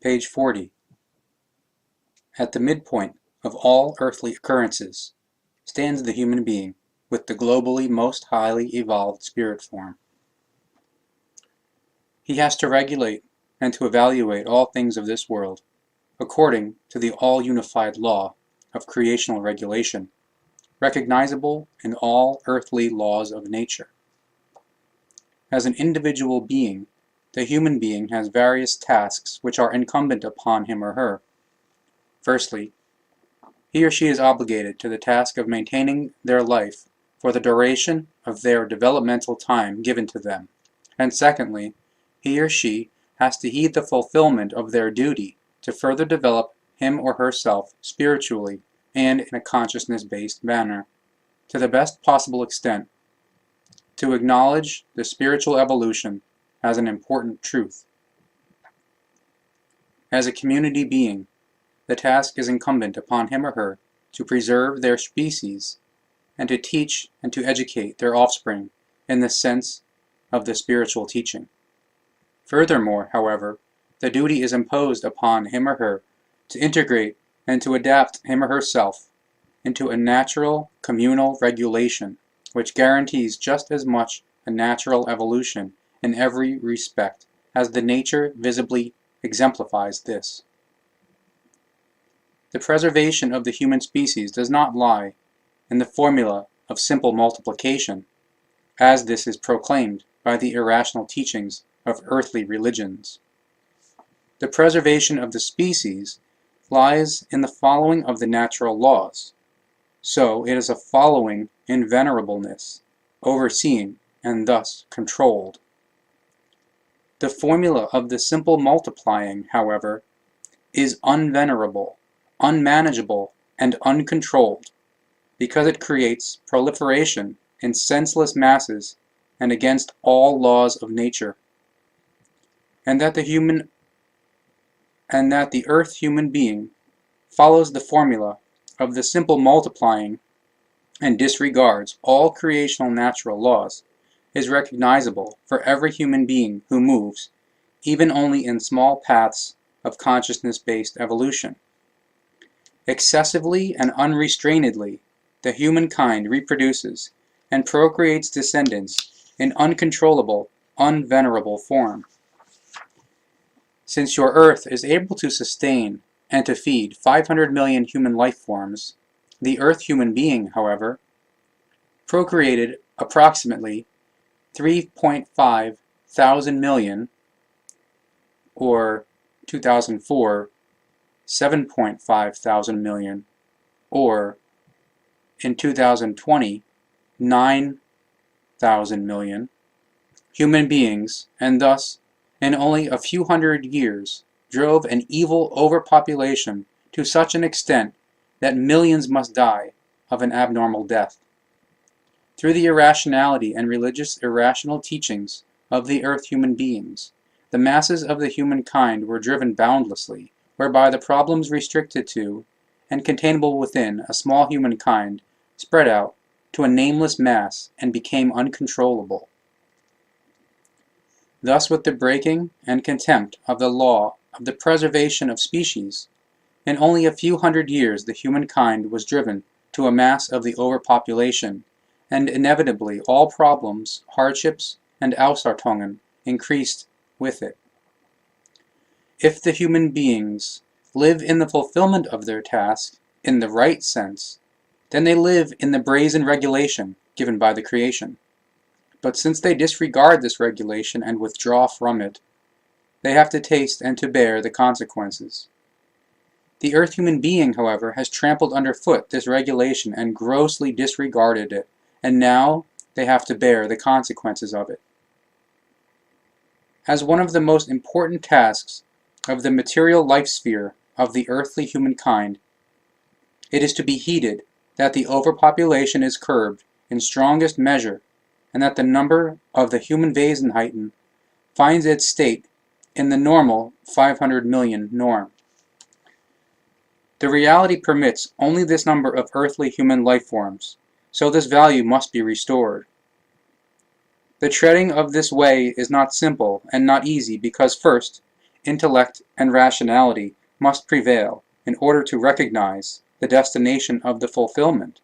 Page 40. At the midpoint of all earthly occurrences stands the human being with the globally most highly evolved spirit form. He has to regulate and to evaluate all things of this world according to the all-unified law of creational regulation, recognizable in all earthly laws of nature. As an individual being, the human being has various tasks which are incumbent upon him or her. Firstly, he or she is obligated to the task of maintaining their life for the duration of their developmental time given to them, and secondly, he or she has to heed the fulfillment of their duty to further develop him or herself spiritually and in a consciousness-based manner, to the best possible extent, to acknowledge the spiritual evolution as an important truth. As a community being, the task is incumbent upon him or her to preserve their species and to teach and to educate their offspring in the sense of the spiritual teaching. Furthermore, however, the duty is imposed upon him or her to integrate and to adapt him or herself into a natural communal regulation which guarantees just as much a natural evolution in every respect as the nature visibly exemplifies this. The preservation of the human species does not lie in the formula of simple multiplication, as this is proclaimed by the irrational teachings of earthly religions. The preservation of the species lies in the following of the natural laws, so it is a following in venerableness, overseeing, and thus controlled. The formula of the simple multiplying, however, is unvenerable, unmanageable, and uncontrolled, because it creates proliferation in senseless masses and against all laws of nature, and that the earth human being follows the formula of the simple multiplying and disregards all creational natural laws is recognizable for every human being who moves, even only in small paths of consciousness-based evolution. Excessively and unrestrainedly, the humankind reproduces and procreates descendants in uncontrollable, unvenerable form. Since your Earth is able to sustain and to feed 500 million human life forms, the Earth human being, however, procreated approximately 3.5 thousand million, or 2004, 7.5 thousand million, or in 2020, 9,000 million human beings, and thus, in only a few hundred years, drove an evil overpopulation to such an extent that millions must die of an abnormal death. Through the irrationality and religious irrational teachings of the earth human beings, the masses of the humankind were driven boundlessly, whereby the problems restricted to and containable within a small humankind spread out to a nameless mass and became uncontrollable. Thus, with the breaking and contempt of the law of the preservation of species, in only a few hundred years the humankind was driven to a mass of the overpopulation, and inevitably all problems, hardships, and Ausartungen increased with it. If the human beings live in the fulfillment of their task in the right sense, then they live in the brazen regulation given by the creation. But since they disregard this regulation and withdraw from it, they have to taste and to bear the consequences. The earth human being, however, has trampled underfoot this regulation and grossly disregarded it, and now they have to bear the consequences of it. As one of the most important tasks of the material life sphere of the earthly humankind, it is to be heeded that the overpopulation is curbed in strongest measure, and that the number of the human Wesenheiten finds its state in the normal 500 million norm. The reality permits only this number of earthly human life forms, so this value must be restored. The treading of this way is not simple and not easy because first, intellect, and rationality must prevail in order to recognize the destination of the fulfillment.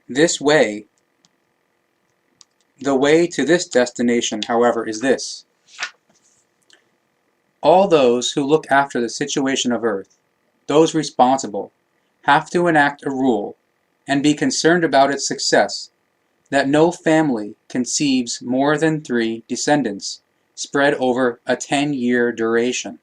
The way to this destination, however, is this. All those who look after the situation of Earth, those responsible, have to enact a rule and be concerned about its success, that no family conceives more than 3 descendants spread over a 10-year duration.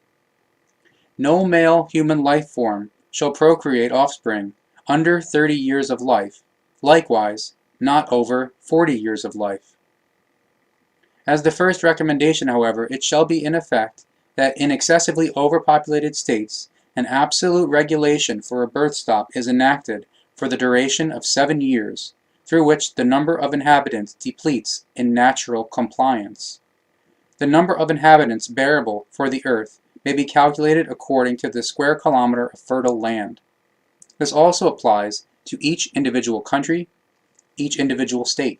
No male human life form shall procreate offspring under 30 years of life, likewise not over 40 years of life. As the first recommendation, however, it shall be in effect that in excessively overpopulated states an absolute regulation for a birth stop is enacted for the duration of 7 years, through which the number of inhabitants depletes in natural compliance. The number of inhabitants bearable for the earth may be calculated according to the square kilometer of fertile land. This also applies to each individual country, each individual state.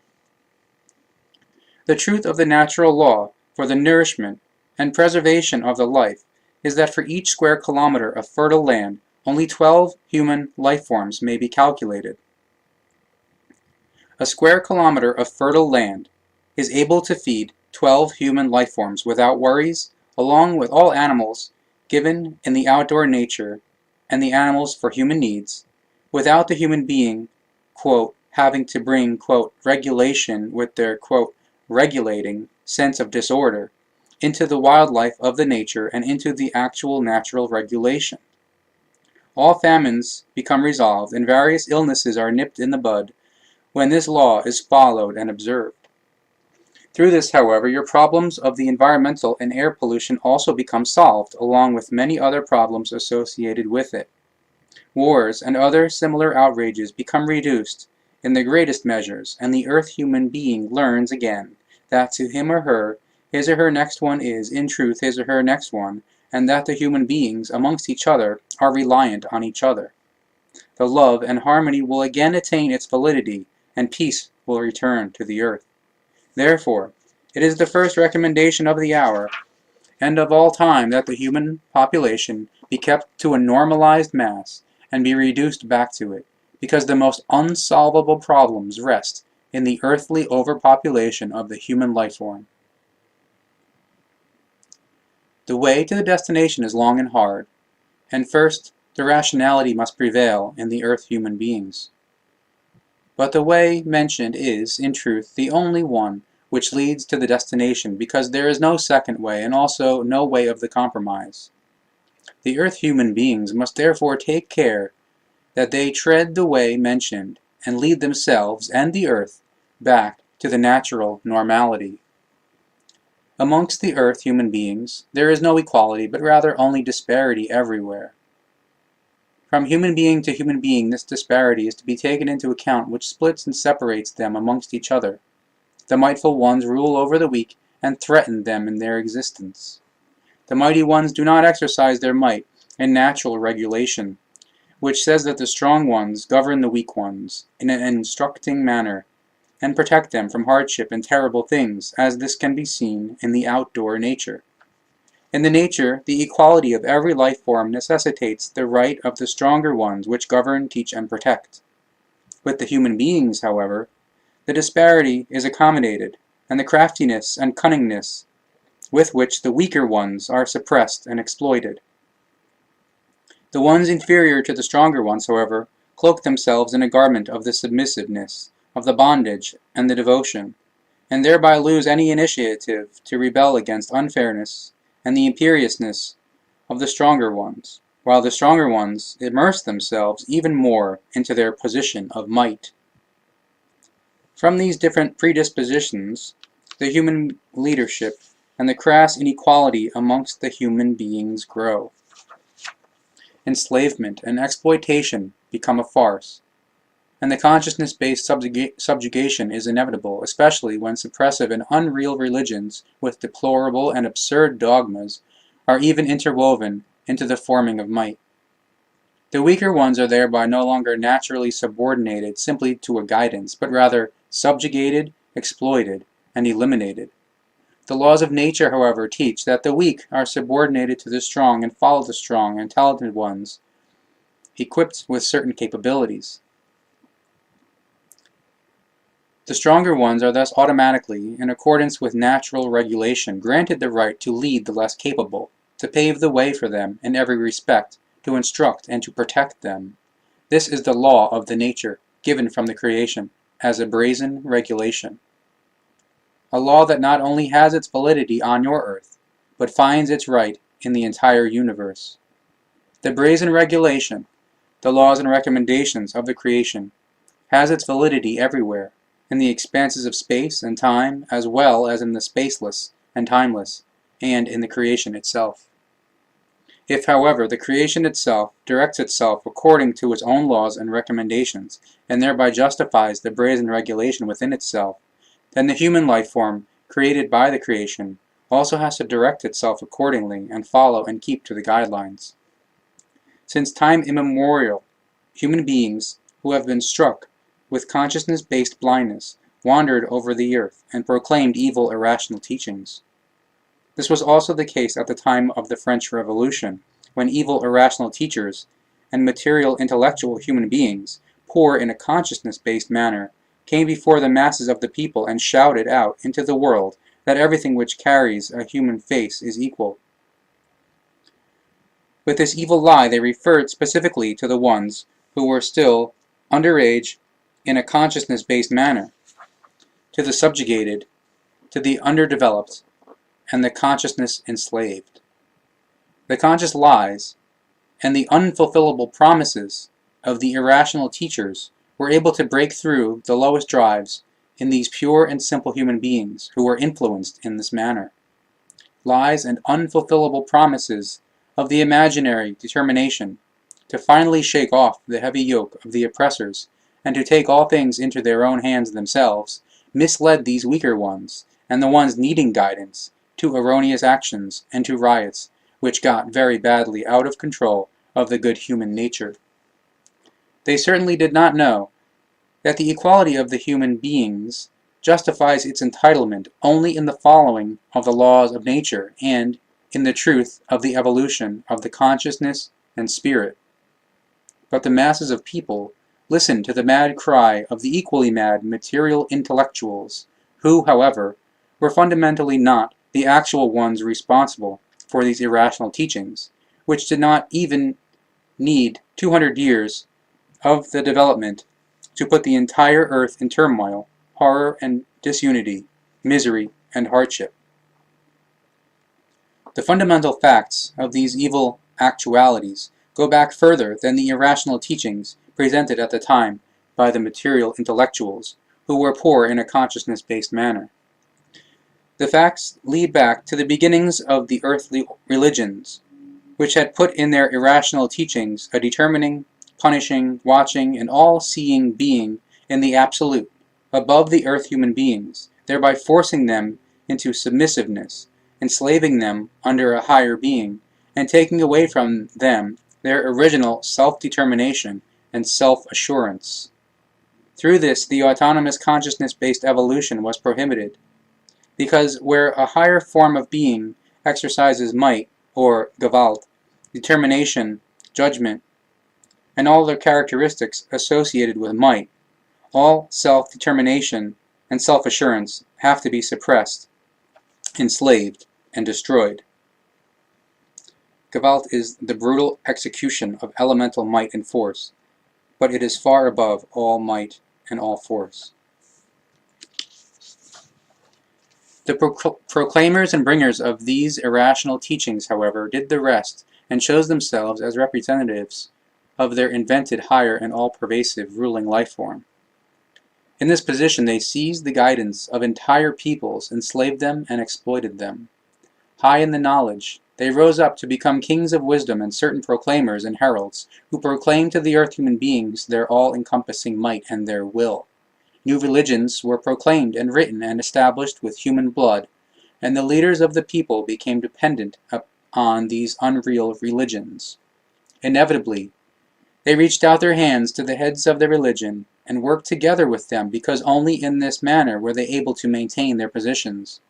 The truth of the natural law for the nourishment and preservation of the life is that for each square kilometer of fertile land, only 12 human life forms may be calculated. A square kilometer of fertile land is able to feed 12 human life forms without worries, along with all animals given in the outdoor nature and the animals for human needs, without the human being, quote, having to bring, quote, regulation with their, quote, regulating sense of disorder into the wildlife of the nature and into the actual natural regulation. All famines become resolved and various illnesses are nipped in the bud when this law is followed and observed. Through this, however, your problems of the environmental and air pollution also become solved, along with many other problems associated with it. Wars and other similar outrages become reduced in the greatest measures, and the earth human being learns again that to him or her, his or her next one is, in truth, his or her next one, and that the human beings amongst each other are reliant on each other. The love and harmony will again attain its validity, and peace will return to the earth. Therefore, it is the first recommendation of the hour and of all time that the human population be kept to a normalized mass and be reduced back to it, because the most unsolvable problems rest in the earthly overpopulation of the human life form. The way to the destination is long and hard, and first the rationality must prevail in the earth human beings. But the way mentioned is, in truth, the only one which leads to the destination, because there is no second way, and also no way of the compromise. The earth human beings must therefore take care that they tread the way mentioned, and lead themselves and the earth back to the natural normality. Amongst the earth human beings, there is no equality, but rather only disparity everywhere. From human being to human being, this disparity is to be taken into account, which splits and separates them amongst each other. The mightful ones rule over the weak and threaten them in their existence. The mighty ones do not exercise their might in natural regulation, which says that the strong ones govern the weak ones in an instructing manner, and protect them from hardship and terrible things, as this can be seen in the outdoor nature. In the nature, the equality of every life form necessitates the right of the stronger ones which govern, teach, and protect. With the human beings, however, the disparity is accommodated, and the craftiness and cunningness with which the weaker ones are suppressed and exploited. The ones inferior to the stronger ones, however, cloak themselves in a garment of the submissiveness, of the bondage, and the devotion, and thereby lose any initiative to rebel against unfairness and the imperiousness of the stronger ones, while the stronger ones immerse themselves even more into their position of might. From these different predispositions, the human leadership and the crass inequality amongst the human beings grow. Enslavement and exploitation become a farce, and the consciousness-based subjugation is inevitable, especially when suppressive and unreal religions with deplorable and absurd dogmas are even interwoven into the forming of might. The weaker ones are thereby no longer naturally subordinated simply to a guidance, but rather subjugated, exploited, and eliminated. The laws of nature, however, teach that the weak are subordinated to the strong and follow the strong and talented ones, equipped with certain capabilities. The stronger ones are thus automatically, in accordance with natural regulation, granted the right to lead the less capable, to pave the way for them in every respect, to instruct and to protect them. This is the law of the nature, given from the creation, as a brazen regulation. A law that not only has its validity on your earth, but finds its right in the entire universe. The brazen regulation, the laws and recommendations of the creation, has its validity everywhere, in the expanses of space and time, as well as in the spaceless and timeless, and in the creation itself. If, however, the creation itself directs itself according to its own laws and recommendations, and thereby justifies the brazen regulation within itself, then the human life form, created by the creation, also has to direct itself accordingly and follow and keep to the guidelines. Since time immemorial, human beings who have been struck with consciousness-based blindness wandered over the earth and proclaimed evil irrational teachings. This was also the case at the time of the French Revolution, when evil irrational teachers and material intellectual human beings, poor in a consciousness-based manner, came before the masses of the people and shouted out into the world that everything which carries a human face is equal. With this evil lie they referred specifically to the ones who were still underage in a consciousness-based manner, to the subjugated, to the underdeveloped, and the consciousness enslaved. The conscious lies and the unfulfillable promises of the irrational teachers were able to break through the lowest drives in these pure and simple human beings who were influenced in this manner. Lies and unfulfillable promises of the imaginary determination to finally shake off the heavy yoke of the oppressors and to take all things into their own hands themselves, misled these weaker ones, and the ones needing guidance, to erroneous actions and to riots, which got very badly out of control of the good human nature. They certainly did not know that the equality of the human beings justifies its entitlement only in the following of the laws of nature and in the truth of the evolution of the consciousness and spirit. But the masses of people listened to the mad cry of the equally mad material intellectuals, who, however, were fundamentally not the actual ones responsible for these irrational teachings, which did not even need 200 years of the development to put the entire earth in turmoil, horror and disunity, misery and hardship. The fundamental facts of these evil actualities go back further than the irrational teachings presented at the time by the material intellectuals, who were poor in a consciousness-based manner. The facts lead back to the beginnings of the earthly religions, which had put in their irrational teachings a determining, punishing, watching, and all-seeing being in the absolute, above the earth human beings, thereby forcing them into submissiveness, enslaving them under a higher being, and taking away from them their original self-determination and self-assurance. Through this, the autonomous consciousness-based evolution was prohibited, because where a higher form of being exercises might, or Gewalt, determination, judgment, and all the characteristics associated with might, all self-determination and self-assurance have to be suppressed, enslaved, and destroyed. Gewalt is the brutal execution of elemental might and force, but it is far above all might and all force. The proclaimers and bringers of these irrational teachings, however, did the rest and chose themselves as representatives of their invented higher and all-pervasive ruling life form. In this position they seized the guidance of entire peoples, enslaved them, and exploited them. High in the knowledge, they rose up to become kings of wisdom and certain proclaimers and heralds, who proclaimed to the earth human beings their all-encompassing might and their will. New religions were proclaimed and written and established with human blood, and the leaders of the people became dependent upon these unreal religions. Inevitably, they reached out their hands to the heads of the religion and worked together with them, because only in this manner were they able to maintain their positions.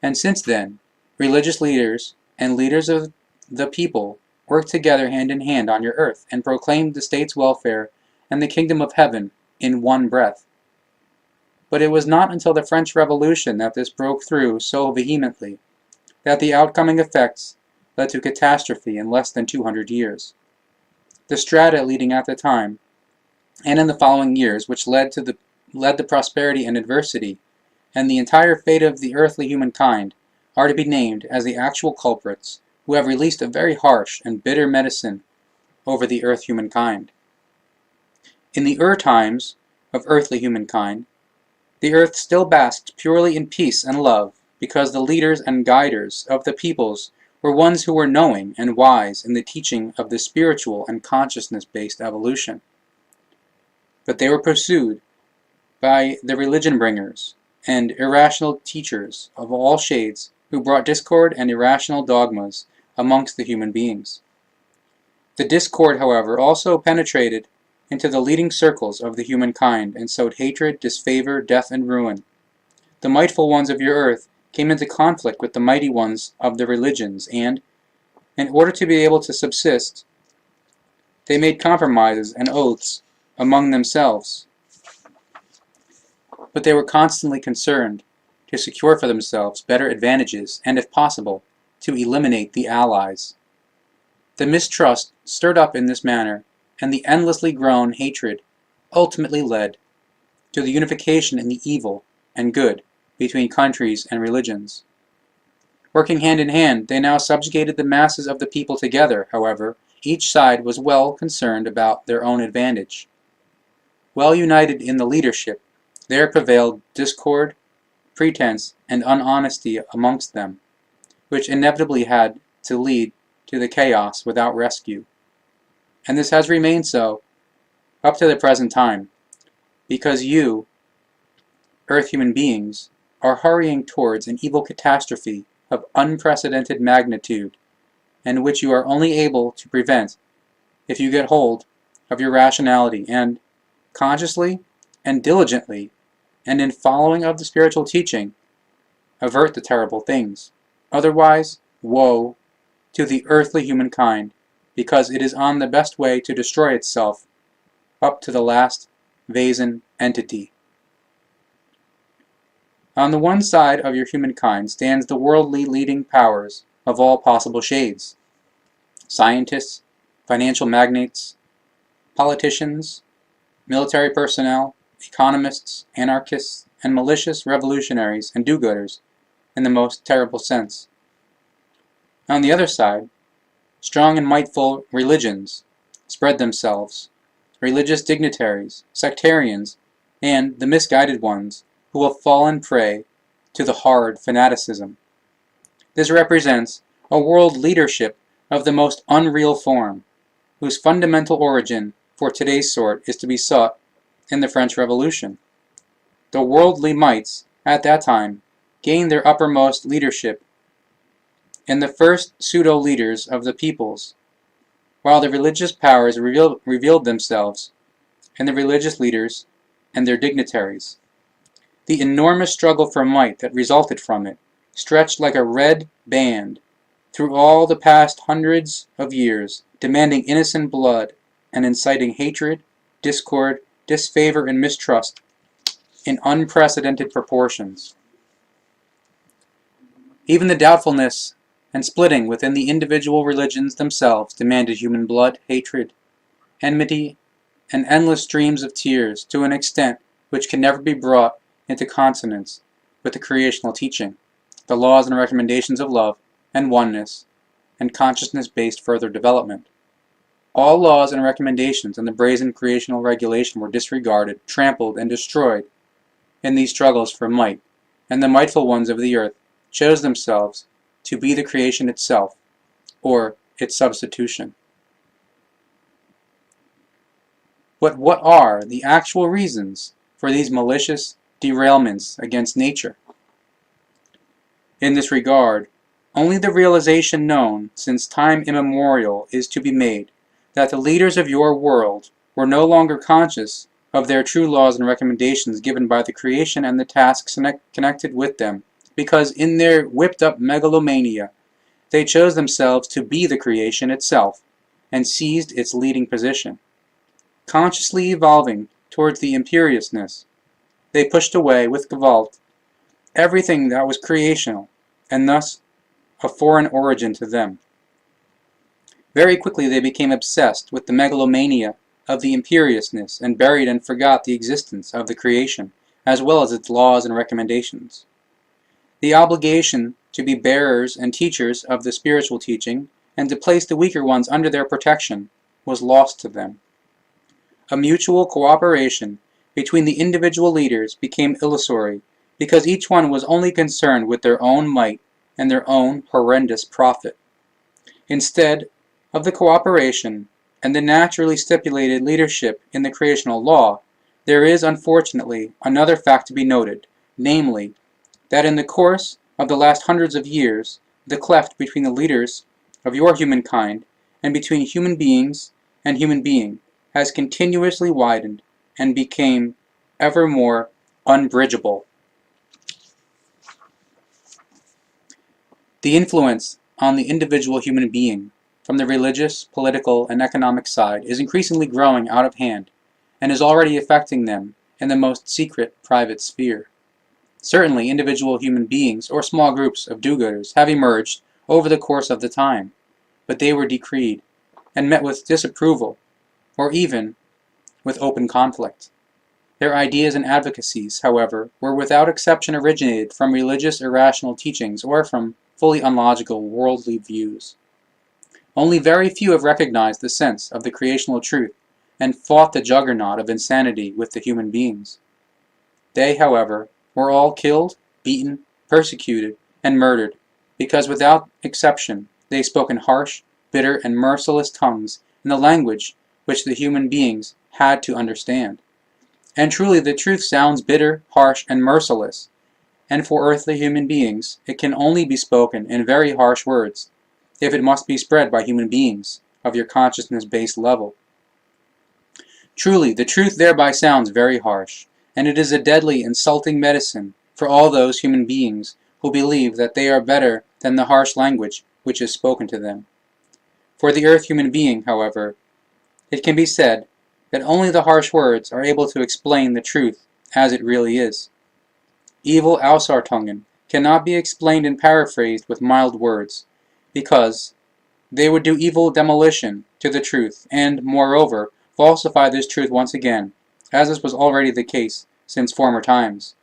And since then, religious leaders and leaders of the people worked together hand in hand on your earth and proclaimed the state's welfare and the kingdom of heaven in one breath. But it was not until the French Revolution that this broke through so vehemently, that the outcoming effects led to catastrophe in less than 200 years. The strata leading at the time, and in the following years, which led the prosperity and adversity, and the entire fate of the earthly humankind, are to be named as the actual culprits who have released a very harsh and bitter medicine over the earth humankind. In the times of earthly humankind, the earth still basked purely in peace and love, because the leaders and guiders of the peoples were ones who were knowing and wise in the teaching of the spiritual and consciousness-based evolution. But they were pursued by the religion bringers and irrational teachers of all shades who brought discord and irrational dogmas amongst the human beings. The discord, however, also penetrated into the leading circles of the humankind and sowed hatred, disfavor, death, and ruin. The mightful ones of your earth came into conflict with the mighty ones of the religions, and, in order to be able to subsist, they made compromises and oaths among themselves. But they were constantly concerned to secure for themselves better advantages and, if possible, to eliminate the allies. The mistrust stirred up in this manner, and the endlessly grown hatred ultimately led to the unification in the evil and good between countries and religions. Working hand in hand, they now subjugated the masses of the people together. However, each side was well concerned about their own advantage. Well united in the leadership, there prevailed discord, pretense, and unhonesty amongst them, which inevitably had to lead to the chaos without rescue. And this has remained so up to the present time, because you, earth human beings, are hurrying towards an evil catastrophe of unprecedented magnitude, and which you are only able to prevent if you get hold of your rationality and, consciously and diligently, and in following of the spiritual teaching, avert the terrible things. Otherwise, woe to the earthly humankind, because it is on the best way to destroy itself up to the last Vasan entity. On the one side of your humankind stands the worldly leading powers of all possible shades: scientists, financial magnates, politicians, military personnel, economists, anarchists, and malicious revolutionaries and do-gooders in the most terrible sense. On the other side, strong and mightful religions spread themselves, religious dignitaries, sectarians, and the misguided ones who have fallen prey to the hard fanaticism. This represents a world leadership of the most unreal form, whose fundamental origin for today's sort is to be sought in the French Revolution. The worldly mights, at that time, gained their uppermost leadership in the first pseudo-leaders of the peoples, while the religious powers revealed themselves in the religious leaders and their dignitaries. The enormous struggle for might that resulted from it stretched like a red band through all the past hundreds of years, demanding innocent blood and inciting hatred, discord, disfavor, and mistrust in unprecedented proportions. Even the doubtfulness and splitting within the individual religions themselves demanded human blood, hatred, enmity, and endless streams of tears to an extent which can never be brought into consonance with the creational teaching, the laws and recommendations of love and oneness, and consciousness-based further development. All laws and recommendations in the brazen creational regulation were disregarded, trampled, and destroyed in these struggles for might, and the mightful ones of the earth chose themselves to be the creation itself, or its substitution. But what are the actual reasons for these malicious derailments against nature? In this regard, only the realization known since time immemorial is to be made, that the leaders of your world were no longer conscious of their true laws and recommendations given by the creation and the tasks connected with them because in their whipped-up megalomania, they chose themselves to be the creation itself and seized its leading position. Consciously evolving towards the imperiousness, they pushed away with Gewalt everything that was creational and thus of foreign origin to them. Very quickly they became obsessed with the megalomania of the imperiousness and buried and forgot the existence of the creation, as well as its laws and recommendations. The obligation to be bearers and teachers of the spiritual teaching and to place the weaker ones under their protection was lost to them. A mutual cooperation between the individual leaders became illusory because each one was only concerned with their own might and their own horrendous profit. Instead of the cooperation and the naturally stipulated leadership in the creational law, there is unfortunately another fact to be noted, namely, that in the course of the last hundreds of years, the cleft between the leaders of your humankind and between human beings and human being has continuously widened and became ever more unbridgeable. The influence on the individual human being from the religious, political, and economic side is increasingly growing out of hand and is already affecting them in the most secret private sphere. Certainly, individual human beings or small groups of do-gooders have emerged over the course of the time, but they were decreed and met with disapproval or even with open conflict. Their ideas and advocacies, however, were without exception originated from religious irrational teachings or from fully unlogical worldly views. Only very few have recognized the sense of the creational truth and fought the juggernaut of insanity with the human beings. They, however, were all killed, beaten, persecuted, and murdered, because without exception they spoke in harsh, bitter, and merciless tongues in the language which the human beings had to understand. And truly the truth sounds bitter, harsh, and merciless, and for earthly human beings it can only be spoken in very harsh words, if it must be spread by human beings of your consciousness-based level. Truly, the truth thereby sounds very harsh, and it is a deadly, insulting medicine for all those human beings who believe that they are better than the harsh language which is spoken to them. For the earth human being, however, it can be said that only the harsh words are able to explain the truth as it really is. Evil Ausartungen cannot be explained and paraphrased with mild words, because they would do evil demolition to the truth, and, moreover, falsify this truth once again, as this was already the case since former times.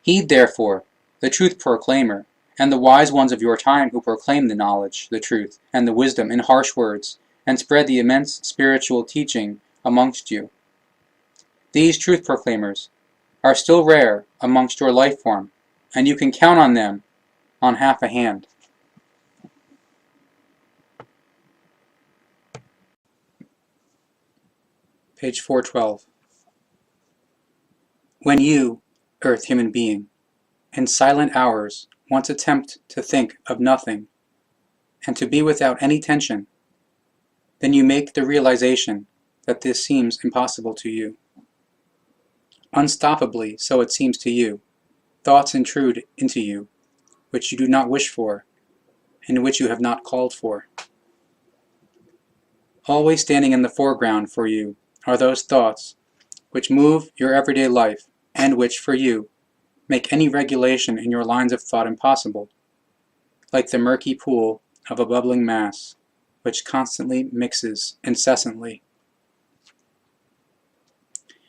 Heed, therefore, the truth proclaimer, and the wise ones of your time who proclaim the knowledge, the truth, and the wisdom in harsh words, and spread the immense spiritual teaching amongst you. These truth proclaimers are still rare amongst your life form, and you can count on them on half a hand. Page 412. When you, earth human being, in silent hours once attempt to think of nothing and to be without any tension, then you make the realization that this seems impossible to you. Unstoppably, so it seems to you, thoughts intrude into you, which you do not wish for, and which you have not called for. Always standing in the foreground for you are those thoughts which move your everyday life, and which, for you, make any regulation in your lines of thought impossible, like the murky pool of a bubbling mass, which constantly mixes incessantly.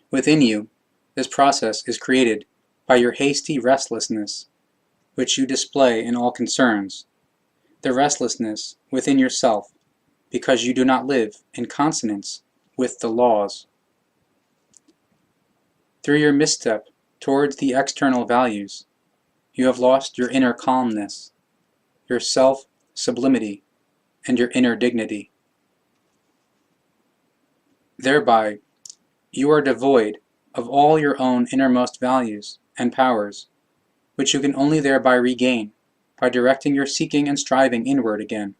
Within you, this process is created by your hasty restlessness, which you display in all concerns, the restlessness within yourself, because you do not live in consonance with the laws. Through your misstep towards the external values, you have lost your inner calmness, your self-sublimity, and your inner dignity. Thereby, you are devoid of all your own innermost values and powers, which you can only thereby regain by directing your seeking and striving inward again,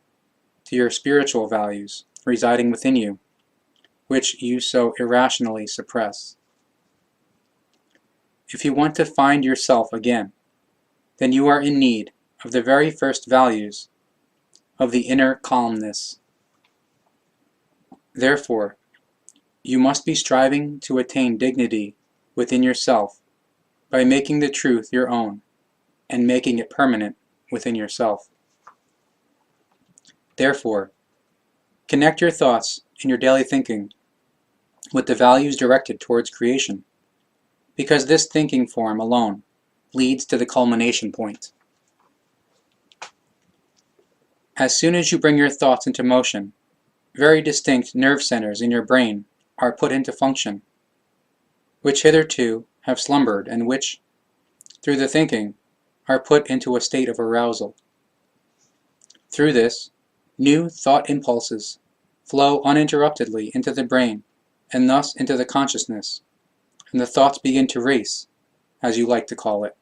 to your spiritual values residing within you, which you so irrationally suppress. If you want to find yourself again, then you are in need of the very first values of the inner calmness. Therefore, you must be striving to attain dignity within yourself by making the truth your own and making it permanent within yourself. Therefore, connect your thoughts in your daily thinking with the values directed towards creation, because this thinking form alone leads to the culmination point. As soon as you bring your thoughts into motion, very distinct nerve centers in your brain are put into function, which hitherto have slumbered and which, through the thinking, are put into a state of arousal. Through this, new thought impulses flow uninterruptedly into the brain and thus into the consciousness, and the thoughts begin to race, as you like to call it.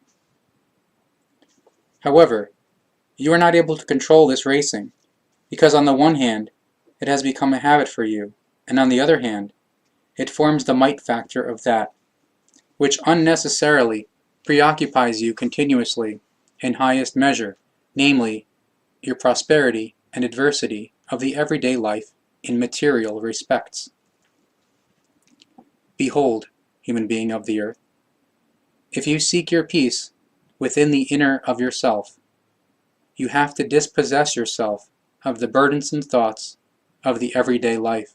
However, you are not able to control this racing, because on the one hand, it has become a habit for you, and on the other hand, it forms the might factor of that, which unnecessarily preoccupies you continuously in highest measure, namely, your prosperity and adversity of the everyday life in material respects. Behold, human being of the earth, if you seek your peace within the inner of yourself, you have to dispossess yourself of the burdensome thoughts of the everyday life.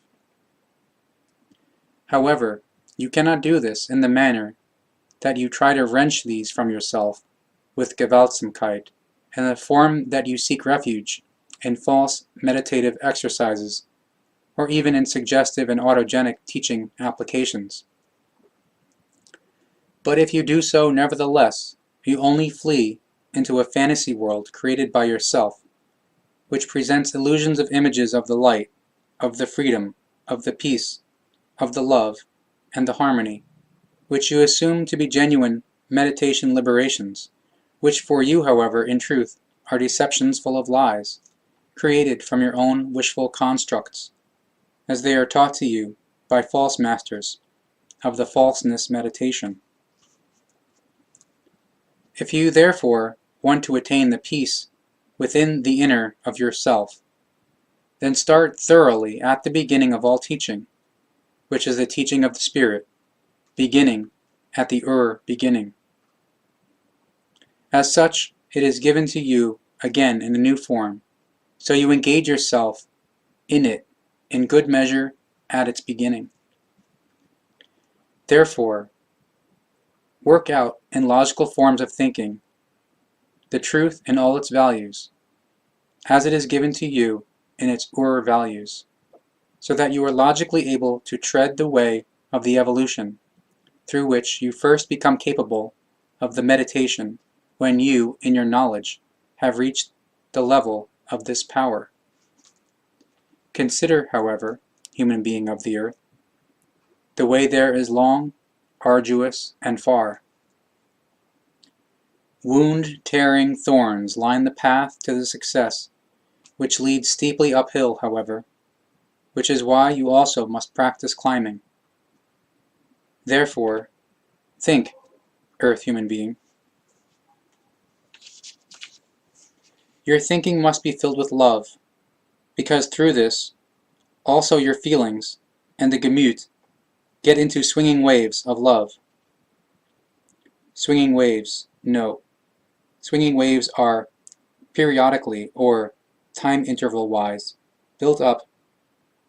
However, you cannot do this in the manner that you try to wrench these from yourself with Gewaltsamkeit, and the form that you seek refuge in false meditative exercises, or even in suggestive and autogenic teaching applications. But if you do so nevertheless, you only flee into a fantasy world created by yourself, which presents illusions of images of the light, of the freedom, of the peace, of the love, and the harmony, which you assume to be genuine meditation liberations, which for you, however, in truth, are deceptions full of lies, created from your own wishful constructs, as they are taught to you by false masters of the falseness meditation. If you, therefore, want to attain the peace within the inner of yourself, then start thoroughly at the beginning of all teaching, which is the teaching of the Spirit, beginning at the beginning. As such, it is given to you again in a new form, so you engage yourself in it in good measure at its beginning. Therefore, work out in logical forms of thinking the truth in all its values, as it is given to you in its values, so that you are logically able to tread the way of the evolution, through which you first become capable of the meditation when you, in your knowledge, have reached the level of this power. Consider, however, human being of the earth, the way there is long, arduous, and far. Wound-tearing thorns line the path to the success, which leads steeply uphill, however, which is why you also must practice climbing. Therefore, think, earth human being. Your thinking must be filled with love, because through this, also your feelings and the Gemüt get into swinging waves of love. Swinging waves, no. Swinging waves are periodically or time interval-wise built up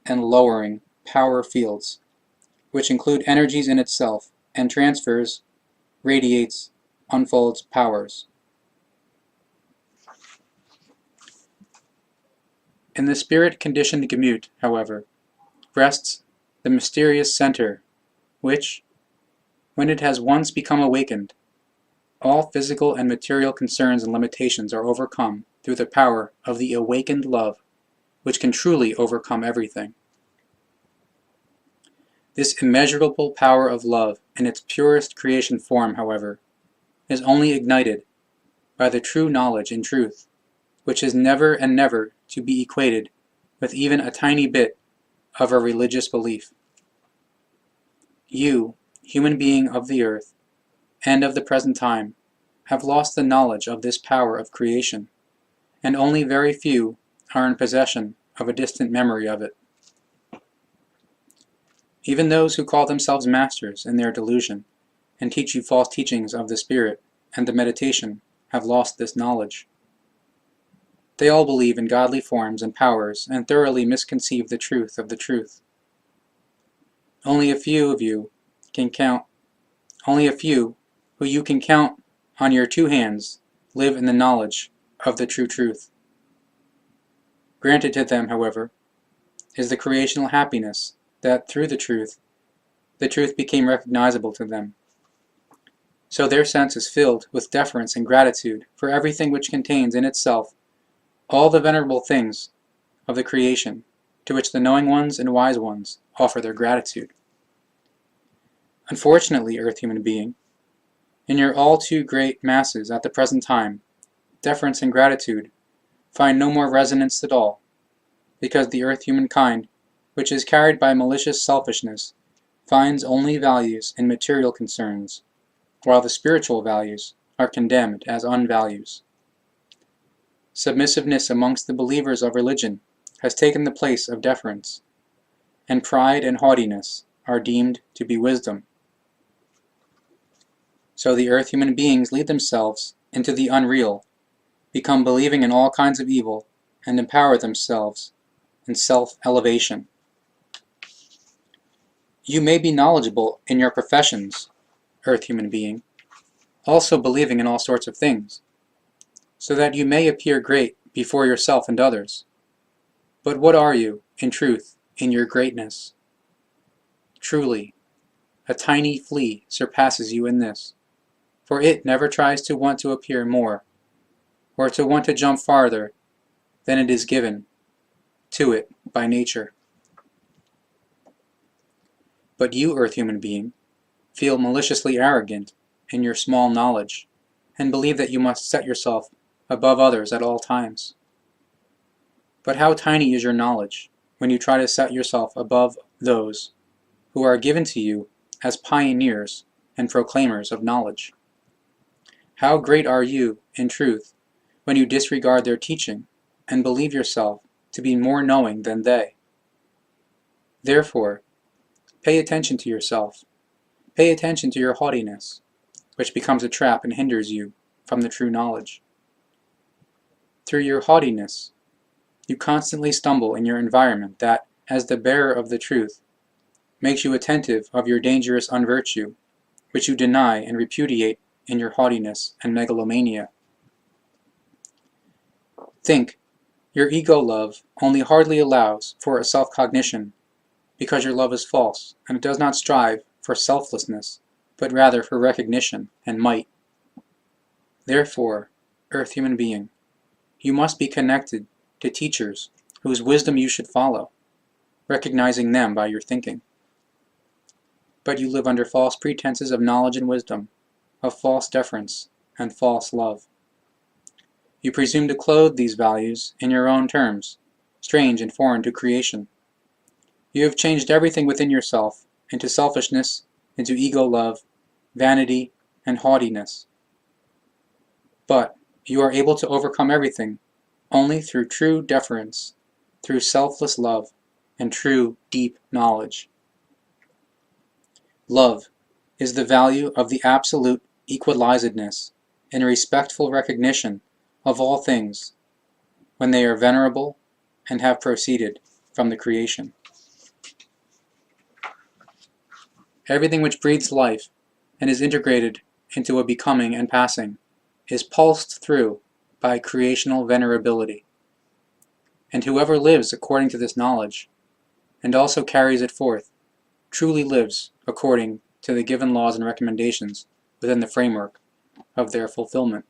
and lowering power fields, which include energies in itself and transfers, radiates, unfolds powers. In the spirit-conditioned Gemüt, however, rests the mysterious center, which, when it has once become awakened, all physical and material concerns and limitations are overcome through the power of the awakened love, which can truly overcome everything. This immeasurable power of love in its purest creation form, however, is only ignited by the true knowledge in truth, which is never and never to be equated with even a tiny bit of a religious belief. You, human being of the earth, and of the present time, have lost the knowledge of this power of creation, and only very few are in possession of a distant memory of it. Even those who call themselves masters in their delusion, and teach you false teachings of the spirit and the meditation, have lost this knowledge. They all believe in godly forms and powers, and thoroughly misconceive the truth of the truth. Only a few who you can count on your two hands live in the knowledge of the true truth. Granted to them, however, is the creational happiness that through the truth became recognizable to them. So their sense is filled with deference and gratitude for everything which contains in itself all the venerable things of the creation, to which the knowing ones and wise ones offer their gratitude. Unfortunately, earth human being, in your all too great masses at the present time, deference and gratitude find no more resonance at all, because the earth humankind, which is carried by malicious selfishness, finds only values in material concerns, while the spiritual values are condemned as unvalues. Submissiveness amongst the believers of religion has taken the place of deference, and pride and haughtiness are deemed to be wisdom. So the earth human beings lead themselves into the unreal, become believing in all kinds of evil, and empower themselves in self-elevation. You may be knowledgeable in your professions, earth human being, also believing in all sorts of things, so that you may appear great before yourself and others. But what are you, in truth, in your greatness? Truly, a tiny flea surpasses you in this, for it never tries to want to appear more, or to want to jump farther than it is given to it by nature. But you, earth human being, feel maliciously arrogant in your small knowledge, and believe that you must set yourself above others at all times. But how tiny is your knowledge when you try to set yourself above those who are given to you as pioneers and proclaimers of knowledge. How great are you, in truth, when you disregard their teaching and believe yourself to be more knowing than they. Therefore, pay attention to yourself. Pay attention to your haughtiness, which becomes a trap and hinders you from the true knowledge. Through your haughtiness, you constantly stumble in your environment that, as the bearer of the truth, makes you attentive of your dangerous unvirtue, which you deny and repudiate in your haughtiness and megalomania. Think, your ego love only hardly allows for a self-cognition, because your love is false, and it does not strive for selflessness, but rather for recognition and might. Therefore, earth human being, you must be connected to teachers whose wisdom you should follow, recognizing them by your thinking. But you live under false pretenses of knowledge and wisdom, of false deference and false love. You presume to clothe these values in your own terms, strange and foreign to creation. You have changed everything within yourself into selfishness, into ego love, vanity, and haughtiness. But you are able to overcome everything only through true deference, through selfless love, and true deep knowledge. Love is the value of the absolute equalizedness and respectful recognition of all things when they are venerable and have proceeded from the creation. Everything which breathes life and is integrated into a becoming and passing is pulsed through by creational venerability. And whoever lives according to this knowledge, and also carries it forth, truly lives according to the given laws and recommendations within the framework of their fulfillment.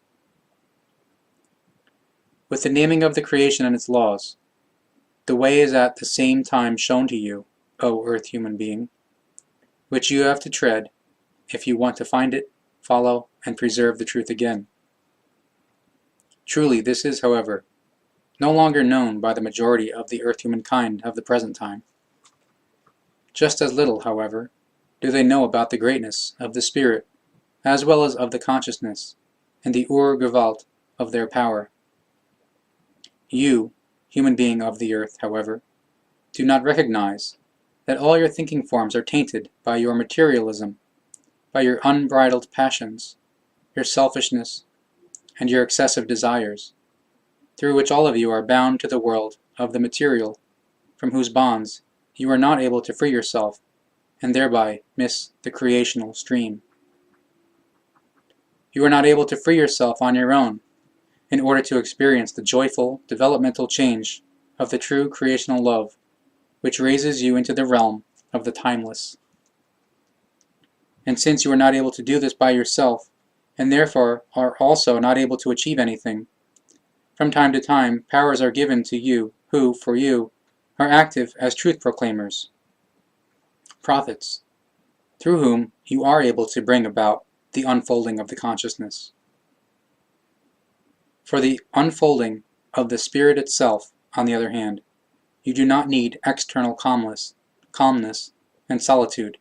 With the naming of the creation and its laws, the way is at the same time shown to you, O earth human being, which you have to tread if you want to find it, follow, and preserve the truth again. Truly, this is, however, no longer known by the majority of the earth humankind of the present time. Just as little, however, do they know about the greatness of the spirit, as well as of the consciousness, and the Ur-Gewalt of their power. You, human being of the earth, however, do not recognize that all your thinking forms are tainted by your materialism, by your unbridled passions, your selfishness, and your excessive desires, through which all of you are bound to the world of the material, from whose bonds you are not able to free yourself, and thereby miss the creational stream. You are not able to free yourself on your own, in order to experience the joyful, developmental change of the true creational love, which raises you into the realm of the timeless. And since you are not able to do this by yourself, and therefore are also not able to achieve anything, from time to time powers are given to you who, for you, are active as truth proclaimers, prophets, through whom you are able to bring about the unfolding of the consciousness. For the unfolding of the spirit itself, on the other hand, you do not need external calmness and solitude,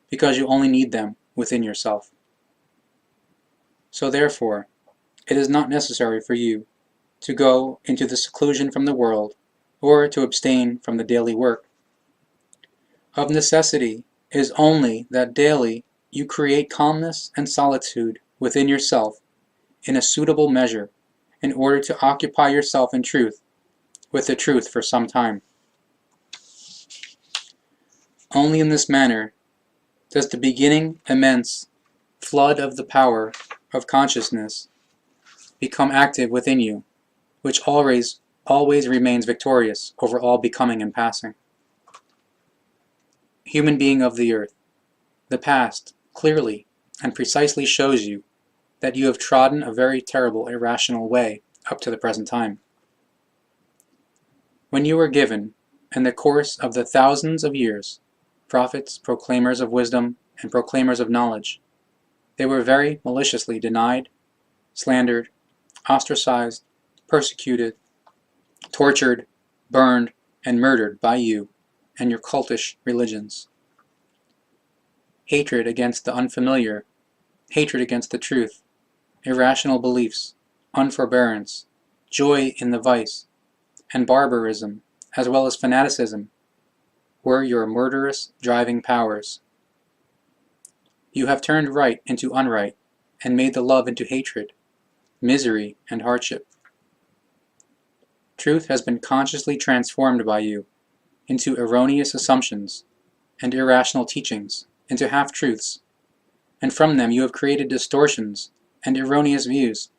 because you only need them within yourself. So therefore, it is not necessary for you to go into the seclusion from the world, or to abstain from the daily work. Of necessity is only that daily you create calmness and solitude within yourself in a suitable measure, in order to occupy yourself in truth, with the truth for some time. Only in this manner does the beginning immense flood of the power of consciousness become active within you, which always remains victorious over all becoming and passing. Human being of the earth, the past clearly and precisely shows you that you have trodden a very terrible irrational way up to the present time. When you were given, in the course of the thousands of years, prophets, proclaimers of wisdom, and proclaimers of knowledge, they were very maliciously denied, slandered, ostracized, persecuted, tortured, burned, and murdered by you and your cultish religions. Hatred against the unfamiliar, hatred against the truth, irrational beliefs, unforbearance, joy in the vice, and barbarism, as well as fanaticism, were your murderous driving powers. You have turned right into unright, and made the love into hatred, misery, and hardship. Truth has been consciously transformed by you into erroneous assumptions and irrational teachings, into half-truths, and from them you have created distortions and erroneous views,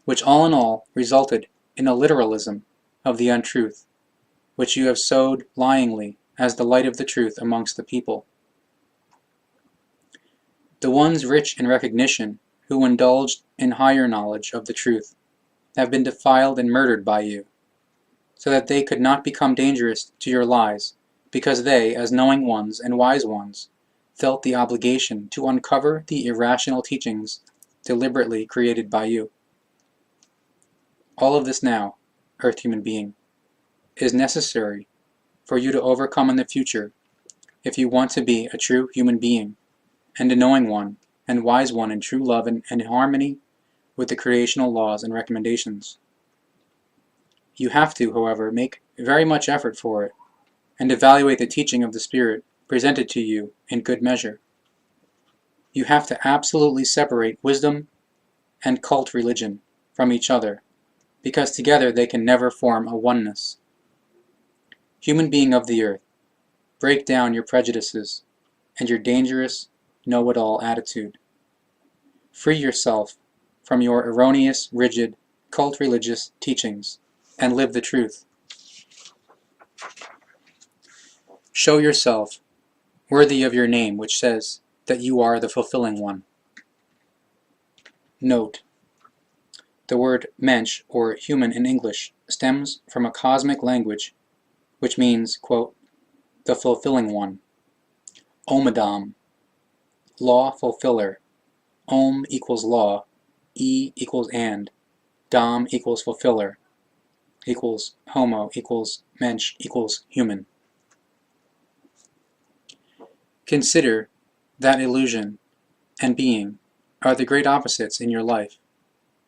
which all in all resulted in a literalism of the untruth, which you have sowed lyingly as the light of the truth amongst the people. The ones rich in recognition, who indulged in higher knowledge of the truth, have been defiled and murdered by you, so that they could not become dangerous to your lies, because they, as knowing ones and wise ones, felt the obligation to uncover the irrational teachings deliberately created by you. All of this now, Earth human being, is necessary for you to overcome in the future if you want to be a true human being, and a knowing one and wise one in true love and harmony with the creational laws and recommendations. You have to, however, make very much effort for it, and evaluate the teaching of the Spirit presented to you in good measure. You have to absolutely separate wisdom and cult religion from each other, because together they can never form a oneness. Human being of the earth, break down your prejudices and your dangerous know-it-all attitude. Free yourself from your erroneous, rigid, cult religious teachings, and live the truth. Show yourself worthy of your name, which says that you are the fulfilling one. Note: the word mensch, or human in English, stems from a cosmic language which means, quote, the fulfilling one. Omadam, law fulfiller. Om equals law, E equals and, Dam equals fulfiller, equals homo, equals mensch, equals human. Consider that illusion and being are the great opposites in your life.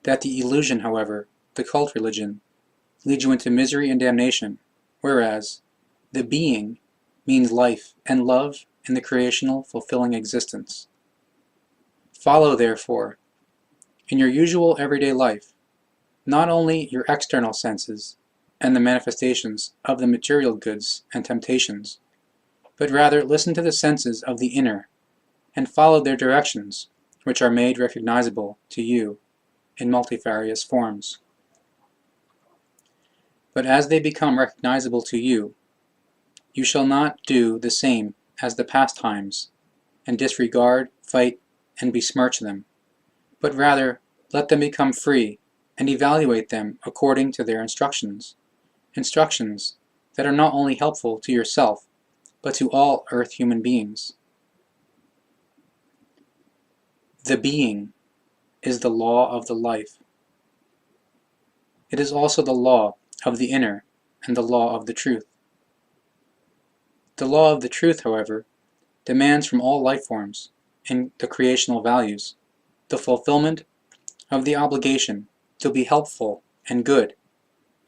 That the illusion, however, the cult religion, leads you into misery and damnation, whereas the being means life and love in the creational, fulfilling existence. Follow, therefore, in your usual everyday life, not only your external senses and the manifestations of the material goods and temptations, but rather listen to the senses of the inner and follow their directions, which are made recognizable to you in multifarious forms. But as they become recognizable to you, you shall not do the same as the past times, and disregard, fight, and besmirch them, but rather let them become free and evaluate them according to their instructions that are not only helpful to yourself, but to all earth human beings. The being is the law of the life. It is also the law of the inner and the law of the truth. The law of the truth, however, demands from all life forms in the creational values the fulfillment of the obligation to be helpful and good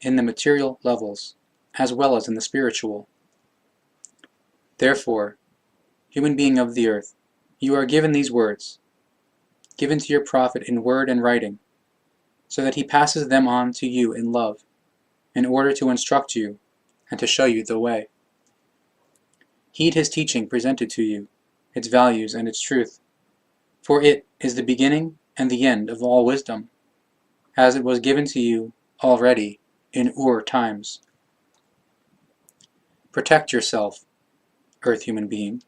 in the material levels as well as in the spiritual. Therefore, human being of the earth, you are given these words, given to your prophet in word and writing, so that he passes them on to you in love, in order to instruct you and to show you the way. Heed his teaching presented to you, its values and its truth, for it is the beginning and the end of all wisdom, as it was given to you already in times. Protect yourself, earth human being,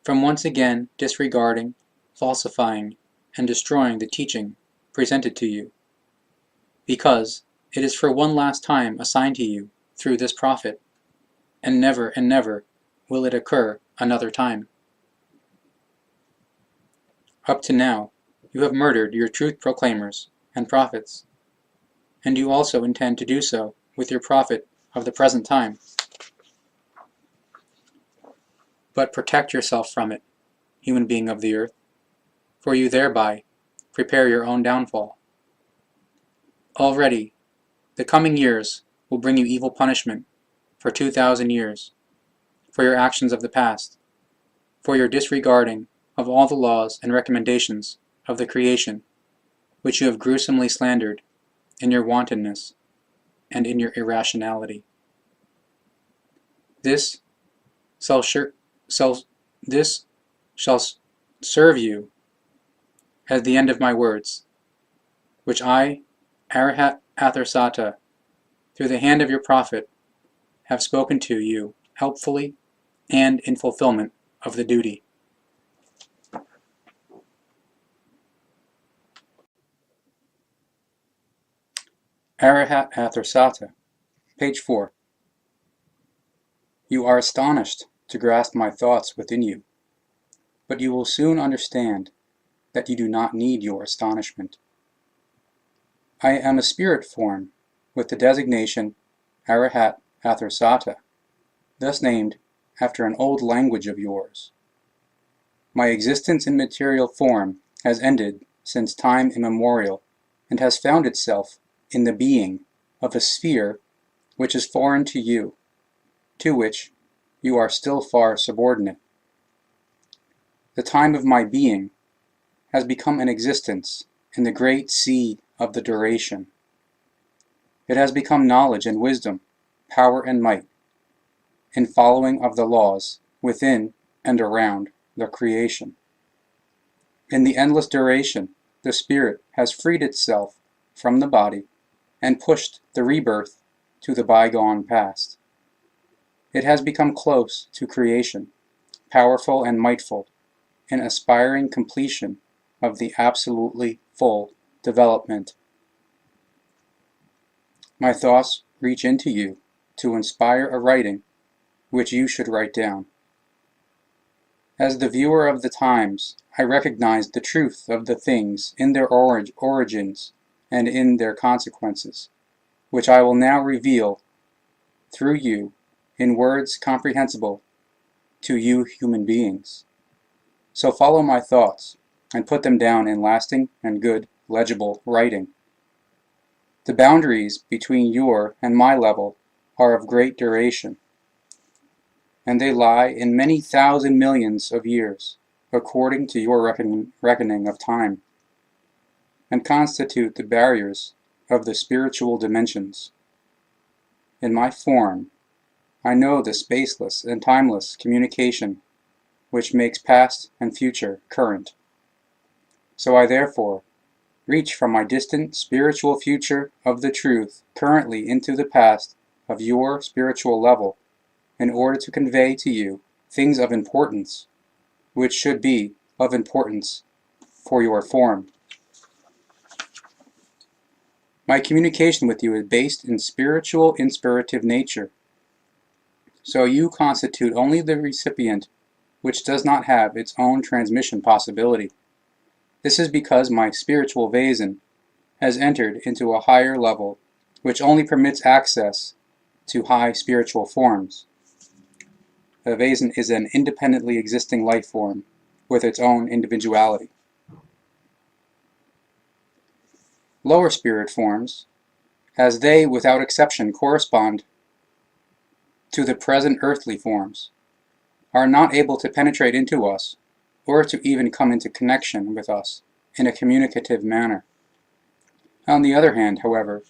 from once again disregarding, falsifying, and destroying the teaching presented to you, because it is for one last time assigned to you through this prophet, and never will it occur another time. Up to now, you have murdered your truth proclaimers and prophets, and you also intend to do so with your prophet of the present time. But protect yourself from it, human being of the earth, for you thereby prepare your own downfall. Already, the coming years will bring you evil punishment for 2,000 years, for your actions of the past, for your disregarding of all the laws and recommendations of the creation, which you have gruesomely slandered in your wantonness and in your irrationality. This shall serve you as the end of my words, which I, Arahat Athersata, through the hand of your prophet, have spoken to you helpfully and in fulfillment of the duty. Arahat Athersata, page 4. You are astonished to grasp my thoughts within you, but you will soon understand that you do not need your astonishment. I am a spirit form with the designation Arahat Athersata, thus named after an old language of yours. My existence in material form has ended since time immemorial, and has found itself in the being of a sphere which is foreign to you, to which you are still far subordinate. The time of my being has become an existence in the great sea of the duration. It has become knowledge and wisdom, power and might, in following of the laws within and around the creation. In the endless duration, the spirit has freed itself from the body and pushed the rebirth to the bygone past. It has become close to creation, powerful and mightful, in aspiring completion of the absolutely full development. My thoughts reach into you to inspire a writing which you should write down. As the viewer of the times, I recognize the truth of the things in their origins and in their consequences, which I will now reveal through you in words comprehensible to you human beings. So follow my thoughts and put them down in lasting and good legible writing, The boundaries between your and my level are of great duration, and they lie in many thousand millions of years, according to your reckoning of time, and constitute the barriers of the spiritual dimensions. In my form, I know the spaceless and timeless communication which makes past and future current. So I therefore reach from my distant spiritual future of the truth currently into the past of your spiritual level in order to convey to you things of importance, which should be of importance for your form. My communication with you is based in spiritual inspirative nature, so you constitute only the recipient which does not have its own transmission possibility. This is because my spiritual vasen has entered into a higher level which only permits access to high spiritual forms. A vasen is an independently existing life form with its own individuality. Lower spirit forms, as they without exception correspond to the present earthly forms, are not able to penetrate into us or to even come into connection with us in a communicative manner. On the other hand, however,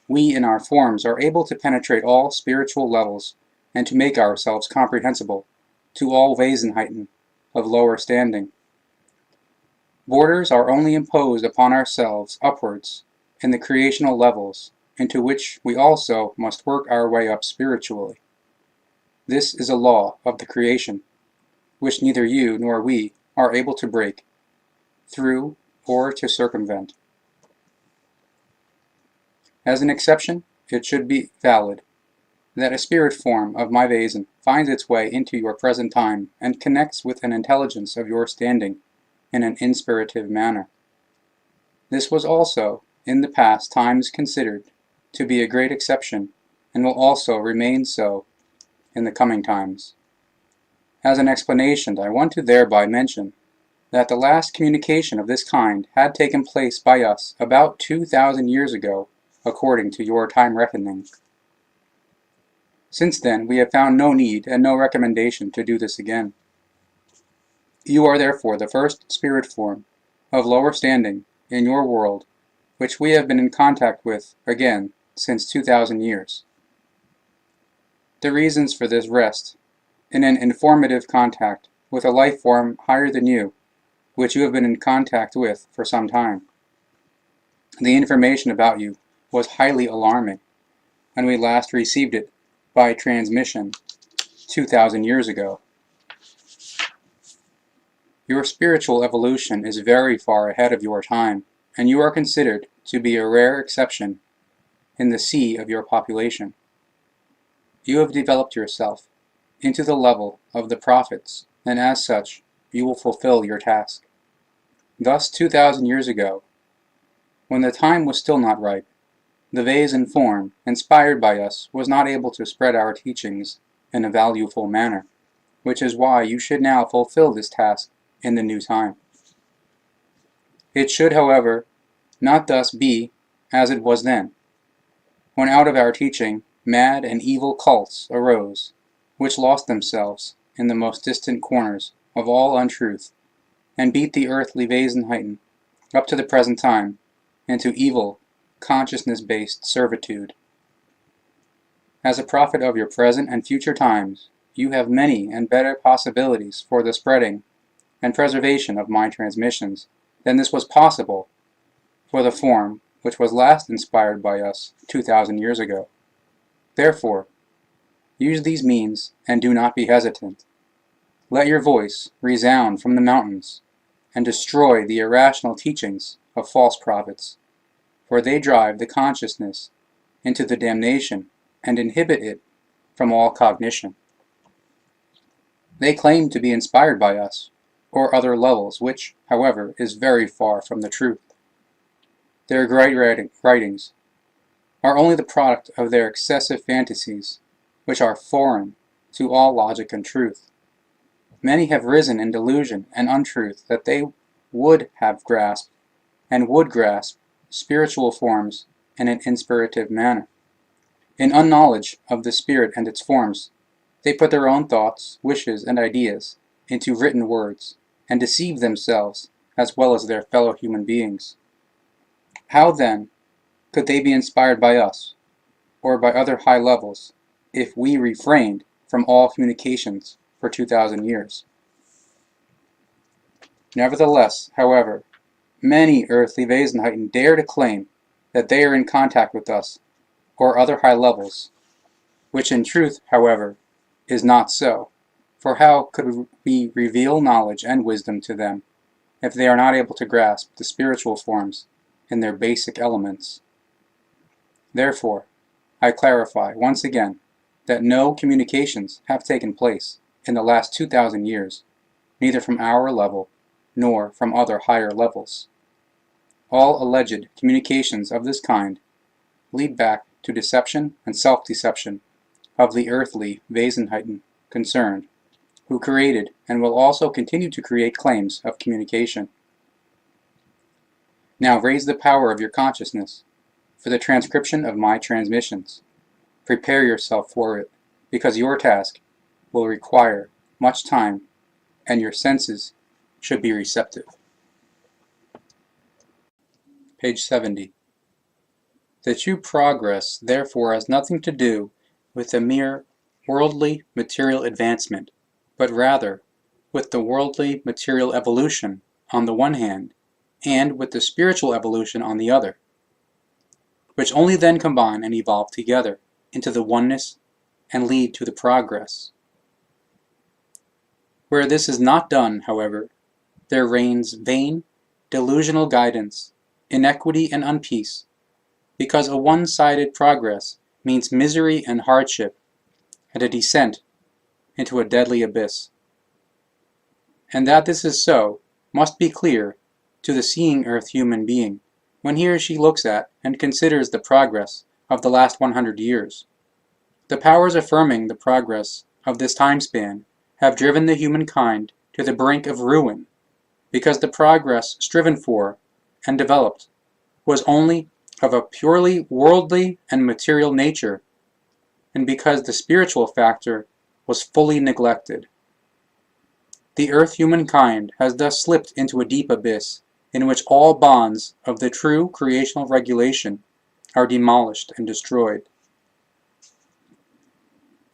we in our forms are able to penetrate all spiritual levels and to make ourselves comprehensible to all Wesenheiten of lower standing. Borders are only imposed upon ourselves upwards in the creational levels into which we also must work our way up spiritually. This is a law of the creation, which neither you nor we are able to break through or to circumvent. As an exception, it should be valid that a spirit form of my vasen finds its way into your present time and connects with an intelligence of your standing in an inspirative manner. This was also, in the past times, considered to be a great exception, and will also remain so in the coming times. As an explanation, I want to thereby mention that the last communication of this kind had taken place by us about 2,000 years ago, according to your time reckoning. Since then, we have found no need and no recommendation to do this again. You are therefore the first spirit form of lower standing in your world which we have been in contact with again since 2,000 years. The reasons for this rest in an informative contact with a life form higher than you, which you have been in contact with for some time. The information about you was highly alarming, and we last received it by transmission 2,000 years ago. Your spiritual evolution is very far ahead of your time, and you are considered to be a rare exception in the sea of your population. You have developed yourself into the level of the prophets, and as such, you will fulfill your task. Thus, 2,000 years ago, when the time was still not ripe, the vasen form, inspired by us, was not able to spread our teachings in a valueful manner, which is why you should now fulfill this task in the new time. It should, however, not thus be as it was then, when out of our teaching mad and evil cults arose, which lost themselves in the most distant corners of all untruth, and beat the earthly Wesenheiten up to the present time into evil, consciousness-based servitude. As a prophet of your present and future times, you have many and better possibilities for the spreading and preservation of my transmissions than this was possible for the form which was last inspired by us 2,000 years ago. Therefore, use these means and do not be hesitant. Let your voice resound from the mountains and destroy the irrational teachings of false prophets, for they drive the consciousness into the damnation and inhibit it from all cognition. They claim to be inspired by us or other levels, which, however, is very far from the truth. Their great writings are only the product of their excessive fantasies, which are foreign to all logic and truth. Many have risen in delusion and untruth that they would have grasped and would grasp spiritual forms in an inspirative manner. In unknowledge of the spirit and its forms, they put their own thoughts, wishes, and ideas into written words, and deceive themselves as well as their fellow human beings. How then could they be inspired by us, or by other high levels, if we refrained from all communications for 2,000 years? Nevertheless, however, many earthly Wesenheiten dare to claim that they are in contact with us, or other high levels, which in truth, however, is not so, for how could we reveal knowledge and wisdom to them if they are not able to grasp the spiritual forms in their basic elements? Therefore, I clarify once again that no communications have taken place in the last 2,000 years, neither from our level nor from other higher levels. All alleged communications of this kind lead back to deception and self-deception of the earthly Wesenheiten concerned, who created and will also continue to create claims of communication. Now raise the power of your consciousness for the transcription of my transmissions. Prepare yourself for it, because your task will require much time and your senses should be receptive. Page 70. The true progress, therefore, has nothing to do with the mere worldly material advancement, but rather with the worldly material evolution on the one hand, and with the spiritual evolution on the other, which only then combine and evolve together into the oneness and lead to the progress. Where this is not done, however, there reigns vain, delusional guidance, inequity and unpeace, because a one-sided progress means misery and hardship, and a descent into a deadly abyss. And that this is so must be clear to the seeing earth human being when he or she looks at and considers the progress of the last 100 years. The powers affirming the progress of this time span have driven the humankind to the brink of ruin, because the progress striven for and developed was only of a purely worldly and material nature, and because the spiritual factor was fully neglected. The earth humankind has thus slipped into a deep abyss in which all bonds of the true creational regulation are demolished and destroyed.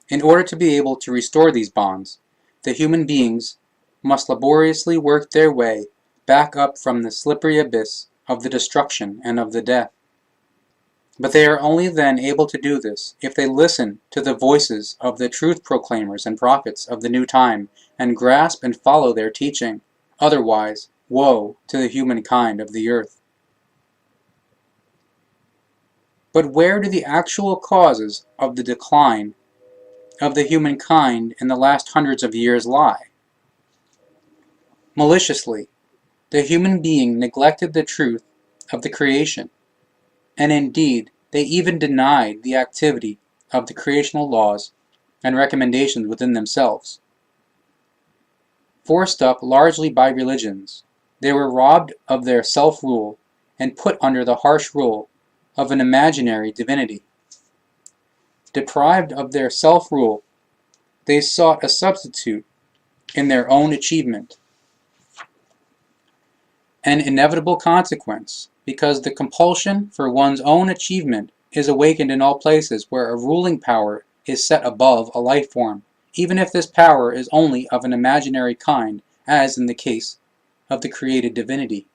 In order to be able to restore these bonds, the human beings must laboriously work their way back up from the slippery abyss of the destruction and of the death. But they are only then able to do this if they listen to the voices of the truth proclaimers and prophets of the new time and grasp and follow their teaching. Otherwise, woe to the humankind of the earth. But where do the actual causes of the decline of the humankind in the last hundreds of years lie? Maliciously, the human being neglected the truth of the creation, and indeed they even denied the activity of the creational laws and recommendations within themselves. Forced up largely by religions, they were robbed of their self-rule and put under the harsh rule of an imaginary divinity. Deprived of their self-rule, they sought a substitute in their own achievement. An inevitable consequence, because the compulsion for one's own achievement is awakened in all places where a ruling power is set above a life form, even if this power is only of an imaginary kind, as in the case of the created divinity.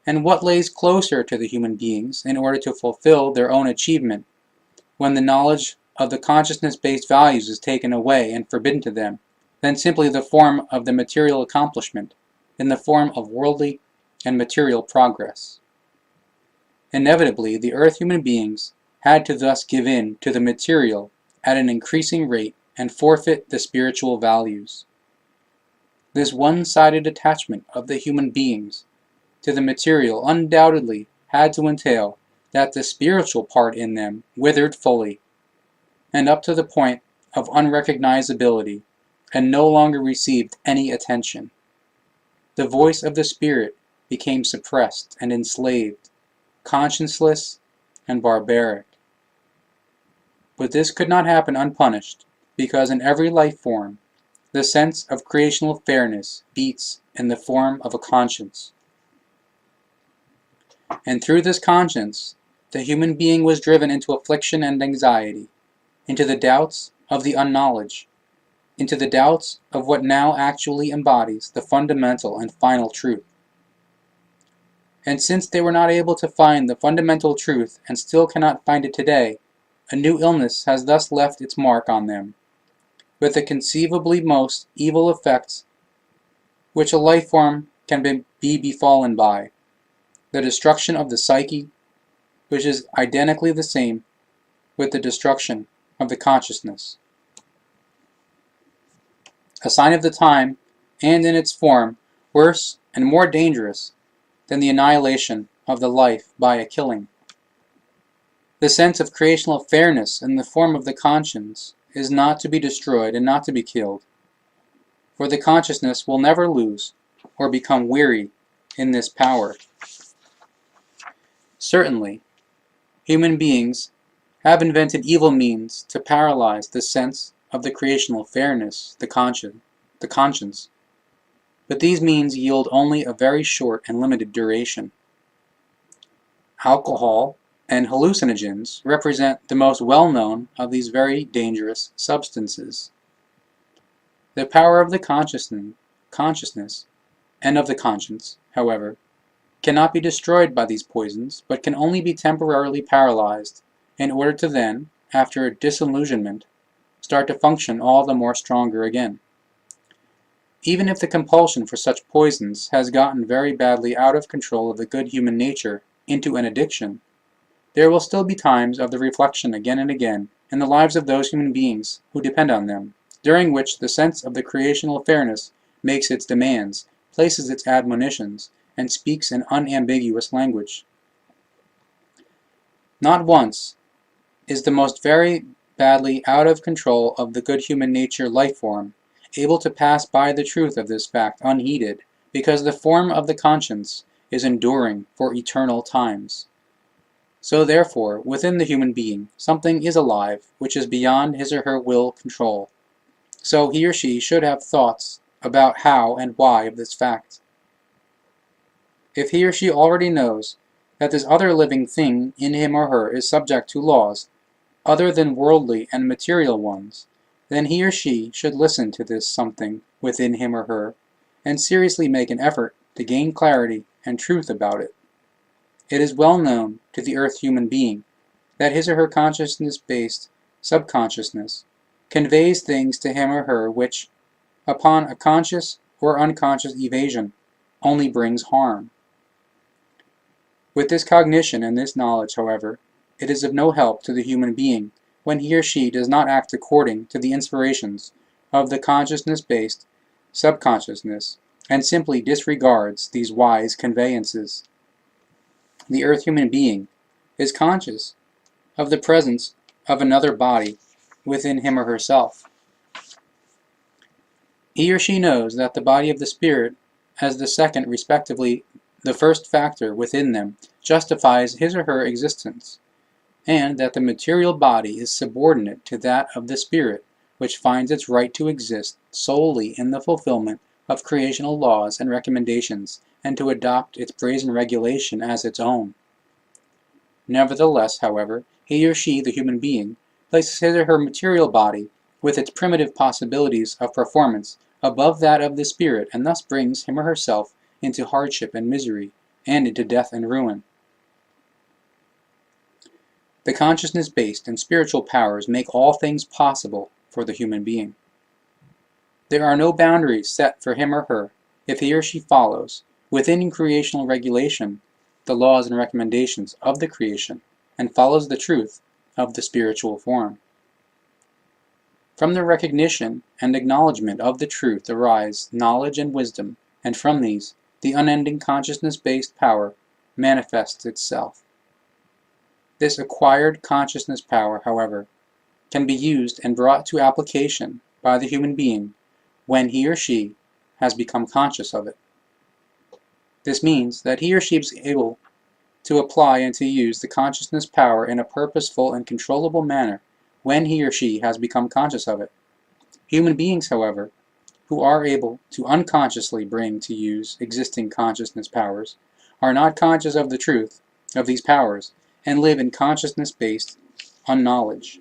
And what lays closer to the human beings in order to fulfill their own achievement, when the knowledge of the consciousness-based values is taken away and forbidden to them, than simply the form of the material accomplishment, in the form of worldly and material progress? Inevitably, the earth human beings had to thus give in to the material at an increasing rate and forfeit the spiritual values. This one-sided attachment of the human beings to the material undoubtedly had to entail that the spiritual part in them withered fully, and up to the point of unrecognizability, and no longer received any attention. The voice of the spirit became suppressed and enslaved, conscienceless, and barbaric. But this could not happen unpunished, because in every life form, the sense of creational fairness beats in the form of a conscience. And through this conscience, the human being was driven into affliction and anxiety, into the doubts of the unknowledge, into the doubts of what now actually embodies the fundamental and final truth. And since they were not able to find the fundamental truth and still cannot find it today, a new illness has thus left its mark on them, with the conceivably most evil effects which a life form can be befallen by, the destruction of the psyche, which is identically the same with the destruction of the consciousness. A sign of the time, and in its form, worse and more dangerous than the annihilation of the life by a killing. The sense of creational fairness in the form of the conscience is not to be destroyed and not to be killed, for the consciousness will never lose or become weary in this power. Certainly, human beings have invented evil means to paralyze the sense of the creational fairness, the conscience, but these means yield only a very short and limited duration. Alcohol and hallucinogens represent the most well-known of these very dangerous substances. The power of the consciousness and of the conscience, however, cannot be destroyed by these poisons, but can only be temporarily paralyzed in order to then, after a disillusionment, start to function all the more stronger again. Even if the compulsion for such poisons has gotten very badly out of control of the good human nature into an addiction, there will still be times of the reflection again and again in the lives of those human beings who depend on them, during which the sense of the creational fairness makes its demands, places its admonitions, and speaks an unambiguous language. Not once is the most very badly out of control of the good human nature life form able to pass by the truth of this fact unheeded, because the form of the conscience is enduring for eternal times. So therefore, within the human being, something is alive which is beyond his or her will control. So he or she should have thoughts about how and why of this fact. If he or she already knows that this other living thing in him or her is subject to laws other than worldly and material ones, then he or she should listen to this something within him or her and seriously make an effort to gain clarity and truth about it. It is well known to the earth human being that his or her consciousness-based subconsciousness conveys things to him or her which, upon a conscious or unconscious evasion, only brings harm. With this cognition and this knowledge, however, it is of no help to the human being when he or she does not act according to the inspirations of the consciousness-based subconsciousness and simply disregards these wise conveyances. The earth human being is conscious of the presence of another body within him or herself. He or she knows that the body of the spirit, as the second, respectively the first factor within them, justifies his or her existence, and that the material body is subordinate to that of the spirit, which finds its right to exist solely in the fulfillment of creational laws and recommendations, and to adopt its brazen regulation as its own. Nevertheless, however, he or she, the human being, places his or her material body, with its primitive possibilities of performance, above that of the spirit, and thus brings him or herself into hardship and misery, and into death and ruin. The consciousness-based and spiritual powers make all things possible for the human being. There are no boundaries set for him or her if he or she follows, within creational regulation, the laws and recommendations of the creation, and follows the truth of the spiritual form. From the recognition and acknowledgement of the truth arise knowledge and wisdom, and from these, the unending consciousness-based power manifests itself. This acquired consciousness power, however, can be used and brought to application by the human being when he or she has become conscious of it. This means that he or she is able to apply and to use the consciousness power in a purposeful and controllable manner when he or she has become conscious of it. Human beings, however, who are able to unconsciously bring to use existing consciousness powers, are not conscious of the truth of these powers and live in consciousness-based unknowledge.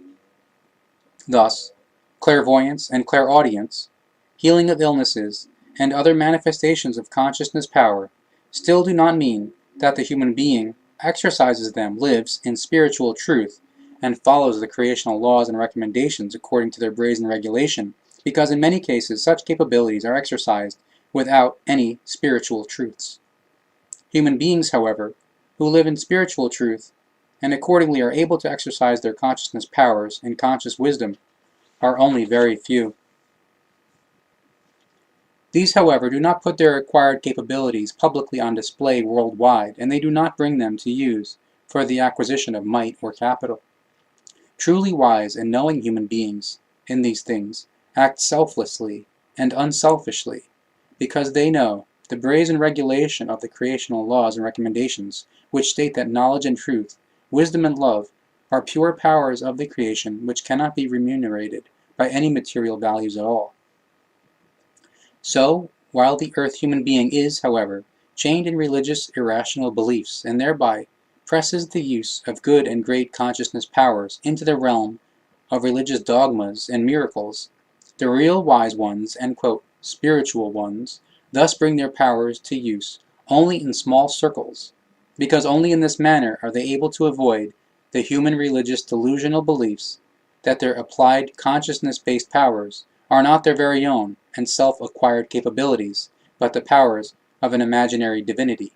Thus, clairvoyance and clairaudience, healing of illnesses, and other manifestations of consciousness power still do not mean that the human being exercises them, lives in spiritual truth, and follows the creational laws and recommendations according to their brazen regulation, because in many cases such capabilities are exercised without any spiritual truths. Human beings, however, who live in spiritual truth and accordingly are able to exercise their consciousness powers and conscious wisdom, are only very few. These, however, do not put their acquired capabilities publicly on display worldwide, and they do not bring them to use for the acquisition of might or capital. Truly wise and knowing human beings in these things act selflessly and unselfishly, because they know the brazen regulation of the creational laws and recommendations, which state that knowledge and truth, wisdom and love, are pure powers of the creation which cannot be remunerated by any material values at all. So, while the earth human being is, however, chained in religious irrational beliefs, and thereby presses the use of good and great consciousness powers into the realm of religious dogmas and miracles, the real wise ones and spiritual ones thus bring their powers to use only in small circles, because only in this manner are they able to avoid the human religious delusional beliefs that their applied consciousness-based powers are not their very own and self-acquired capabilities, but the powers of an imaginary divinity.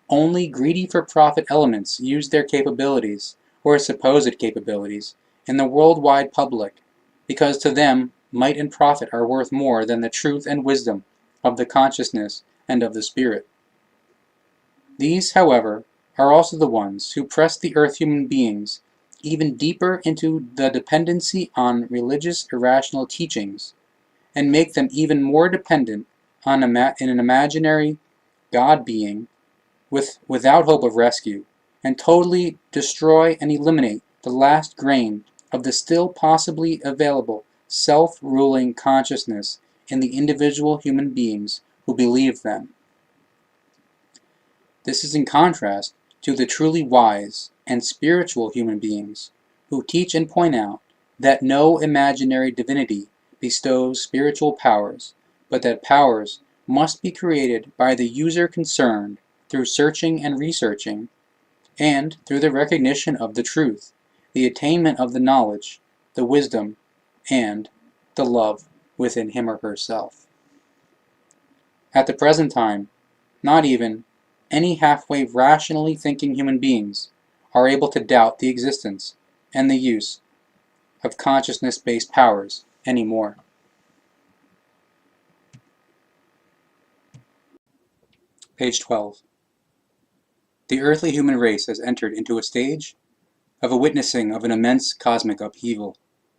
Only greedy for profit elements use their capabilities, or supposed capabilities, in the worldwide public, because to them might and profit are worth more than the truth and wisdom of the consciousness and of the spirit. These, however, are also the ones who press the earth human beings even deeper into the dependency on religious irrational teachings, and make them even more dependent on in an imaginary God being without hope of rescue, and totally destroy and eliminate the last grain of the still possibly available self-ruling consciousness in the individual human beings who believe them. This is in contrast to the truly wise and spiritual human beings who teach and point out that no imaginary divinity bestows spiritual powers, but that powers must be created by the user concerned through searching and researching, and through the recognition of the truth, the attainment of the knowledge, the wisdom, and the love within him or herself. At the present time, not even any halfway rationally thinking human beings are able to doubt the existence and the use of consciousness-based powers anymore. Page 12. The earthly human race has entered into a stage of a witnessing of an immense cosmic upheaval,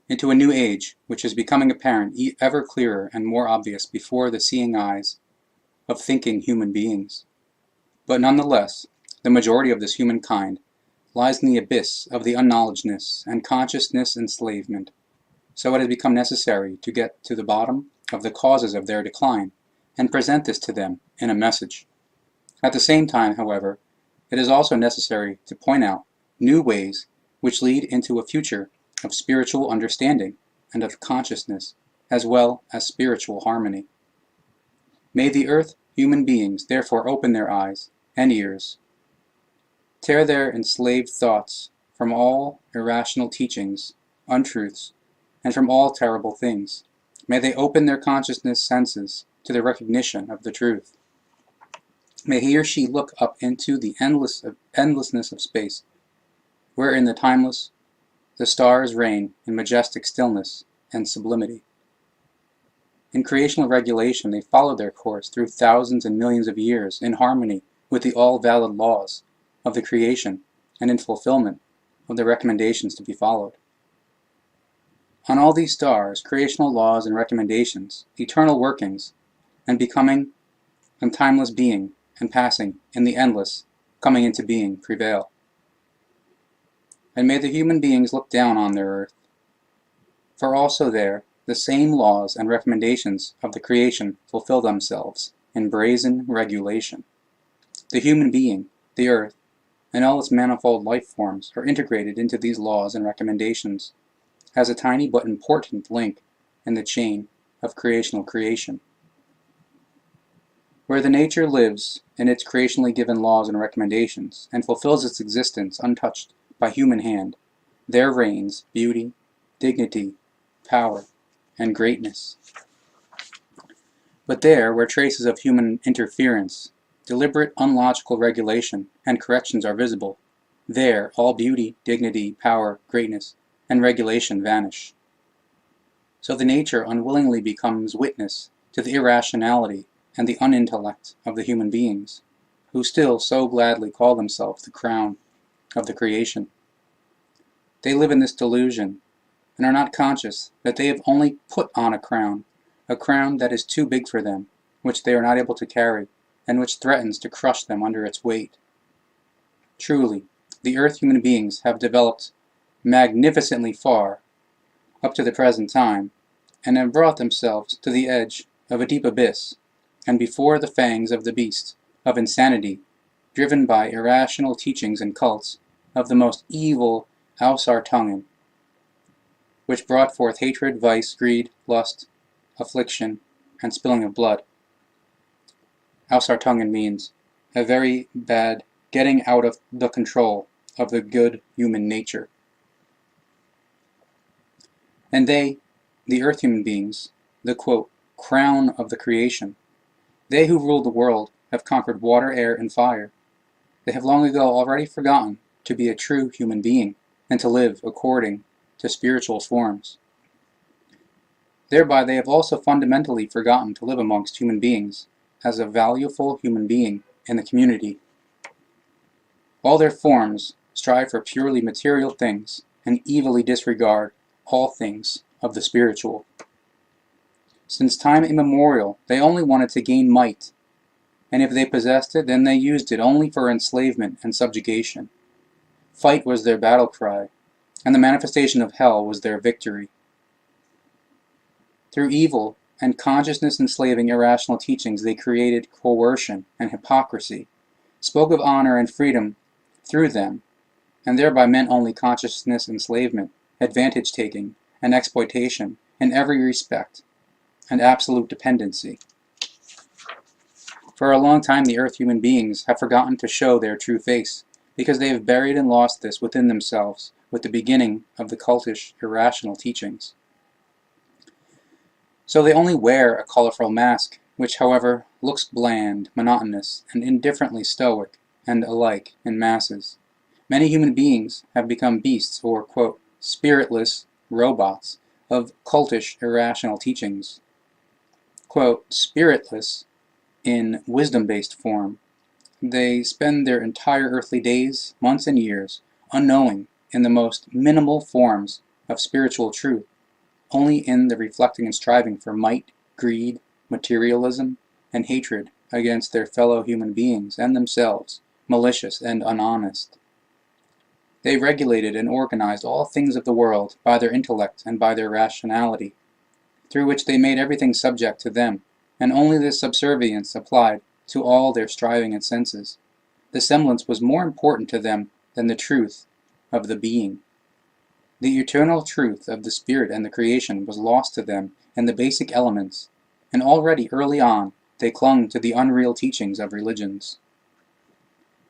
into a new age which is becoming apparent ever clearer and more obvious before the seeing eyes of thinking human beings. But nonetheless, the majority of this humankind lies in the abyss of the unknowledgeness and consciousness enslavement. So it has become necessary to get to the bottom of the causes of their decline and present this to them in a message. At the same time, however, it is also necessary to point out new ways which lead into a future of spiritual understanding and of consciousness, as well as spiritual harmony. May the earth human beings therefore open their eyes and ears, tear their enslaved thoughts from all irrational teachings, untruths, and from all terrible things. May they open their consciousness senses to the recognition of the truth. May he or she look up into the endlessness of space, wherein the timeless, the stars reign in majestic stillness and sublimity. In creational regulation, they follow their course through thousands and millions of years in harmony with the all-valid laws of the creation and in fulfillment of the recommendations to be followed. On all these stars, creational laws and recommendations, eternal workings, and becoming and timeless being and passing in the endless coming into being prevail. And may the human beings look down on their earth, for also there the same laws and recommendations of the creation fulfill themselves in brazen regulation. The human being, the earth, and all its manifold life forms are integrated into these laws and recommendations as a tiny but important link in the chain of creational creation. Where the nature lives in its creationally given laws and recommendations and fulfills its existence untouched by human hand, there reigns beauty, dignity, power, and greatness. But there, where traces of human interference, deliberate unlogical regulation, and corrections are visible, there all beauty, dignity, power, greatness, and regulation vanish. So the nature unwillingly becomes witness to the irrationality and the unintellect of the human beings, who still so gladly call themselves the crown of the creation. They live in this delusion, and are not conscious that they have only put on a crown that is too big for them, which they are not able to carry, and which threatens to crush them under its weight. Truly, the earth human beings have developed magnificently far up to the present time, and have brought themselves to the edge of a deep abyss, and before the fangs of the beast of insanity, driven by irrational teachings and cults of the most evil assorted, which brought forth hatred, vice, greed, lust, affliction, and spilling of blood. Assorted means a very bad getting out of the control of the good human nature. And they, the earth human beings, the quote, crown of the creation, they who rule the world have conquered water, air, and fire. They have long ago already forgotten to be a true human being and to live according to spiritual forms. Thereby they have also fundamentally forgotten to live amongst human beings as a valuable human being in the community. All their forms strive for purely material things and evilly disregard all things of the spiritual. Since time immemorial, they only wanted to gain might, and if they possessed it, then they used it only for enslavement and subjugation. Fight was their battle cry, and the manifestation of hell was their victory. Through evil and consciousness-enslaving irrational teachings, they created coercion and hypocrisy, spoke of honor and freedom through them, and thereby meant only consciousness enslavement, advantage-taking, and exploitation in every respect, and absolute dependency. For a long time the earth human beings have forgotten to show their true face, because they have buried and lost this within themselves with the beginning of the cultish, irrational teachings. So they only wear a colorful mask, which, however, looks bland, monotonous, and indifferently stoic, and alike in masses. Many human beings have become beasts or, quote, spiritless robots of cultish, irrational teachings. Quote, spiritless in wisdom-based form. They spend their entire earthly days, months, and years unknowing in the most minimal forms of spiritual truth, only in the reflecting and striving for might, greed, materialism, and hatred against their fellow human beings and themselves, malicious and unhonest. They regulated and organized all things of the world by their intellect and by their rationality, through which they made everything subject to them, and only this subservience applied to all their striving and senses. The semblance was more important to them than the truth of the being. The eternal truth of the spirit and the creation was lost to them in the basic elements, and already early on they clung to the unreal teachings of religions.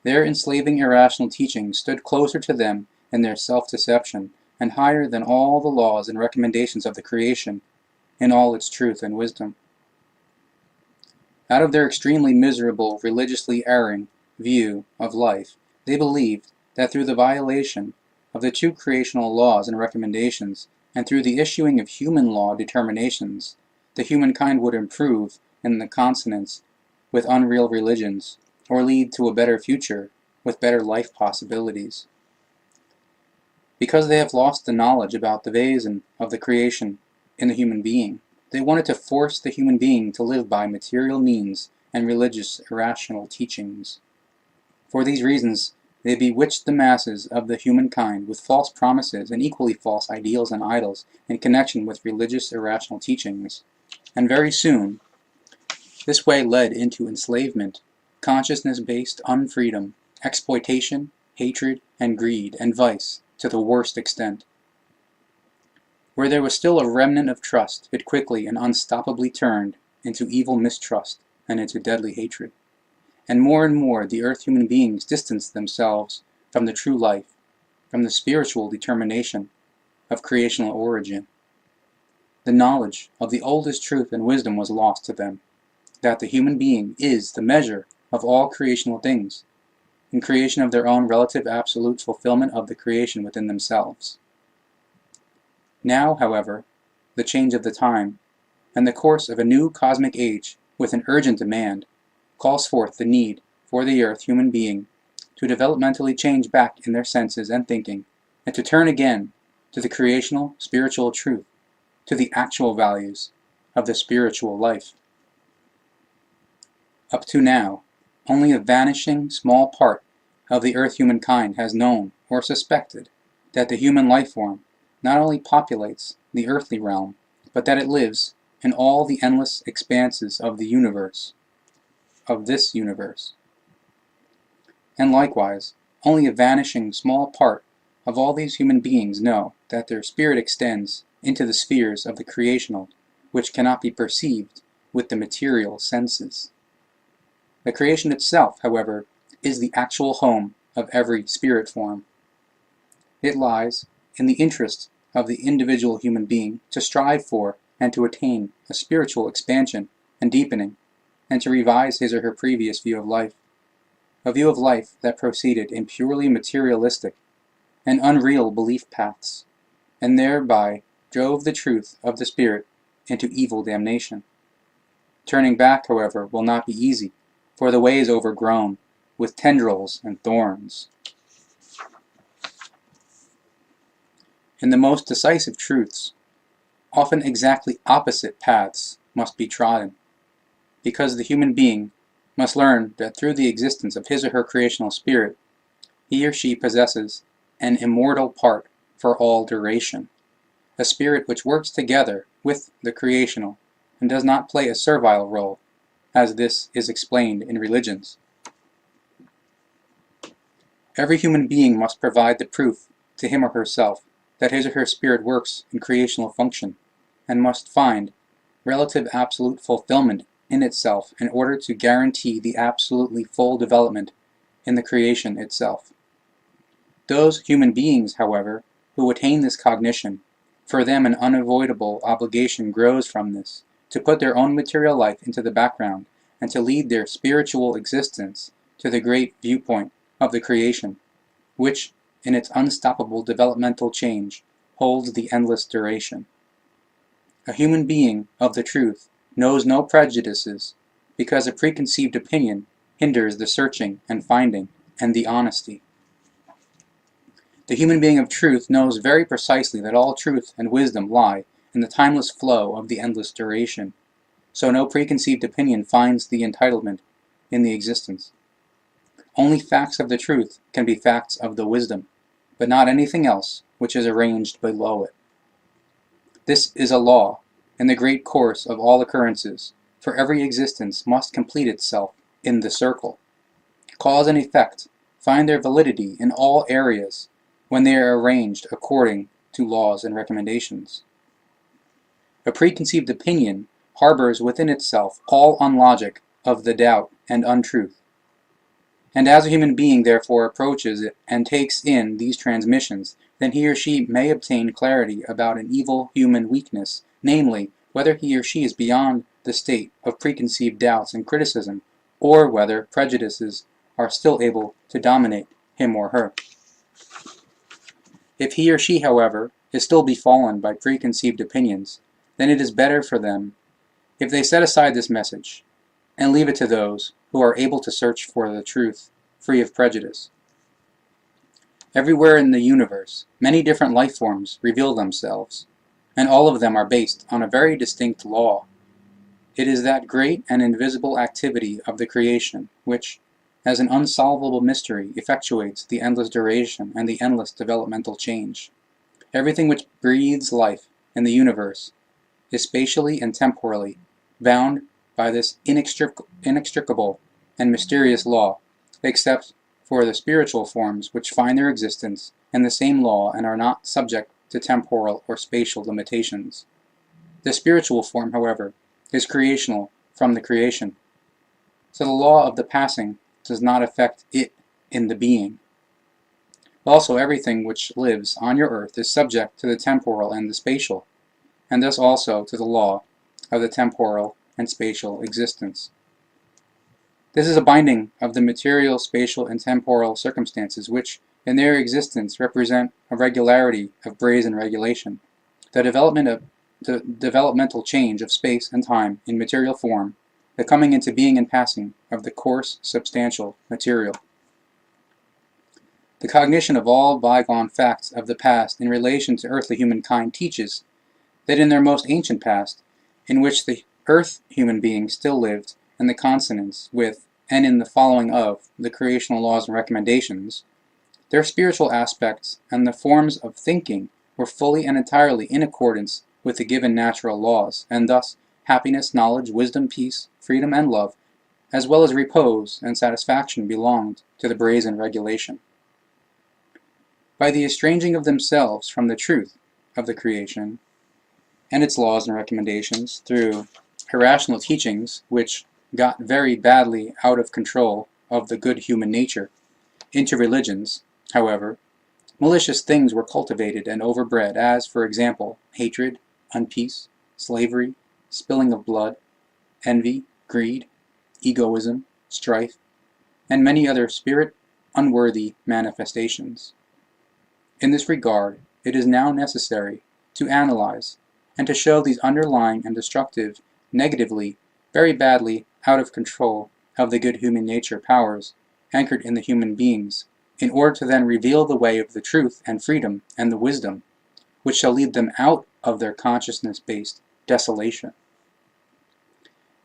Their enslaving irrational teachings stood closer to them in their self-deception and higher than all the laws and recommendations of the creation in all its truth and wisdom. Out of their extremely miserable, religiously erring view of life, they believed that through the violation of the two creational laws and recommendations, and through the issuing of human law determinations, the humankind would improve in the consonance with unreal religions, or lead to a better future with better life possibilities. Because they have lost the knowledge about the vaison of the creation in the human being, they wanted to force the human being to live by material means and religious irrational teachings. For these reasons, they bewitched the masses of the humankind with false promises and equally false ideals and idols in connection with religious irrational teachings. And very soon, this way led into enslavement, consciousness-based unfreedom, exploitation, hatred, and greed, and vice to the worst extent. Where there was still a remnant of trust, it quickly and unstoppably turned into evil mistrust and into deadly hatred. And more the earth human beings distanced themselves from the true life, from the spiritual determination of creational origin. The knowledge of the oldest truth and wisdom was lost to them, that the human being is the measure of all creational things, in creation of their own relative absolute fulfillment of the creation within themselves. Now, however, the change of the time, and the course of a new cosmic age with an urgent demand, calls forth the need for the earth human being to developmentally change back in their senses and thinking, and to turn again to the creational spiritual truth, to the actual values of the spiritual life. Up to now, only a vanishing small part of the earth humankind has known or suspected that the human life form not only populates the earthly realm, but that it lives in all the endless expanses of the universe, of this universe. And likewise, only a vanishing small part of all these human beings know that their spirit extends into the spheres of the creational, which cannot be perceived with the material senses. The creation itself, however, is the actual home of every spirit form. It lies in the interest of the individual human being to strive for and to attain a spiritual expansion and deepening, and to revise his or her previous view of life, a view of life that proceeded in purely materialistic and unreal belief paths, and thereby drove the truth of the spirit into evil damnation. Turning back, however, will not be easy, for the way is overgrown with tendrils and thorns. In the most decisive truths, often exactly opposite paths must be trodden, because the human being must learn that through the existence of his or her creational spirit, he or she possesses an immortal part for all duration, a spirit which works together with the creational and does not play a servile role, as this is explained in religions. Every human being must provide the proof to him or herself that his or her spirit works in creational function, and must find relative absolute fulfillment in itself in order to guarantee the absolutely full development in the creation itself. Those human beings, however, who attain this cognition, for them an unavoidable obligation grows from this, to put their own material life into the background, and to lead their spiritual existence to the great viewpoint of the creation, which, in its unstoppable developmental change, holds the endless duration. A human being of the truth knows no prejudices, because a preconceived opinion hinders the searching and finding and the honesty. The human being of truth knows very precisely that all truth and wisdom lie in the timeless flow of the endless duration, so no preconceived opinion finds the entitlement in the existence. Only facts of the truth can be facts of the wisdom, but not anything else which is arranged below it. This is a law, in the great course of all occurrences, for every existence must complete itself in the circle. Cause and effect find their validity in all areas when they are arranged according to laws and recommendations. A preconceived opinion harbors within itself all unlogic of the doubt and untruth. And as a human being therefore approaches it and takes in these transmissions, then he or she may obtain clarity about an evil human weakness, namely, whether he or she is beyond the state of preconceived doubts and criticism, or whether prejudices are still able to dominate him or her. If he or she, however, is still befallen by preconceived opinions, then it is better for them if they set aside this message, and leave it to those who are able to search for the truth, free of prejudice. Everywhere in the universe, many different life forms reveal themselves, and all of them are based on a very distinct law. It is that great and invisible activity of the creation, which, as an unsolvable mystery effectuates the endless duration and the endless developmental change. Everything which breathes life in the universe is spatially and temporally bound by this inextricable and mysterious law, except for the spiritual forms which find their existence in the same law and are not subject to temporal or spatial limitations. The spiritual form, however, is creational from the creation, so the law of the passing does not affect it in the being. Also, everything which lives on your earth is subject to the temporal and the spatial, and thus also to the law of the temporal and spatial existence. This is a binding of the material, spatial, and temporal circumstances which, in their existence, represent a regularity of brazen regulation, the developmental change of space and time in material form, the coming into being and passing of the coarse, substantial material. The cognition of all bygone facts of the past in relation to earthly humankind teaches that in their most ancient past, in which the earth human beings still lived in the consonance with and in the following of the creational laws and recommendations, their spiritual aspects and the forms of thinking were fully and entirely in accordance with the given natural laws, and thus happiness, knowledge, wisdom, peace, freedom, and love, as well as repose and satisfaction, belonged to the brazen regulation. By the estranging of themselves from the truth of the creation and its laws and recommendations through irrational teachings which got very badly out of control of the good human nature into religions, however, malicious things were cultivated and overbred, as, for example, hatred, unpeace, slavery, spilling of blood, envy, greed, egoism, strife, and many other spirit-unworthy manifestations. In this regard, it is now necessary to analyze and to show these underlying and destructive, negatively, very badly out of control of the good human nature powers anchored in the human beings, in order to then reveal the way of the truth and freedom and the wisdom, which shall lead them out of their consciousness-based desolation.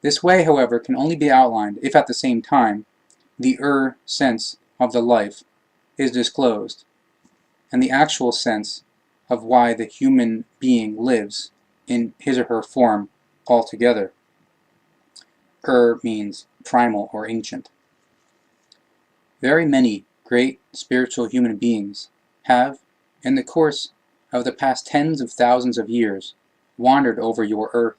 This way, however, can only be outlined if at the same time the sense of the life is disclosed, and the actual sense of why the human being lives in his or her form altogether. Means primal or ancient. Very many great spiritual human beings have, in the course of the past tens of thousands of years, wandered over your earth,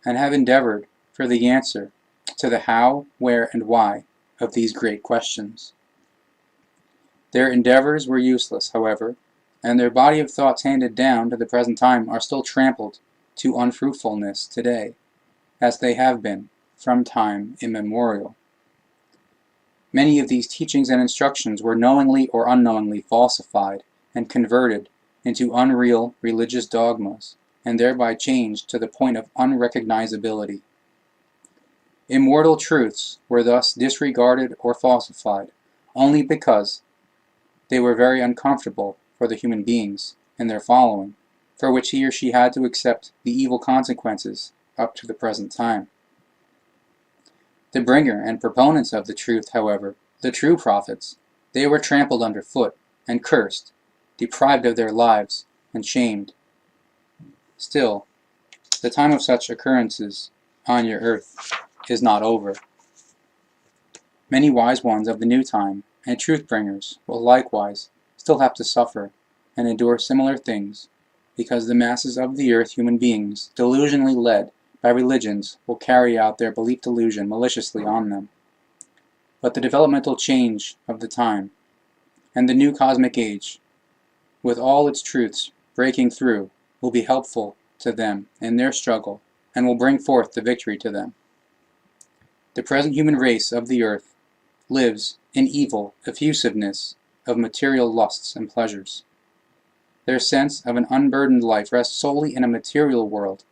and have endeavored for the answer to the how, where, and why of these great questions. Their endeavors were useless, however, and their body of thoughts handed down to the present time are still trampled to unfruitfulness today, as they have been from time immemorial. Many of these teachings and instructions were knowingly or unknowingly falsified and converted into unreal religious dogmas, and thereby changed to the point of unrecognizability. Immortal truths were thus disregarded or falsified, only because they were very uncomfortable for the human beings and their following, for which he or she had to accept the evil consequences up to the present time. The bringer and proponents of the truth, however, the true prophets, they were trampled underfoot and cursed, deprived of their lives, and shamed. Still, the time of such occurrences on your earth is not over. Many wise ones of the new time and truth-bringers will likewise still have to suffer and endure similar things, because the masses of the earth human beings, delusionally led by religions, will carry out their belief delusion maliciously on them. But the developmental change of the time, and the new cosmic age, with all its truths breaking through, will be helpful to them in their struggle, and will bring forth the victory to them. The present human race of the earth lives in evil effusiveness of material lusts and pleasures. Their sense of an unburdened life rests solely in a material world,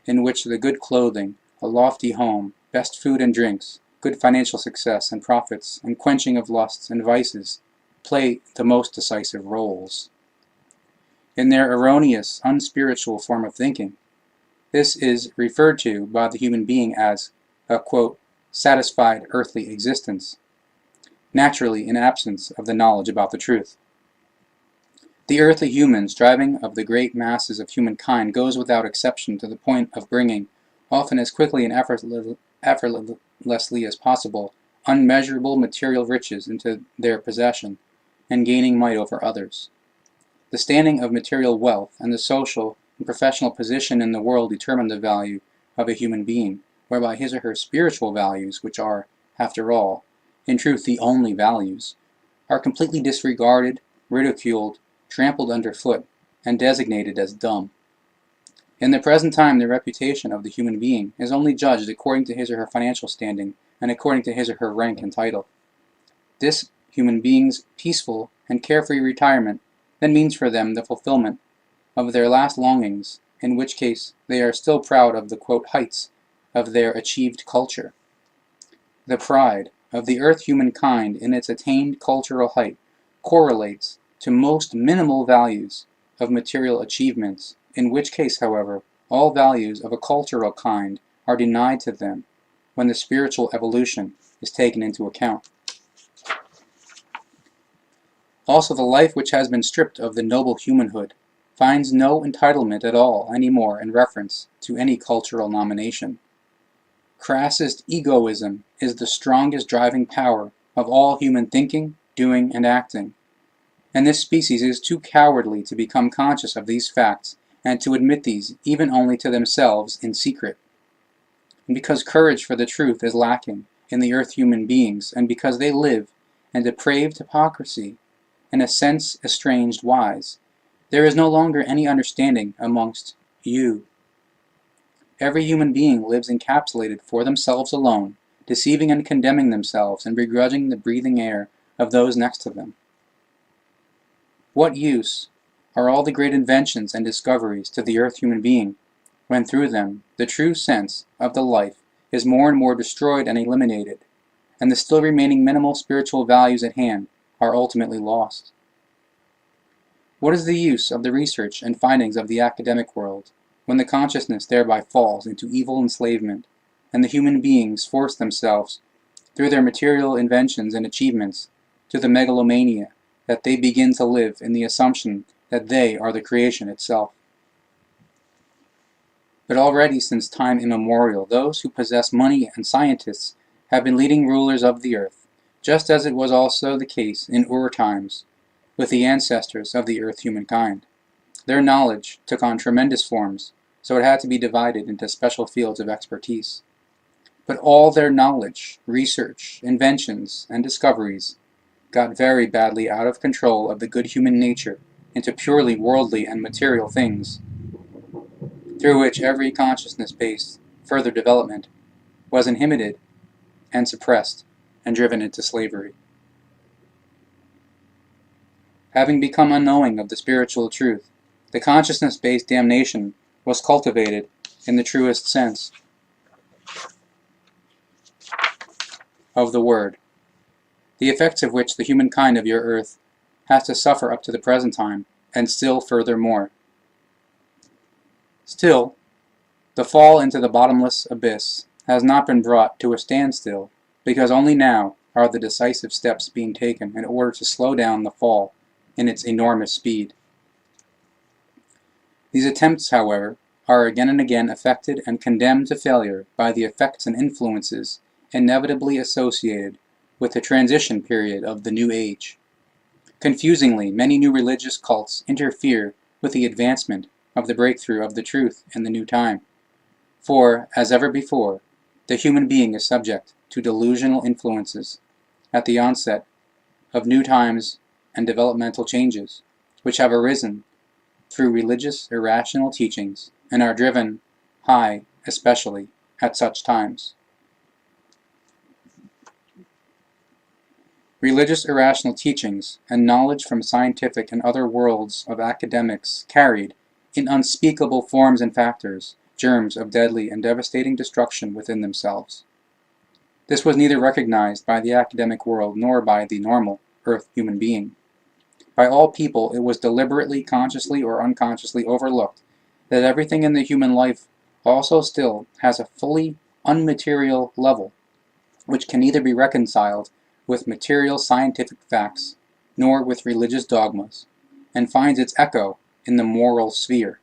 in which the good clothing, a lofty home, best food and drinks, good financial success and profits, and quenching of lusts and vices play the most decisive roles. In their erroneous, unspiritual form of thinking, this is referred to by the human being as a, quote, satisfied earthly existence. naturally in absence of the knowledge about the truth. The earthly human striving of the great masses of humankind goes without exception to the point of bringing, often as quickly and effortlessly as possible, unmeasurable material riches into their possession, and gaining might over others. The standing of material wealth and the social and professional position in the world determine the value of a human being, whereby his or her spiritual values, which are, after all, in truth the only values, are completely disregarded, ridiculed, trampled underfoot, and designated as dumb. In the present time, the reputation of the human being is only judged according to his or her financial standing and according to his or her rank and title. This human being's peaceful and carefree retirement then means for them the fulfillment of their last longings, in which case they are still proud of the quote, heights of their achieved culture. The pride of the earth humankind in its attained cultural height correlates to most minimal values of material achievements, in which case, however, all values of a cultural kind are denied to them when the spiritual evolution is taken into account. Also, the life which has been stripped of the noble humanhood finds no entitlement at all anymore in reference to any cultural nomination. Crassest egoism is the strongest driving power of all human thinking, doing, and acting, and this species is too cowardly to become conscious of these facts and to admit these even only to themselves in secret. And because courage for the truth is lacking in the earth human beings, and because they live in depraved hypocrisy, in a sense estranged wise, there is no longer any understanding amongst you. Every human being lives encapsulated for themselves alone, deceiving and condemning themselves and begrudging the breathing air of those next to them. What use are all the great inventions and discoveries to the earth human being, when through them the true sense of the life is more and more destroyed and eliminated, and the still remaining minimal spiritual values at hand are ultimately lost? What is the use of the research and findings of the academic world, when the consciousness thereby falls into evil enslavement, and the human beings force themselves, through their material inventions and achievements, to the megalomania that they begin to live in the assumption that they are the creation itself? But already since time immemorial, those who possess money and scientists have been leading rulers of the earth, just as it was also the case in Ur times with the ancestors of the earth humankind. Their knowledge took on tremendous forms, so it had to be divided into special fields of expertise. But all their knowledge, research, inventions, and discoveries got very badly out of control of the good human nature into purely worldly and material things, through which every consciousness-based further development was inhibited and suppressed and driven into slavery. Having become unknowing of the spiritual truth, the consciousness-based damnation was cultivated in the truest sense of the word, the effects of which the humankind of your earth has to suffer up to the present time, and still furthermore. Still, the fall into the bottomless abyss has not been brought to a standstill, because only now are the decisive steps being taken in order to slow down the fall in its enormous speed. These attempts, however, are again and again affected and condemned to failure by the effects and influences inevitably associated with the transition period of the New Age. Confusingly, many new religious cults interfere with the advancement of the breakthrough of the truth in the new time. For, as ever before, the human being is subject to delusional influences at the onset of new times and developmental changes, which have arisen through religious irrational teachings and are driven high, especially at such times. Religious irrational teachings and knowledge from scientific and other worlds of academics carried, in unspeakable forms and factors, germs of deadly and devastating destruction within themselves. This was neither recognized by the academic world nor by the normal earth human being. By all people it was deliberately, consciously, or unconsciously overlooked that everything in the human life also still has a fully unmaterial level, which can neither be reconciled with material scientific facts, nor with religious dogmas, and finds its echo in the moral sphere.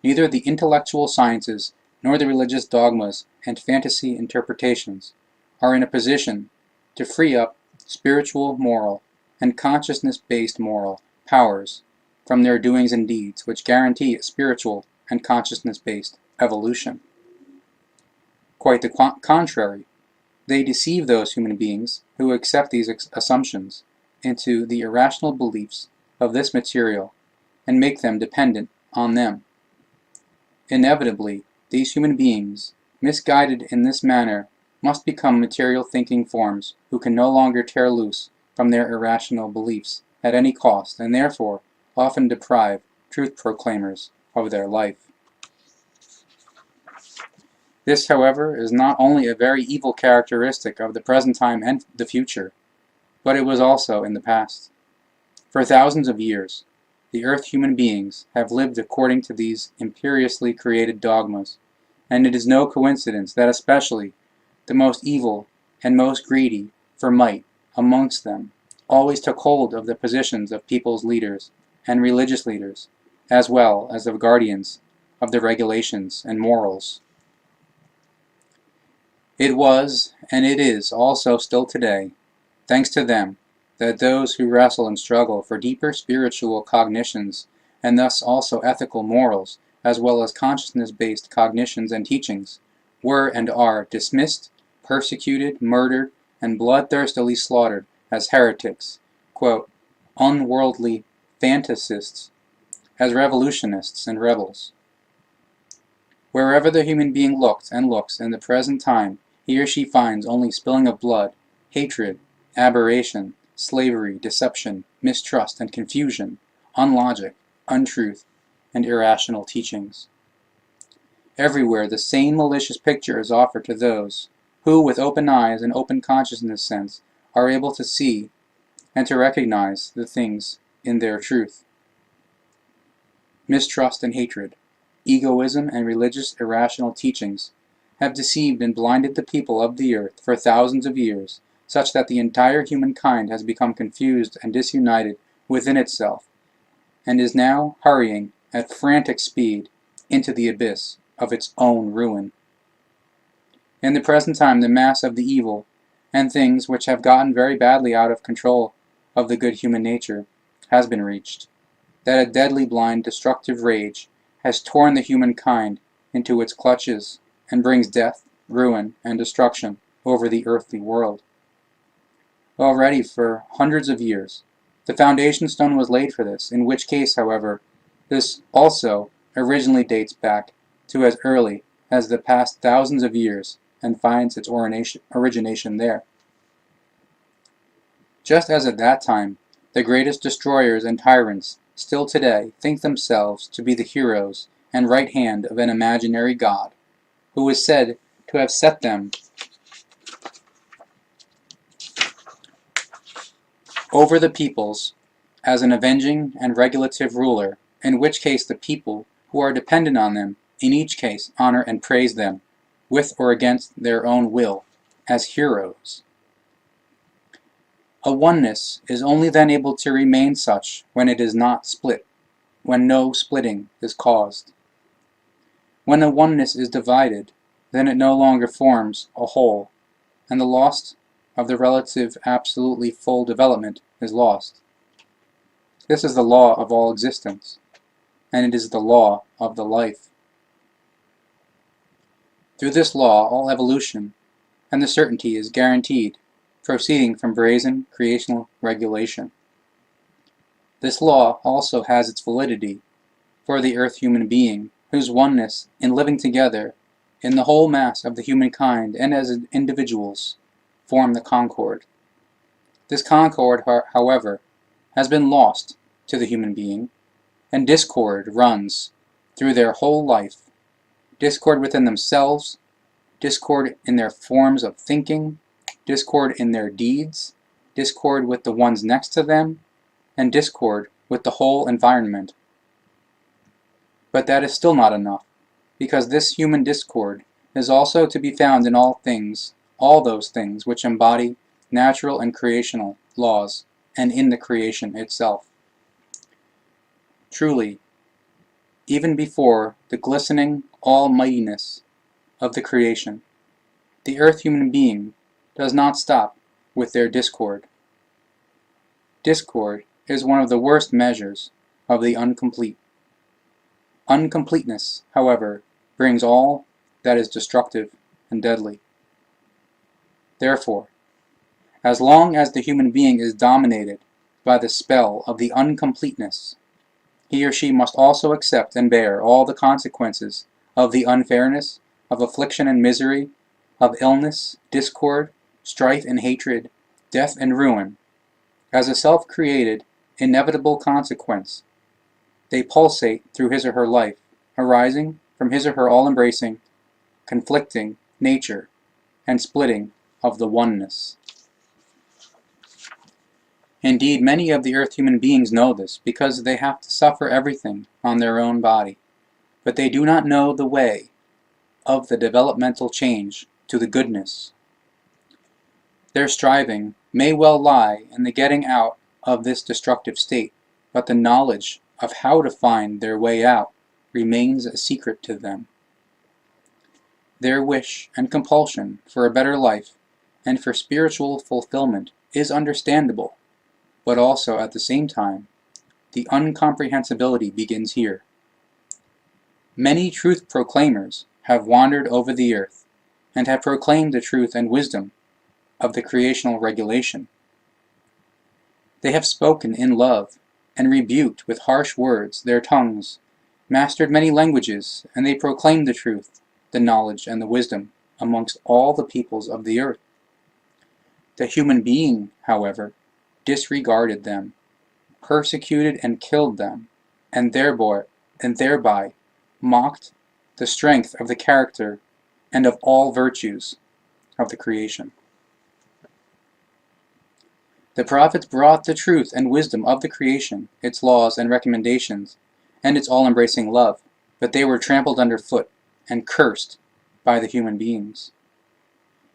Neither the intellectual sciences nor the religious dogmas and fantasy interpretations are in a position to free up spiritual, moral, and consciousness-based moral powers from their doings and deeds, which guarantee a spiritual and consciousness-based evolution. Quite the contrary, they deceive those human beings who accept these assumptions into the irrational beliefs of this material and make them dependent on them. Inevitably, these human beings, misguided in this manner, must become material thinking forms who can no longer tear loose from their irrational beliefs at any cost, and therefore often deprive truth proclaimers of their life. This, however, is not only a very evil characteristic of the present time and the future, but it was also in the past. For thousands of years, the earth human beings have lived according to these imperiously created dogmas, and it is no coincidence that especially the most evil and most greedy for might amongst them always took hold of the positions of people's leaders and religious leaders, as well as of guardians of the regulations and morals. It was, and it is also still today, thanks to them, that those who wrestle and struggle for deeper spiritual cognitions, and thus also ethical morals, as well as consciousness-based cognitions and teachings, were and are dismissed, persecuted, murdered, and bloodthirstily slaughtered as heretics, quote, unworldly fantasists, as revolutionists and rebels. Wherever the human being looked and looks in the present time, he or she finds only spilling of blood, hatred, aberration, slavery, deception, mistrust, and confusion, unlogic, untruth, and irrational teachings. Everywhere the same malicious picture is offered to those who, with open eyes and open consciousness sense, are able to see and to recognize the things in their truth. Mistrust and hatred, egoism, and religious irrational teachings have deceived and blinded the people of the earth for thousands of years, such that the entire humankind has become confused and disunited within itself, and is now hurrying at frantic speed into the abyss of its own ruin. In the present time, the mass of the evil and things which have gotten very badly out of control of the good human nature has been reached, that a deadly, blind, destructive rage has torn the humankind into its clutches and brings death, ruin, and destruction over the earthly world. Already for hundreds of years, the foundation stone was laid for this, in which case, however, this also originally dates back to as early as the past thousands of years and finds its origination there. Just as at that time, the greatest destroyers and tyrants still today think themselves to be the heroes and right hand of an imaginary god, who is said to have set them over the peoples as an avenging and regulative ruler, in which case the people who are dependent on them in each case honor and praise them, with or against their own will, as heroes. A oneness is only then able to remain such when it is not split, when no splitting is caused. When a oneness is divided, then it no longer forms a whole, and the loss of the relative absolutely full development is lost. This is the law of all existence, and it is the law of the life. Through this law, all evolution and the certainty is guaranteed, proceeding from brazen creational regulation. This law also has its validity for the earth human being, whose oneness in living together in the whole mass of the humankind and as individuals form the concord. This concord, however, has been lost to the human being, and discord runs through their whole life. Discord within themselves, discord in their forms of thinking, discord in their deeds, discord with the ones next to them, and discord with the whole environment. But that is still not enough, because this human discord is also to be found in all things, all those things which embody natural and creational laws, and in the creation itself. Truly, even before the glistening almightiness of the creation, the earth human being does not stop with their discord. Discord is one of the worst measures of the incomplete. Uncompleteness, however, brings all that is destructive and deadly. Therefore, as long as the human being is dominated by the spell of the uncompleteness, he or she must also accept and bear all the consequences of the unfairness, of affliction and misery, of illness, discord, strife and hatred, death and ruin, as a self-created, inevitable consequence. They pulsate through his or her life, arising from his or her all-embracing, conflicting nature and splitting of the oneness. Indeed, many of the earth human beings know this because they have to suffer everything on their own body, but they do not know the way of the developmental change to the goodness. Their striving may well lie in the getting out of this destructive state, but the knowledge of how to find their way out remains a secret to them. Their wish and compulsion for a better life and for spiritual fulfillment is understandable, but also at the same time, the incomprehensibility begins here. Many truth proclaimers have wandered over the earth and have proclaimed the truth and wisdom of the creational regulation. They have spoken in love and rebuked with harsh words their tongues, mastered many languages, and they proclaimed the truth, the knowledge, and the wisdom amongst all the peoples of the earth. The human being, however, disregarded them, persecuted and killed them, and thereby mocked the strength of the character and of all virtues of the creation. The prophets brought the truth and wisdom of the creation, its laws and recommendations, and its all-embracing love, but they were trampled underfoot and cursed by the human beings.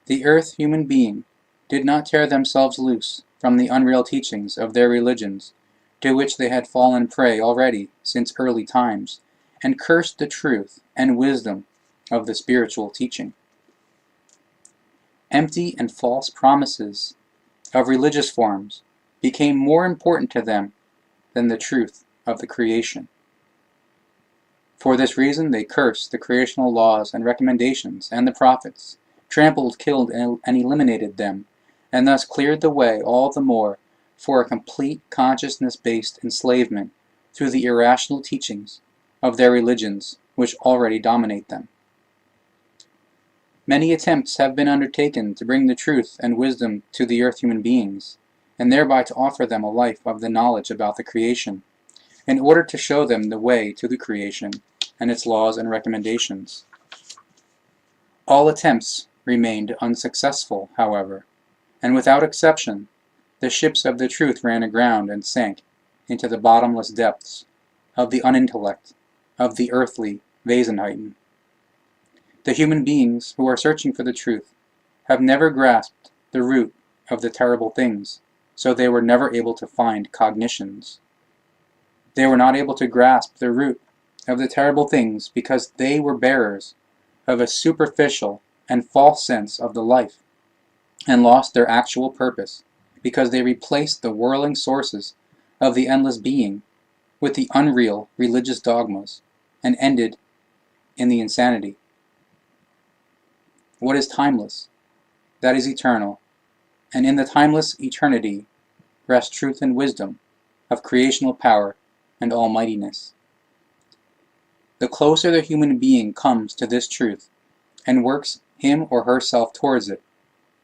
The earth human being did not tear themselves loose from the unreal teachings of their religions, to which they had fallen prey already since early times, and cursed the truth and wisdom of the spiritual teaching. Empty and false promises of religious forms became more important to them than the truth of the creation. For this reason they cursed the creational laws and recommendations and the prophets, trampled, killed, and eliminated them, and thus cleared the way all the more for a complete consciousness-based enslavement through the irrational teachings of their religions which already dominate them. Many attempts have been undertaken to bring the truth and wisdom to the earth human beings, and thereby to offer them a life of the knowledge about the creation, in order to show them the way to the creation and its laws and recommendations. All attempts remained unsuccessful, however, and without exception, the ships of the truth ran aground and sank into the bottomless depths of the unintellect of the earthly Wesenheiten. The human beings who are searching for the truth have never grasped the root of the terrible things, so they were never able to find cognitions. They were not able to grasp the root of the terrible things because they were bearers of a superficial and false sense of the life, and lost their actual purpose because they replaced the whirling sources of the endless being with the unreal religious dogmas, and ended in the insanity. What is timeless? That is eternal, and in the timeless eternity rest truth and wisdom of creational power and almightiness. The closer the human being comes to this truth and works him or herself towards it,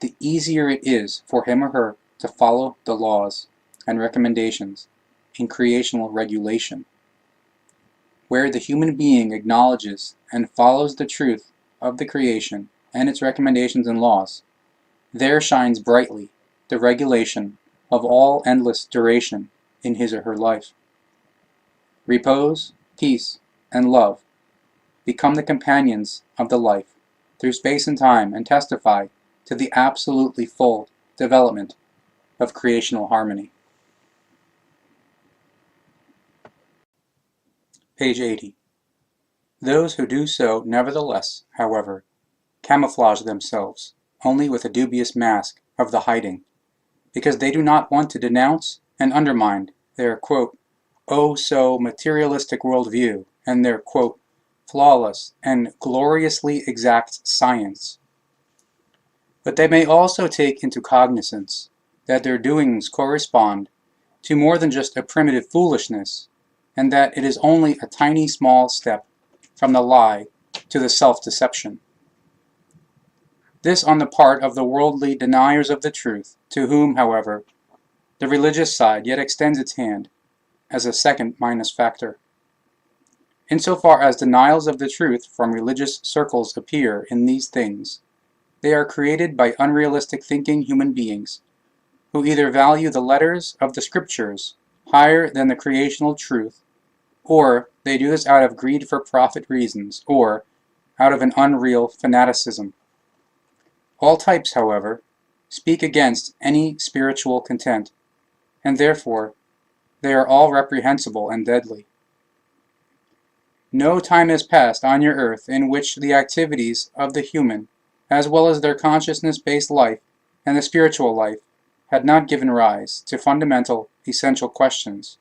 the easier it is for him or her to follow the laws and recommendations in creational regulation. Where the human being acknowledges and follows the truth of the creation and its recommendations and laws, there shines brightly the regulation of all endless duration in his or her life. Repose, peace, and love become the companions of the life through space and time, and testify to the absolutely full development of creational harmony. Page 80. Those who do so nevertheless, however, camouflage themselves only with a dubious mask of the hiding, because they do not want to denounce and undermine their, quote, oh so materialistic worldview and their, quote, flawless and gloriously exact science. But they may also take into cognizance that their doings correspond to more than just a primitive foolishness, and that it is only a tiny small step from the lie to the self-deception. This on the part of the worldly deniers of the truth, to whom, however, the religious side yet extends its hand as a second minus factor. Insofar as denials of the truth from religious circles appear in these things, they are created by unrealistic thinking human beings, who either value the letters of the scriptures higher than the creational truth, or they do this out of greed for profit reasons, or out of an unreal fanaticism. All types, however, speak against any spiritual content, and therefore they are all reprehensible and deadly. No time has passed on your earth in which the activities of the human, as well as their consciousness-based life and the spiritual life, had not given rise to fundamental, essential questions.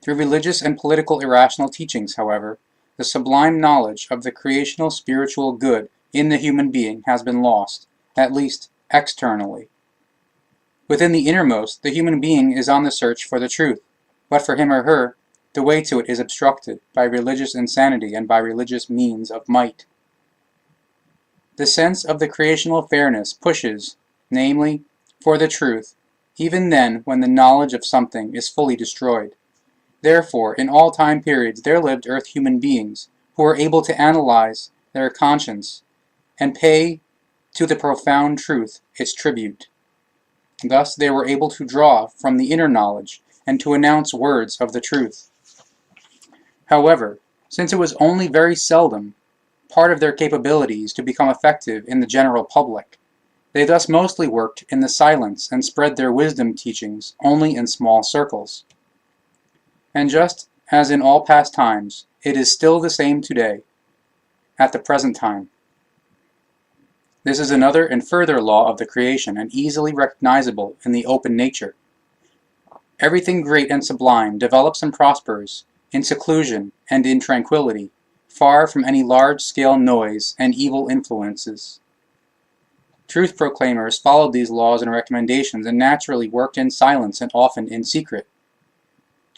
Through religious and political irrational teachings, however, the sublime knowledge of the creational spiritual good in the human being has been lost, at least externally. Within the innermost, the human being is on the search for the truth, but for him or her, the way to it is obstructed by religious insanity and by religious means of might. The sense of the creational fairness pushes, namely, for the truth, even then when the knowledge of something is fully destroyed. Therefore, in all time periods there lived earth human beings who were able to analyze their conscience and pay to the profound truth its tribute. Thus they were able to draw from the inner knowledge and to announce words of the truth. However, since it was only very seldom part of their capabilities to become effective in the general public, they thus mostly worked in the silence and spread their wisdom teachings only in small circles. And just as in all past times, it is still the same today, at the present time. This is another and further law of the creation, and easily recognizable in the open nature. Everything great and sublime develops and prospers in seclusion and in tranquility, far from any large-scale noise and evil influences. Truth proclaimers followed these laws and recommendations and naturally worked in silence and often in secret.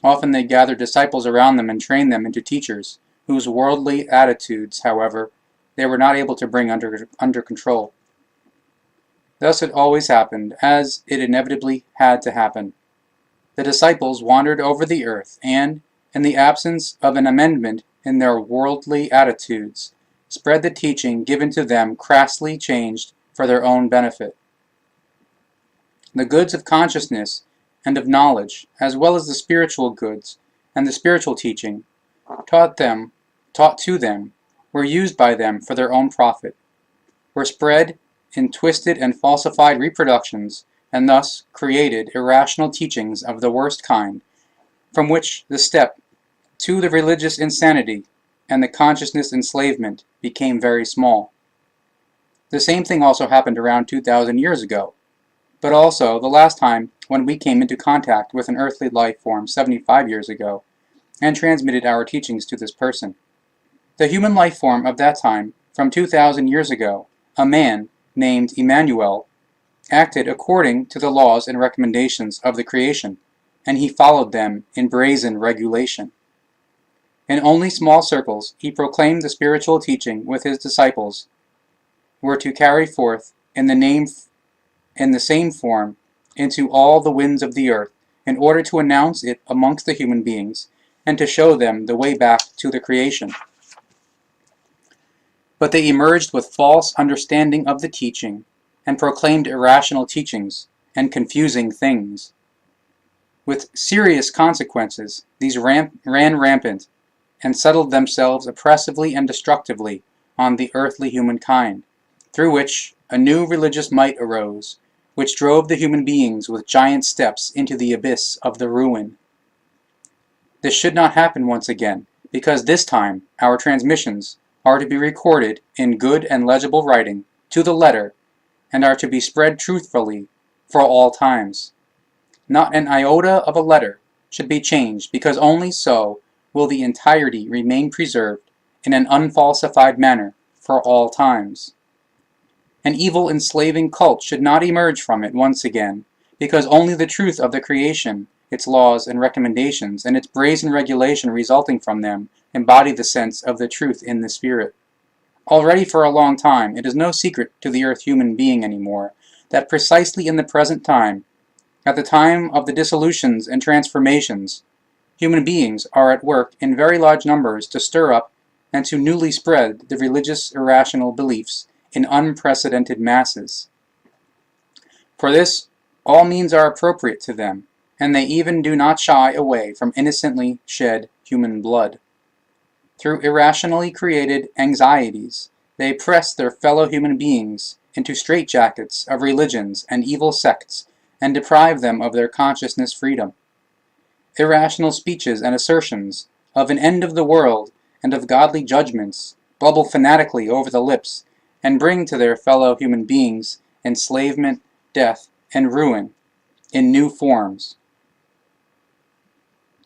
Often they gathered disciples around them and trained them into teachers, whose worldly attitudes, however, they were not able to bring under control. Thus it always happened, as it inevitably had to happen. The disciples wandered over the earth and, in the absence of an amendment in their worldly attitudes, spread the teaching given to them crassly changed for their own benefit. The goods of consciousness and of knowledge, as well as the spiritual goods and the spiritual teaching, taught to them, were used by them for their own profit, were spread in twisted and falsified reproductions, and thus created irrational teachings of the worst kind, from which the step to the religious insanity and the consciousness enslavement became very small. The same thing also happened around 2,000 years ago, but also the last time when we came into contact with an earthly life form 75 years ago, and transmitted our teachings to this person. The human life form of that time, from 2,000 years ago, a man named Emmanuel, acted according to the laws and recommendations of the creation, and he followed them in brazen regulation. In only small circles, he proclaimed the spiritual teaching with his disciples were to carry forth in the same form into all the winds of the earth, in order to announce it amongst the human beings, and to show them the way back to the creation. But they emerged with false understanding of the teaching, and proclaimed irrational teachings, and confusing things. With serious consequences, these ran rampant, and settled themselves oppressively and destructively on the earthly humankind, through which a new religious might arose, which drove the human beings with giant steps into the abyss of the ruin. This should not happen once again, because this time our transmissions are to be recorded in good and legible writing, to the letter, and are to be spread truthfully for all times. Not an iota of a letter should be changed, because only so will the entirety remain preserved in an unfalsified manner for all times. An evil enslaving cult should not emerge from it once again, because only the truth of the creation, its laws and recommendations, and its brazen regulation resulting from them embody the sense of the truth in the spirit. Already for a long time, it is no secret to the earth human being anymore that precisely in the present time, at the time of the dissolutions and transformations, human beings are at work in very large numbers to stir up and to newly spread the religious irrational beliefs in unprecedented masses. For this, all means are appropriate to them, and they even do not shy away from innocently shed human blood. Through irrationally created anxieties, they press their fellow human beings into straitjackets of religions and evil sects and deprive them of their consciousness freedom. Irrational speeches and assertions of an end of the world and of godly judgments bubble fanatically over the lips and bring to their fellow human beings enslavement, death, and ruin in new forms.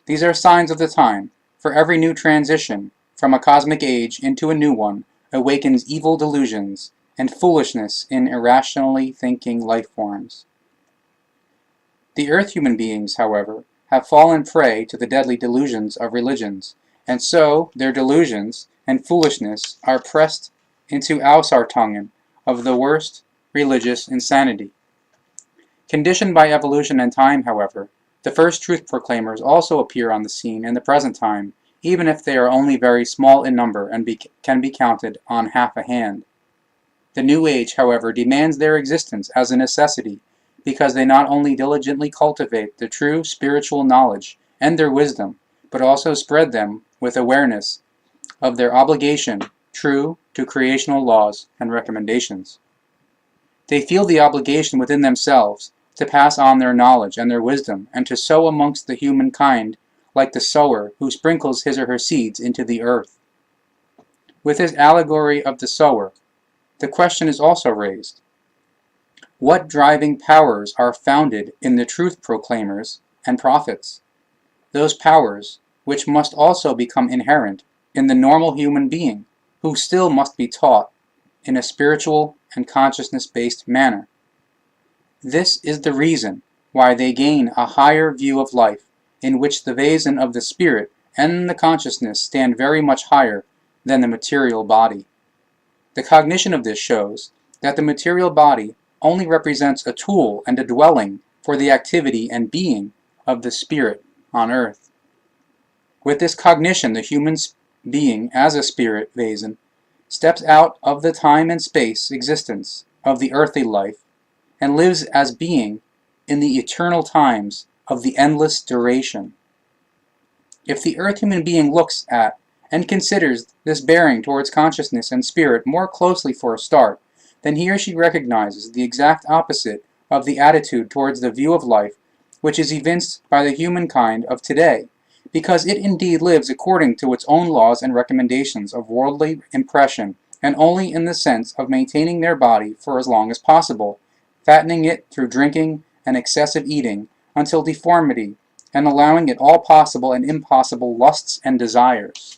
These are signs of the time, for every new transition from a cosmic age into a new one awakens evil delusions and foolishness in irrationally thinking life forms. The earth human beings, however, have fallen prey to the deadly delusions of religions, and so their delusions and foolishness are pressed into Ausartungen of the worst religious insanity. Conditioned by evolution and time, however, the first truth proclaimers also appear on the scene in the present time, even if they are only very small in number and can be counted on half a hand. The new age, however, demands their existence as a necessity, because they not only diligently cultivate the true spiritual knowledge and their wisdom, but also spread them with awareness of their obligation true to creational laws and recommendations. They feel the obligation within themselves to pass on their knowledge and their wisdom, and to sow amongst the humankind like the sower who sprinkles his or her seeds into the earth. With this allegory of the sower, the question is also raised: what driving powers are founded in the truth proclaimers and prophets? Those powers which must also become inherent in the normal human being, who still must be taught in a spiritual and consciousness-based manner. This is the reason why they gain a higher view of life, in which the vason of the spirit and the consciousness stand very much higher than the material body. The cognition of this shows that the material body only represents a tool and a dwelling for the activity and being of the spirit on earth. With this cognition, the human being, as a spirit vason, steps out of the time and space existence of the earthly life and lives as being in the eternal times of the endless duration. If the earth human being looks at and considers this bearing towards consciousness and spirit more closely for a start, then he or she recognizes the exact opposite of the attitude towards the view of life which is evinced by the humankind of today, because it indeed lives according to its own laws and recommendations of worldly impression, and only in the sense of maintaining their body for as long as possible, fattening it through drinking and excessive eating until deformity, and allowing it all possible and impossible lusts and desires.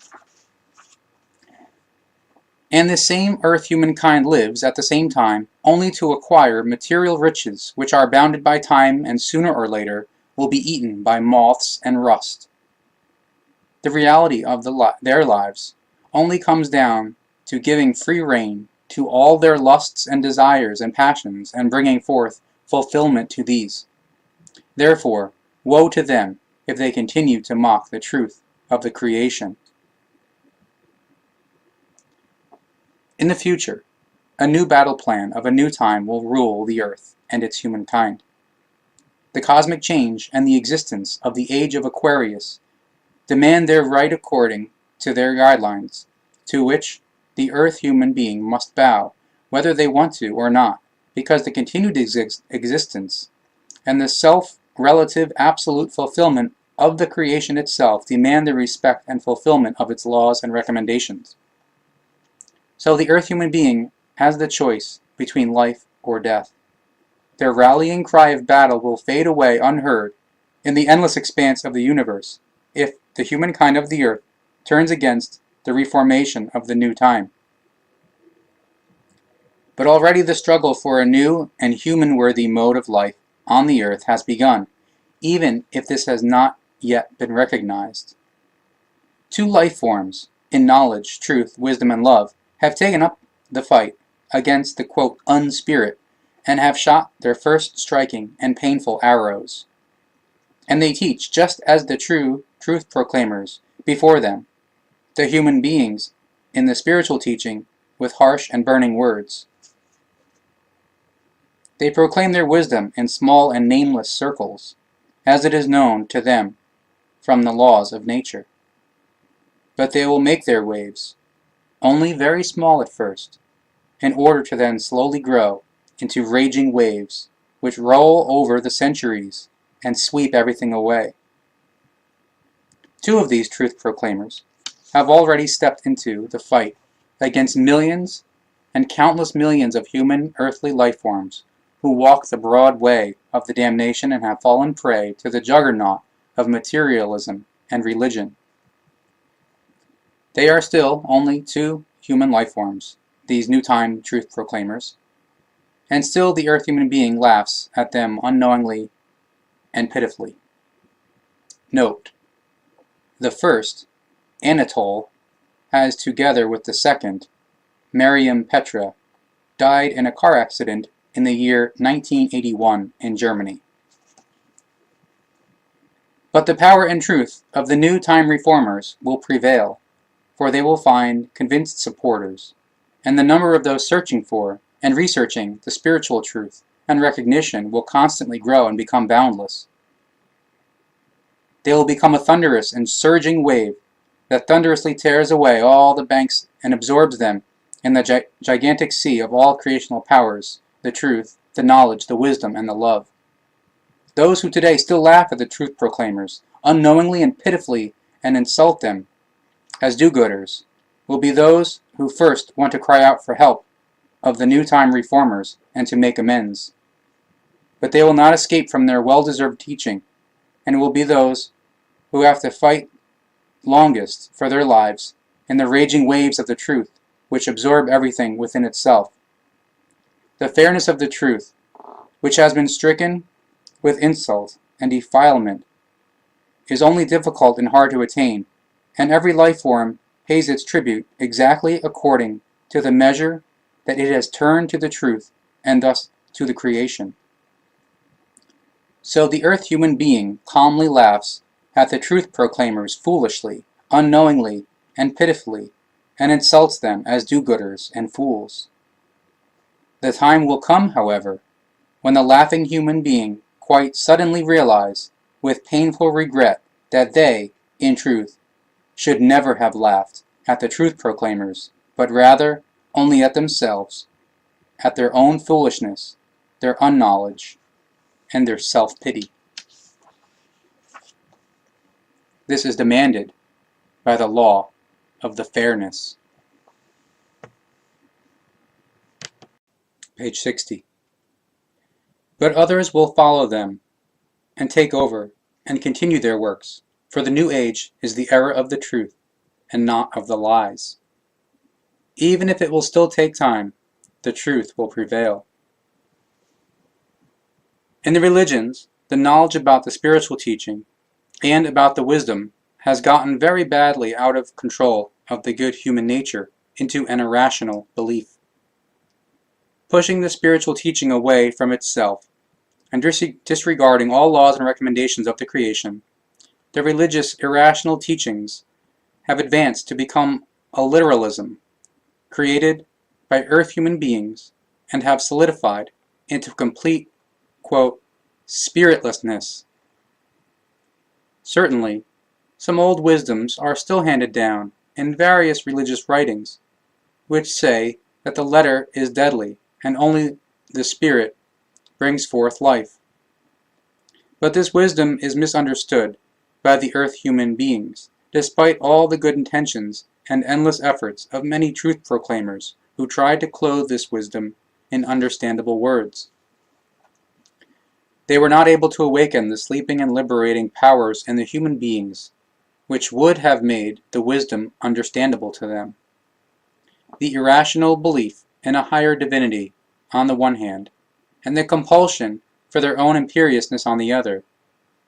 And this same earth humankind lives, at the same time, only to acquire material riches which are bounded by time and sooner or later will be eaten by moths and rust. The reality of their lives only comes down to giving free rein to all their lusts and desires and passions, and bringing forth fulfillment to these. Therefore, woe to them if they continue to mock the truth of the creation. In the future, a new battle plan of a new time will rule the earth and its humankind. The cosmic change and the existence of the age of Aquarius demand their right according to their guidelines, to which the earth human being must bow whether they want to or not, because the continued existence and the self-relative absolute fulfillment of the creation itself demand the respect and fulfillment of its laws and recommendations. So the Earth human being has the choice between life or death. Their rallying cry of battle will fade away unheard in the endless expanse of the universe if the humankind of the Earth turns against the reformation of the new time. But already the struggle for a new and human-worthy mode of life on the Earth has begun, even if this has not yet been recognized. Two life forms, in knowledge, truth, wisdom, and love, have taken up the fight against the quote, unspirit, and have shot their first striking and painful arrows. And they teach, just as the true truth proclaimers before them, the human beings, in the spiritual teaching, with harsh and burning words. They proclaim their wisdom in small and nameless circles, as it is known to them from the laws of nature. But they will make their waves, only very small at first, in order to then slowly grow into raging waves which roll over the centuries and sweep everything away. Two of these truth proclaimers have already stepped into the fight against millions and countless millions of human earthly life forms who walk the broad way of the damnation and have fallen prey to the juggernaut of materialism and religion. They are still only two human life forms, these new time truth proclaimers, and still the earth human being laughs at them unknowingly and pitifully. Note, the first, Anatole, has together with the second, Mariam Petra, died in a car accident in the year 1981 in Germany. But the power and truth of the new time reformers will prevail, for they will find convinced supporters, and the number of those searching for and researching the spiritual truth and recognition will constantly grow and become boundless. They will become a thunderous and surging wave that thunderously tears away all the banks and absorbs them in the gigantic sea of all creational powers, the truth, the knowledge, the wisdom, and the love. Those who today still laugh at the truth proclaimers, unknowingly and pitifully, and insult them as do-gooders, will be those who first want to cry out for help of the new time reformers and to make amends. But they will not escape from their well-deserved teaching, and will be those who have to fight longest for their lives in the raging waves of the truth, which absorb everything within itself. The fairness of the truth, which has been stricken with insult and defilement, is only difficult and hard to attain, and every life form pays its tribute exactly according to the measure that it has turned to the truth and thus to the creation. So the earth human being calmly laughs at the truth proclaimers foolishly, unknowingly, and pitifully, and insults them as do-gooders and fools. The time will come, however, when the laughing human being quite suddenly realize, with painful regret, that they, in truth, should never have laughed at the truth proclaimers, but rather only at themselves, at their own foolishness, their unknowledge, and their self-pity. This is demanded by the law of the fairness. Page 60. But others will follow them and take over and continue their works, for the new age is the era of the truth and not of the lies. Even if it will still take time, the truth will prevail. In the religions, the knowledge about the spiritual teaching and about the wisdom has gotten very badly out of control of the good human nature into an irrational belief. Pushing the spiritual teaching away from itself and disregarding all laws and recommendations of the creation, the religious irrational teachings have advanced to become a literalism created by earth human beings and have solidified into complete, quote, spiritlessness. Certainly, some old wisdoms are still handed down in various religious writings, which say that the letter is deadly, and only the spirit brings forth life. But this wisdom is misunderstood by the earth human beings, despite all the good intentions and endless efforts of many truth proclaimers who tried to clothe this wisdom in understandable words. They were not able to awaken the sleeping and liberating powers in the human beings, which would have made the wisdom understandable to them. The irrational belief in a higher divinity, on the one hand, and the compulsion for their own imperiousness on the other,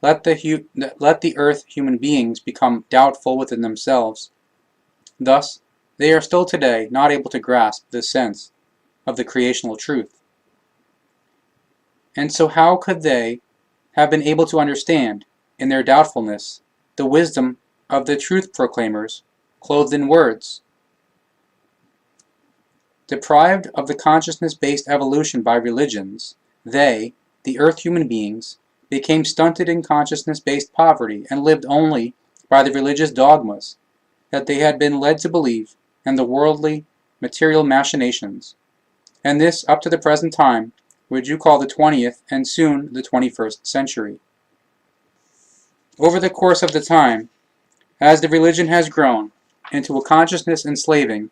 let the earth human beings become doubtful within themselves. Thus, they are still today not able to grasp the sense of the creational truth. And so how could they have been able to understand, in their doubtfulness, the wisdom of the truth proclaimers, clothed in words? Deprived of the consciousness-based evolution by religions, they, the earth human beings, became stunted in consciousness-based poverty and lived only by the religious dogmas that they had been led to believe and the worldly, material machinations, and this up to the present time, which you call the 20th and soon the 21st century. Over the course of the time, as the religion has grown into a consciousness enslaving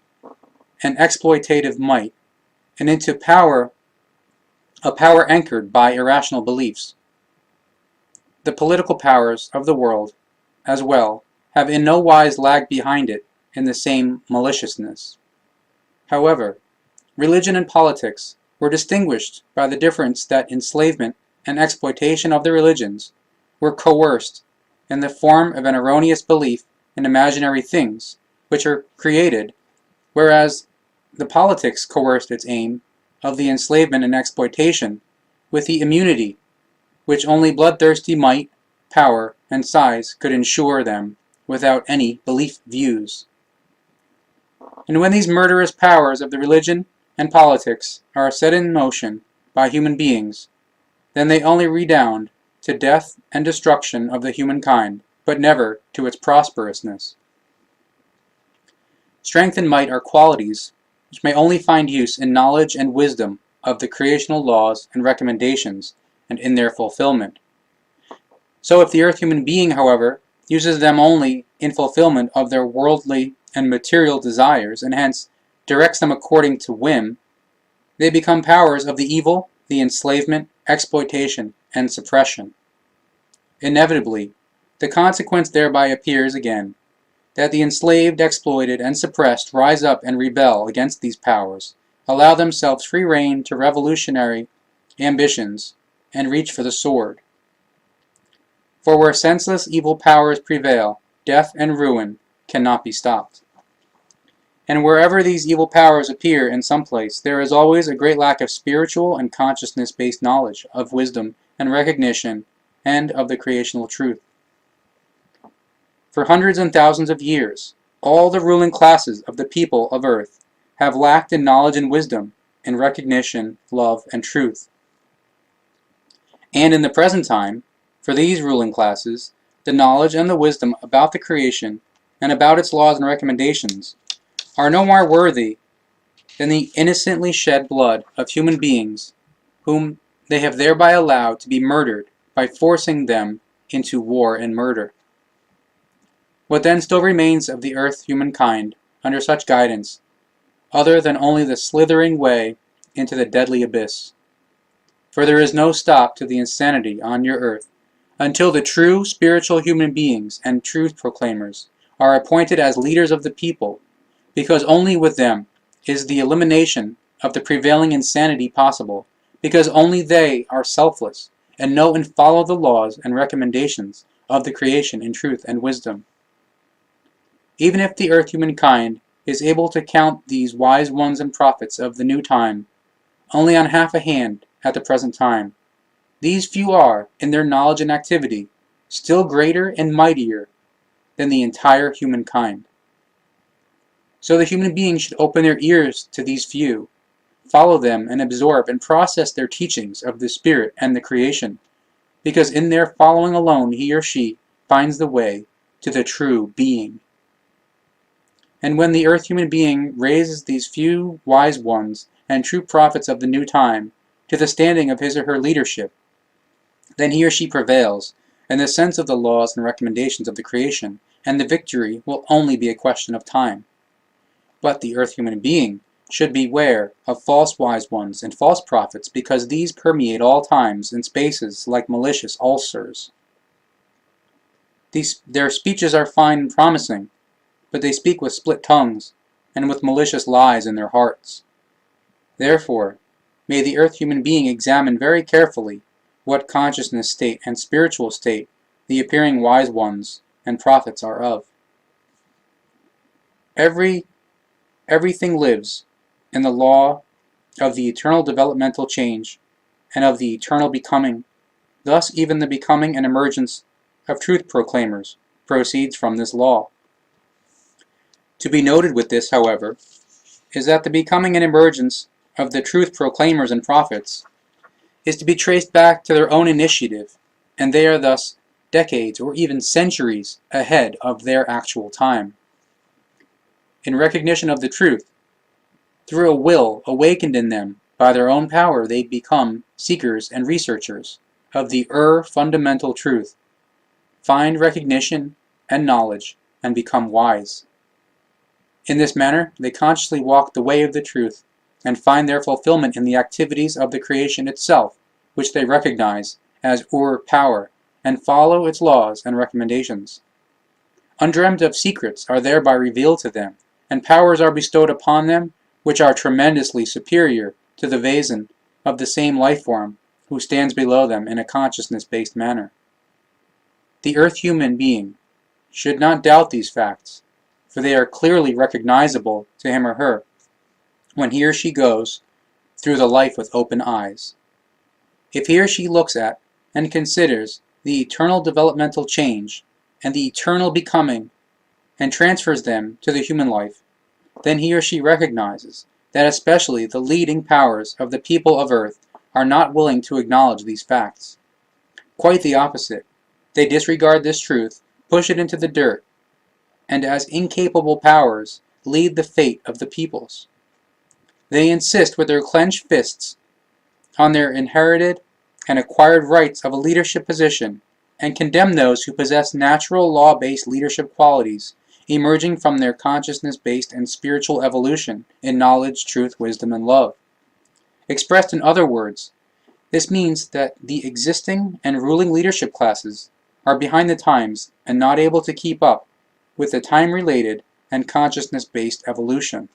and exploitative might, and into a power anchored by irrational beliefs, the political powers of the world, as well, have in no wise lagged behind it in the same maliciousness. However, religion and politics were distinguished by the difference that enslavement and exploitation of the religions were coerced in the form of an erroneous belief in imaginary things, which are created, whereas the politics coerced its aim of the enslavement and exploitation with the immunity which only bloodthirsty might, power, and size could ensure them without any belief views. And when these murderous powers of the religion and politics are set in motion by human beings, then they only redound to death and destruction of the humankind, but never to its prosperousness. Strength and might are qualities which may only find use in knowledge and wisdom of the creational laws and recommendations and in their fulfillment. So if the earth human being, however, uses them only in fulfillment of their worldly and material desires, and hence directs them according to whim, they become powers of the evil, the enslavement, exploitation, and suppression. Inevitably, the consequence thereby appears again, that the enslaved, exploited, and suppressed rise up and rebel against these powers, allow themselves free rein to revolutionary ambitions, and reach for the sword. For where senseless evil powers prevail, death and ruin cannot be stopped. And wherever these evil powers appear in some place, there is always a great lack of spiritual and consciousness-based knowledge, of wisdom and recognition, and of the creational truth. For hundreds and thousands of years, all the ruling classes of the people of earth have lacked in knowledge and wisdom, in recognition, love, and truth. And in the present time, for these ruling classes, the knowledge and the wisdom about the creation and about its laws and recommendations are no more worthy than the innocently shed blood of human beings whom they have thereby allowed to be murdered by forcing them into war and murder. What then still remains of the earth humankind under such guidance, other than only the slithering way into the deadly abyss? For there is no stop to the insanity on your earth until the true spiritual human beings and truth proclaimers are appointed as leaders of the people, because only with them is the elimination of the prevailing insanity possible, because only they are selfless and know and follow the laws and recommendations of the creation in truth and wisdom. Even if the earth humankind is able to count these wise ones and prophets of the new time only on half a hand at the present time, these few are, in their knowledge and activity, still greater and mightier than the entire humankind. So the human beings should open their ears to these few, follow them and absorb and process their teachings of the Spirit and the creation, because in their following alone he or she finds the way to the true being. And when the earth human being raises these few wise ones and true prophets of the new time to the standing of his or her leadership, then he or she prevails in the sense of the laws and recommendations of the creation, and the victory will only be a question of time. But the earth human being should beware of false wise ones and false prophets, because these permeate all times and spaces like malicious ulcers. Their speeches are fine and promising, but they speak with split tongues and with malicious lies in their hearts. Therefore, may the earth human being examine very carefully what consciousness state and spiritual state the appearing wise ones and prophets are of. Everything lives in the law of the eternal developmental change and of the eternal becoming. Thus even the becoming and emergence of truth proclaimers proceeds from this law. To be noted with this, however, is that the becoming and emergence of the truth proclaimers and prophets is to be traced back to their own initiative, and they are thus decades or even centuries ahead of their actual time. In recognition of the truth, through a will awakened in them by their own power, they become seekers and researchers of the fundamental truth, find recognition and knowledge, and become wise. In this manner, they consciously walk the way of the truth and find their fulfillment in the activities of the creation itself, which they recognize as power, and follow its laws and recommendations. Undreamt of secrets are thereby revealed to them, and powers are bestowed upon them which are tremendously superior to the vasen of the same life form who stands below them in a consciousness-based manner. The earth human being should not doubt these facts, for they are clearly recognizable to him or her when he or she goes through the life with open eyes. If he or she looks at and considers the eternal developmental change and the eternal becoming and transfers them to the human life, then he or she recognizes that especially the leading powers of the people of earth are not willing to acknowledge these facts. Quite the opposite. They disregard this truth, push it into the dirt, and as incapable powers lead the fate of the peoples. They insist with their clenched fists on their inherited and acquired rights of a leadership position, and condemn those who possess natural law-based leadership qualities emerging from their consciousness-based and spiritual evolution in knowledge, truth, wisdom, and love. Expressed in other words, this means that the existing and ruling leadership classes are behind the times and not able to keep up with the time-related and consciousness-based evolution.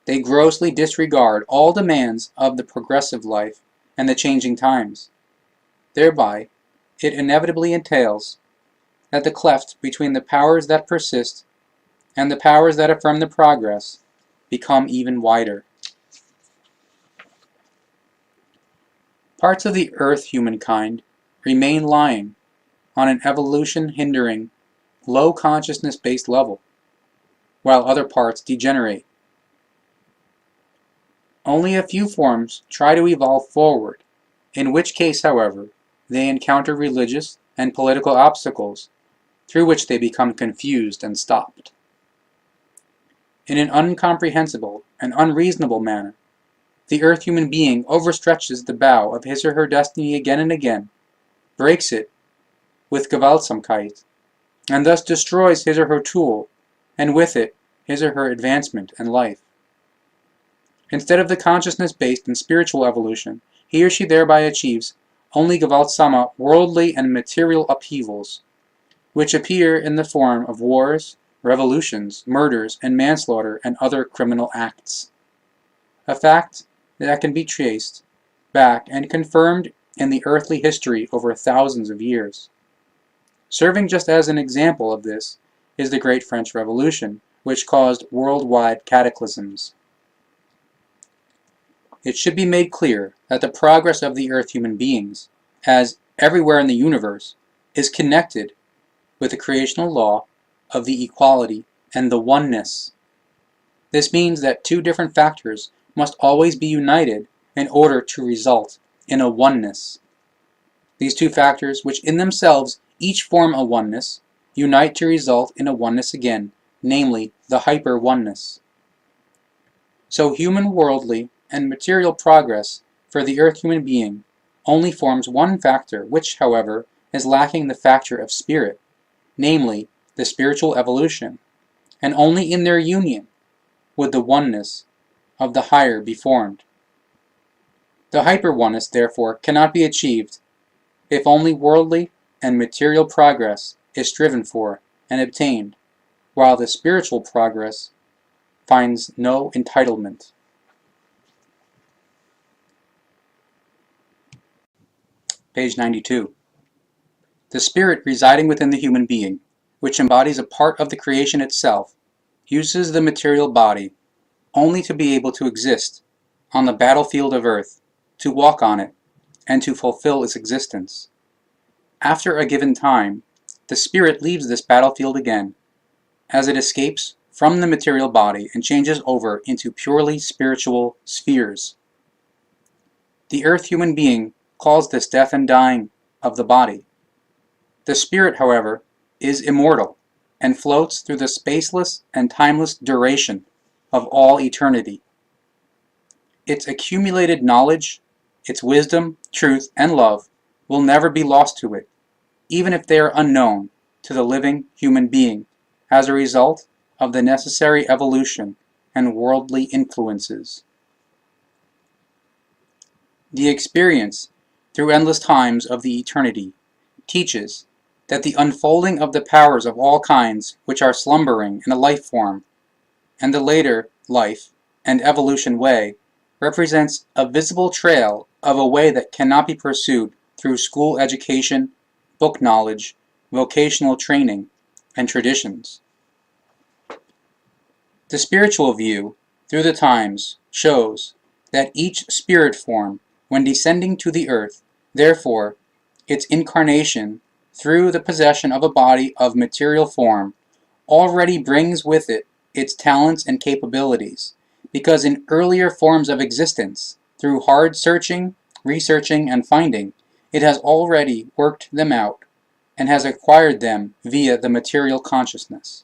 They grossly disregard all demands of the progressive life and the changing times. Thereby, it inevitably entails that the cleft between the powers that persist and the powers that affirm the progress become even wider. Parts of the earth humankind remain lying on an evolution-hindering, low consciousness-based level, while other parts degenerate. Only a few forms try to evolve forward, in which case, however, they encounter religious and political obstacles through which they become confused and stopped. In an incomprehensible and unreasonable manner, the earth human being overstretches the bow of his or her destiny again and again, breaks it with Gewaltsamkeit, and thus destroys his or her tool, and with it his or her advancement and life. Instead of the consciousness-based and spiritual evolution, he or she thereby achieves only Gewaltsame worldly and material upheavals, which appear in the form of wars, revolutions, murders, and manslaughter and other criminal acts. A fact that can be traced back and confirmed in the earthly history over thousands of years. Serving just as an example of this is the Great French Revolution, which caused worldwide cataclysms. It should be made clear that the progress of the earth human beings, as everywhere in the universe, is connected with the creational law of the equality and the oneness. This means that two different factors must always be united in order to result in a oneness. These two factors, which in themselves each form a oneness, unite to result in a oneness again, namely the hyper-oneness. So human worldly and material progress for the earth human being only forms one factor, which, however, is lacking the factor of spirit, namely, the spiritual evolution, and only in their union would the oneness of the higher be formed. The hyper-oneness, therefore, cannot be achieved if only worldly and material progress is striven for and obtained, while the spiritual progress finds no entitlement. Page 92. The spirit residing within the human being, which embodies a part of the creation itself, uses the material body only to be able to exist on the battlefield of earth, to walk on it, and to fulfill its existence. After a given time, the spirit leaves this battlefield again, as it escapes from the material body and changes over into purely spiritual spheres. The earth human being calls this death and dying of the body. The spirit, however, is immortal and floats through the spaceless and timeless duration of all eternity. Its accumulated knowledge, its wisdom, truth, and love will never be lost to it, even if they are unknown to the living human being as a result of the necessary evolution and worldly influences. The experience through endless times of the eternity teaches that the unfolding of the powers of all kinds which are slumbering in a life form, and the later life and evolution way, represents a visible trail of a way that cannot be pursued through school education, book knowledge, vocational training, and traditions. The spiritual view through the times shows that each spirit form, when descending to the earth, therefore, its incarnation through the possession of a body of material form, already brings with it its talents and capabilities, because in earlier forms of existence, through hard searching, researching, and finding, it has already worked them out and has acquired them via the material consciousness.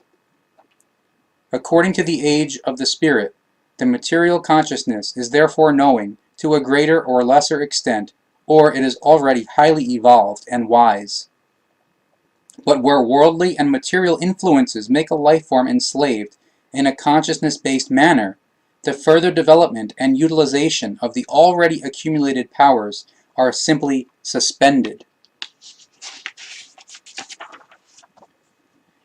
According to the age of the spirit, the material consciousness is therefore knowing to a greater or lesser extent, or it is already highly evolved and wise. But where worldly and material influences make a life form enslaved in a consciousness-based manner, the further development and utilization of the already accumulated powers are simply suspended.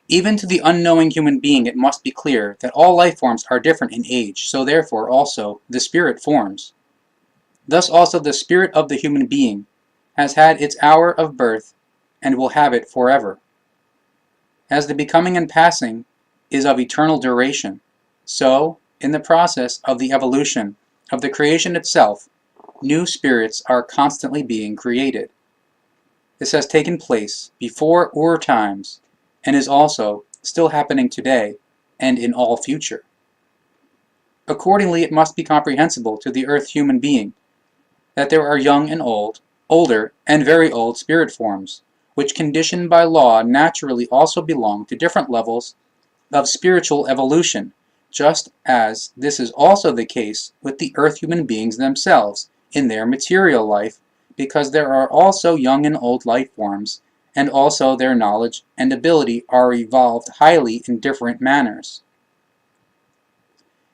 Even to the unknowing human being it must be clear that all life forms are different in age, so therefore also the spirit forms. Thus also the spirit of the human being has had its hour of birth and will have it forever. As the becoming and passing is of eternal duration, so, in the process of the evolution of the creation itself, new spirits are constantly being created. This has taken place before Ur times, and is also still happening today and in all future. Accordingly, it must be comprehensible to the earth human being that there are young and old, older and very old spirit forms, which conditioned by law naturally also belong to different levels of spiritual evolution, just as this is also the case with the earth human beings themselves in their material life, because there are also young and old life forms, and also their knowledge and ability are evolved highly in different manners.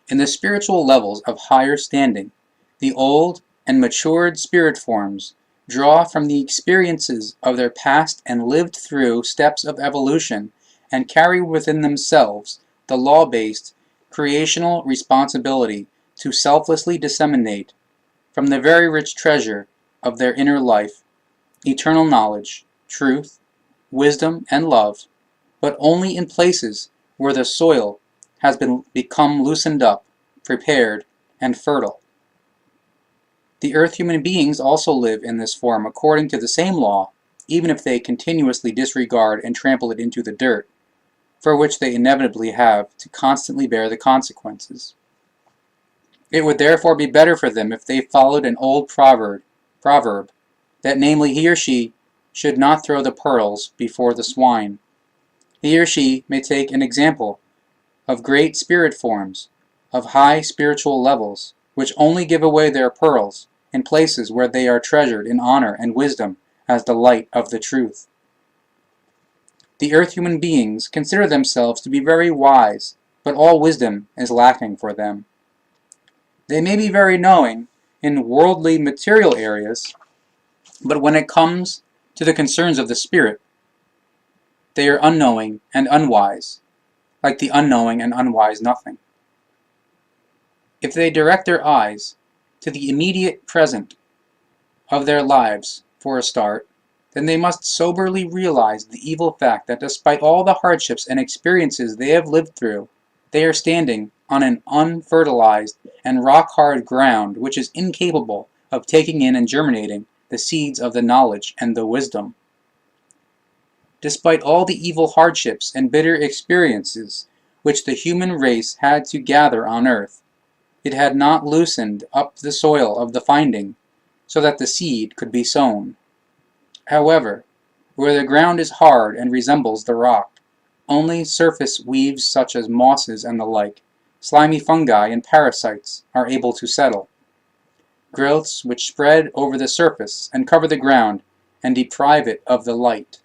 In the spiritual levels of higher standing, the old and matured spirit forms draw from the experiences of their past and lived through steps of evolution and carry within themselves the law-based creational responsibility to selflessly disseminate from the very rich treasure of their inner life eternal knowledge, truth, wisdom, and love, but only in places where the soil has become loosened up, prepared, and fertile. The earth human beings also live in this form according to the same law, even if they continuously disregard and trample it into the dirt, for which they inevitably have to constantly bear the consequences. It would therefore be better for them if they followed an old proverb, that namely he or she should not throw the pearls before the swine. He or she may take an example of great spirit forms, of high spiritual levels, which only give away their pearls in places where they are treasured in honor and wisdom as the light of the truth. The earth human beings consider themselves to be very wise, but all wisdom is lacking for them. They may be very knowing in worldly material areas, but when it comes to the concerns of the spirit, they are unknowing and unwise, like the unknowing and unwise nothing. If they direct their eyes to the immediate present of their lives for a start, then they must soberly realize the evil fact that despite all the hardships and experiences they have lived through, they are standing on an unfertilized and rock-hard ground which is incapable of taking in and germinating the seeds of the knowledge and the wisdom. Despite all the evil hardships and bitter experiences which the human race had to gather on earth, it had not loosened up the soil of the finding, so that the seed could be sown. However, where the ground is hard and resembles the rock, only surface weeds such as mosses and the like, slimy fungi and parasites are able to settle. Growths which spread over the surface and cover the ground and deprive it of the light.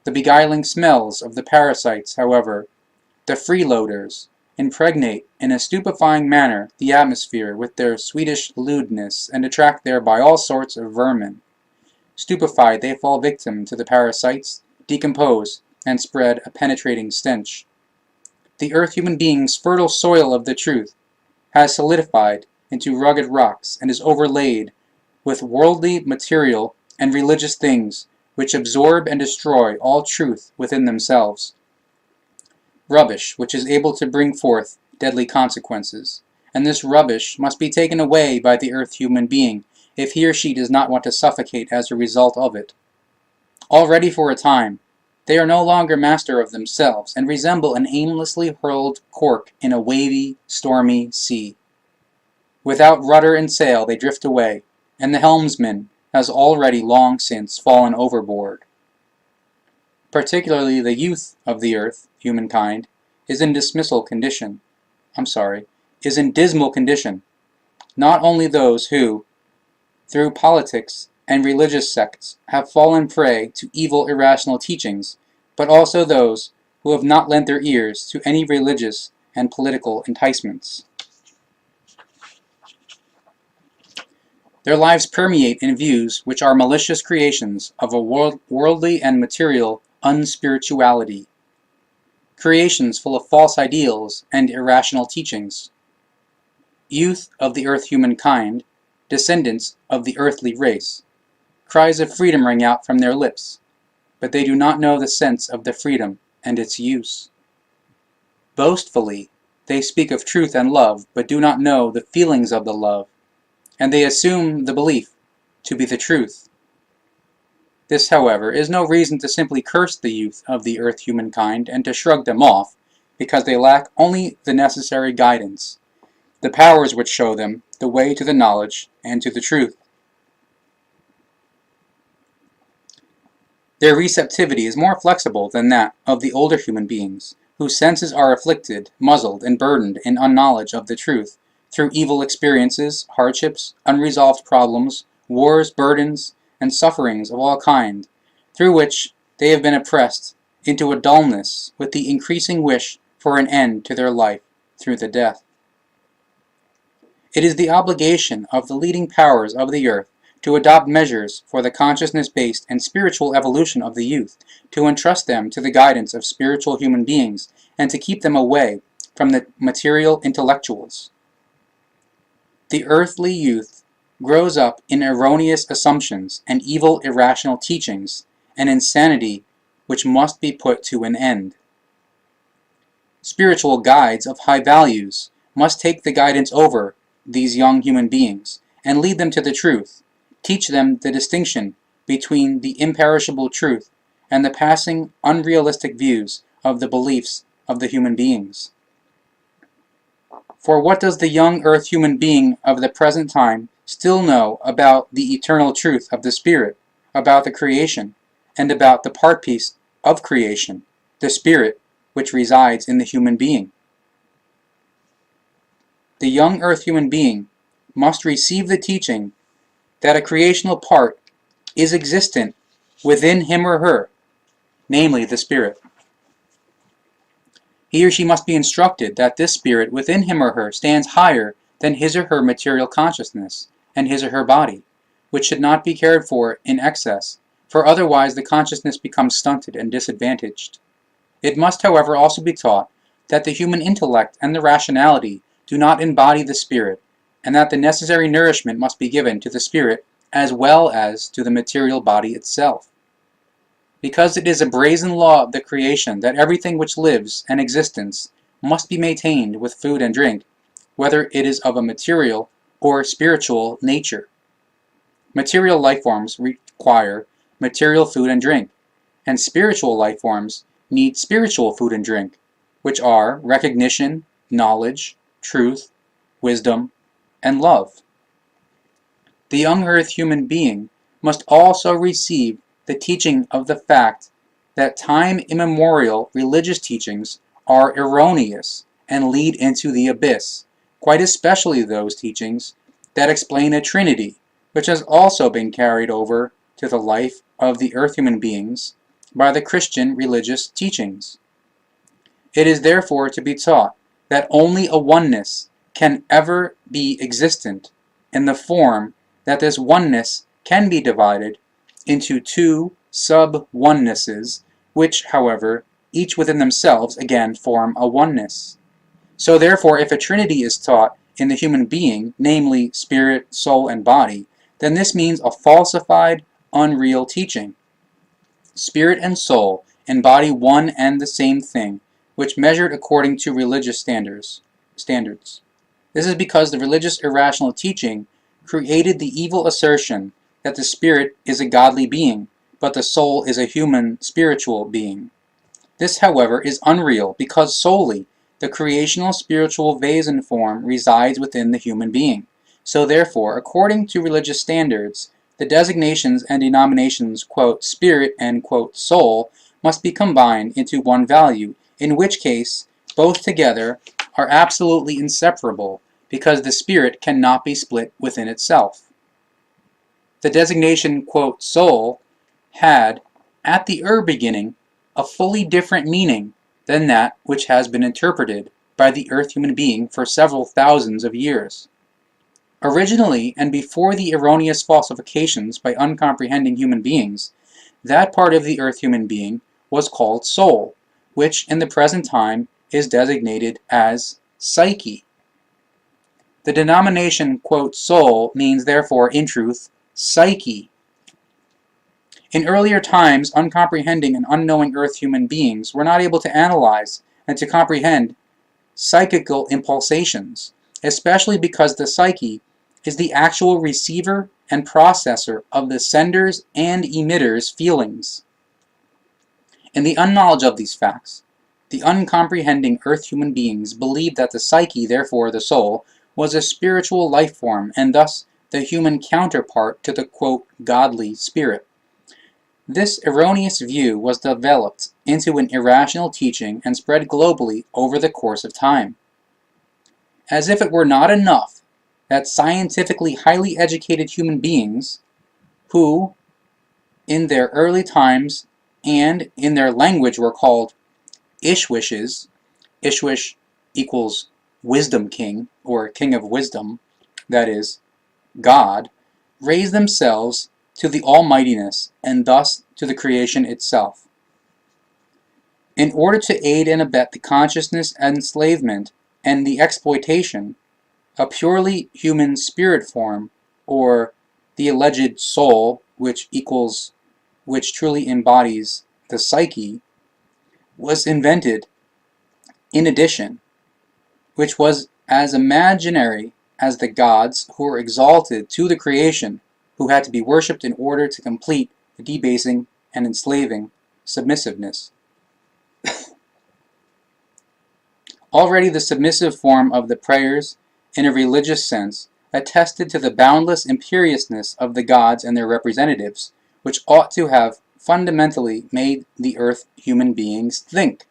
The beguiling smells of the parasites, however, the freeloaders, impregnate in a stupefying manner the atmosphere with their sweetish lewdness and attract thereby all sorts of vermin. Stupefied, they fall victim to the parasites, decompose, and spread a penetrating stench. The earth human being's fertile soil of the truth has solidified into rugged rocks and is overlaid with worldly material and religious things which absorb and destroy all truth within themselves. Rubbish which is able to bring forth deadly consequences, and this rubbish must be taken away by the earth human being if he or she does not want to suffocate as a result of it. Already for a time, they are no longer master of themselves, and resemble an aimlessly hurled cork in a wavy, stormy sea. Without rudder and sail they drift away, and the helmsman has already long since fallen overboard. Particularly the youth of the earth, humankind, is in dismal condition. Not only those who, through politics and religious sects, have fallen prey to evil irrational teachings, but also those who have not lent their ears to any religious and political enticements. Their lives permeate in views which are malicious creations of a worldly and material unspirituality, creations full of false ideals and irrational teachings. Youth of the earth humankind, descendants of the earthly race, cries of freedom ring out from their lips, but they do not know the sense of the freedom and its use. Boastfully, they speak of truth and love, but do not know the feelings of the love, and they assume the belief to be the truth. This, however, is no reason to simply curse the youth of the earth humankind and to shrug them off, because they lack only the necessary guidance, the powers which show them the way to the knowledge and to the truth. Their receptivity is more flexible than that of the older human beings, whose senses are afflicted, muzzled, and burdened in unknowledge of the truth, through evil experiences, hardships, unresolved problems, wars, burdens, and sufferings of all kinds, through which they have been oppressed into a dullness with the increasing wish for an end to their life through the death. It is the obligation of the leading powers of the earth to adopt measures for the consciousness-based and spiritual evolution of the youth, to entrust them to the guidance of spiritual human beings, and to keep them away from the material intellectuals. The earthly youth grows up in erroneous assumptions and evil irrational teachings, an insanity which must be put to an end. Spiritual guides of high values must take the guidance over these young human beings and lead them to the truth, teach them the distinction between the imperishable truth and the passing unrealistic views of the beliefs of the human beings. For what does the young earth human being of the present time still know about the eternal truth of the Spirit, about the creation, and about the part piece of creation, the Spirit, which resides in the human being. The young earth human being must receive the teaching that a creational part is existent within him or her, namely the spirit. He or she must be instructed that this spirit within him or her stands higher than his or her material consciousness and his or her body, which should not be cared for in excess, for otherwise the consciousness becomes stunted and disadvantaged. It must, however, also be taught that the human intellect and the rationality do not embody the spirit, and that the necessary nourishment must be given to the spirit as well as to the material body itself. Because it is a brazen law of the creation that everything which lives and existence must be maintained with food and drink, whether it is of a material or spiritual nature. Material life forms require material food and drink, and spiritual life forms need spiritual food and drink, which are recognition, knowledge, truth, wisdom, and love. The young earth human being must also receive the teaching of the fact that time immemorial religious teachings are erroneous and lead into the abyss, quite especially those teachings that explain a Trinity, which has also been carried over to the life of the earth human beings by the Christian religious teachings. It is therefore to be taught that only a oneness can ever be existent in the form that this oneness can be divided into two sub-onenesses, which, however, each within themselves again form a oneness. So therefore, if a trinity is taught in the human being, namely spirit, soul, and body, then this means a falsified, unreal teaching. Spirit and soul embody one and the same thing, which measured according to religious standards. This is because the religious irrational teaching created the evil assertion that the spirit is a godly being, but the soul is a human spiritual being. This, however, is unreal because solely the creational spiritual vase and form resides within the human being. So therefore, according to religious standards, the designations and denominations quote spirit and quote soul must be combined into one value, in which case both together are absolutely inseparable because the spirit cannot be split within itself. The designation quote soul had, at the beginning, a fully different meaning than that which has been interpreted by the earth human being for several thousands of years. Originally, and before the erroneous falsifications by uncomprehending human beings, that part of the earth human being was called soul, which in the present time is designated as psyche. The denomination quote soul means therefore in truth psyche. In earlier times, uncomprehending and unknowing earth human beings were not able to analyze and to comprehend psychical impulsations, especially because the psyche is the actual receiver and processor of the sender's and emitter's feelings. In the unknowledge of these facts, the uncomprehending earth human beings believed that the psyche, therefore the soul, was a spiritual life form and thus the human counterpart to the quote godly spirit. This erroneous view was developed into an irrational teaching and spread globally over the course of time. As if it were not enough that scientifically highly educated human beings, who, in their early times and in their language were called Ishwishes, Ishwish equals wisdom king, or king of wisdom, that is, God, raised themselves to the almightiness and thus to the creation itself. In order to aid and abet the consciousness enslavement and the exploitation, a purely human spirit form, or the alleged soul, which truly embodies the psyche, was invented in addition, which was as imaginary as the gods who were exalted to the creation, who had to be worshipped in order to complete the debasing and enslaving submissiveness. Already the submissive form of the prayers, in a religious sense, attested to the boundless imperiousness of the gods and their representatives, which ought to have fundamentally made the earth human beings think.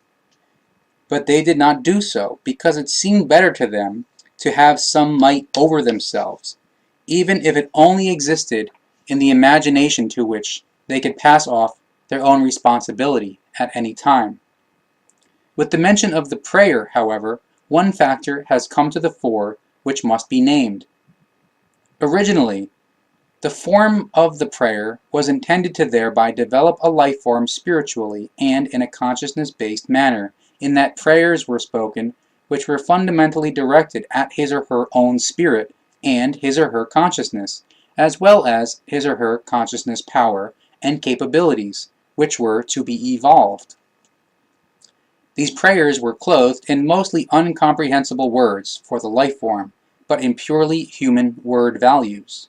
But they did not do so, because it seemed better to them to have some might over themselves, even if it only existed in the imagination to which they could pass off their own responsibility at any time. With the mention of the prayer, however, one factor has come to the fore which must be named. Originally, the form of the prayer was intended to thereby develop a life form spiritually and in a consciousness-based manner, in that prayers were spoken which were fundamentally directed at his or her own spirit and his or her consciousness, as well as his or her consciousness power and capabilities, which were to be evolved. These prayers were clothed in mostly incomprehensible words for the life form, but in purely human word values.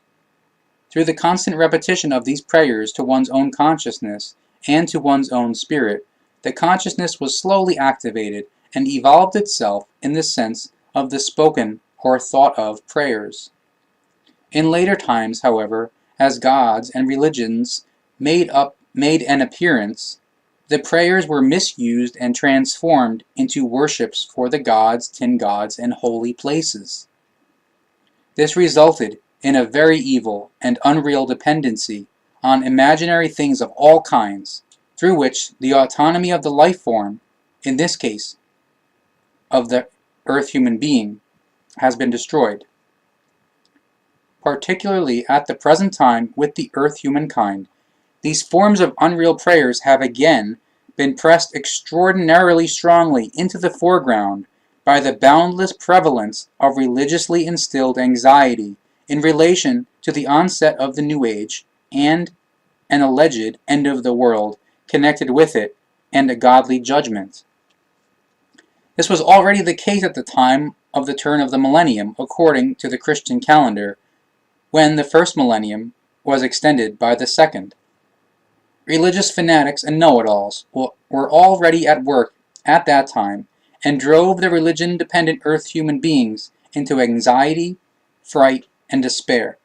Through the constant repetition of these prayers to one's own consciousness and to one's own spirit, the consciousness was slowly activated and evolved itself in the sense of the spoken or thought of prayers. In later times, however, as gods and religions made an appearance, the prayers were misused and transformed into worships for the gods, tin gods, and holy places. This resulted in a very evil and unreal dependency on imaginary things of all kinds, through which the autonomy of the life form, in this case of the earth human being, has been destroyed. Particularly at the present time with the earth humankind, these forms of unreal prayers have again been pressed extraordinarily strongly into the foreground by the boundless prevalence of religiously instilled anxiety in relation to the onset of the New Age and an alleged end of the world connected with it and a godly judgment. This was already the case at the time of the turn of the millennium, according to the Christian calendar, when the first millennium was extended by the second. Religious fanatics and know-it-alls were already at work at that time and drove the religion-dependent earth human beings into anxiety, fright, and despair.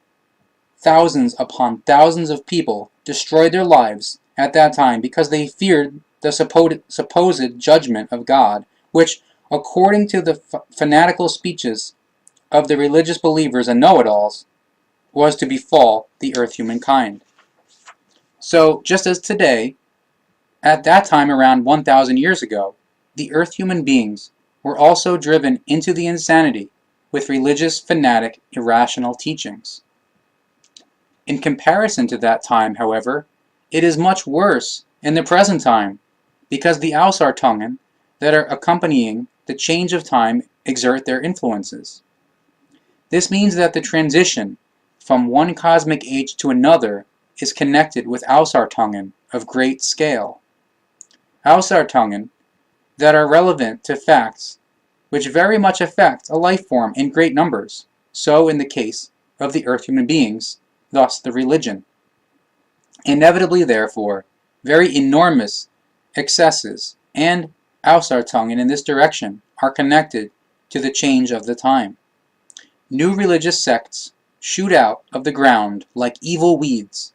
Thousands upon thousands of people destroyed their lives at that time because they feared the supposed judgment of God, which, according to the fanatical speeches of the religious believers and know-it-alls, was to befall the earth humankind. So, just as today, at that time around 1,000 years ago, the earth human beings were also driven into the insanity with religious, fanatic, irrational teachings. In comparison to that time, however, it is much worse in the present time, because the Ausartungen that are accompanying the change of time exert their influences. This means that the transition from one cosmic age to another is connected with Ausartungen of great scale. Ausartungen that are relevant to facts which very much affect a life form in great numbers, so in the case of the earth human beings, thus the religion. Inevitably, therefore, very enormous excesses and Ausartungen in this direction are connected to the change of the time. New religious sects shoot out of the ground like evil weeds.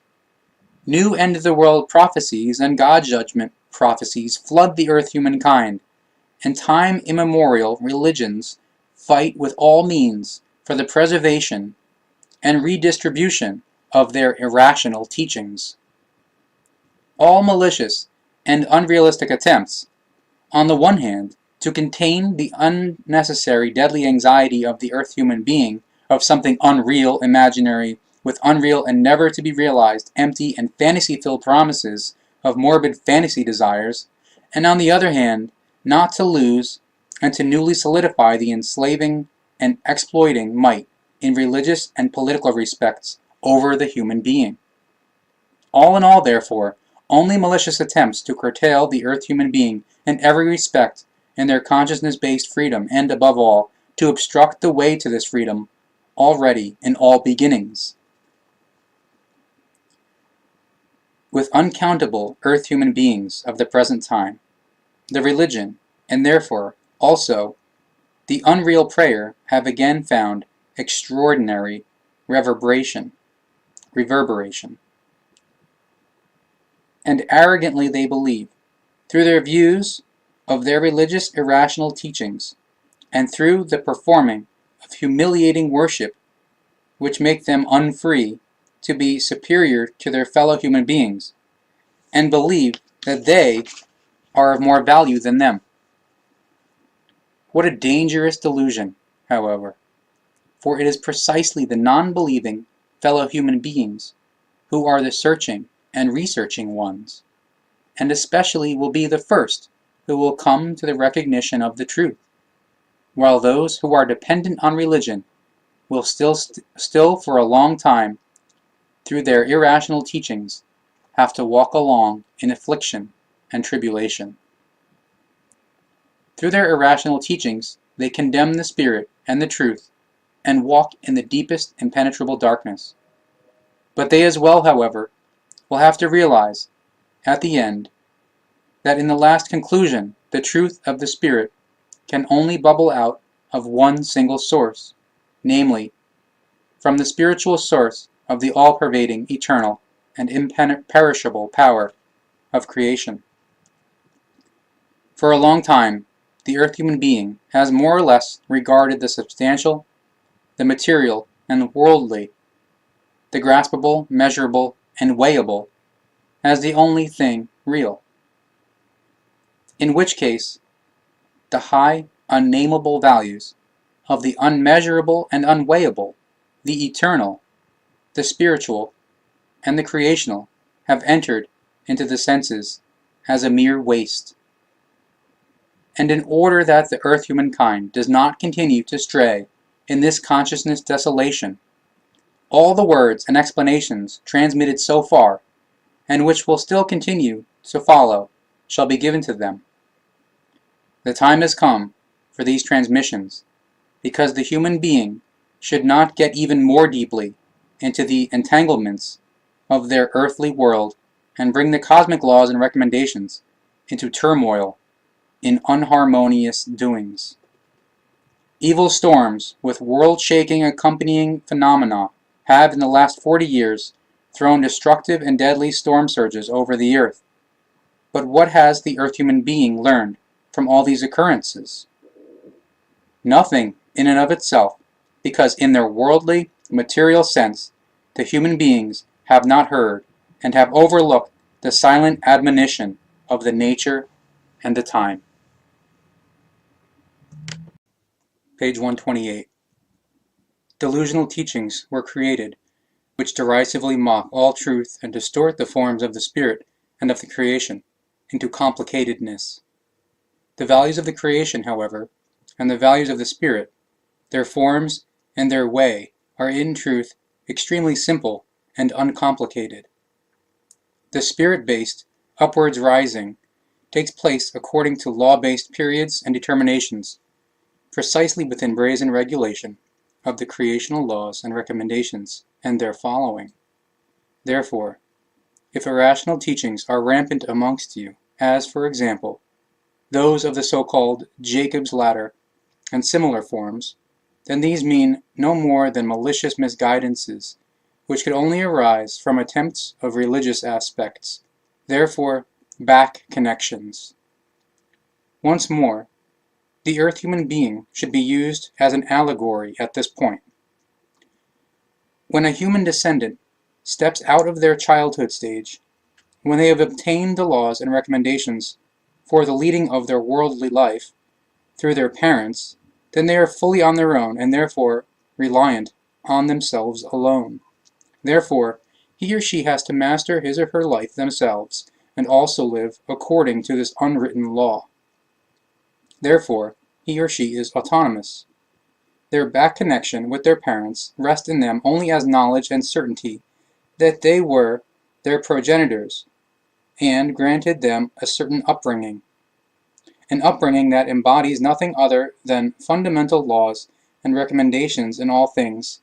New end-of-the-world prophecies and God judgment prophecies flood the earth humankind, and time immemorial religions fight with all means for the preservation and redistribution of their irrational teachings. All malicious and unrealistic attempts, on the one hand, to contain the unnecessary deadly anxiety of the earth human being of something unreal, imaginary, with unreal and never to be realized, empty and fantasy-filled promises of morbid fantasy desires, and on the other hand, not to lose and to newly solidify the enslaving and exploiting might, in religious and political respects, over the human being. All in all, therefore, only malicious attempts to curtail the earth human being in every respect in their consciousness-based freedom, and, above all, to obstruct the way to this freedom already in all beginnings. With uncountable earth human beings of the present time, the religion, and therefore also the unreal prayer, have again found extraordinary reverberation. And arrogantly they believe, through their views of their religious irrational teachings, and through the performing of humiliating worship which make them unfree to be superior to their fellow human beings, and believe that they are of more value than them. What a dangerous delusion, however, for it is precisely the non-believing fellow human beings who are the searching and researching ones, and especially will be the first who will come to the recognition of the truth, while those who are dependent on religion will still for a long time, through their irrational teachings, have to walk along in affliction and tribulation. Through their irrational teachings, they condemn the Spirit and the truth, and walk in the deepest impenetrable darkness. But they as well, however, will have to realize, at the end, that in the last conclusion, the truth of the Spirit can only bubble out of one single source, namely, from the spiritual source of the all-pervading, eternal, and imperishable power of creation. For a long time, the earth human being has more or less regarded the substantial, the material, and worldly, the graspable, measurable, and weighable, as the only thing real. In which case, the high, unnameable values of the unmeasurable and unweighable, the eternal, the spiritual, and the creational have entered into the senses as a mere waste. And in order that the earth humankind does not continue to stray in this consciousness desolation, all the words and explanations transmitted so far, and which will still continue to follow, shall be given to them. The time has come for these transmissions, because the human being should not get even more deeply into the entanglements of their earthly world and bring the cosmic laws and recommendations into turmoil in unharmonious doings. Evil storms with world-shaking accompanying phenomena have in the last 40 years thrown destructive and deadly storm surges over the earth. But what has the earth human being learned from all these occurrences? Nothing in and of itself, because in their worldly, material sense, the human beings have not heard and have overlooked the silent admonition of the nature and the time. Page 128. Delusional teachings were created, which derisively mock all truth and distort the forms of the Spirit and of the creation into complicatedness. The values of the creation, however, and the values of the Spirit, their forms and their way, are in truth extremely simple and uncomplicated. The Spirit-based, upwards rising, takes place according to law-based periods and determinations, precisely within brazen regulation of the creational laws and recommendations, and their following. Therefore, if irrational teachings are rampant amongst you, as, for example, those of the so-called Jacob's Ladder and similar forms, then these mean no more than malicious misguidances, which could only arise from attempts of religious aspects, therefore back connections. Once more, the earth human being should be used as an allegory at this point. When a human descendant steps out of their childhood stage, when they have obtained the laws and recommendations for the leading of their worldly life through their parents, then they are fully on their own and therefore reliant on themselves alone. Therefore, he or she has to master his or her life themselves and also live according to this unwritten law. Therefore, he or she is autonomous. Their back connection with their parents rests in them only as knowledge and certainty that they were their progenitors and granted them a certain upbringing, an upbringing that embodies nothing other than fundamental laws and recommendations in all things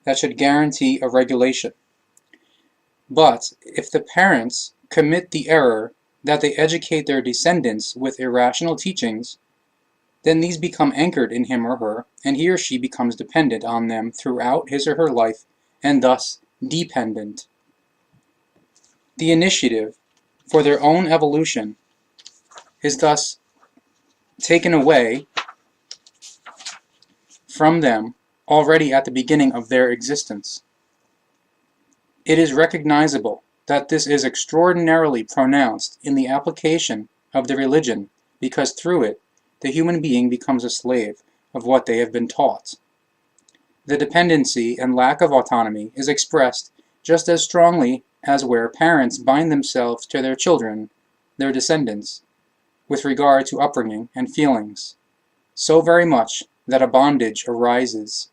that should guarantee a regulation. But if the parents commit the error that they educate their descendants with irrational teachings, then these become anchored in him or her, and he or she becomes dependent on them throughout his or her life, and thus dependent. The initiative for their own evolution is thus taken away from them already at the beginning of their existence. It is recognizable that this is extraordinarily pronounced in the application of the religion, because through it the human being becomes a slave of what they have been taught. The dependency and lack of autonomy is expressed just as strongly as where parents bind themselves to their children, their descendants, with regard to upbringing and feelings, so very much that a bondage arises.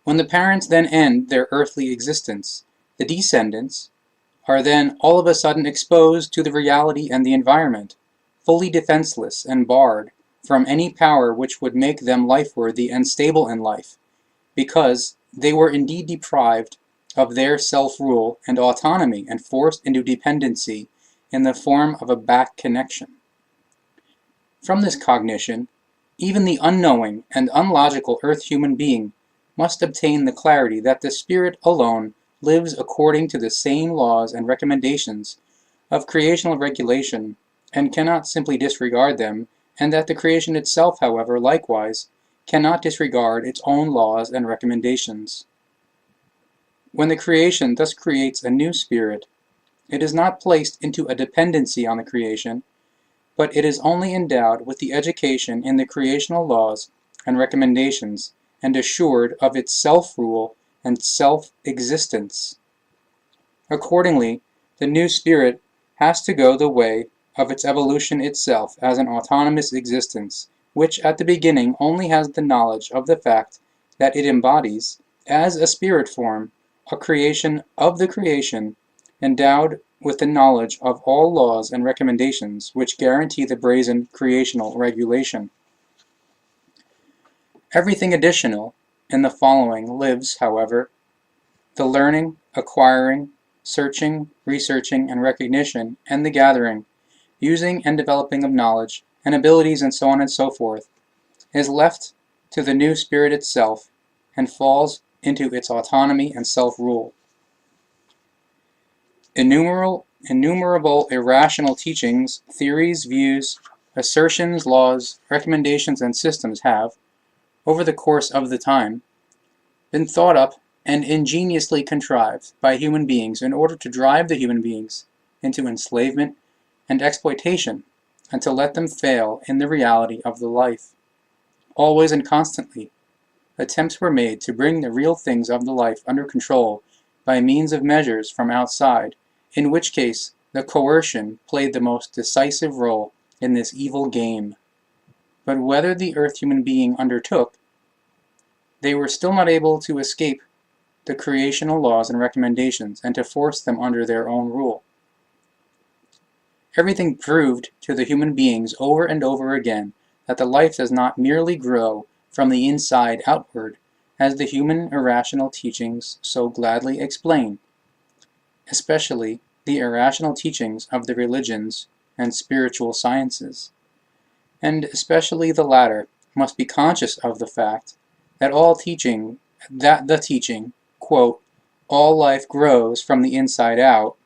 When the parents then end their earthly existence, the descendants are then all of a sudden exposed to the reality and the environment, fully defenseless and barred from any power which would make them life-worthy and stable in life, because they were indeed deprived of their self-rule and autonomy and forced into dependency in the form of a back connection. From this cognition, even the unknowing and unlogical earth human being must obtain the clarity that the spirit alone lives according to the same laws and recommendations of creational regulation and cannot simply disregard them, and that the creation itself, however, likewise, cannot disregard its own laws and recommendations. When the creation thus creates a new spirit, it is not placed into a dependency on the creation, but it is only endowed with the education in the creational laws and recommendations, and assured of its self-rule and self-existence. Accordingly, the new spirit has to go the way of its evolution itself as an autonomous existence, which at the beginning only has the knowledge of the fact that it embodies, as a spirit form, a creation of the creation, endowed with the knowledge of all laws and recommendations which guarantee the brazen creational regulation. Everything additional in the following lives, however: the learning, acquiring, searching, researching, and recognition, and the gathering, using and developing of knowledge, and abilities, and so on and so forth, is left to the new spirit itself, and falls into its autonomy and self-rule. Innumerable irrational teachings, theories, views, assertions, laws, recommendations, and systems have, over the course of the time, been thought up and ingeniously contrived by human beings in order to drive the human beings into enslavement and exploitation, and to let them fail in the reality of the life. Always and constantly, attempts were made to bring the real things of the life under control by means of measures from outside, in which case the coercion played the most decisive role in this evil game. But whether the earth human being undertook, they were still not able to escape the creational laws and recommendations, and to force them under their own rule. Everything proved to the human beings over and over again that the life does not merely grow from the inside outward, as the human irrational teachings so gladly explain, especially the irrational teachings of the religions and spiritual sciences. And especially the latter must be conscious of the fact that the teaching, quote, all life grows from the inside out,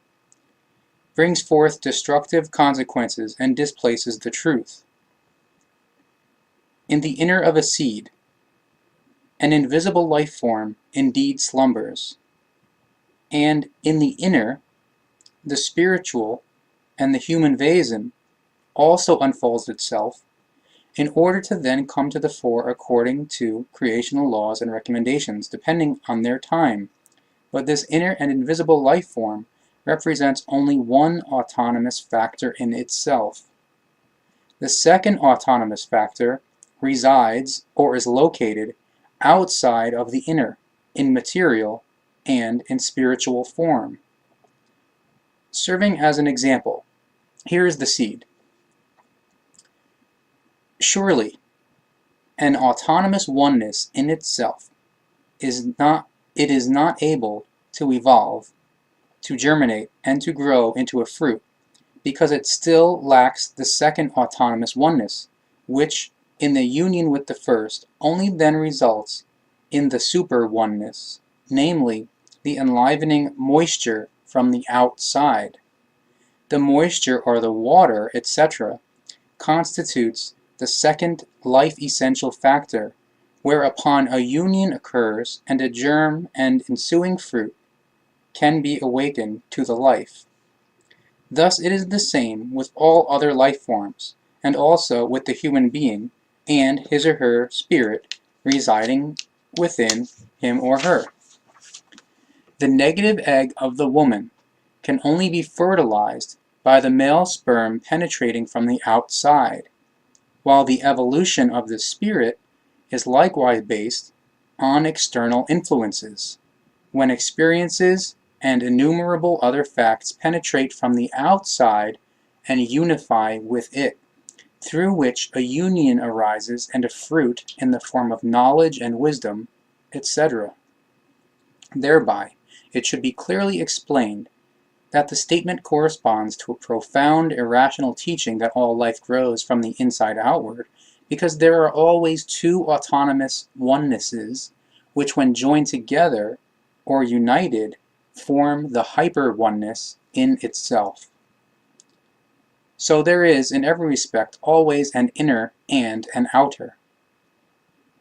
brings forth destructive consequences and displaces the truth. In the inner of a seed, an invisible life form indeed slumbers, and in the inner, the spiritual and the human vesen also unfolds itself, in order to then come to the fore according to creational laws and recommendations, depending on their time. But this inner and invisible life form represents only one autonomous factor in itself. The second autonomous factor resides, or is located, outside of the inner, in material and in spiritual form. Serving as an example, here is the seed. Surely, an autonomous oneness in itself is not able to evolve, to germinate, and to grow into a fruit, because it still lacks the second autonomous oneness, which, in the union with the first, only then results in the super oneness, namely, the enlivening moisture from the outside. The moisture, or the water, etc., constitutes the second life-essential factor, whereupon a union occurs and a germ and ensuing fruit can be awakened to the life. Thus it is the same with all other life forms, and also with the human being and his or her spirit residing within him or her. The negative egg of the woman can only be fertilized by the male sperm penetrating from the outside, while the evolution of the spirit is likewise based on external influences, when experiences and innumerable other facts penetrate from the outside and unify with it, through which a union arises and a fruit in the form of knowledge and wisdom, etc. Thereby, it should be clearly explained that the statement corresponds to a profound irrational teaching that all life grows from the inside outward, because there are always two autonomous onenesses, which when joined together or united, form the hyper-oneness in itself. So there is, in every respect, always an inner and an outer.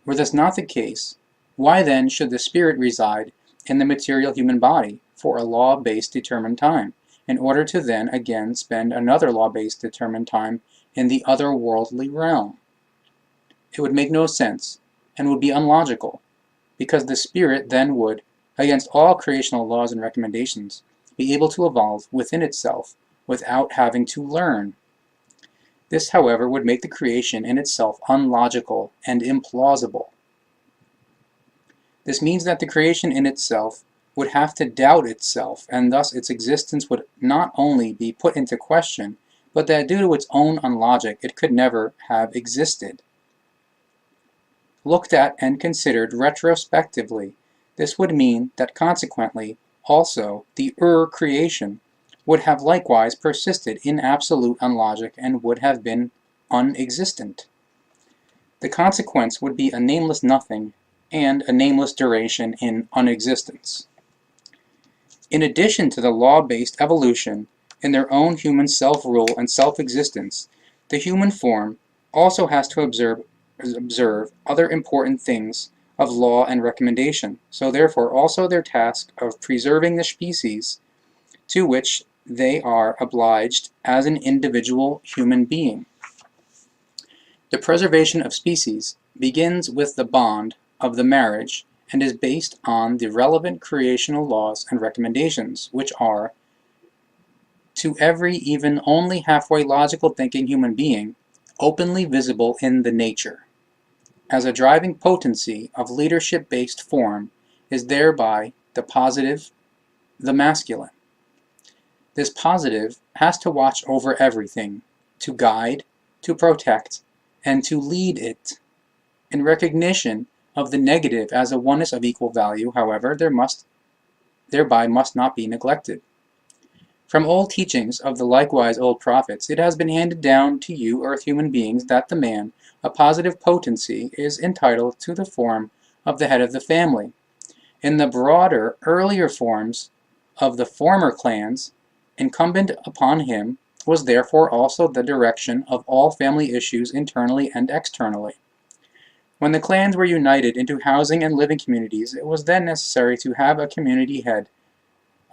Were this not the case, why then should the spirit reside in the material human body for a law-based determined time, in order to then again spend another law-based determined time in the otherworldly realm? It would make no sense, and would be unlogical, because the spirit then would, against all creational laws and recommendations, be able to evolve within itself without having to learn. This, however, would make the creation in itself unlogical and implausible. This means that the creation in itself would have to doubt itself, and thus its existence would not only be put into question, but that due to its own unlogic it could never have existed. Looked at and considered retrospectively, this would mean that consequently also the creation would have likewise persisted in absolute unlogic and would have been unexistent. The consequence would be a nameless nothing and a nameless duration in unexistence. In addition to the law-based evolution in their own human self-rule and self-existence, the human form also has to observe other important things of law and recommendation, so therefore also their task of preserving the species to which they are obliged as an individual human being. The preservation of species begins with the bond of the marriage and is based on the relevant creational laws and recommendations, which are, to every even only halfway logical thinking human being, openly visible in the nature. As a driving potency of leadership-based form is thereby the positive, the masculine. This positive has to watch over everything, to guide, to protect, and to lead it. In recognition of the negative as a oneness of equal value, however, thereby must not be neglected. From old teachings of the likewise old prophets, it has been handed down to you earth human beings that the man, a positive potency, is entitled to the form of the head of the family. In the broader, earlier forms of the former clans, incumbent upon him was therefore also the direction of all family issues internally and externally. When the clans were united into housing and living communities, it was then necessary to have a community head,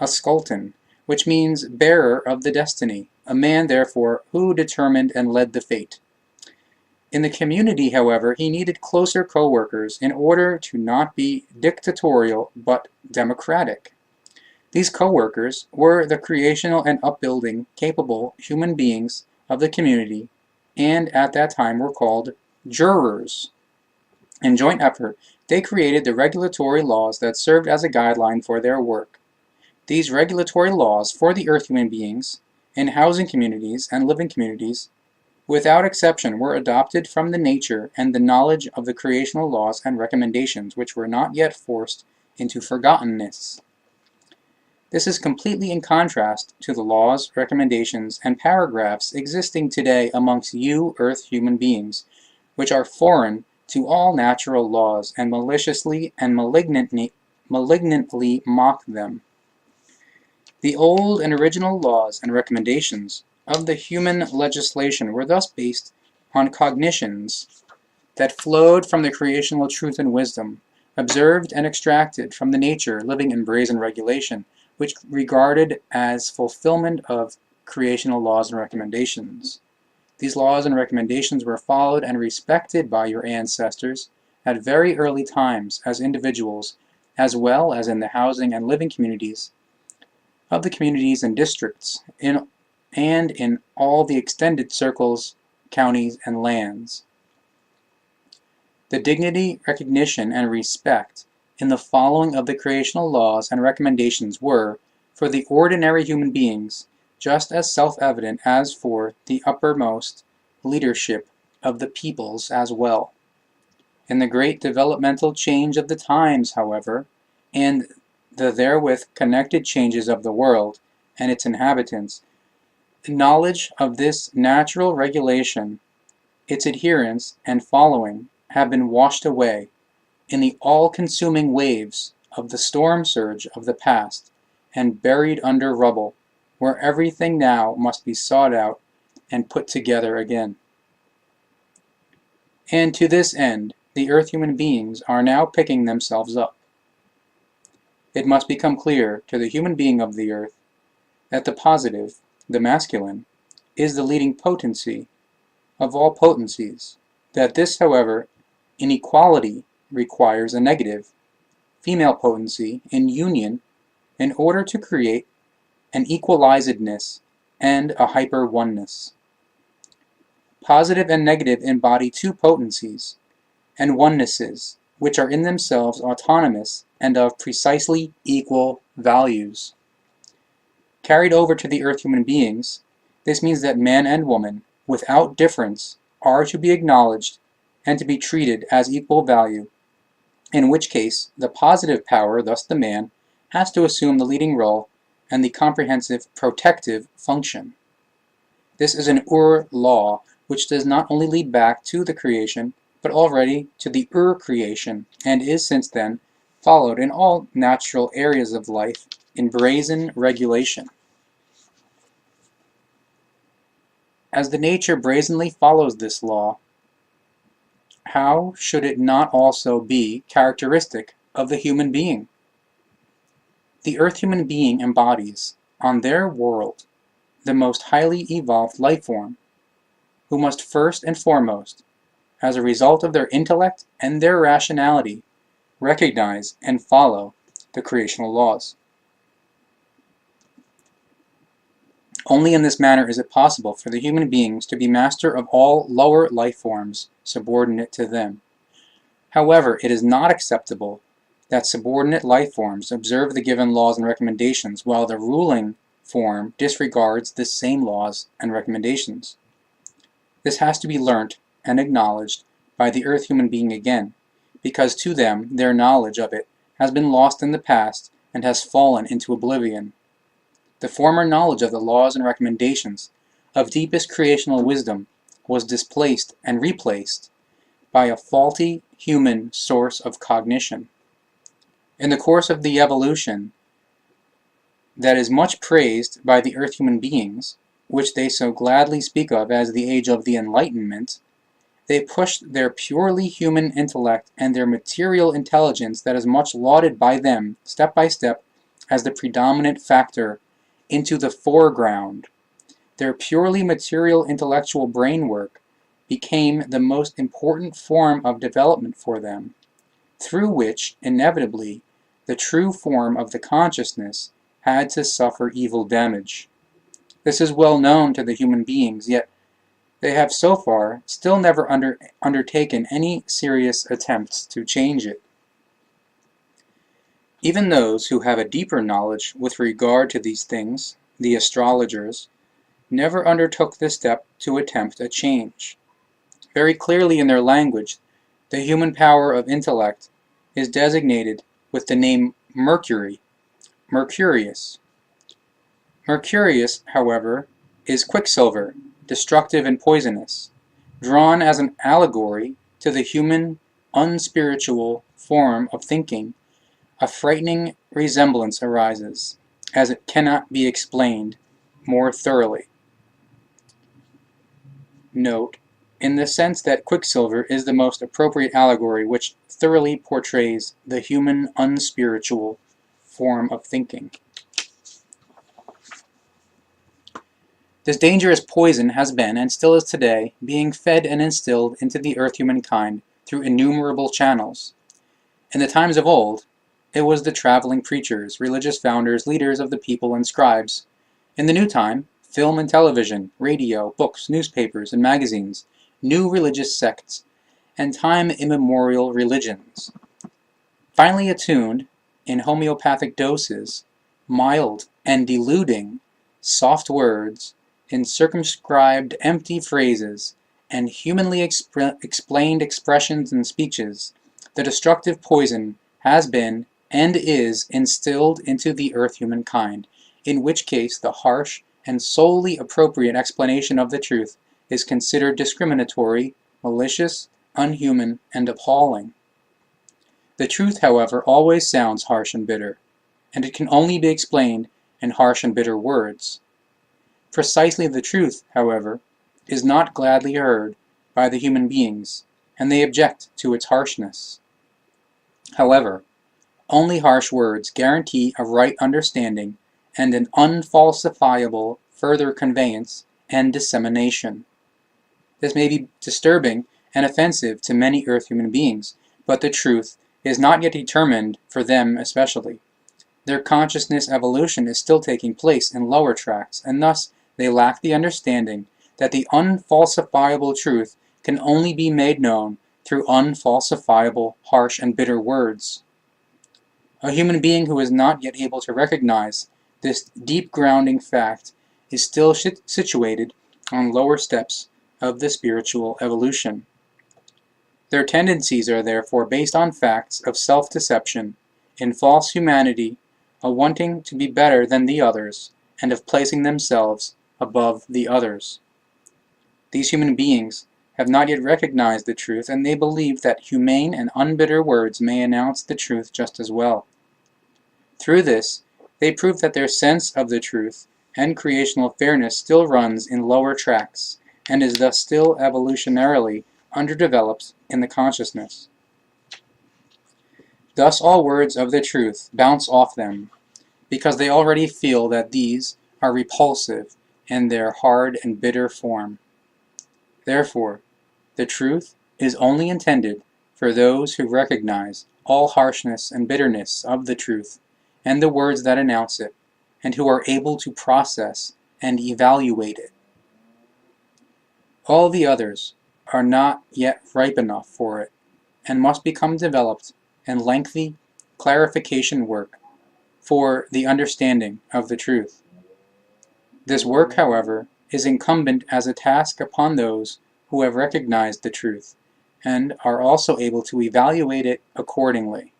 a sultan, which means bearer of the destiny, a man therefore who determined and led the fate. In the community, however, he needed closer co-workers in order to not be dictatorial but democratic. These co-workers were the creational and upbuilding capable human beings of the community, and at that time were called jurors. In joint effort, they created the regulatory laws that served as a guideline for their work. These regulatory laws for the earth human beings, in housing communities and living communities, without exception were adopted from the nature and the knowledge of the creational laws and recommendations which were not yet forced into forgottenness. This is completely in contrast to the laws, recommendations, and paragraphs existing today amongst you earth human beings, which are foreign to all natural laws and maliciously and malignantly mock them. The old and original laws and recommendations of the human legislation were thus based on cognitions that flowed from the creational truth and wisdom, observed and extracted from the nature living in brazen regulation, which regarded as fulfillment of creational laws and recommendations. These laws and recommendations were followed and respected by your ancestors at very early times as individuals, as well as in the housing and living communities of the communities and districts, and in all the extended circles, counties, and lands. The dignity, recognition, and respect in the following of the creational laws and recommendations were, for the ordinary human beings, just as self-evident as for the uppermost leadership of the peoples as well. In the great developmental change of the times, however, and the therewith connected changes of the world and its inhabitants, the knowledge of this natural regulation, its adherence and following, have been washed away in the all-consuming waves of the storm surge of the past, and buried under rubble, where everything now must be sought out and put together again. And to this end, the earth human beings are now picking themselves up. It must become clear to the human being of the earth that the positive, the masculine, is the leading potency of all potencies, that this, however, inequality requires a negative, female potency in union in order to create an equalizedness and a hyper-oneness. Positive and negative embody two potencies and onenesses which are in themselves autonomous and of precisely equal values. Carried over to the earth human beings, this means that man and woman, without difference, are to be acknowledged and to be treated as equal value, in which case the positive power, thus the man, has to assume the leading role and the comprehensive protective function. This is an law which does not only lead back to the creation, but already to the creation, and is since then followed in all natural areas of life in brazen regulation. As the nature brazenly follows this law, how should it not also be characteristic of the human being? The earth human being embodies, on their world, the most highly evolved life form, who must first and foremost, as a result of their intellect and their rationality, recognize and follow the creational laws. Only in this manner is it possible for the human beings to be master of all lower life forms subordinate to them. However, it is not acceptable that subordinate life forms observe the given laws and recommendations while the ruling form disregards the same laws and recommendations. This has to be learnt and acknowledged by the earth human being again, because to them their knowledge of it has been lost in the past and has fallen into oblivion. The former knowledge of the laws and recommendations of deepest creational wisdom was displaced and replaced by a faulty human source of cognition. In the course of the evolution that is much praised by the earth human beings, which they so gladly speak of as the age of the Enlightenment, they pushed their purely human intellect and their material intelligence that is much lauded by them, step by step, as the predominant factor, into the foreground. Their purely material intellectual brain work became the most important form of development for them, through which, inevitably, the true form of the consciousness had to suffer evil damage. This is well known to the human beings, yet they have so far still never undertaken any serious attempts to change it. Even those who have a deeper knowledge with regard to these things, the astrologers, never undertook the step to attempt a change. Very clearly in their language, the human power of intellect is designated with the name Mercury, Mercurius. Mercurius, however, is quicksilver, destructive and poisonous. Drawn as an allegory to the human, unspiritual form of thinking, a frightening resemblance arises, as it cannot be explained more thoroughly. Note, in the sense that Quicksilver is the most appropriate allegory which thoroughly portrays the human unspiritual form of thinking. This dangerous poison has been, and still is today, being fed and instilled into the earth humankind through innumerable channels. In the times of old, it was the traveling preachers, religious founders, leaders of the people, and scribes. In the new time, film and television, radio, books, newspapers, and magazines, new religious sects, and time immemorial religions. Finally attuned, in homeopathic doses, mild and deluding, soft words, in circumscribed empty phrases, and humanly explained expressions and speeches, the destructive poison has been and is instilled into the earth humankind, in which case the harsh and solely appropriate explanation of the truth is considered discriminatory, malicious, unhuman, and appalling. The truth, however, always sounds harsh and bitter, and it can only be explained in harsh and bitter words. Precisely the truth, however, is not gladly heard by the human beings, and they object to its harshness. However, only harsh words guarantee a right understanding and an unfalsifiable further conveyance and dissemination. This may be disturbing and offensive to many earth human beings, but the truth is not yet determined for them especially. Their consciousness evolution is still taking place in lower tracts, and thus they lack the understanding that the unfalsifiable truth can only be made known through unfalsifiable, harsh, and bitter words. A human being who is not yet able to recognize this deep grounding fact is still situated on lower steps of the spiritual evolution. Their tendencies are therefore based on facts of self-deception, in false humanity, a wanting to be better than the others, and of placing themselves above the others. These human beings have not yet recognized the truth, and they believe that humane and unbitter words may announce the truth just as well. Through this, they prove that their sense of the truth and creational fairness still runs in lower tracts, and is thus still evolutionarily underdeveloped in the consciousness. Thus all words of the truth bounce off them, because they already feel that these are repulsive in their hard and bitter form. Therefore, the truth is only intended for those who recognize all harshness and bitterness of the truth and the words that announce it, and who are able to process and evaluate it. All the others are not yet ripe enough for it, and must become developed in lengthy clarification work for the understanding of the truth. This work, however, is incumbent as a task upon those who have recognized the truth, and are also able to evaluate it accordingly.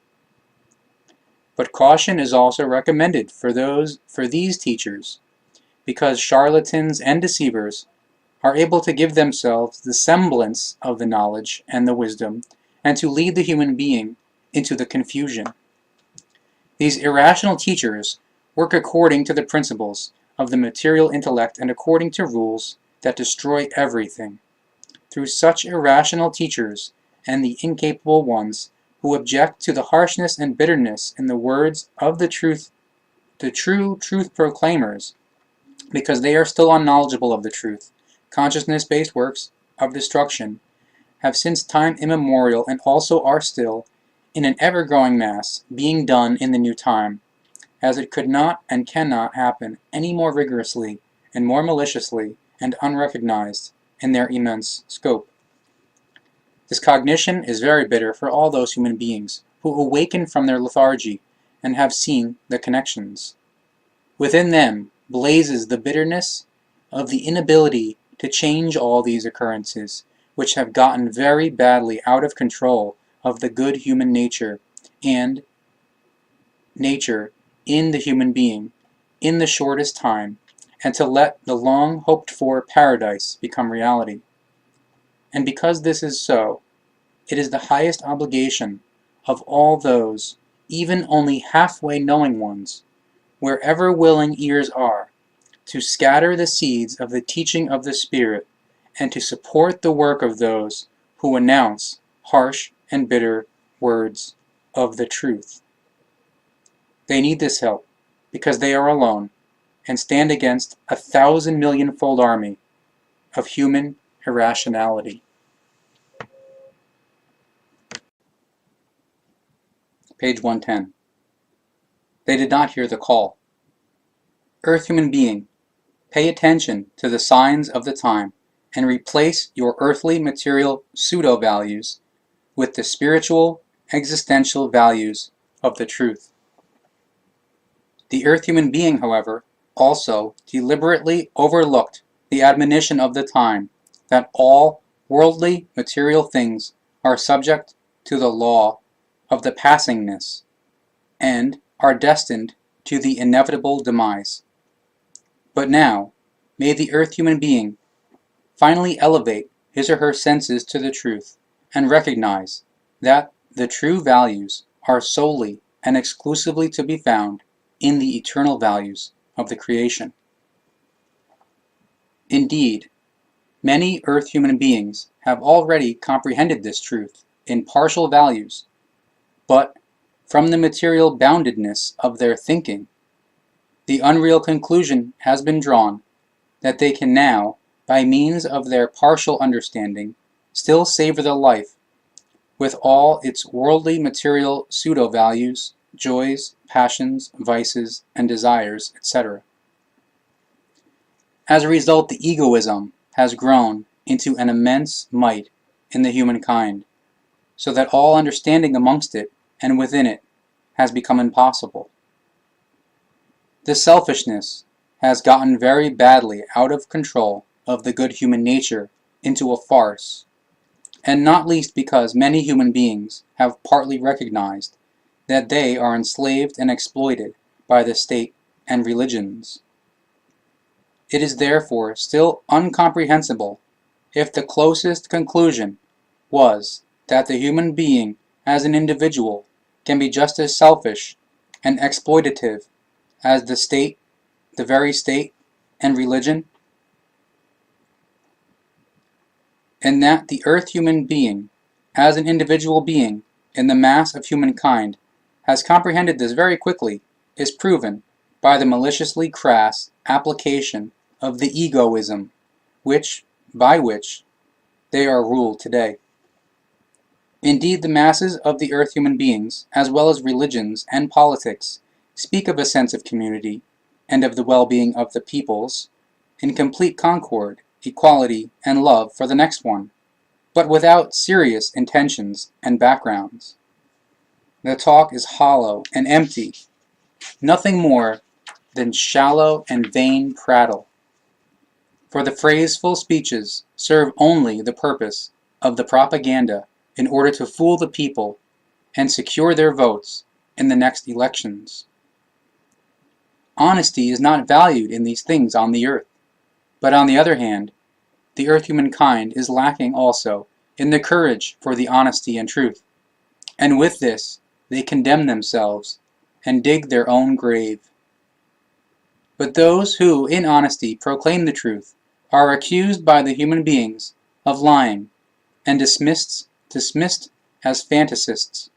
But caution is also recommended for these teachers, because charlatans and deceivers are able to give themselves the semblance of the knowledge and the wisdom, and to lead the human being into the confusion. These irrational teachers work according to the principles of the material intellect and according to rules that destroy everything. Through such irrational teachers and the incapable ones who object to the harshness and bitterness in the words of the true truth proclaimers, because they are still unknowledgeable of the truth, consciousness-based works of destruction have since time immemorial and also are still, in an ever-growing mass, being done in the new time, as it could not and cannot happen any more rigorously and more maliciously and unrecognized in their immense scope. This cognition is very bitter for all those human beings who awaken from their lethargy and have seen the connections. Within them blazes the bitterness of the inability to change all these occurrences, which have gotten very badly out of control of the good human nature and nature in the human being in the shortest time, and to let the long hoped for paradise become reality. And because this is so, it is the highest obligation of all those, even only halfway knowing ones, wherever willing ears are, to scatter the seeds of the teaching of the Spirit, and to support the work of those who announce harsh and bitter words of the truth. They need this help because they are alone and stand against a 1,000,000,000-fold army of human irrationality. Page 110. They did not hear the call. Earth human being, pay attention to the signs of the time and replace your earthly material pseudo-values with the spiritual existential values of the truth. The earth human being, however, also deliberately overlooked the admonition of the time that all worldly material things are subject to the law of the passingness and are destined to the inevitable demise. But now, may the earth human being finally elevate his or her senses to the truth and recognize that the true values are solely and exclusively to be found in the eternal values of the creation. Indeed, many earth human beings have already comprehended this truth in partial values, but from the material boundedness of their thinking, the unreal conclusion has been drawn that they can now, by means of their partial understanding, still savor the life with all its worldly material pseudo-values, joys, passions, vices, and desires, etc. As a result, the egoism has grown into an immense might in the humankind, so that all understanding amongst it and within it has become impossible. This selfishness has gotten very badly out of control of the good human nature into a farce, and not least because many human beings have partly recognized that they are enslaved and exploited by the state and religions. It is therefore still incomprehensible if the closest conclusion was that the human being as an individual can be just as selfish and exploitative as the state, the very state, and religion, and that the earth human being as an individual being in the mass of humankind has comprehended this very quickly is proven by the maliciously crass application of the egoism by which they are ruled today. Indeed, the masses of the earth human beings, as well as religions and politics, speak of a sense of community and of the well-being of the peoples in complete concord, equality, and love for the next one, but without serious intentions and backgrounds. The talk is hollow and empty, nothing more than shallow and vain prattle. For the phraseful speeches serve only the purpose of the propaganda in order to fool the people and secure their votes in the next elections. Honesty is not valued in these things on the earth, but on the other hand, the earth humankind is lacking also in the courage for the honesty and truth, and with this they condemn themselves and dig their own grave. But those who in honesty proclaim the truth are accused by the human beings of lying and dismissed as fantasists.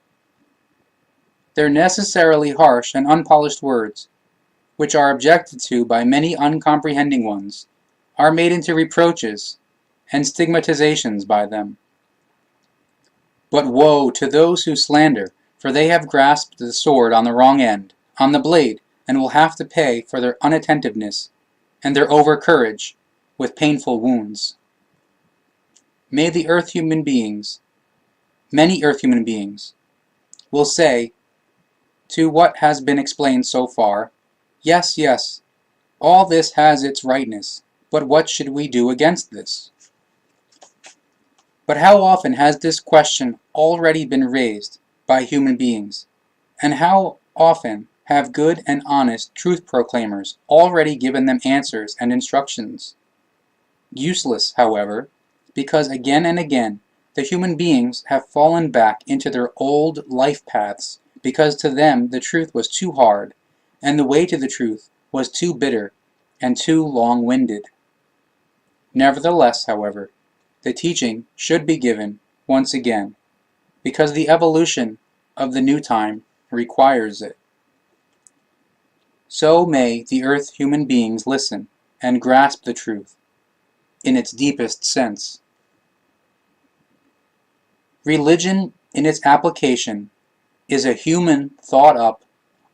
Their necessarily harsh and unpolished words, which are objected to by many uncomprehending ones, are made into reproaches and stigmatizations by them. But woe to those who slander, for they have grasped the sword on the wrong end, on the blade, and will have to pay for their unattentiveness and their over-courage with painful wounds. May the earth human beings, many earth human beings, will say to what has been explained so far, yes, yes, all this has its rightness, but what should we do against this? But how often has this question already been raised by human beings, and how often have good and honest truth proclaimers already given them answers and instructions? Useless, however, because again and again the human beings have fallen back into their old life paths because to them the truth was too hard, and the way to the truth was too bitter and too long-winded. Nevertheless, however, the teaching should be given once again, because the evolution of the new time requires it. So may the earth human beings listen and grasp the truth in its deepest sense. Religion, in its application, is a human, thought-up,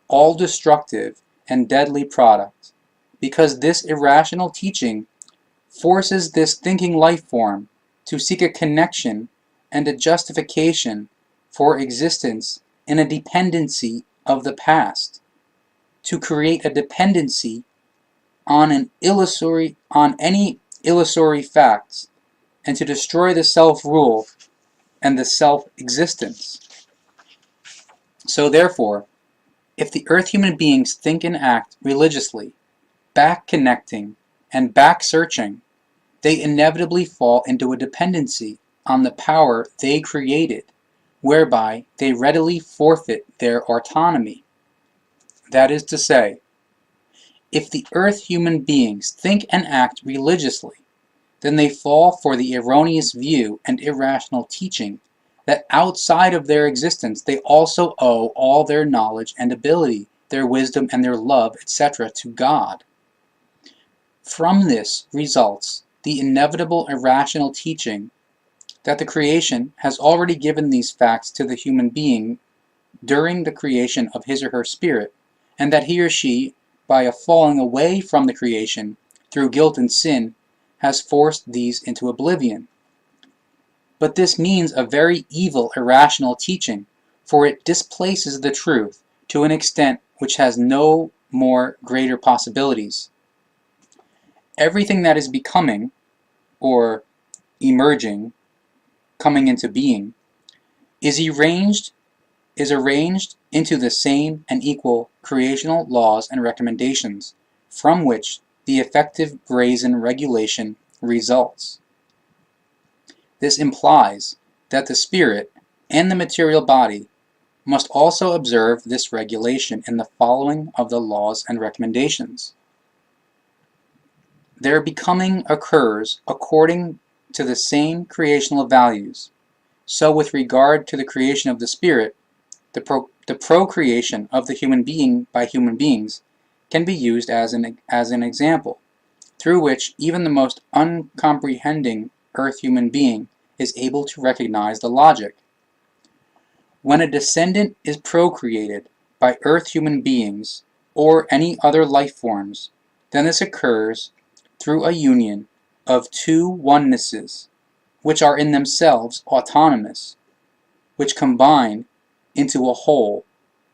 all-destructive, and deadly product, because this irrational teaching forces this thinking life form to seek a connection and a justification for existence in a dependency of the past, to create a dependency on any illusory facts, and to destroy the self-rule and the self-existence. So therefore, if the earth human beings think and act religiously, back-connecting and back-searching, they inevitably fall into a dependency on the power they created, whereby they readily forfeit their autonomy. That is to say, if the earth human beings think and act religiously, then they fall for the erroneous view and irrational teaching that outside of their existence they also owe all their knowledge and ability, their wisdom and their love, etc., to God. From this results the inevitable irrational teaching that the creation has already given these facts to the human being during the creation of his or her spirit, and that he or she, by a falling away from the creation through guilt and sin, has forced these into oblivion. But this means a very evil, irrational teaching, for it displaces the truth to an extent which has no more greater possibilities. Everything that is becoming, or emerging, coming into being, is arranged into the same and equal creational laws and recommendations, from which the effective brazen regulation results. This implies that the spirit and the material body must also observe this regulation in the following of the laws and recommendations. Their becoming occurs according to the same creational values. So with regard to the creation of the spirit, the procreation of the human being by human beings can be used as an example, through which even the most uncomprehending earth human being is able to recognize the logic. When a descendant is procreated by earth human beings or any other life forms, then this occurs through a union of two onenesses, which are in themselves autonomous, which combine into a whole,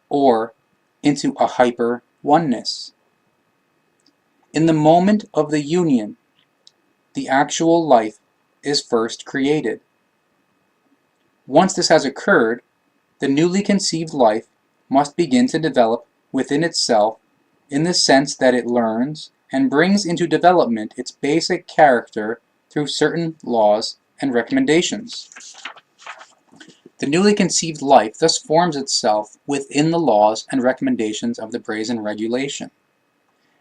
or into a hyper-oneness. In the moment of the union, the actual life is first created. Once this has occurred, the newly conceived life must begin to develop within itself in the sense that it learns and brings into development its basic character through certain laws and recommendations. The newly conceived life thus forms itself within the laws and recommendations of the brazen regulation.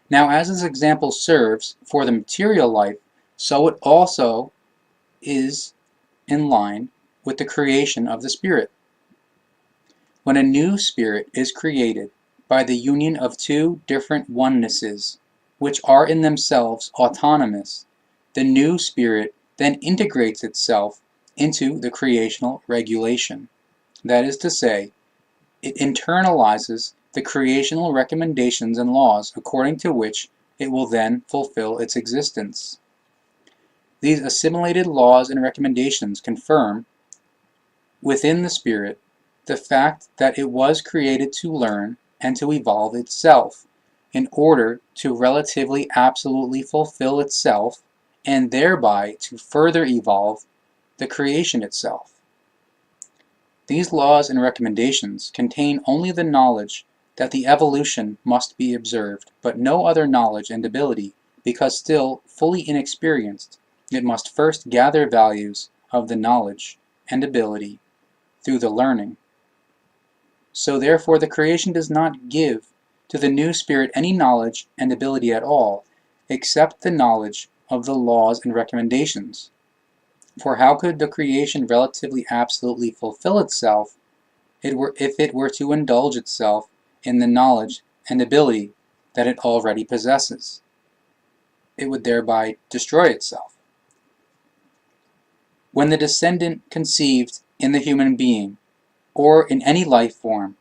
Now, as this example serves for the material life, so it also is in line with the creation of the spirit. When a new spirit is created by the union of two different onenesses, which are in themselves autonomous, the new spirit then integrates itself into the creational regulation. That is to say, it internalizes the creational recommendations and laws according to which it will then fulfill its existence. These assimilated laws and recommendations confirm, within the spirit, the fact that it was created to learn and to evolve itself, in order to relatively absolutely fulfill itself, and thereby to further evolve the creation itself. These laws and recommendations contain only the knowledge that the evolution must be observed, but no other knowledge and ability, because still fully inexperienced, it must first gather values of the knowledge and ability through the learning. So therefore the creation does not give to the new spirit any knowledge and ability at all, except the knowledge of the laws and recommendations. For how could the creation relatively absolutely fulfill itself if it were to indulge itself in the knowledge and ability that it already possesses? It would thereby destroy itself. When the descendant conceived in the human being, or in any life form,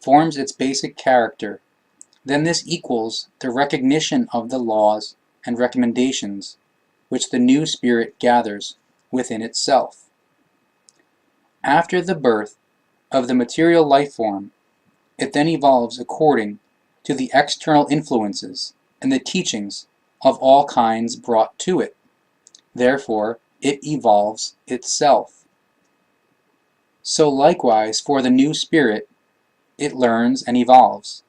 forms its basic character, then this equals the recognition of the laws and recommendations which the new spirit gathers within itself. After the birth of the material life form, it then evolves according to the external influences and the teachings of all kinds brought to it. Therefore, it evolves itself. So likewise for the new spirit, it learns and evolves.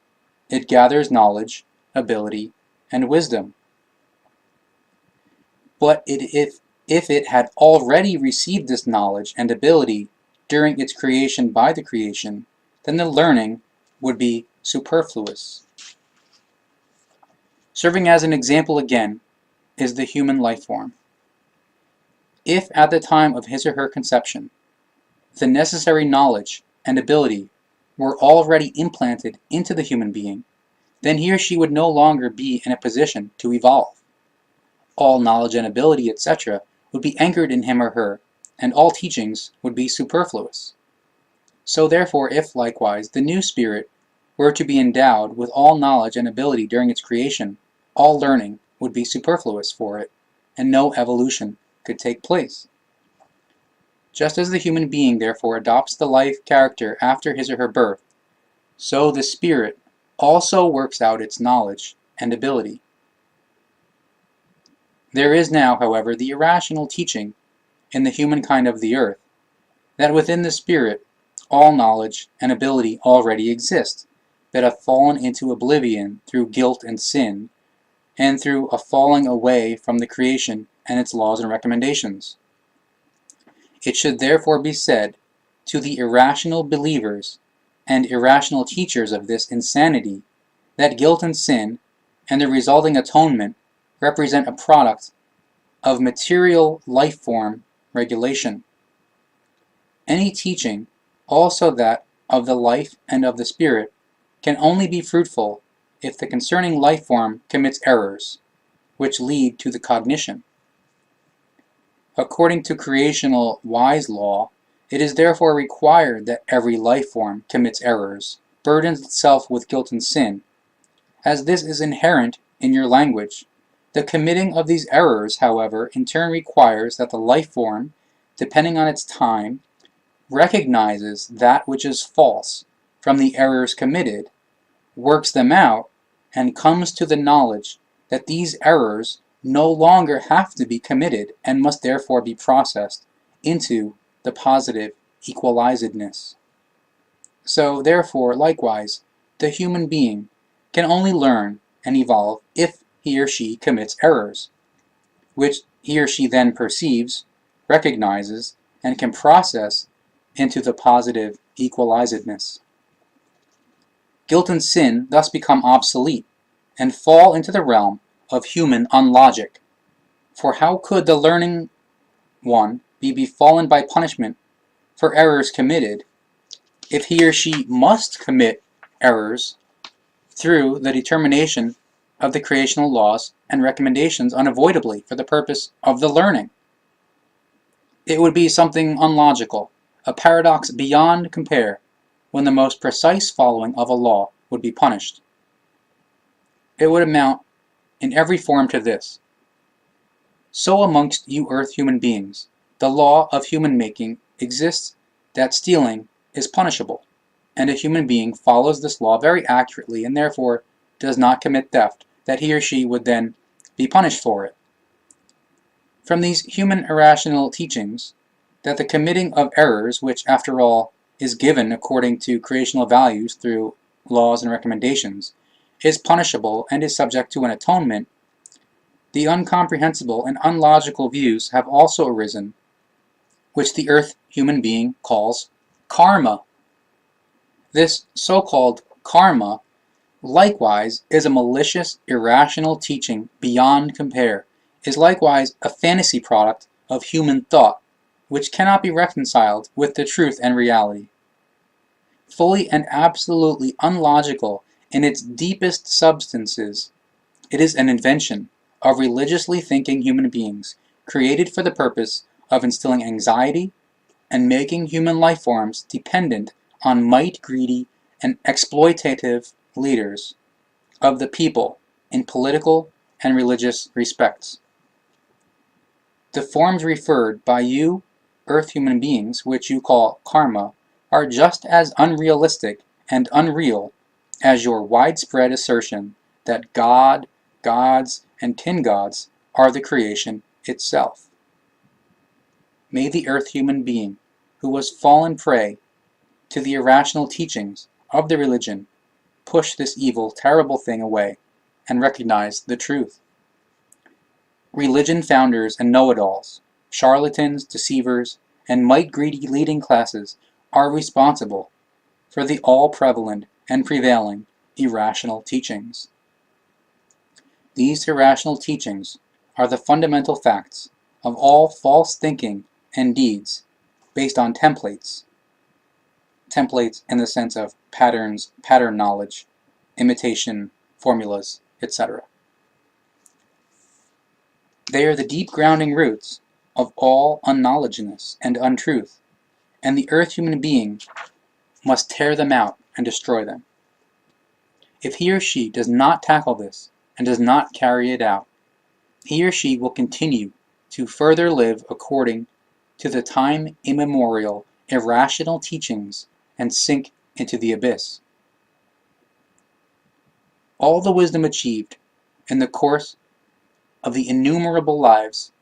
It gathers knowledge, ability, and wisdom. But if it had already received this knowledge and ability during its creation by the creation, then the learning would be superfluous. Serving as an example again is the human life form. If at the time of his or her conception, the necessary knowledge and ability were already implanted into the human being, then he or she would no longer be in a position to evolve. All knowledge and ability, etc., would be anchored in him or her, and all teachings would be superfluous. So therefore, if likewise the new spirit were to be endowed with all knowledge and ability during its creation, all learning would be superfluous for it, and no evolution could take place. Just as the human being therefore adopts the life character after his or her birth, so the spirit also works out its knowledge and ability. There is now, however, the irrational teaching in the humankind of the earth that within the spirit all knowledge and ability already exist, that have fallen into oblivion through guilt and sin, and through a falling away from the creation and its laws and recommendations. It should therefore be said to the irrational believers and irrational teachers of this insanity that guilt and sin and the resulting atonement represent a product of material life form regulation. Any teaching, also that of the life and of the spirit, can only be fruitful if the concerning life form commits errors, which lead to the cognition. According to creational wise law, it is therefore required that every life form commits errors, burdens itself with guilt and sin, as this is inherent in your language. The committing of these errors, however, in turn requires that the life form, depending on its time, recognizes that which is false from the errors committed, works them out, and comes to the knowledge that these errors no longer have to be committed and must therefore be processed into the positive equalizedness. So therefore, likewise, the human being can only learn and evolve if he or she commits errors, which he or she then perceives, recognizes, and can process into the positive equalizedness. Guilt and sin thus become obsolete and fall into the realm of human unlogic. For how could the learning one be befallen by punishment for errors committed if he or she must commit errors through the determination of the creational laws and recommendations unavoidably for the purpose of the learning? It would be something unlogical, a paradox beyond compare, when the most precise following of a law would be punished. It would amount in every form to this: so amongst you earth human beings, the law of human making exists that stealing is punishable, and a human being follows this law very accurately and therefore does not commit theft, that he or she would then be punished for it. From these human irrational teachings, that the committing of errors, which after all is given according to creational values through laws and recommendations, is punishable and is subject to an atonement, the incomprehensible and unlogical views have also arisen, which the earth human being calls karma. This so-called karma, likewise, is a malicious, irrational teaching beyond compare, is likewise a fantasy product of human thought, which cannot be reconciled with the truth and reality. Fully and absolutely unlogical in its deepest substances, it is an invention of religiously thinking human beings, created for the purpose of instilling anxiety and making human life forms dependent on might-greedy and exploitative leaders of the people in political and religious respects. The forms referred by you, earth human beings, which you call karma, are just as unrealistic and unreal as your widespread assertion that God, gods, and tin gods are the creation itself. May the earth human being who has fallen prey to the irrational teachings of the religion push this evil, terrible thing away and recognize the truth. Religion founders and know-it-alls, charlatans, deceivers, and might-greedy leading classes are responsible for the all-prevalent and prevailing irrational teachings. These irrational teachings are the fundamental facts of all false thinking and deeds based on templates in the sense of patterns, pattern knowledge, imitation, formulas, etc. They are the deep grounding roots of all unknowledgeness and untruth, and the earth human being must tear them out and destroy them. If he or she does not tackle this and does not carry it out, he or she will continue to further live according to the time immemorial irrational teachings and sink into the abyss. All the wisdom achieved in the course of the innumerable lives,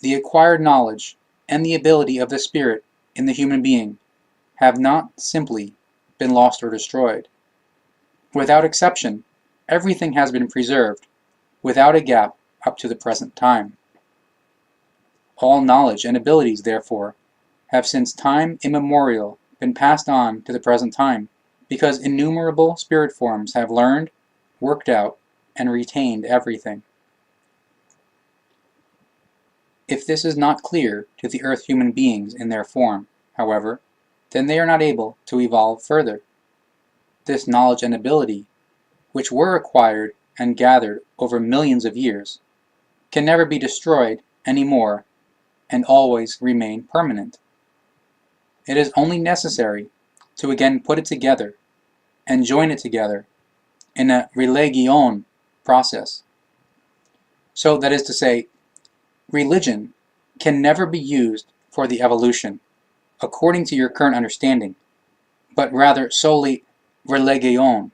the acquired knowledge, and the ability of the spirit in the human being have not simply been lost or destroyed. Without exception, everything has been preserved, without a gap, up to the present time. All knowledge and abilities, therefore, have since time immemorial been passed on to the present time, because innumerable spirit forms have learned, worked out, and retained everything. If this is not clear to the earth human beings in their form, however, then they are not able to evolve further. This knowledge and ability, which were acquired and gathered over millions of years, can never be destroyed any more and always remain permanent. It is only necessary to again put it together and join it together in a religion process. So that is to say, religion can never be used for the evolution, according to your current understanding, but rather solely religion.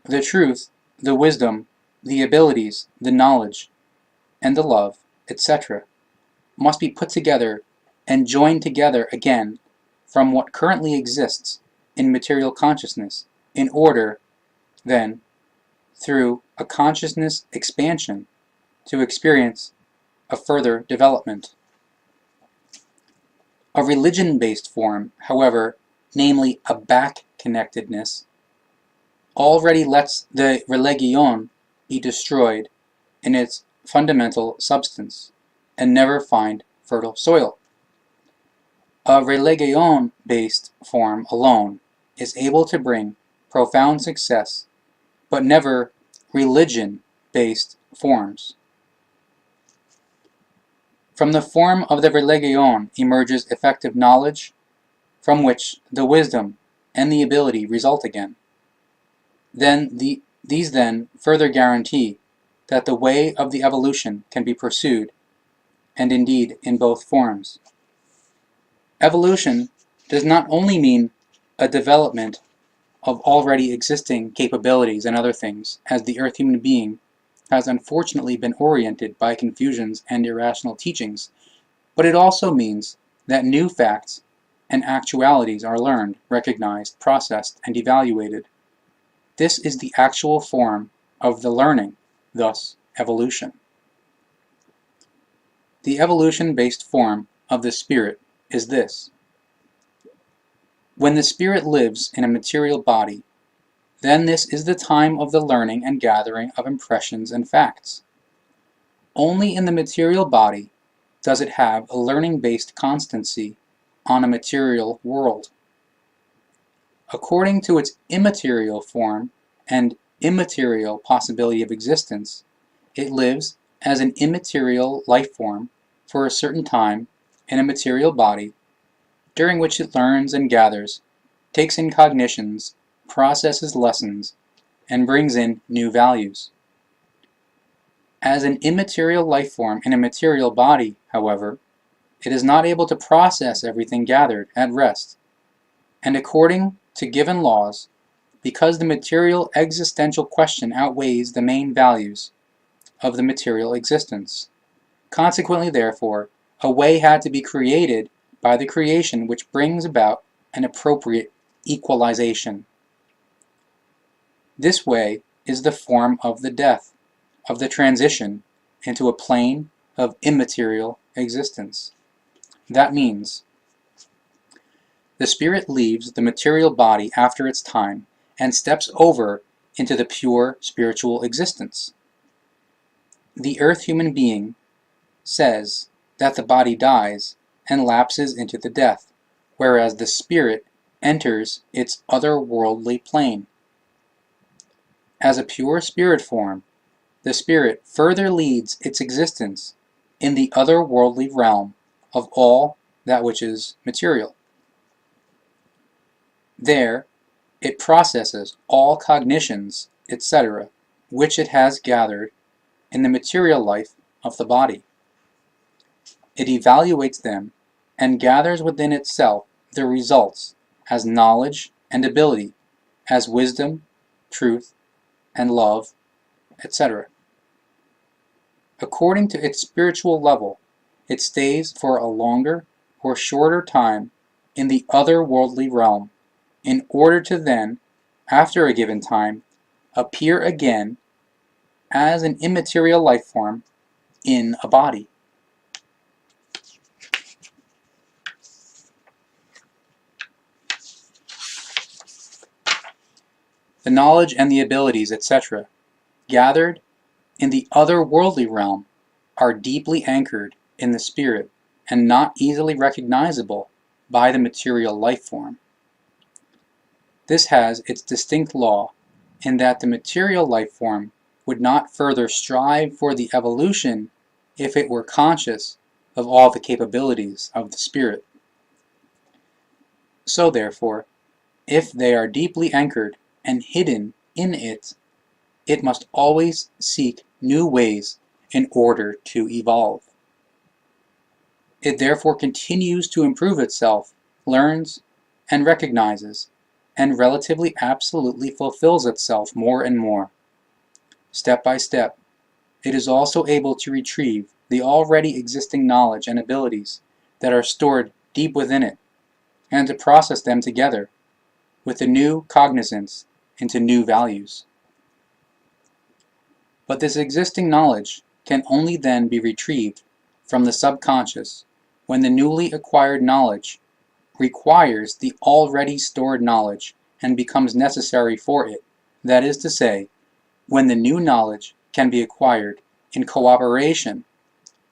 The truth, the wisdom, the abilities, the knowledge, and the love, etc., must be put together and joined together again from what currently exists in material consciousness, in order, then, through a consciousness expansion, to experience a further development. A religion-based form, however, namely a back-connectedness, already lets the religion be destroyed in its fundamental substance and never find fertile soil. A religion-based form alone is able to bring profound success, but never religion-based forms. From the form of the religion emerges effective knowledge, from which the wisdom and the ability result again. These then further guarantee that the way of the evolution can be pursued, and indeed in both forms. Evolution does not only mean a development of already existing capabilities and other things, as the earth human being has unfortunately been oriented by confusions and irrational teachings, but it also means that new facts and actualities are learned, recognized, processed, and evaluated. This is the actual form of the learning, thus evolution. The evolution-based form of the spirit is this. When the spirit lives in a material body, then this is the time of the learning and gathering of impressions and facts. Only in the material body does it have a learning-based constancy on a material world. According to its immaterial form and immaterial possibility of existence, it lives as an immaterial life form for a certain time in a material body, during which it learns and gathers, takes in cognitions, processes lessons, and brings in new values. As an immaterial life form in a material body, however, it is not able to process everything gathered at rest, and according to given laws, because the material existential question outweighs the main values of the material existence. Consequently, therefore, a way had to be created by the creation which brings about an appropriate equalization. This way is the form of the death, of the transition into a plane of immaterial existence. That means the spirit leaves the material body after its time and steps over into the pure spiritual existence. The earth human being says that the body dies and lapses into the death, whereas the spirit enters its otherworldly plane. As a pure spirit form, the spirit further leads its existence in the otherworldly realm of all that which is material. There, it processes all cognitions, etc., which it has gathered in the material life of the body. It evaluates them and gathers within itself the results as knowledge and ability, as wisdom, truth, and love, etc. According to its spiritual level, it stays for a longer or shorter time in the otherworldly realm, in order to then, after a given time, appear again as an immaterial life form in a body. The knowledge and the abilities, etc., gathered in the otherworldly realm are deeply anchored in the spirit and not easily recognizable by the material life form. This has its distinct law in that the material life form would not further strive for the evolution if it were conscious of all the capabilities of the spirit. So therefore, if they are deeply anchored and hidden in it, it must always seek new ways in order to evolve. It therefore continues to improve itself, learns, and recognizes, and relatively absolutely fulfills itself more and more. Step by step, it is also able to retrieve the already existing knowledge and abilities that are stored deep within it, and to process them together with the new cognizance into new values. But this existing knowledge can only then be retrieved from the subconscious when the newly acquired knowledge requires the already stored knowledge and becomes necessary for it. That is to say, when the new knowledge can be acquired in cooperation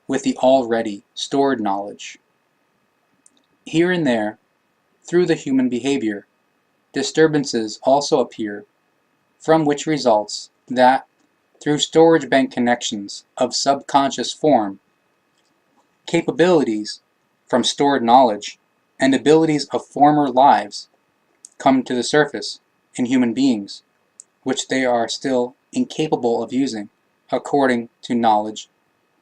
with the already stored knowledge. Here and there, through the human behavior, disturbances also appear, from which results that, through storage bank connections of subconscious form, capabilities from stored knowledge and abilities of former lives come to the surface in human beings, which they are still incapable of using according to knowledge,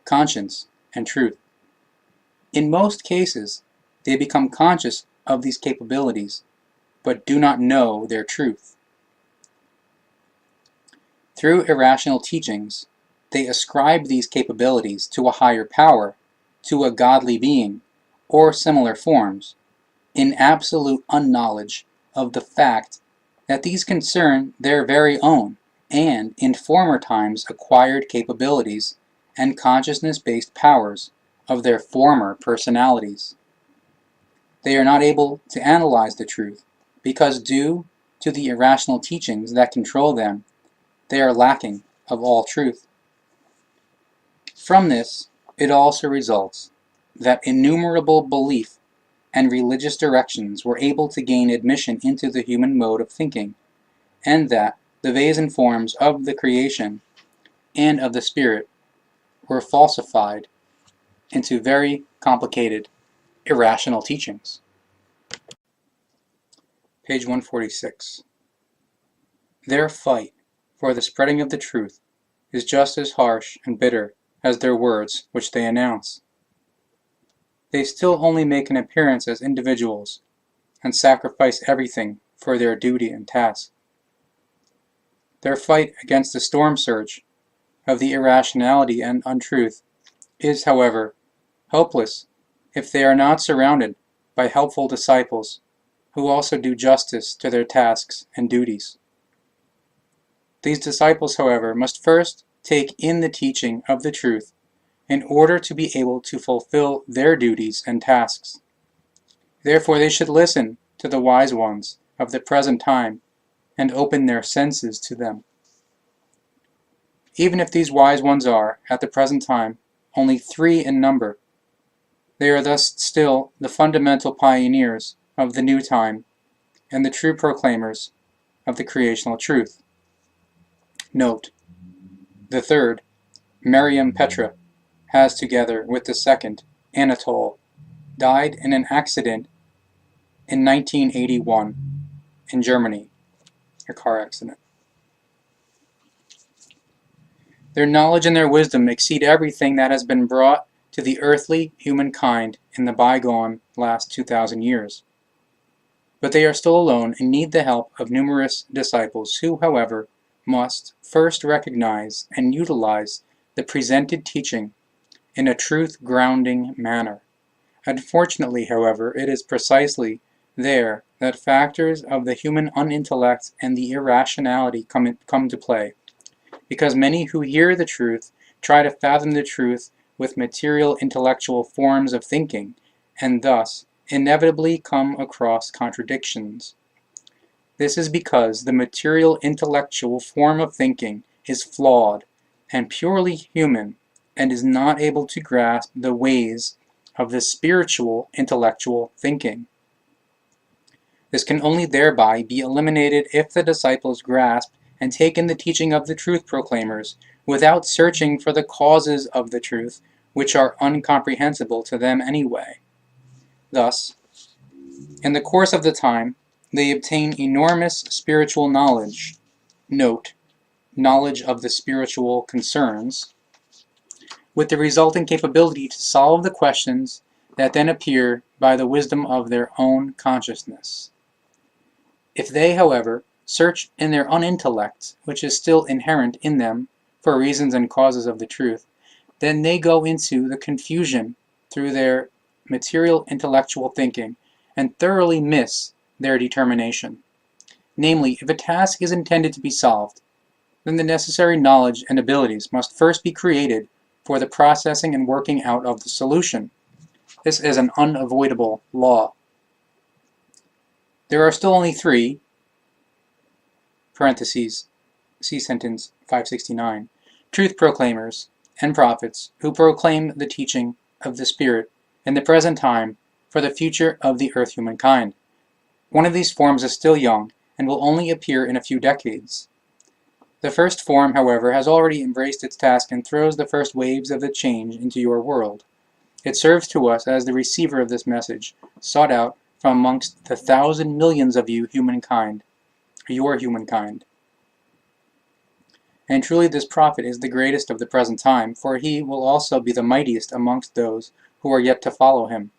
conscience, and truth. In most cases, they become conscious of these capabilities, but do not know their truth. Through irrational teachings, they ascribe these capabilities to a higher power, to a godly being, or similar forms, in absolute unknowledge of the fact that these concern their very own and in former times acquired capabilities and consciousness-based powers of their former personalities. They are not able to analyze the truth because, due to the irrational teachings that control them, they are lacking of all truth. From this, it also results that innumerable belief and religious directions were able to gain admission into the human mode of thinking, and that the ways and forms of the creation and of the spirit were falsified into very complicated, irrational teachings. Page 146. Their fight for the spreading of the truth is just as harsh and bitter as their words which they announce. They still only make an appearance as individuals and sacrifice everything for their duty and task. Their fight against the storm surge of the irrationality and untruth is, however, hopeless if they are not surrounded by helpful disciples who also do justice to their tasks and duties. These disciples, however, must first take in the teaching of the truth in order to be able to fulfill their duties and tasks. Therefore they should listen to the wise ones of the present time and open their senses to them. Even if these wise ones are, at the present time, only 3 in number, they are thus still the fundamental pioneers of the new time and the true proclaimers of the creational truth. Note: the third, Miriam Petra, has, together with the second, Anatole, died in an accident in 1981 in Germany, a car accident. Their knowledge and their wisdom exceed everything that has been brought to the earthly humankind in the bygone last 2,000 years. But they are still alone and need the help of numerous disciples who, however, must first recognize and utilize the presented teaching in a truth-grounding manner. Unfortunately, however, it is precisely there that factors of the human unintellect and the irrationality come to play, because many who hear the truth try to fathom the truth with material intellectual forms of thinking, and thus inevitably come across contradictions. This is because the material intellectual form of thinking is flawed and purely human, and is not able to grasp the ways of the spiritual intellectual thinking. This can only thereby be eliminated if the disciples grasp and take in the teaching of the truth proclaimers without searching for the causes of the truth, which are incomprehensible to them anyway. Thus, in the course of the time, they obtain enormous spiritual knowledge. Note: knowledge of the spiritual concerns, with the resulting capability to solve the questions that then appear by the wisdom of their own consciousness. If they, however, search in their unintellect, which is still inherent in them, for reasons and causes of the truth, then they go into the confusion through their material intellectual thinking and thoroughly miss their determination. Namely, if a task is intended to be solved, then the necessary knowledge and abilities must first be created for the processing and working out of the solution. This is an unavoidable law. There are still only 3, parentheses, see sentence 569, truth proclaimers and prophets who proclaim the teaching of the Spirit in the present time for the future of the earth humankind. One of these forms is still young and will only appear in a few decades. The first form, however, has already embraced its task and throws the first waves of the change into your world. It serves to us as the receiver of this message, sought out from amongst the 1,000 millions of your humankind. And truly this prophet is the greatest of the present time, for he will also be the mightiest amongst those who are yet to follow him.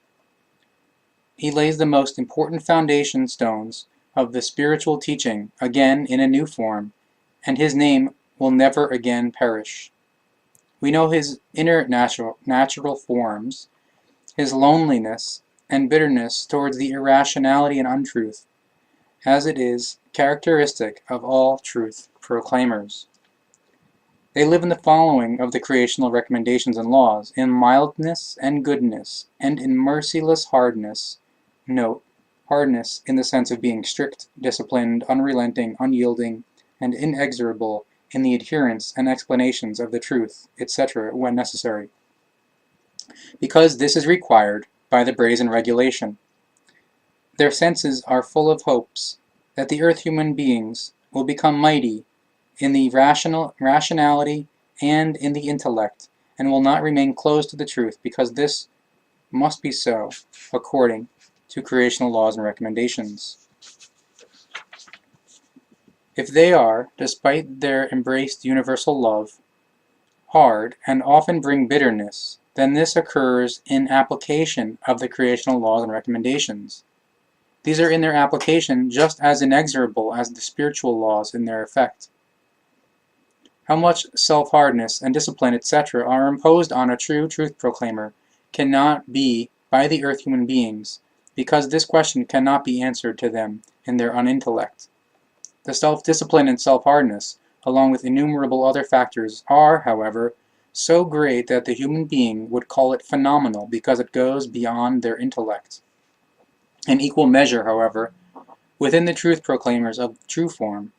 He lays the most important foundation stones of the spiritual teaching, again in a new form, and his name will never again perish. We know his inner natural forms, his loneliness and bitterness towards the irrationality and untruth, as it is characteristic of all truth proclaimers. They live in the following of the creational recommendations and laws, in mildness and goodness, and in merciless hardness. Note: hardness in the sense of being strict, disciplined, unrelenting, unyielding, and inexorable in the adherence and explanations of the truth, etc., when necessary, because this is required by the brazen regulation. Their senses are full of hopes that the earth human beings will become mighty in the rationality and in the intellect, and will not remain closed to the truth, because this must be so according to creational laws and recommendations. If they are, despite their embraced universal love, hard and often bring bitterness, then this occurs in application of the creational laws and recommendations. These are in their application just as inexorable as the spiritual laws in their effect. How much self-hardness and discipline, etc., are imposed on a true truth proclaimer cannot be by the earth human beings, because this question cannot be answered to them in their unintellect. The self-discipline and self-hardness, along with innumerable other factors, are, however, so great that the human being would call it phenomenal because it goes beyond their intellect. In equal measure, however, within the truth proclaimers of true form,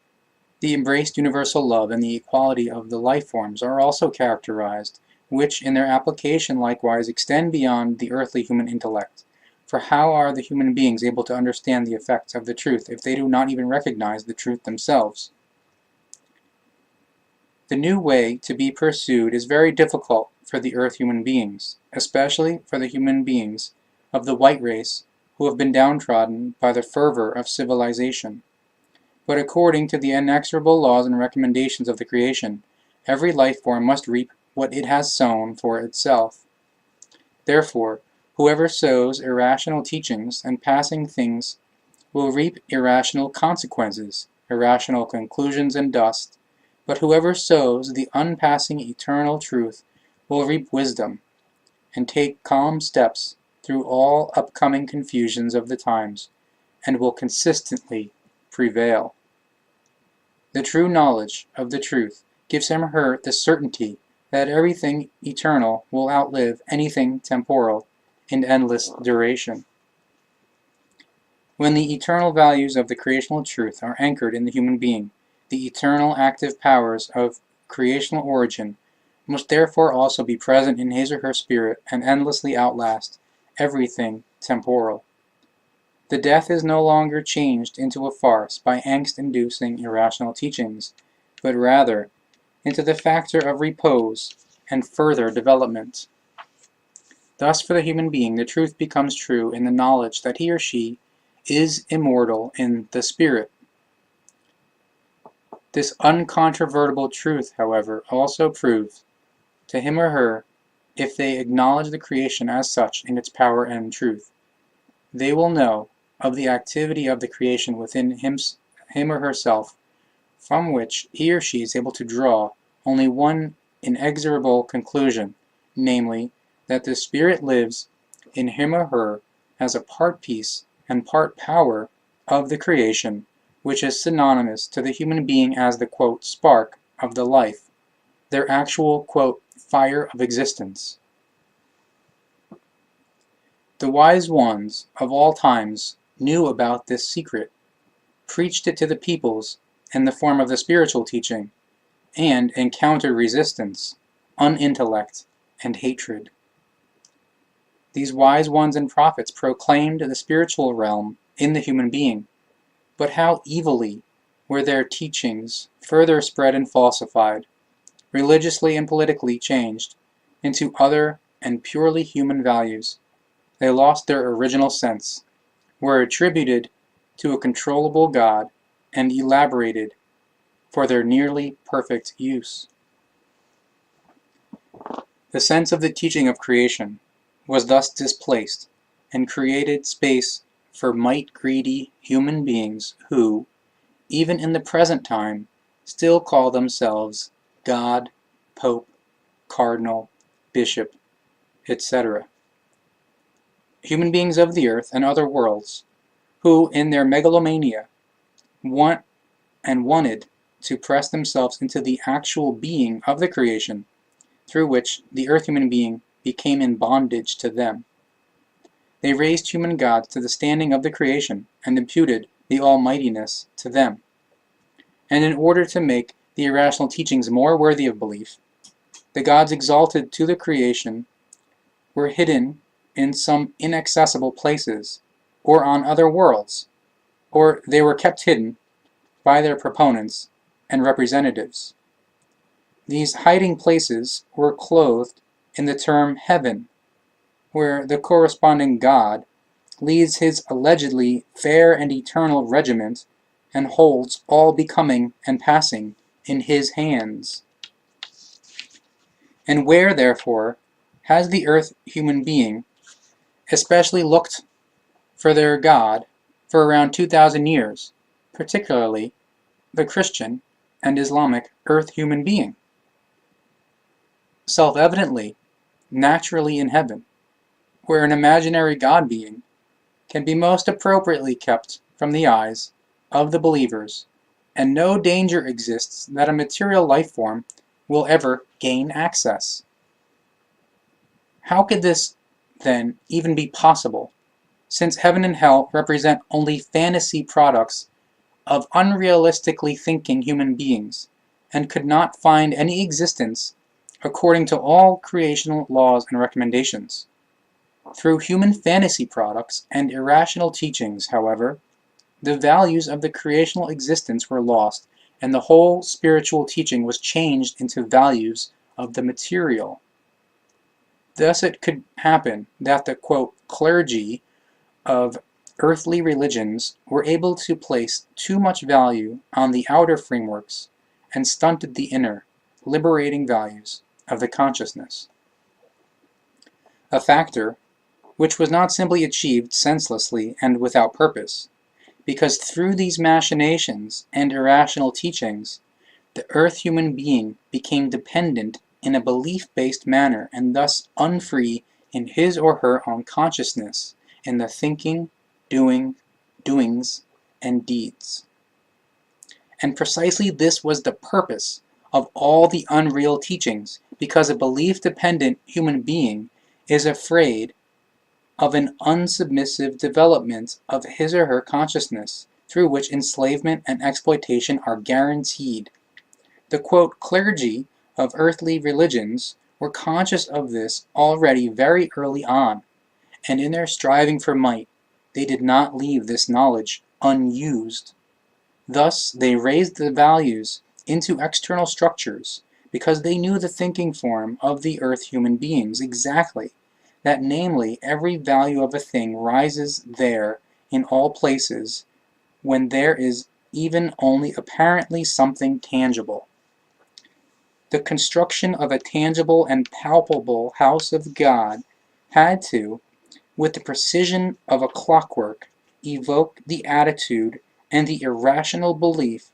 the embraced universal love and the equality of the life forms are also characterized, which in their application likewise extend beyond the earthly human intellect. For how are the human beings able to understand the effects of the truth if they do not even recognize the truth themselves? The new way to be pursued is very difficult for the earth human beings, especially for the human beings of the white race who have been downtrodden by the fervor of civilization. But according to the inexorable laws and recommendations of the creation, every life form must reap what it has sown for itself. Therefore, whoever sows irrational teachings and passing things will reap irrational consequences, irrational conclusions and dust, but whoever sows the unpassing eternal truth will reap wisdom, and take calm steps through all upcoming confusions of the times, and will consistently prevail. The true knowledge of the truth gives him or her the certainty that everything eternal will outlive anything temporal in endless duration. When the eternal values of the creational truth are anchored in the human being, the eternal active powers of creational origin must therefore also be present in his or her spirit and endlessly outlast everything temporal. The death is no longer changed into a farce by angst-inducing irrational teachings, but rather into the factor of repose and further development. Thus for the human being the truth becomes true in the knowledge that he or she is immortal in the spirit. This uncontrovertible truth, however, also proves to him or her, if they acknowledge the creation as such in its power and truth, they will know of the activity of the creation within him or herself, from which he or she is able to draw only one inexorable conclusion, namely, that the spirit lives in him or her as a part piece and part power of the creation, which is synonymous to the human being as the, quote, spark of the life, their actual, quote, fire of existence. The wise ones of all times knew about this secret, preached it to the peoples in the form of the spiritual teaching, and encountered resistance, unintellect, and hatred. These wise ones and prophets proclaimed the spiritual realm in the human being, but how evilly were their teachings further spread and falsified, religiously and politically changed into other and purely human values. They lost their original sense, were attributed to a controllable God, and elaborated for their nearly perfect use. The sense of the teaching of creation was thus displaced, and created space for might-greedy human beings who, even in the present time, still call themselves God, Pope, Cardinal, Bishop, etc. Human beings of the earth and other worlds, who in their megalomania wanted to press themselves into the actual being of the creation, through which the earth human being became in bondage to them. They raised human gods to the standing of the creation, and imputed the almightiness to them. And in order to make the irrational teachings more worthy of belief, the gods exalted to the creation were hidden in some inaccessible places, or on other worlds, or they were kept hidden by their proponents and representatives. These hiding places were clothed in the term heaven, where the corresponding god leads his allegedly fair and eternal regiment and holds all becoming and passing in his hands. And where, therefore, has the earth human being especially looked for their God for around 2,000 years, particularly the Christian and Islamic earth human being? Self-evidently, naturally in heaven, where an imaginary God being can be most appropriately kept from the eyes of the believers, and no danger exists that a material life form will ever gain access. How could this, then, even be possible, since heaven and hell represent only fantasy products of unrealistically thinking human beings, and could not find any existence according to all creational laws and recommendations? Through human fantasy products and irrational teachings, however, the values of the creational existence were lost, and the whole spiritual teaching was changed into values of the material. Thus it could happen that the, quote, clergy of earthly religions were able to place too much value on the outer frameworks and stunted the inner, liberating values of the consciousness. A factor which was not simply achieved senselessly and without purpose, because through these machinations and irrational teachings, the earth human being became dependent in a belief-based manner and thus unfree in his or her own consciousness in the thinking, doings, and deeds. And precisely this was the purpose of all the unreal teachings, because a belief-dependent human being is afraid of an unsubmissive development of his or her consciousness, through which enslavement and exploitation are guaranteed. The, quote, clergy of earthly religions were conscious of this already very early on, and in their striving for might, they did not leave this knowledge unused. Thus they raised the values into external structures, because they knew the thinking form of the earth human beings exactly, that namely every value of a thing rises there in all places when there is even only apparently something tangible. The construction of a tangible and palpable house of God had to, with the precision of a clockwork, evoke the attitude and the irrational belief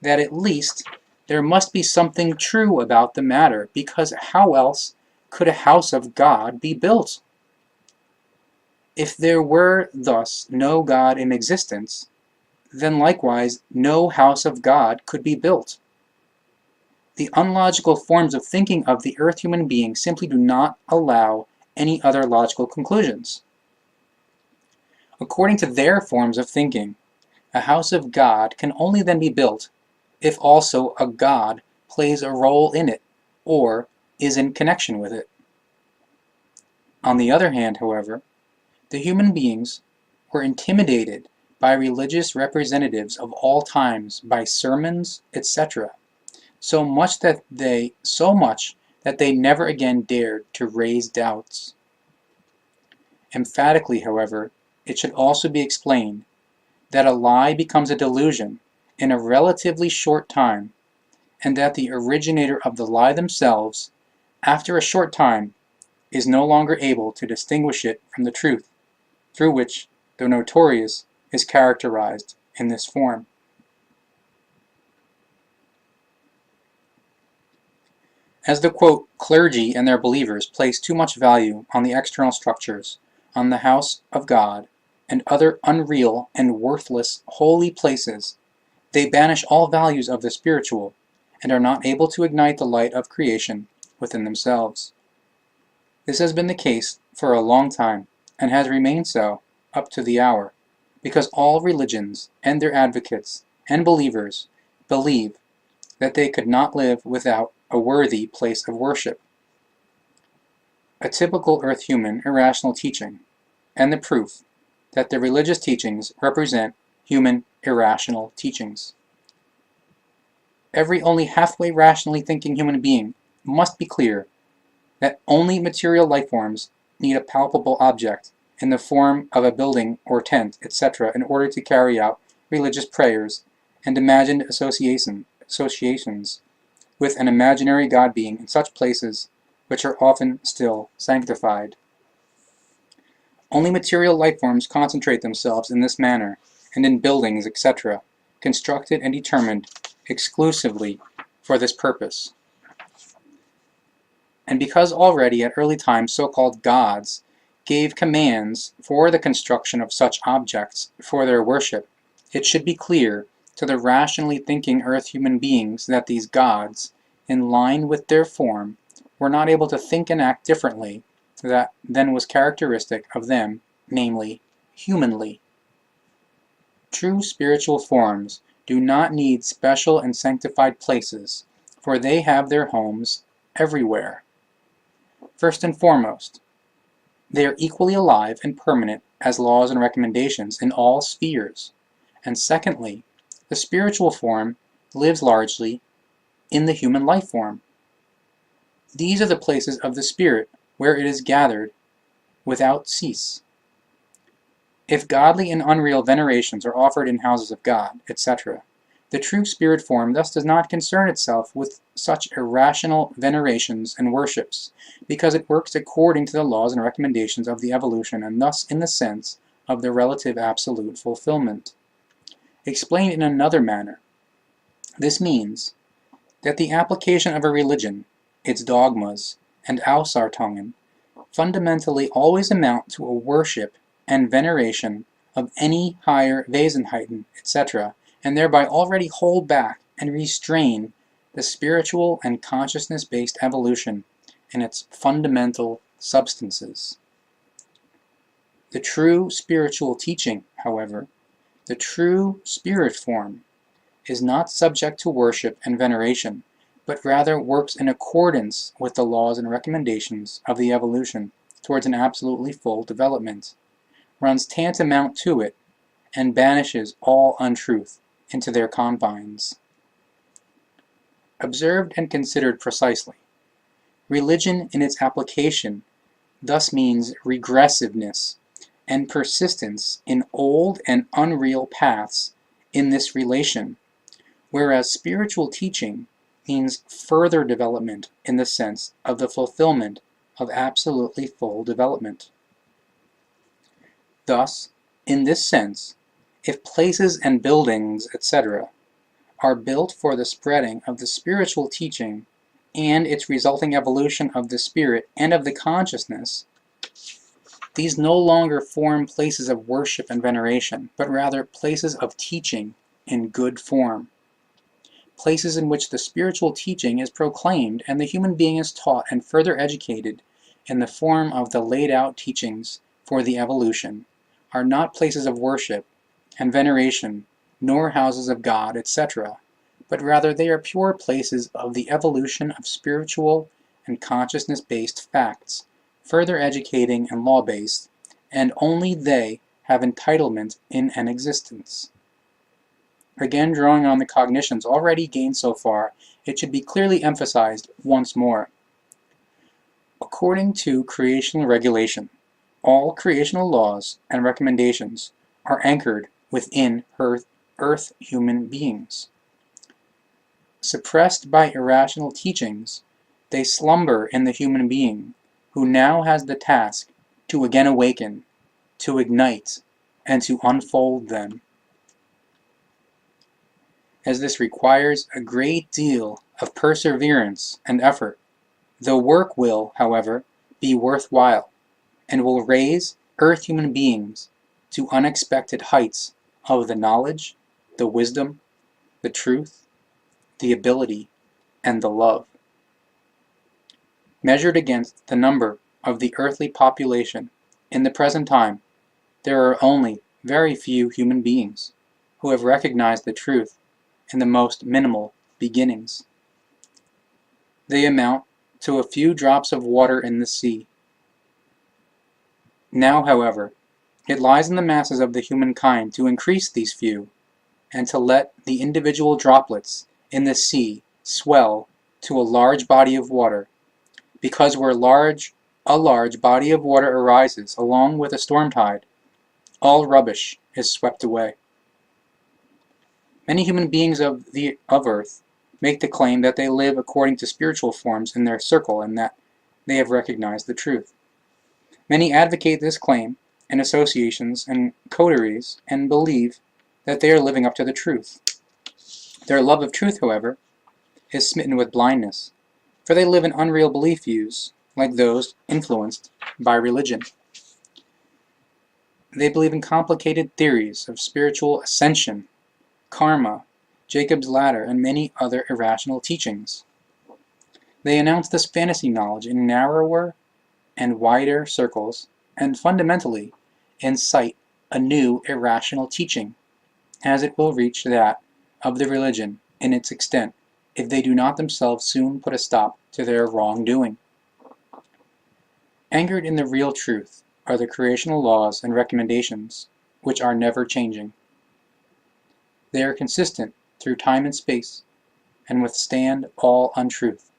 that at least there must be something true about the matter, because how else could a house of God be built? If there were thus no God in existence, then likewise no house of God could be built. The unlogical forms of thinking of the earth human being simply do not allow any other logical conclusions. According to their forms of thinking, a house of God can only then be built if also a God plays a role in it, or is in connection with it. On the other hand, however, the human beings were intimidated by religious representatives of all times by sermons, etc., so much that they never again dared to raise doubts. Emphatically, however, it should also be explained that a lie becomes a delusion in a relatively short time, and that the originator of the lie themselves, after a short time, is no longer able to distinguish it from the truth, through which, though notorious, is characterized in this form. As the, quote, clergy and their believers place too much value on the external structures, on the house of God, and other unreal and worthless holy places, they banish all values of the spiritual, and are not able to ignite the light of creation within themselves. This has been the case for a long time, and has remained so up to the hour, because all religions and their advocates and believers believe that they could not live without a worthy place of worship. A typical earth human irrational teaching, and the proof that the religious teachings represent human irrational teachings. Every only halfway rationally thinking human being must be clear that only material life forms need a palpable object in the form of a building or tent, etc., in order to carry out religious prayers and imagined associations with an imaginary God being in such places which are often still sanctified. Only material life forms concentrate themselves in this manner, and in buildings, etc., constructed and determined exclusively for this purpose. And because already at early times so-called gods gave commands for the construction of such objects for their worship, it should be clear to the rationally thinking earth human beings that these gods, in line with their form, were not able to think and act differently than was characteristic of them, namely, humanly. True spiritual forms do not need special and sanctified places, for they have their homes everywhere. First and foremost, they are equally alive and permanent as laws and recommendations in all spheres. And secondly, the spiritual form lives largely in the human life form. These are the places of the spirit where it is gathered without cease. If godly and unreal venerations are offered in houses of God, etc., the true spirit form thus does not concern itself with such irrational venerations and worships, because it works according to the laws and recommendations of the evolution, and thus in the sense of the relative absolute fulfillment. Explained in another manner, this means that the application of a religion, its dogmas, and Ausartungen, fundamentally always amount to a worship and veneration of any higher Wesenheiten, etc., and thereby already hold back and restrain the spiritual and consciousness-based evolution in its fundamental substances. The true spiritual teaching, however, the true spirit form, is not subject to worship and veneration, but rather works in accordance with the laws and recommendations of the evolution towards an absolutely full development, runs tantamount to it, and banishes all untruth into their confines. Observed and considered precisely, religion in its application thus means regressiveness and persistence in old and unreal paths in this relation, whereas spiritual teaching means further development in the sense of the fulfillment of absolutely full development. Thus, in this sense, if places and buildings, etc., are built for the spreading of the spiritual teaching and its resulting evolution of the spirit and of the consciousness, these no longer form places of worship and veneration, but rather places of teaching in good form. Places in which the spiritual teaching is proclaimed and the human being is taught and further educated in the form of the laid out teachings for the evolution, are not places of worship and veneration, nor houses of God, etc., but rather they are pure places of the evolution of spiritual and consciousness-based facts, further educating and law-based, and only they have entitlement in an existence. Again, drawing on the cognitions already gained so far, it should be clearly emphasized once more. According to creational regulation, all creational laws and recommendations are anchored within earth human beings. Suppressed by irrational teachings, they slumber in the human being, who now has the task to again awaken, to ignite, and to unfold them. As this requires a great deal of perseverance and effort, the work will, however, be worthwhile, and will raise earth human beings to unexpected heights of the knowledge, the wisdom, the truth, the ability, and the love. Measured against the number of the earthly population, in the present time, there are only very few human beings who have recognized the truth in the most minimal beginnings. They amount to a few drops of water in the sea. Now, however, it lies in the masses of the humankind to increase these few, and to let the individual droplets in the sea swell to a large body of water, because where a large body of water arises along with a storm tide, all rubbish is swept away. Many human beings of Earth make the claim that they live according to spiritual forms in their circle and that they have recognized the truth. Many advocate this claim in associations and coteries and believe that they are living up to the truth. Their love of truth, however, is smitten with blindness, for they live in unreal belief views, like those influenced by religion. They believe in complicated theories of spiritual ascension, karma, Jacob's ladder, and many other irrational teachings. They announce this fantasy knowledge in narrower and wider circles, and fundamentally incite a new irrational teaching, as it will reach that of the religion in its extent, if they do not themselves soon put a stop to their wrongdoing. Anchored in the real truth are the creational laws and recommendations, which are never changing. They are consistent through time and space, and withstand all untruth.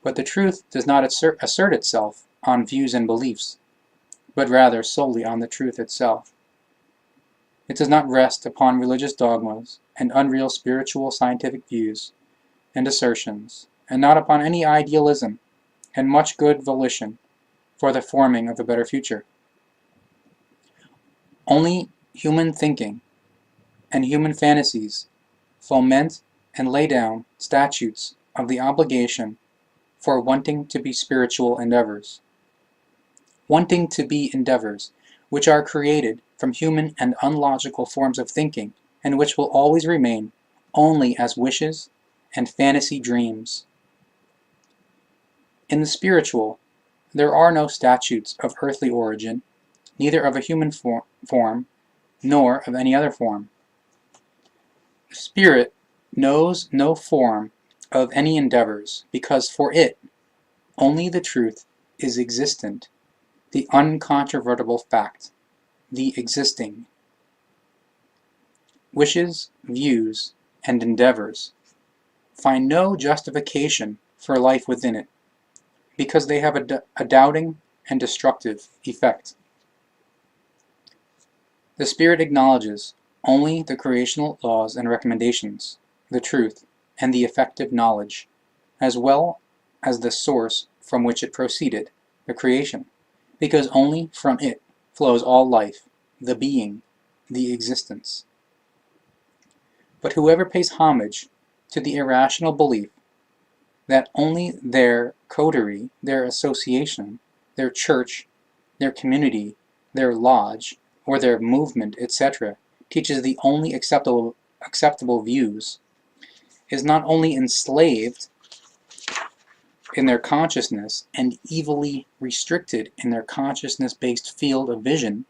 But the truth does not assert itself on views and beliefs, but rather solely on the truth itself. It does not rest upon religious dogmas and unreal spiritual scientific views and assertions, and not upon any idealism and much good volition for the forming of a better future. Only human thinking and human fantasies foment and lay down statutes of the obligation for wanting to be spiritual endeavors. Wanting to be endeavors which are created from human and unlogical forms of thinking, and which will always remain only as wishes and fantasy dreams. In the spiritual, there are no statutes of earthly origin, neither of a human form, nor of any other form. Spirit knows no form of any endeavors, because for it only the truth is existent, the uncontrovertible fact, the existing. Wishes, views, and endeavors find no justification for life within it, because they have a doubting and destructive effect. The Spirit acknowledges only the creational laws and recommendations, the truth, and the effective knowledge, as well as the source from which it proceeded, the creation, because only from it flows all life, the being, the existence. But whoever pays homage to the irrational belief that only their coterie, their association, their church, their community, their lodge, or their movement, etc., teaches the only acceptable views, is not only enslaved in their consciousness and evilly restricted in their consciousness-based field of vision,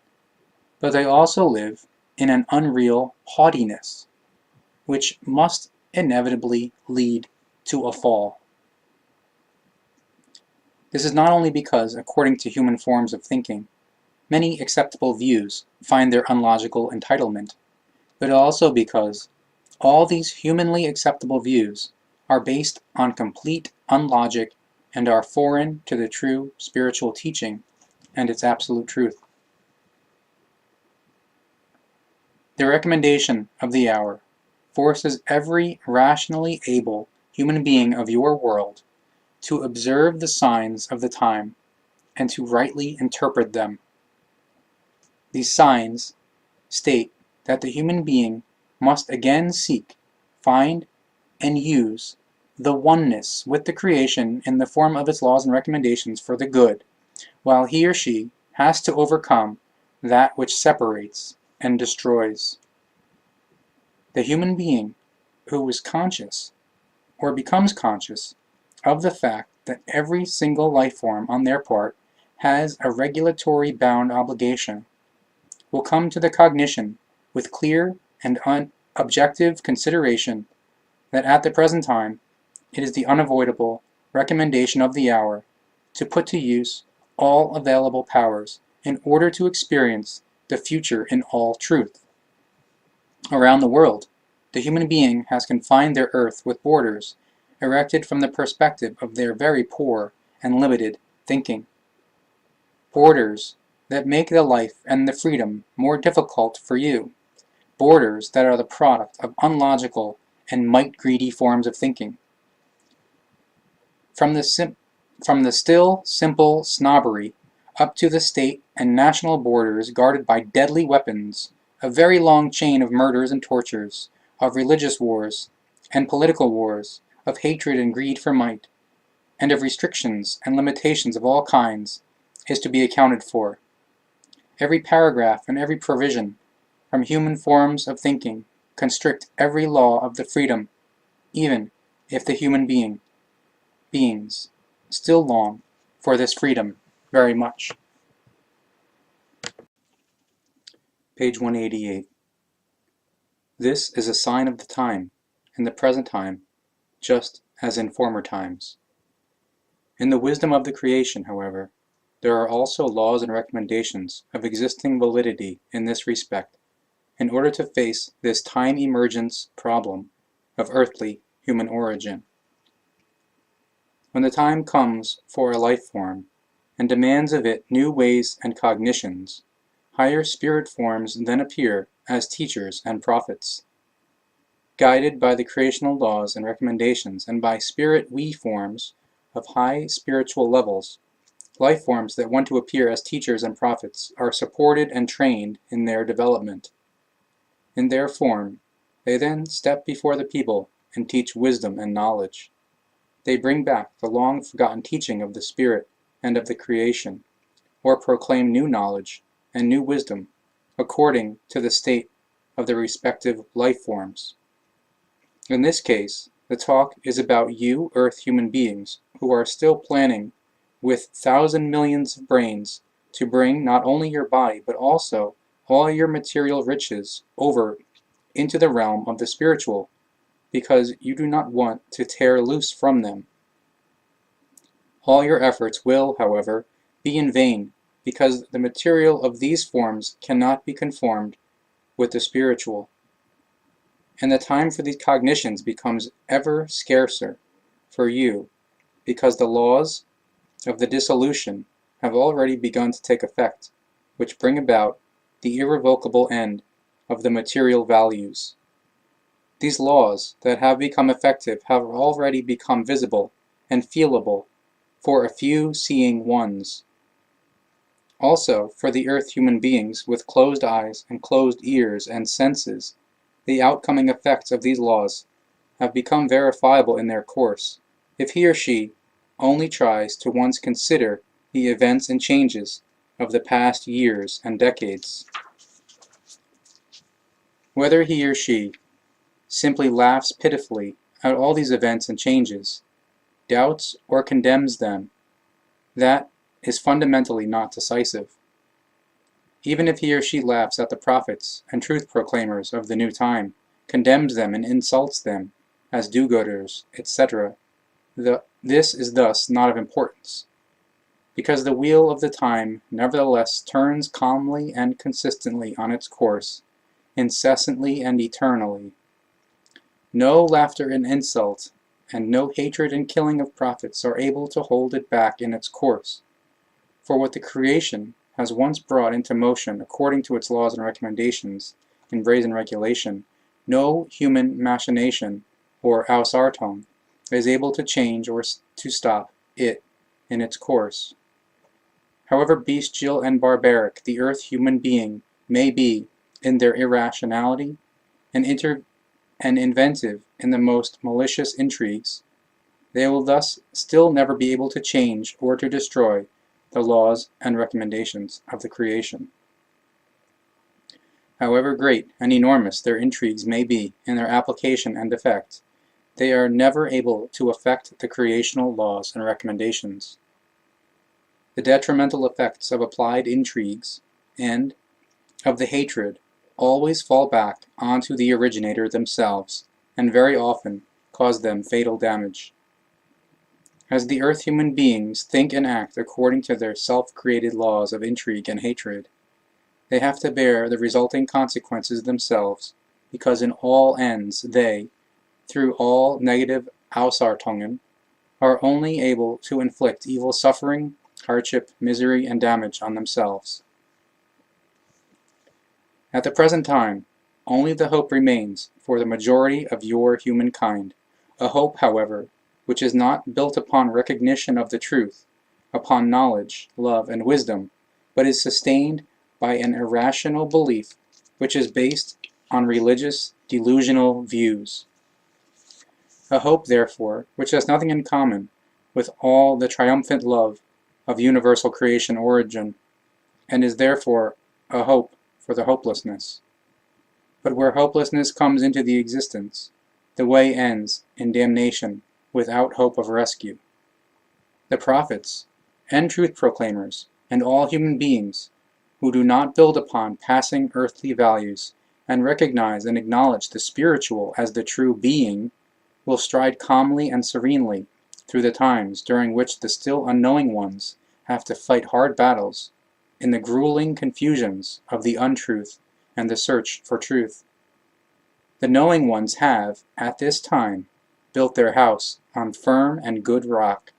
but they also live in an unreal haughtiness, which must inevitably lead to a fall. This is not only because, according to human forms of thinking, many acceptable views find their unlogical entitlement, but also because all these humanly acceptable views are based on complete unlogic and are foreign to the true spiritual teaching and its absolute truth. The recommendation of the hour forces every rationally able human being of your world to observe the signs of the time and to rightly interpret them. These signs state that the human being must again seek, find, and use the oneness with the creation in the form of its laws and recommendations for the good, while he or she has to overcome that which separates and destroys. The human being who is conscious, or becomes conscious, of the fact that every single life form on their part has a regulatory bound obligation, will come to the cognition with clear and objective consideration that at the present time it is the unavoidable recommendation of the hour to put to use all available powers in order to experience the future in all truth. Around the world, the human being has confined their earth with borders erected from the perspective of their very poor and limited thinking. Borders that make the life and the freedom more difficult for you. Borders that are the product of unlogical and might-greedy forms of thinking. From the still, simple snobbery up to the state and national borders guarded by deadly weapons, a very long chain of murders and tortures, of religious wars and political wars, of hatred and greed for might, and of restrictions and limitations of all kinds, is to be accounted for. Every paragraph and every provision, from human forms of thinking, constrict every law of the freedom, even if the human beings still long for this freedom very much. Page 188. This is a sign of the time, in the present time, just as in former times. In the wisdom of the creation, however, there are also laws and recommendations of existing validity in this respect, in order to face this time emergence problem of earthly human origin. When the time comes for a life form, and demands of it new ways and cognitions, higher spirit forms then appear as teachers and prophets. Guided by the creational laws and recommendations, and by spirit we forms of high spiritual levels, life forms that want to appear as teachers and prophets are supported and trained in their development. In their form, they then step before the people and teach wisdom and knowledge. They bring back the long-forgotten teaching of the Spirit and of the creation, or proclaim new knowledge and new wisdom according to the state of the respective life forms. In this case, the talk is about you Earth human beings who are still planning with 1,000 millions of brains to bring not only your body but also all your material riches over into the realm of the spiritual, because you do not want to tear loose from them. All your efforts will, however, be in vain, because the material of these forms cannot be conformed with the spiritual, and the time for these cognitions becomes ever scarcer for you, because the laws of the dissolution have already begun to take effect, which bring about the irrevocable end of the material values. These laws that have become effective have already become visible and feelable for a few seeing ones. Also, for the earth human beings with closed eyes and closed ears and senses, the outcoming effects of these laws have become verifiable in their course, if he or she only tries to once consider the events and changes of the past years and decades. Whether he or she simply laughs pitifully at all these events and changes, doubts or condemns them, that is fundamentally not decisive. Even if he or she laughs at the prophets and truth proclaimers of the new time, condemns them and insults them as do-gooders, etc., this is thus not of importance, because the wheel of the time nevertheless turns calmly and consistently on its course, incessantly and eternally. No laughter and insult, and no hatred and killing of prophets are able to hold it back in its course, for what the creation has once brought into motion according to its laws and recommendations in brazen regulation, no human machination or ausartung is able to change or to stop it in its course. However bestial and barbaric the earth human being may be in their irrationality and inventive in the most malicious intrigues, they will thus still never be able to change or to destroy the laws and recommendations of the creation. However great and enormous their intrigues may be in their application and effect, they are never able to affect the creational laws and recommendations. The detrimental effects of applied intrigues and of the hatred always fall back onto the originator themselves, and very often cause them fatal damage. As the earth human beings think and act according to their self-created laws of intrigue and hatred, they have to bear the resulting consequences themselves, because in all ends they, through all negative Ausartungen, are only able to inflict evil suffering, hardship, misery, and damage on themselves. At the present time, only the hope remains for the majority of your humankind, a hope, however, which is not built upon recognition of the truth, upon knowledge, love, and wisdom, but is sustained by an irrational belief which is based on religious, delusional views. A hope, therefore, which has nothing in common with all the triumphant love of universal creation origin, and is therefore a hope for the hopelessness. But where hopelessness comes into the existence, the way ends in damnation without hope of rescue. The prophets, and truth proclaimers, and all human beings, who do not build upon passing earthly values, and recognize and acknowledge the spiritual as the true being, will stride calmly and serenely through the times during which the still unknowing ones have to fight hard battles in the grueling confusions of the untruth and the search for truth. The knowing ones have, at this time, built their house on firm and good rock,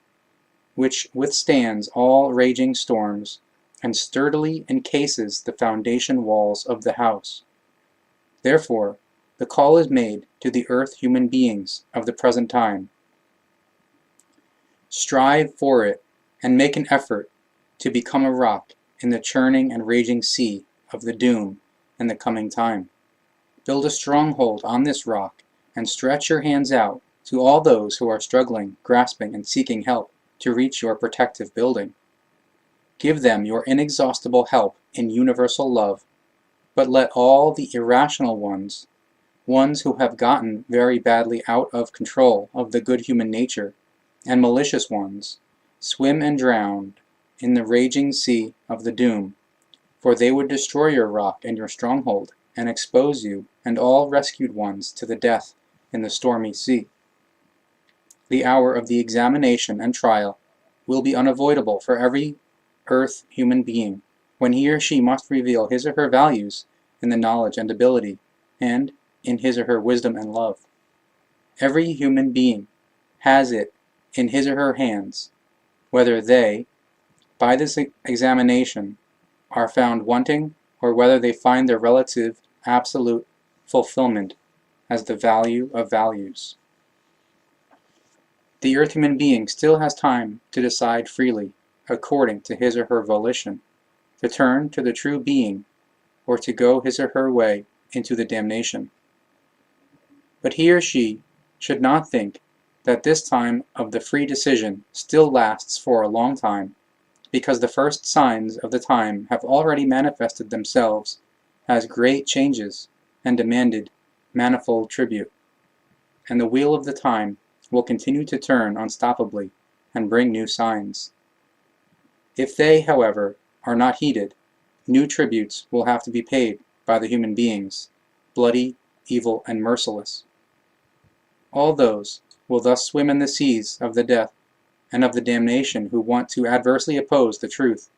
which withstands all raging storms, and sturdily encases the foundation walls of the house. Therefore, the call is made to the earth human beings of the present time. Strive for it, and make an effort to become a rock in the churning and raging sea of the doom and the coming time. Build a stronghold on this rock, and stretch your hands out to all those who are struggling, grasping, and seeking help to reach your protective building. Give them your inexhaustible help in universal love, but let all the irrational ones who have gotten very badly out of control of the good human nature, and malicious ones, swim and drown in the raging sea of the doom, for they would destroy your rock and your stronghold, and expose you and all rescued ones to the death in the stormy sea. The hour of the examination and trial will be unavoidable for every earth human being, when he or she must reveal his or her values in the knowledge and ability, and in his or her wisdom and love. Every human being has it in his or her hands, whether they, by this examination, are found wanting, or whether they find their relative absolute fulfillment as the value of values. The earth human being still has time to decide freely, according to his or her volition, to turn to the true being, or to go his or her way into the damnation. But he or she should not think that this time of the free decision still lasts for a long time, because the first signs of the time have already manifested themselves as great changes and demanded manifold tribute, and the wheel of the time will continue to turn unstoppably and bring new signs. If they, however, are not heeded, new tributes will have to be paid by the human beings, bloody, evil, and merciless. All those will thus swim in the seas of the death and of the damnation who want to adversely oppose the truth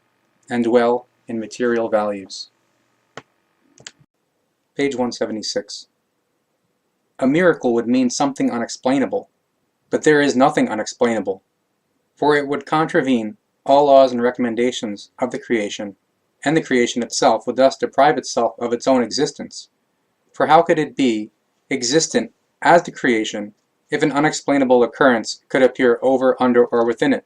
and dwell in material values. Page 176. A miracle would mean something unexplainable, but there is nothing unexplainable, for it would contravene all laws and recommendations of the creation, and the creation itself would thus deprive itself of its own existence. For how could it be existent as the creation if an unexplainable occurrence could appear over, under, or within it?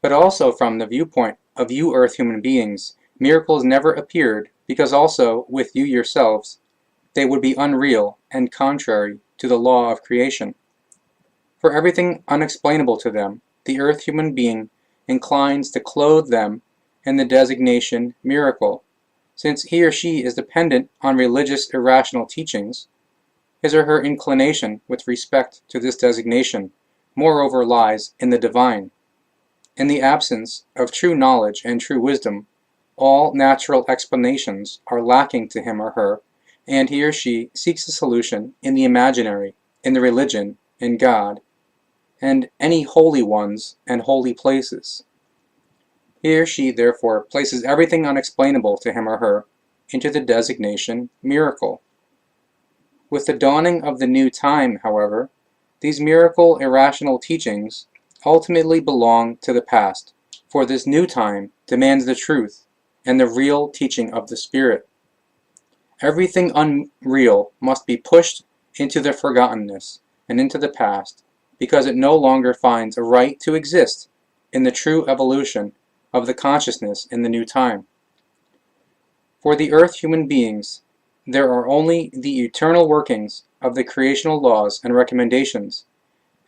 But also from the viewpoint of you earth human beings, miracles never appeared, because also with you yourselves they would be unreal and contrary to the law of creation. For everything unexplainable to them, the earth human being inclines to clothe them in the designation miracle, since he or she is dependent on religious irrational teachings. His or her inclination with respect to this designation moreover lies in the divine. In the absence of true knowledge and true wisdom, all natural explanations are lacking to him or her, and he or she seeks a solution in the imaginary, in the religion, in God, and any holy ones and holy places. He or she therefore places everything unexplainable to him or her into the designation miracle. With the dawning of the new time, however, these miracle irrational teachings ultimately belong to the past, for this new time demands the truth and the real teaching of the Spirit. Everything unreal must be pushed into the forgottenness and into the past, because it no longer finds a right to exist in the true evolution of the consciousness in the new time. For the earth human beings, there are only the eternal workings of the creational laws and recommendations,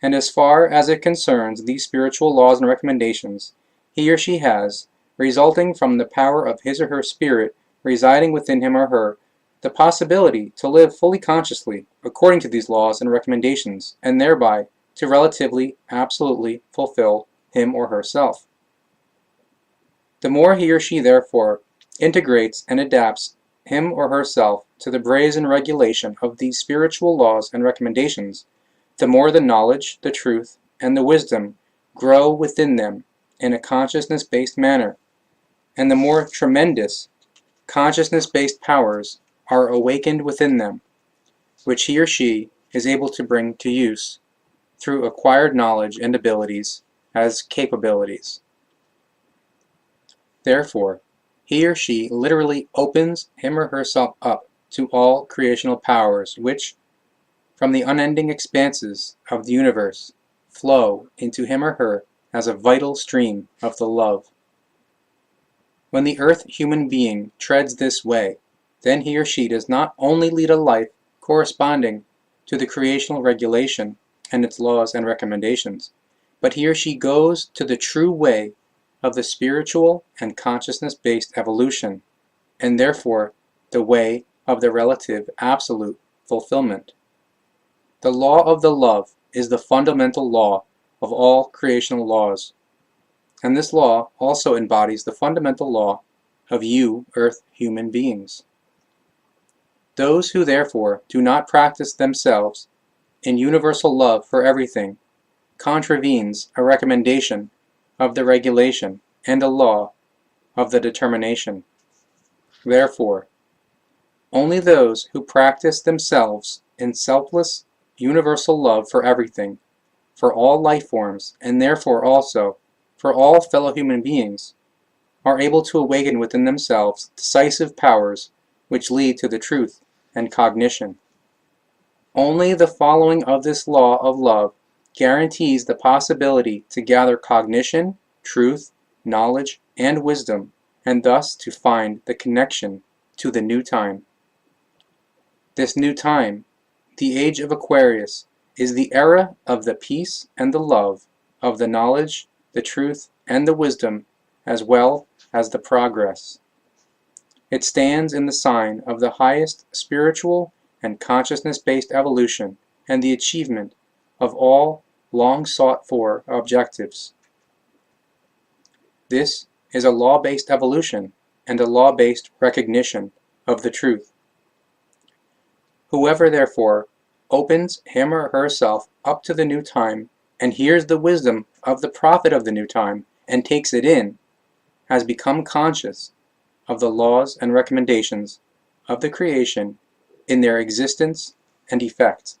and as far as it concerns these spiritual laws and recommendations, he or she has, resulting from the power of his or her spirit residing within him or her, the possibility to live fully consciously according to these laws and recommendations, and thereby to relatively, absolutely fulfill him or herself. The more he or she therefore integrates and adapts him or herself to the brazen regulation of these spiritual laws and recommendations, the more the knowledge, the truth, and the wisdom grow within them in a consciousness-based manner, and the more tremendous consciousness-based powers are awakened within them, which he or she is able to bring to use through acquired knowledge and abilities as capabilities. Therefore, he or she literally opens him or herself up to all creational powers which, from the unending expanses of the universe, flow into him or her as a vital stream of the love. When the earth human being treads this way, then he or she does not only lead a life corresponding to the creational regulation and its laws and recommendations, but he or she goes to the true way of the spiritual and consciousness-based evolution, and therefore the way of the relative absolute fulfillment. The law of the love is the fundamental law of all creational laws, and this law also embodies the fundamental law of you, earth human beings. Those who therefore do not practice themselves in universal love for everything contravenes a recommendation of the regulation and a law of the determination. Therefore, only those who practice themselves in selfless, universal love for everything, for all life forms, and therefore also for all fellow human beings, are able to awaken within themselves decisive powers which lead to the truth and cognition. Only the following of this law of love guarantees the possibility to gather cognition, truth, knowledge, and wisdom, and thus to find the connection to the new time. This new time, the age of Aquarius, is the era of the peace and the love, of the knowledge, the truth, and the wisdom, as well as the progress. It stands in the sign of the highest spiritual and consciousness-based evolution and the achievement of all long sought-for objectives. This is a law-based evolution and a law-based recognition of the truth. Whoever, therefore, opens him or herself up to the new time and hears the wisdom of the prophet of the new time and takes it in, has become conscious of the laws and recommendations of the creation in their existence and effect.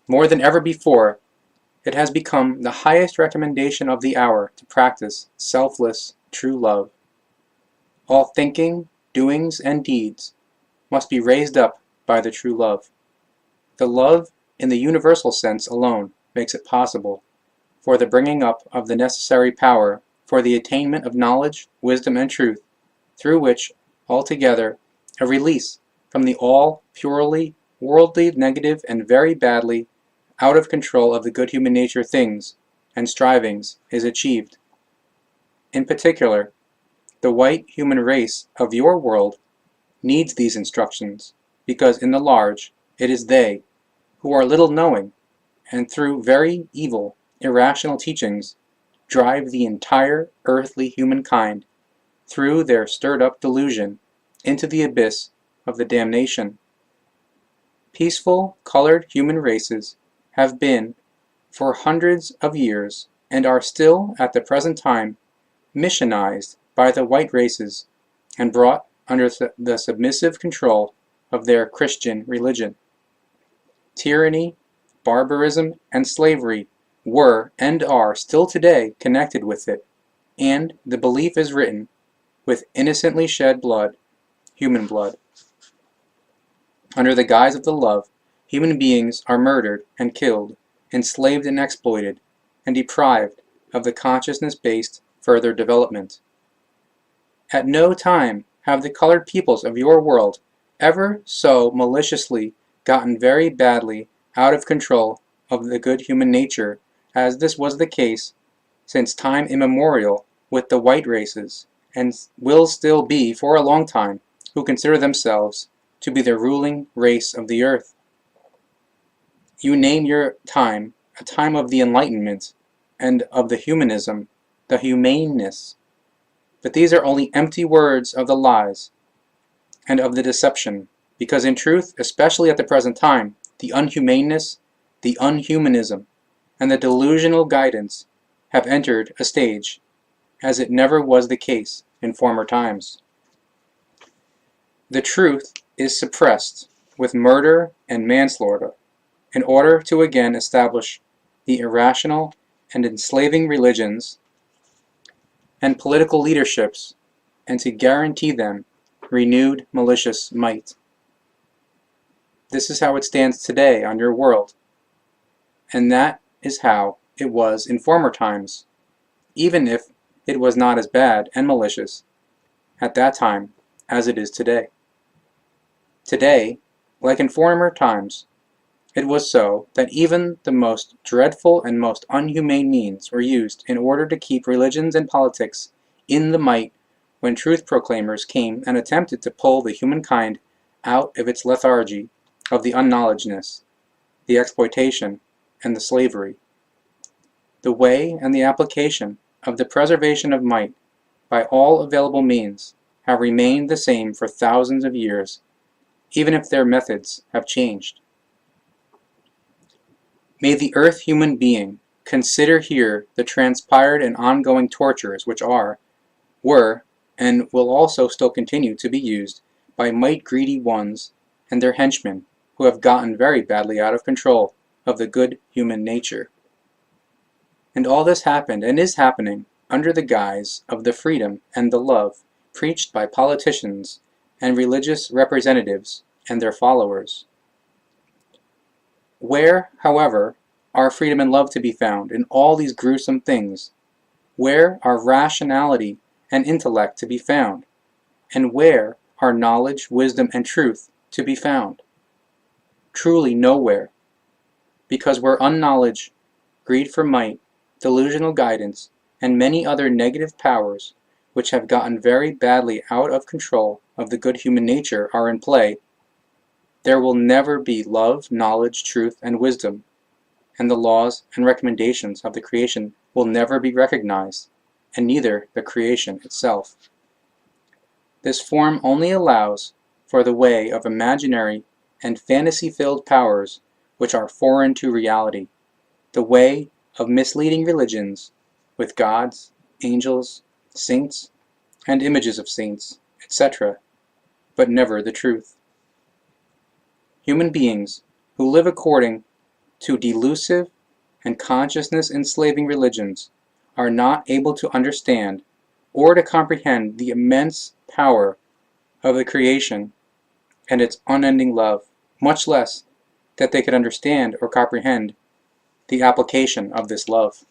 More than ever before, it has become the highest recommendation of the hour to practice selfless, true love. All thinking, doings, and deeds must be raised up by the true love. The love in the universal sense alone makes it possible for the bringing up of the necessary power for the attainment of knowledge, wisdom, and truth, through which, altogether, a release from the all purely worldly, negative, and very badly out of control of the good human nature things and strivings is achieved. In particular, the white human race of your world needs these instructions, because in the large it is they who are little knowing, and through very evil, irrational teachings, drive the entire earthly humankind through their stirred-up delusion into the abyss of the damnation. Peaceful, colored human races have been for hundreds of years and are still at the present time missionized by the white races and brought under the submissive control of their Christian religion. Tyranny, barbarism, and slavery were and are still today connected with it, and the belief is written with innocently shed blood, human blood. Under the guise of the love, human beings are murdered and killed, enslaved and exploited, and deprived of the consciousness-based further development. At no time have the colored peoples of your world ever so maliciously gotten very badly out of control of the good human nature as this was the case since time immemorial with the white races, and will still be for a long time, who consider themselves to be the ruling race of the earth. You name your time a time of the enlightenment and of the humanism, the humaneness, but these are only empty words of the lies and of the deception, because in truth, especially at the present time, the unhumaneness, the unhumanism, and the delusional guidance have entered a stage, as it never was the case in former times. The truth is suppressed with murder and manslaughter, in order to again establish the irrational and enslaving religions and political leaderships, and to guarantee them renewed malicious might. This is how it stands today on your world, and that is how it was in former times, even if it was not as bad and malicious at that time as it is today. Today, like in former times, it was so that even the most dreadful and most unhumane means were used in order to keep religions and politics in the might when truth proclaimers came and attempted to pull the humankind out of its lethargy of the unknowledgeness, the exploitation, and the slavery. The way and the application of the preservation of might by all available means have remained the same for thousands of years, even if their methods have changed. May the earth human being consider here the transpired and ongoing tortures which are, were, and will also still continue to be used by might-greedy ones and their henchmen who have gotten very badly out of control of the good human nature. And all this happened and is happening under the guise of the freedom and the love preached by politicians and religious representatives and their followers. Where, however, are freedom and love to be found in all these gruesome things? Where are rationality and intellect to be found? And where are knowledge, wisdom, and truth to be found? Truly nowhere, because where unknowledge, greed for might, delusional guidance, and many other negative powers which have gotten very badly out of control of the good human nature are in play, there will never be love, knowledge, truth, and wisdom, and the laws and recommendations of the creation will never be recognized, and neither the creation itself. This form only allows for the way of imaginary and fantasy-filled powers which are foreign to reality, the way of misleading religions with gods, angels, saints, and images of saints, etc., but never the truth. Human beings who live according to delusive and consciousness-enslaving religions are not able to understand or to comprehend the immense power of the creation and its unending love, much less that they could understand or comprehend the application of this love.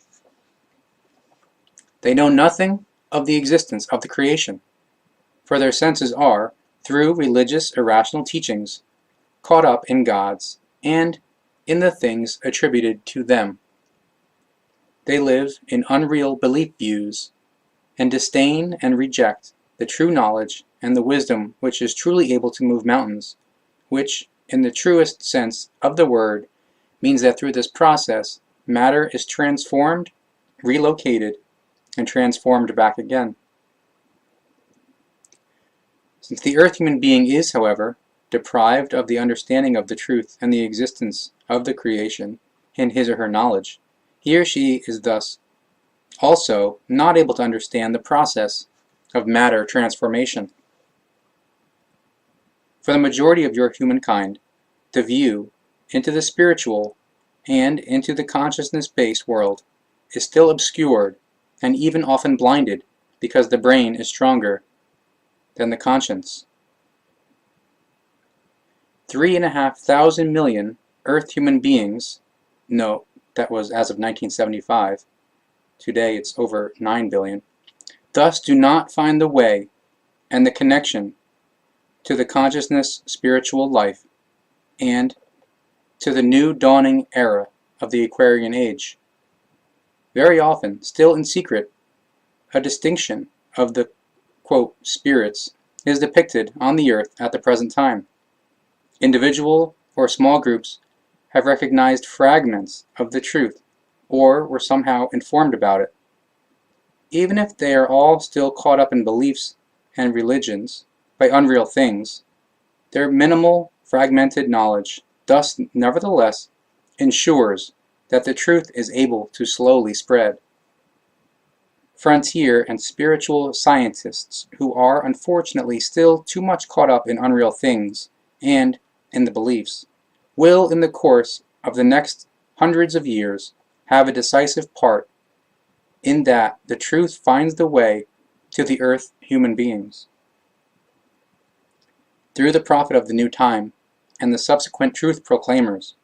They know nothing of the existence of the creation, for their senses are, through religious irrational teachings, caught up in gods and in the things attributed to them. They live in unreal belief views and disdain and reject the true knowledge and the wisdom which is truly able to move mountains, which, in the truest sense of the word, means that through this process, matter is transformed, relocated, and transformed back again. Since the earth human being is, however, deprived of the understanding of the truth and the existence of the creation in his or her knowledge, he or she is thus also not able to understand the process of matter transformation. For the majority of your humankind, the view into the spiritual and into the consciousness-based world is still obscured and even often blinded because the brain is stronger than the conscience. 3,500 million Earth human beings, no, that was as of 1975, today it's over 9 billion, thus do not find the way and the connection to the consciousness spiritual life and to the new dawning era of the Aquarian Age. Very often, still in secret, a distinction of the, quote, spirits is depicted on the earth at the present time. Individual or small groups have recognized fragments of the truth or were somehow informed about it. Even if they are all still caught up in beliefs and religions by unreal things, their minimal, fragmented knowledge thus nevertheless ensures that the truth is able to slowly spread. Frontier and spiritual scientists who are unfortunately still too much caught up in unreal things and in the beliefs will, in the course of the next hundreds of years, have a decisive part in that the truth finds the way to the earth human beings. Through the prophet of the new time and the subsequent truth proclaimers,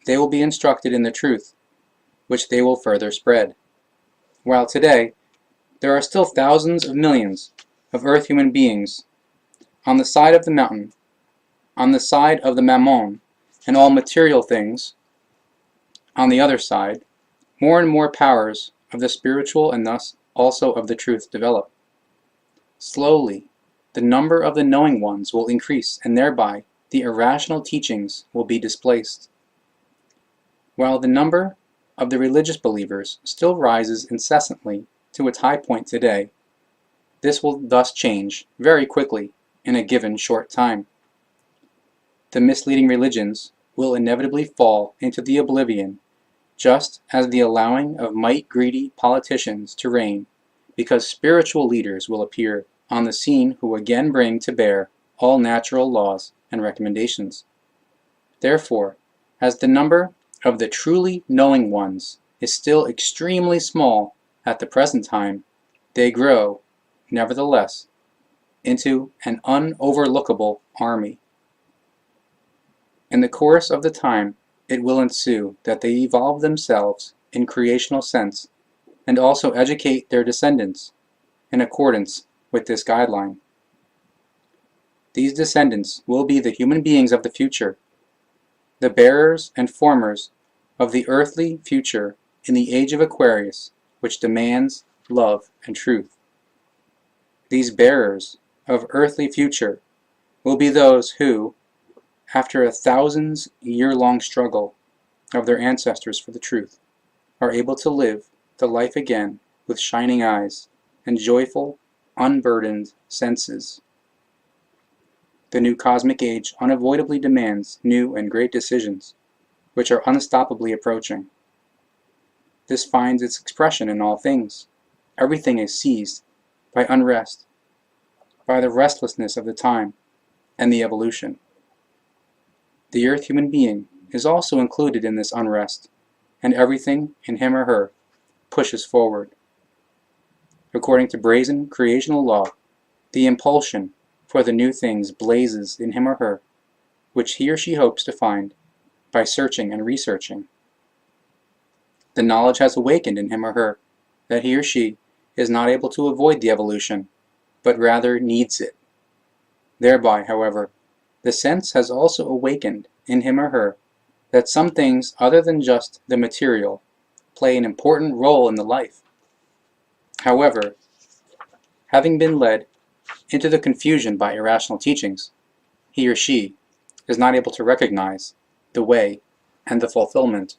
they will be instructed in the truth, which they will further spread. While today, there are still thousands of millions of earth human beings on the side of the mountain, on the side of the mammon, and all material things, on the other side, more and more powers of the spiritual and thus also of the truth develop. Slowly, the number of the knowing ones will increase, and thereby the irrational teachings will be displaced. While the number of the religious believers still rises incessantly to its high point today, this will thus change very quickly in a given short time. The misleading religions will inevitably fall into the oblivion, just as the allowing of might-greedy politicians to reign, because spiritual leaders will appear on the scene who again bring to bear all natural laws and recommendations. Therefore, as the number of the truly knowing ones is still extremely small at the present time, they grow, nevertheless, into an unoverlookable army. In the course of the time, it will ensue that they evolve themselves in creational sense and also educate their descendants in accordance with this guideline. These descendants will be the human beings of the future, the bearers and formers of the earthly future in the age of Aquarius, which demands love and truth. These bearers of earthly future will be those who, after a thousands-year-long struggle of their ancestors for the truth, are able to live the life again with shining eyes and joyful, unburdened senses. The new cosmic age unavoidably demands new and great decisions, which are unstoppably approaching. This finds its expression in all things. Everything is seized by unrest, by the restlessness of the time and the evolution. The earth human being is also included in this unrest, and everything in him or her pushes forward. According to brazen creational law, the impulsion for the new things blazes in him or her, which he or she hopes to find by searching and researching. The knowledge has awakened in him or her that he or she is not able to avoid the evolution, but rather needs it. Thereby, however, the sense has also awakened in him or her that some things other than just the material play an important role in the life. However, having been led into the confusion by irrational teachings, he or she is not able to recognize the way and the fulfillment.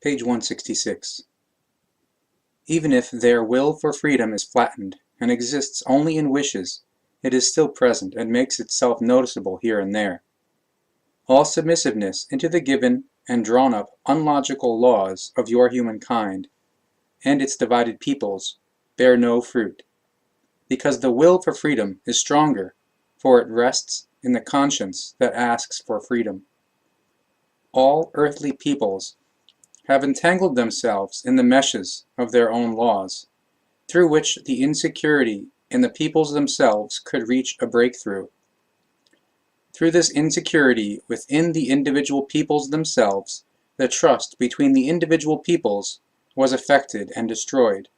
Page 166. Even if their will for freedom is flattened and exists only in wishes, it is still present and makes itself noticeable here and there. All submissiveness into the given and drawn-up unlogical laws of your humankind and its divided peoples bear no fruit, because the will for freedom is stronger, for it rests in the conscience that asks for freedom. All earthly peoples have entangled themselves in the meshes of their own laws, through which the insecurity in the peoples themselves could reach a breakthrough. Through this insecurity within the individual peoples themselves, the trust between the individual peoples was affected and destroyed.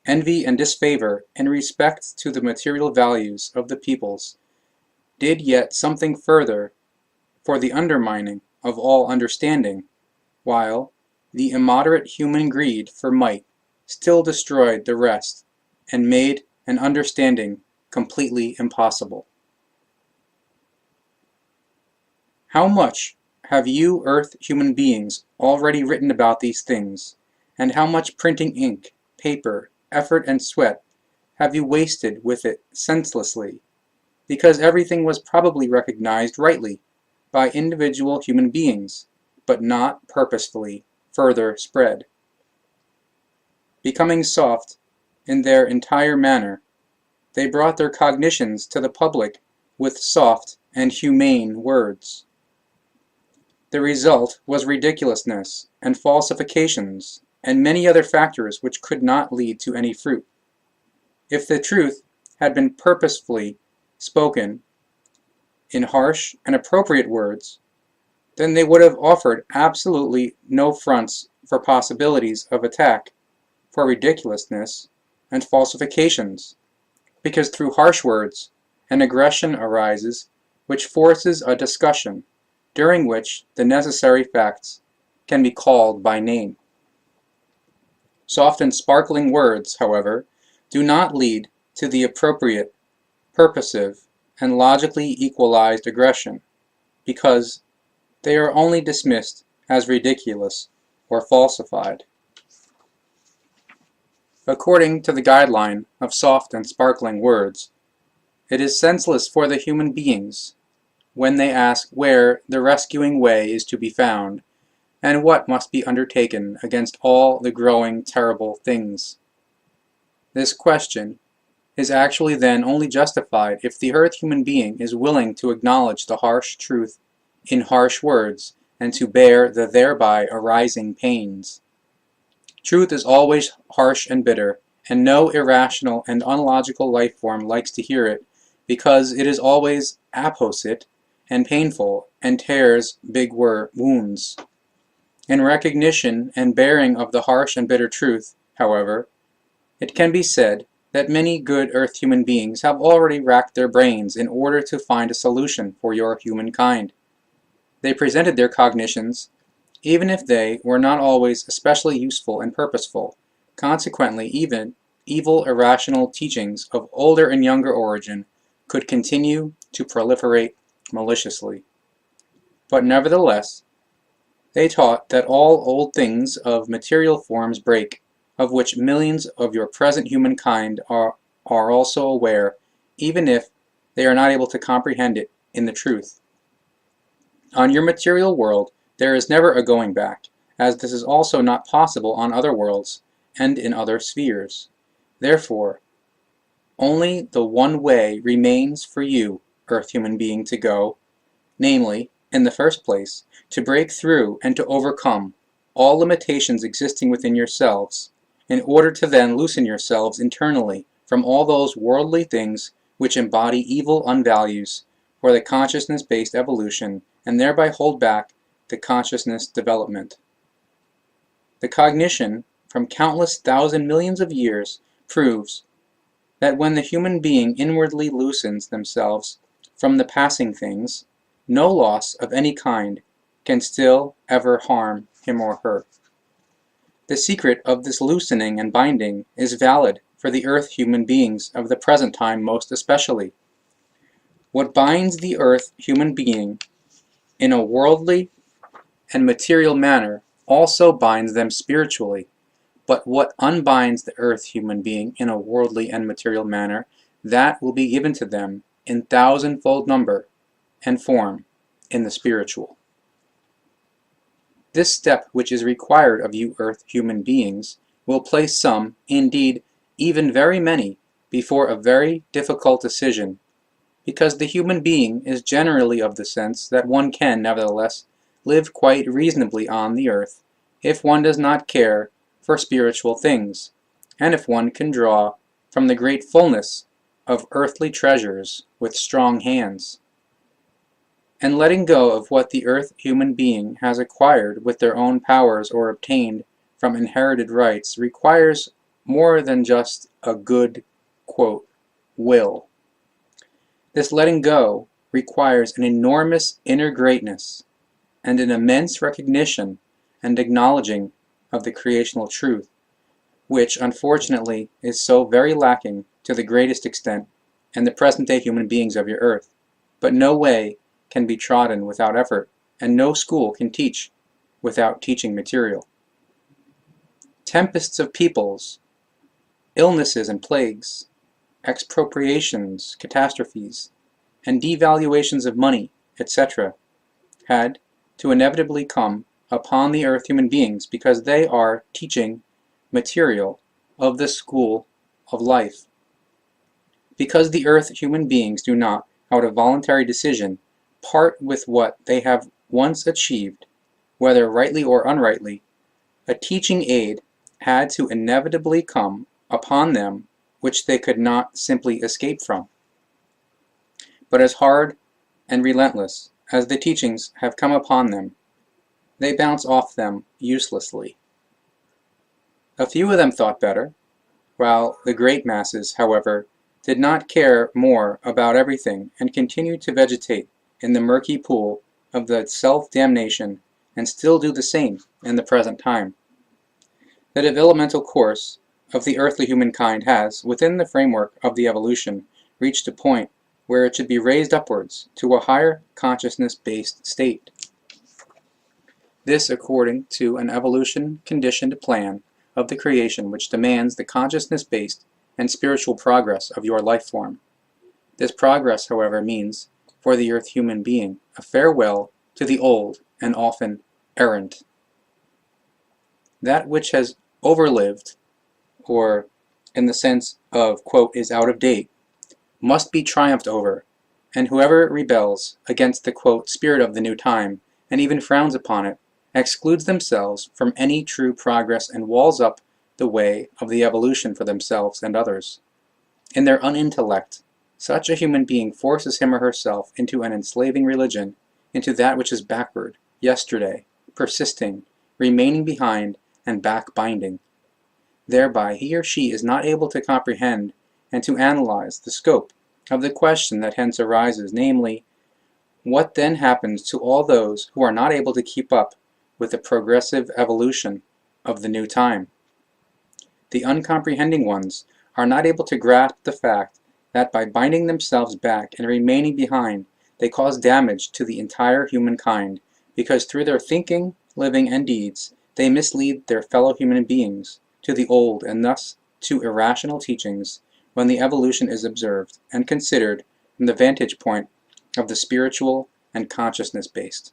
Envy and disfavor in respect to the material values of the peoples did yet something further for the undermining of all understanding, while the immoderate human greed for might still destroyed the rest and made an understanding completely impossible. How much have you earth human beings already written about these things, and how much printing ink, paper, effort, and sweat have you wasted with it senselessly, because everything was probably recognized rightly by individual human beings, but not purposefully further spread. Becoming soft in their entire manner, they brought their cognitions to the public with soft and humane words. The result was ridiculousness and falsifications and many other factors which could not lead to any fruit. If the truth had been purposefully spoken in harsh and appropriate words, then they would have offered absolutely no fronts for possibilities of attack for ridiculousness and falsifications, because through harsh words an aggression arises which forces a discussion during which the necessary facts can be called by name. Soft and sparkling words, however, do not lead to the appropriate, purposive, and logically equalized aggression, because they are only dismissed as ridiculous or falsified. According to the guideline of soft and sparkling words, it is senseless for the human beings when they ask where the rescuing way is to be found, and what must be undertaken against all the growing terrible things. This question is actually then only justified if the earth human being is willing to acknowledge the harsh truth in harsh words and to bear the thereby arising pains. Truth is always harsh and bitter, and no irrational and unlogical life form likes to hear it, because it is always apposite and painful and tears big wounds. In recognition and bearing of the harsh and bitter truth, however, it can be said that many good earth human beings have already racked their brains in order to find a solution for your humankind. They presented their cognitions, even if they were not always especially useful and purposeful. Consequently, even evil irrational teachings of older and younger origin could continue to proliferate maliciously. But nevertheless, they taught that all old things of material forms break, of which millions of your present humankind are also aware, even if they are not able to comprehend it in the truth. On your material world, there is never a going back, as this is also not possible on other worlds and in other spheres. Therefore, only the one way remains for you, earth human being, to go, namely, in the first place, to break through and to overcome all limitations existing within yourselves, in order to then loosen yourselves internally from all those worldly things which embody evil unvalues for the consciousness-based evolution and thereby hold back the consciousness development. The cognition from countless thousand millions of years proves that when the human being inwardly loosens themselves from the passing things, no loss of any kind can still ever harm him or her. The secret of this loosening and binding is valid for the earth human beings of the present time most especially. What binds the earth human being in a worldly and material manner also binds them spiritually, but what unbinds the earth human being in a worldly and material manner that will be given to them in thousandfold number and form in the spiritual. This step, which is required of you earth human beings, will place some, indeed even very many, before a very difficult decision, because the human being is generally of the sense that one can, nevertheless, live quite reasonably on the earth, if one does not care for spiritual things, and if one can draw from the great fullness of earthly treasures with strong hands. And letting go of what the earth human being has acquired with their own powers or obtained from inherited rights requires more than just a good, quote, will. This letting go requires an enormous inner greatness and an immense recognition and acknowledging of the creational truth, which unfortunately is so very lacking to the greatest extent in the present-day human beings of your earth, but no way can be trodden without effort, and no school can teach without teaching material. Tempests of peoples, illnesses and plagues, expropriations, catastrophes, and devaluations of money, etc., had to inevitably come upon the earth human beings because they are teaching material of the school of life. Because the earth human beings do not, out of voluntary decision, part with what they have once achieved, whether rightly or unrightly, a teaching aid had to inevitably come upon them which they could not simply escape from. But as hard and relentless as the teachings have come upon them, they bounce off them uselessly. A few of them thought better, while the great masses, however, did not care more about everything and continued to vegetate in the murky pool of the self-damnation and still do the same in the present time. The developmental course of the earthly humankind has, within the framework of the evolution, reached a point where it should be raised upwards to a higher consciousness-based state. This according to an evolution-conditioned plan of the creation which demands the consciousness-based and spiritual progress of your life form. This progress, however, means, for the earth human being, a farewell to the old and often errant. That which has overlived, or in the sense of, quote, is out of date, must be triumphed over, and whoever rebels against the, quote, spirit of the new time, and even frowns upon it, excludes themselves from any true progress and walls up the way of the evolution for themselves and others. In their unintellect, such a human being forces him or herself into an enslaving religion, into that which is backward, yesterday, persisting, remaining behind, and back-binding. Thereby he or she is not able to comprehend and to analyze the scope of the question that hence arises, namely, what then happens to all those who are not able to keep up with the progressive evolution of the new time? The uncomprehending ones are not able to grasp the fact that by binding themselves back and remaining behind, they cause damage to the entire humankind, because through their thinking, living, and deeds, they mislead their fellow human beings to the old and thus to irrational teachings when the evolution is observed and considered from the vantage point of the spiritual and consciousness-based.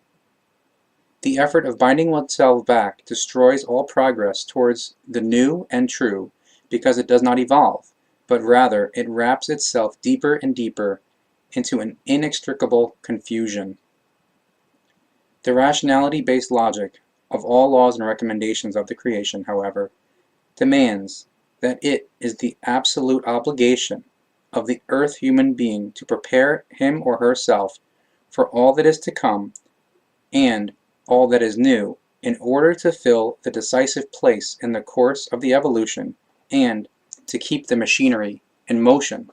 The effort of binding oneself back destroys all progress towards the new and true because it does not evolve, but rather it wraps itself deeper and deeper into an inextricable confusion. The rationality-based logic of all laws and recommendations of the creation, however, demands that it is the absolute obligation of the earth human being to prepare him or herself for all that is to come and all that is new, in order to fill the decisive place in the course of the evolution and to keep the machinery in motion.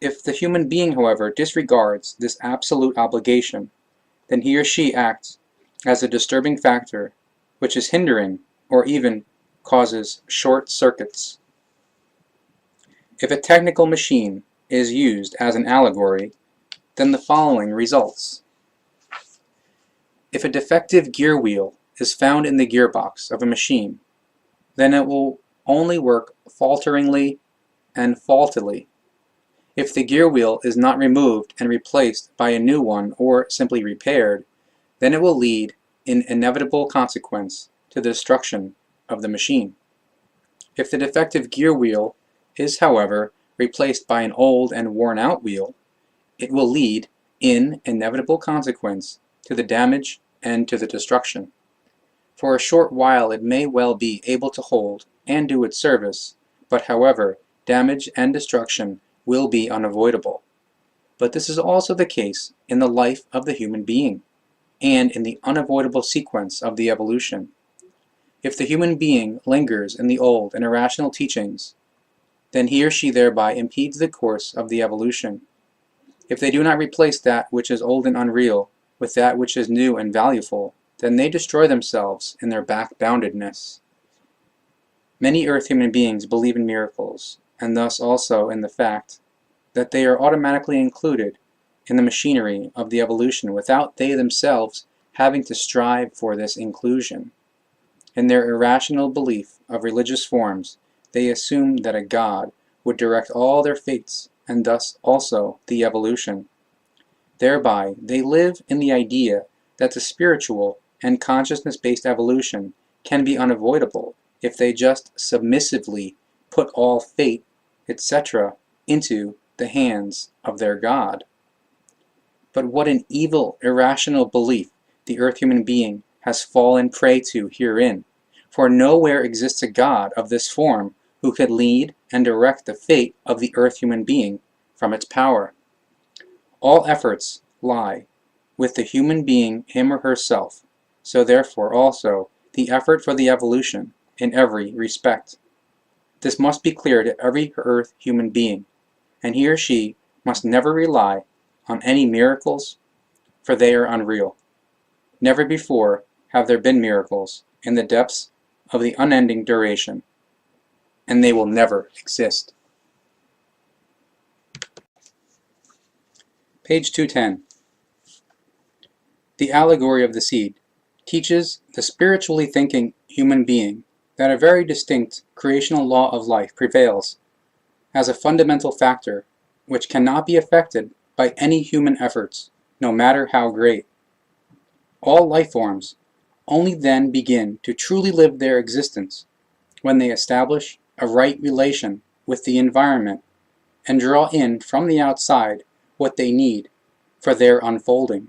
If the human being, however, disregards this absolute obligation, then he or she acts as a disturbing factor which is hindering or even causes short circuits. If a technical machine is used as an allegory, then the following results. If a defective gear wheel is found in the gearbox of a machine, then it will only work falteringly and faultily, If the gear wheel is not removed and replaced by a new one or simply repaired, then it will lead, in inevitable consequence, to the destruction of the machine. If the defective gear wheel is, however, replaced by an old and worn-out wheel, it will lead, in inevitable consequence, to the damage and to the destruction. For a short while it may well be able to hold and do its service, but however, damage and destruction will be unavoidable. But this is also the case in the life of the human being, and in the unavoidable sequence of the evolution. If the human being lingers in the old and irrational teachings, then he or she thereby impedes the course of the evolution. If they do not replace that which is old and unreal with that which is new and valuable, then they destroy themselves in their back-boundedness. Many earth human beings believe in miracles, and thus also in the fact that they are automatically included in the machinery of the evolution without they themselves having to strive for this inclusion. In their irrational belief of religious forms, they assume that a God would direct all their fates, and thus also the evolution. Thereby, they live in the idea that the spiritual and consciousness-based evolution can be unavoidable if they just submissively put all fate, etc., into the hands of their God. But what an evil, irrational belief the earth human being has fallen prey to herein, for nowhere exists a God of this form who could lead and direct the fate of the earth human being from its power. All efforts lie with the human being him or herself, so therefore also the effort for the evolution in every respect. This must be clear to every earth human being, and he or she must never rely on any miracles, for they are unreal. Never before have there been miracles in the depths of the unending duration, and they will never exist. Page 210. The allegory of the seed teaches the spiritually thinking human being that a very distinct creational law of life prevails as a fundamental factor which cannot be affected by any human efforts, no matter how great. All life forms only then begin to truly live their existence when they establish a right relation with the environment and draw in from the outside what they need for their unfolding.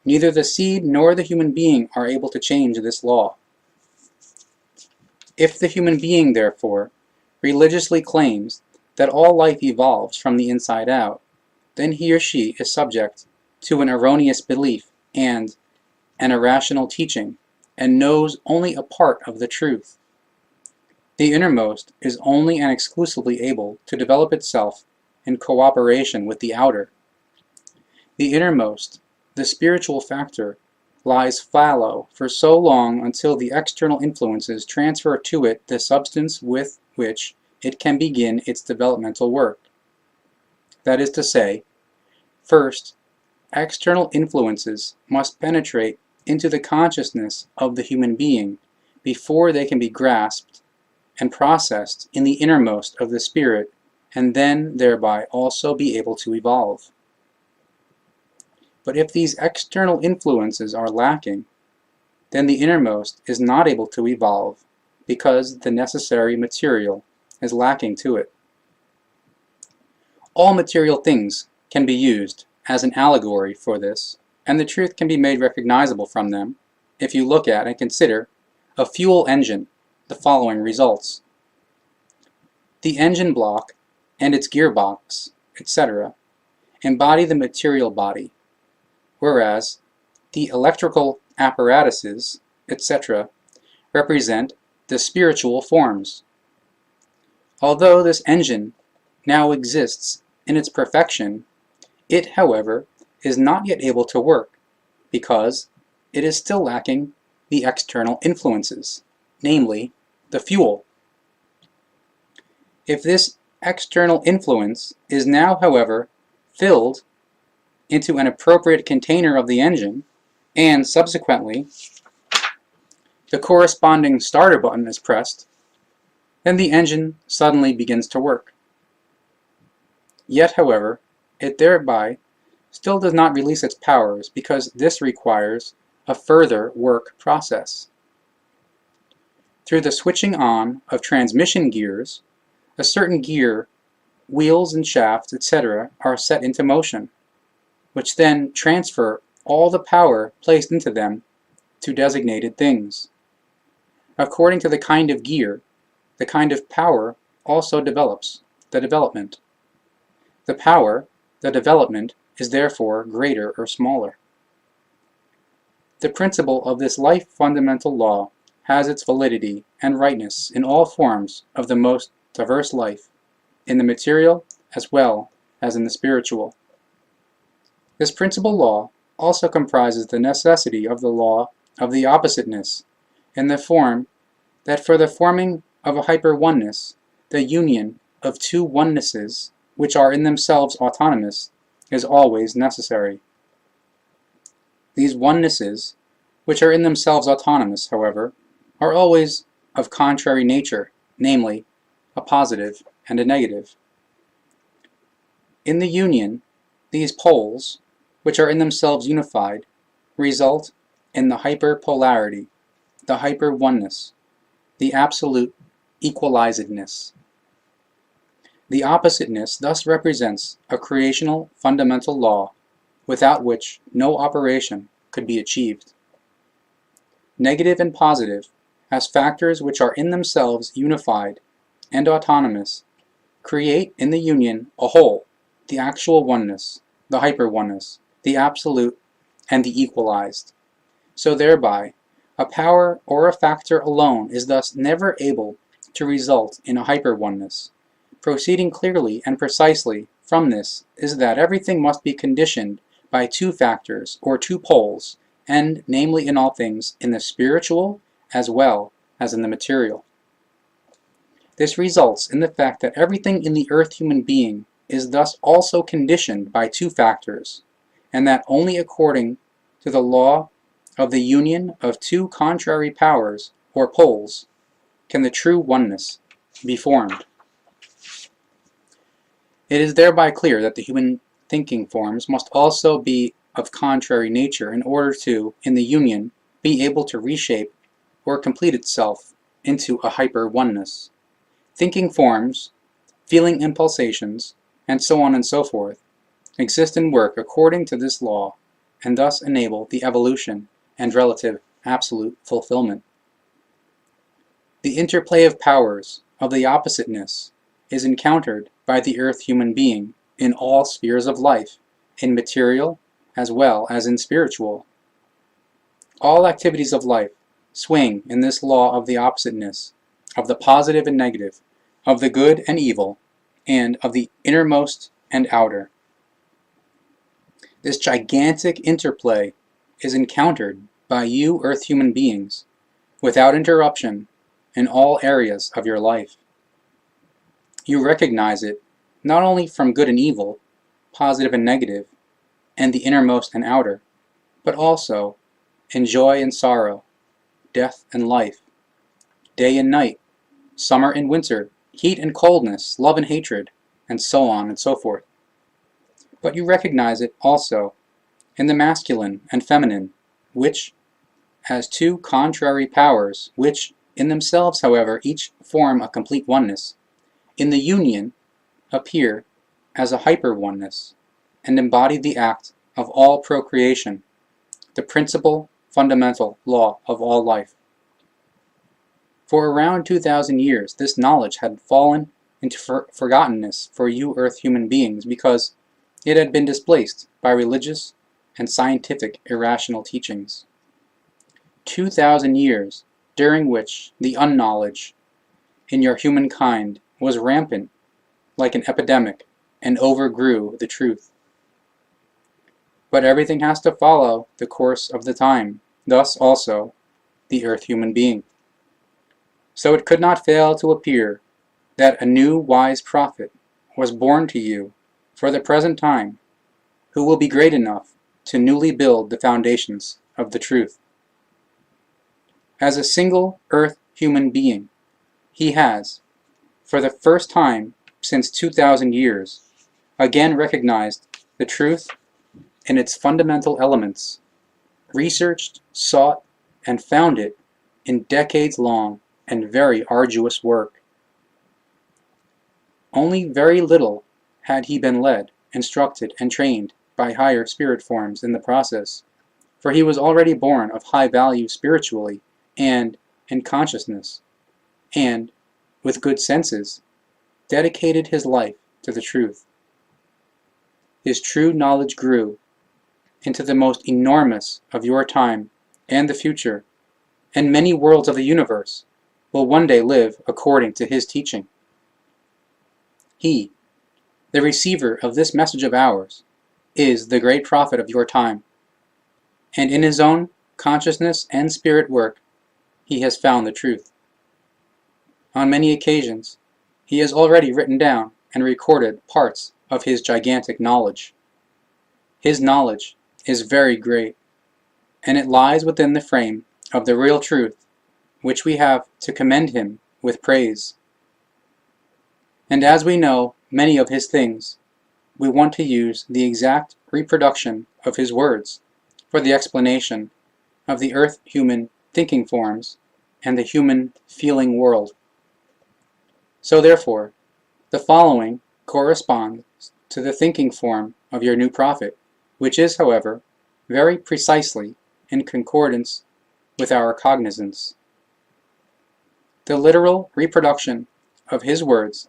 Neither the seed nor the human being are able to change this law. If the human being, therefore, religiously claims that all life evolves from the inside out, then he or she is subject to an erroneous belief and an irrational teaching, and knows only a part of the truth. The innermost is only and exclusively able to develop itself in cooperation with the outer. The innermost, the spiritual factor, lies fallow for so long until the external influences transfer to it the substance with which it can begin its developmental work. That is to say, first, external influences must penetrate into the consciousness of the human being before they can be grasped and processed in the innermost of the spirit, and then thereby also be able to evolve. But if these external influences are lacking, then the innermost is not able to evolve because the necessary material is lacking to it. All material things can be used as an allegory for this, and the truth can be made recognizable from them if you look at and consider a fuel engine, the following results. The engine block and its gearbox, etc., embody the material body, whereas the electrical apparatuses, etc., represent the spiritual forms. Although this engine now exists in its perfection, it, however, is not yet able to work because it is still lacking the external influences, namely the fuel. If this external influence is now, however, filled into an appropriate container of the engine, and subsequently the corresponding starter button is pressed, then the engine suddenly begins to work. Yet, however, it thereby still does not release its powers because this requires a further work process. Through the switching on of transmission gears, a certain gear, wheels and shafts, etc. are set into motion, which then transfer all the power placed into them to designated things. According to the kind of gear, the kind of power also develops the development. The power, the development, is therefore greater or smaller. The principle of this life fundamental law has its validity and rightness in all forms of the most diverse life, in the material as well as in the spiritual. This principal law also comprises the necessity of the law of the oppositeness, in the form that for the forming of a hyper-oneness, the union of two onenesses, which are in themselves autonomous, is always necessary. These onenesses, which are in themselves autonomous, however, are always of contrary nature, namely, a positive and a negative. In the union, these poles, which are in themselves unified, result in the hyperpolarity, the hyper-oneness, the absolute equalizedness. The oppositeness thus represents a creational fundamental law without which no operation could be achieved. Negative and positive, as factors which are in themselves unified and autonomous, create in the union a whole, the actual oneness, the hyper-oneness, the absolute, and the equalized. So thereby, a power or a factor alone is thus never able to result in a hyper-oneness. Proceeding clearly and precisely from this is that everything must be conditioned by two factors or two poles, and namely in all things in the spiritual as well as in the material. This results in the fact that everything in the earth human being is thus also conditioned by two factors, and that only according to the law of the union of two contrary powers or poles can the true oneness be formed. It is thereby clear that the human thinking forms must also be of contrary nature in order to, in the union, be able to reshape or complete itself into a hyper-oneness. Thinking forms, feeling impulsations, and so on and so forth, exist and work according to this law, and thus enable the evolution and relative absolute fulfillment. The interplay of powers of the oppositeness is encountered by the earth human being in all spheres of life, in material as well as in spiritual. All activities of life swing in this law of the oppositeness, of the positive and negative, of the good and evil, and of the innermost and outer. This gigantic interplay is encountered by you earth human beings, without interruption, in all areas of your life. You recognize it not only from good and evil, positive and negative, and the innermost and outer, but also in joy and sorrow, death and life, day and night, summer and winter, heat and coldness, love and hatred, and so on and so forth. But you recognize it also in the masculine and feminine, which, as two contrary powers, which in themselves, however, each form a complete oneness, in the union appear as a hyper-oneness, and embody the act of all procreation, the principal, fundamental law of all life. For around 2,000 years, this knowledge had fallen into forgottenness for you earth human beings because it had been displaced by religious and scientific irrational teachings. 2,000 years during which the unknowledge in your humankind was rampant like an epidemic and overgrew the truth. But everything has to follow the course of the time, thus also the earth human being. So it could not fail to appear that a new wise prophet was born to you for the present time, who will be great enough to newly build the foundations of the truth. As a single earth human being, he has, for the first time since 2,000 years, again recognized the truth in its fundamental elements, researched, sought, and found it in decades-long and very arduous work. Only very little had he been led, instructed, and trained by higher spirit forms in the process, for he was already born of high value spiritually and in consciousness, and, with good senses, dedicated his life to the truth. His true knowledge grew into the most enormous of your time and the future, and many worlds of the universe will one day live according to his teaching. He, the receiver of this message of ours, is the great prophet of your time, and in his own consciousness and spirit work he has found the truth. On many occasions he has already written down and recorded parts of his gigantic knowledge. His knowledge is very great, and it lies within the frame of the real truth, which we have to commend him with praise. And as we know many of his things, we want to use the exact reproduction of his words for the explanation of the earth-human thinking forms and the human feeling world. So therefore, the following corresponds to the thinking form of your new prophet, which is, however, very precisely in concordance with our cognizance. The literal reproduction of his words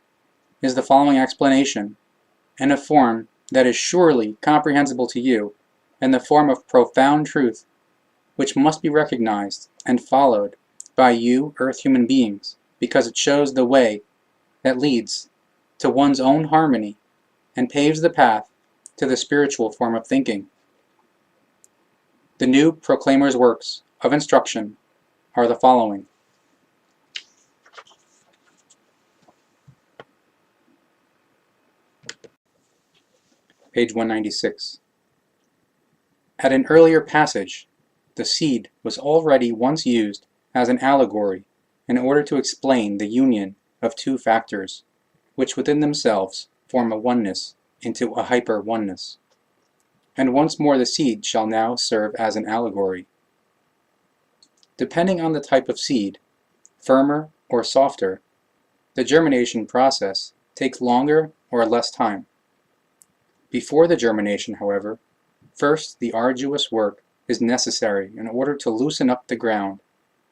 is the following explanation, in a form that is surely comprehensible to you, in the form of profound truth, which must be recognized and followed by you earth-human beings, because it shows the way that leads to one's own harmony and paves the path to the spiritual form of thinking. The new proclaimer's works of instruction are the following. Page 196. At an earlier passage, the seed was already once used as an allegory in order to explain the union of two factors, which within themselves form a oneness into a hyper-oneness. And once more the seed shall now serve as an allegory. Depending on the type of seed, firmer or softer, the germination process takes longer or less time. Before the germination, however, first the arduous work is necessary in order to loosen up the ground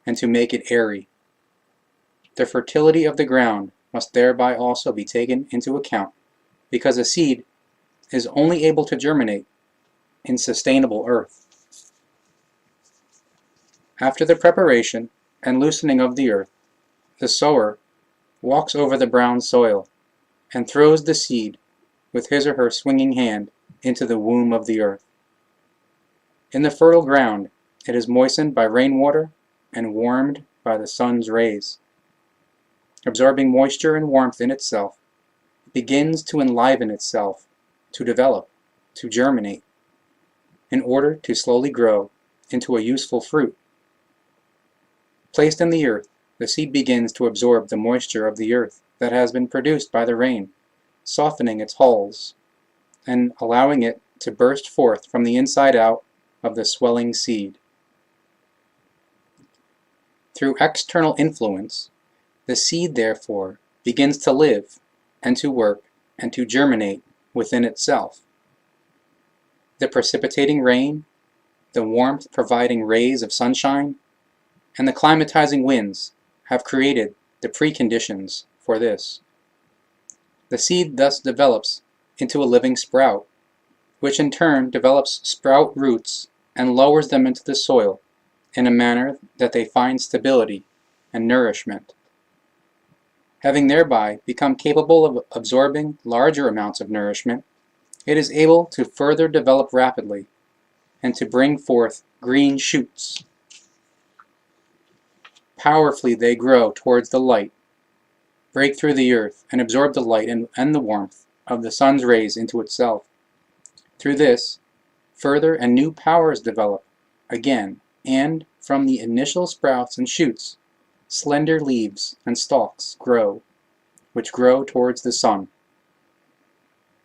and to make it airy. The fertility of the ground must thereby also be taken into account, because a seed is only able to germinate in sustainable earth. After the preparation and loosening of the earth, the sower walks over the brown soil and throws the seed with his or her swinging hand into the womb of the earth. In the fertile ground, it is moistened by rainwater and warmed by the sun's rays. Absorbing moisture and warmth in itself, it begins to enliven itself, to develop, to germinate, in order to slowly grow into a useful fruit. Placed in the earth, the seed begins to absorb the moisture of the earth that has been produced by the rain, softening its hulls, and allowing it to burst forth from the inside out of the swelling seed. Through external influence, the seed therefore begins to live and to work and to germinate within itself. The precipitating rain, the warmth providing rays of sunshine, and the climatizing winds have created the preconditions for this. The seed thus develops into a living sprout, which in turn develops sprout roots and lowers them into the soil in a manner that they find stability and nourishment. Having thereby become capable of absorbing larger amounts of nourishment, it is able to further develop rapidly and to bring forth green shoots. Powerfully they grow towards the light, break through the earth, and absorb the light and the warmth of the sun's rays into itself. Through this, further and new powers develop again, and from the initial sprouts and shoots, slender leaves and stalks grow, which grow towards the sun.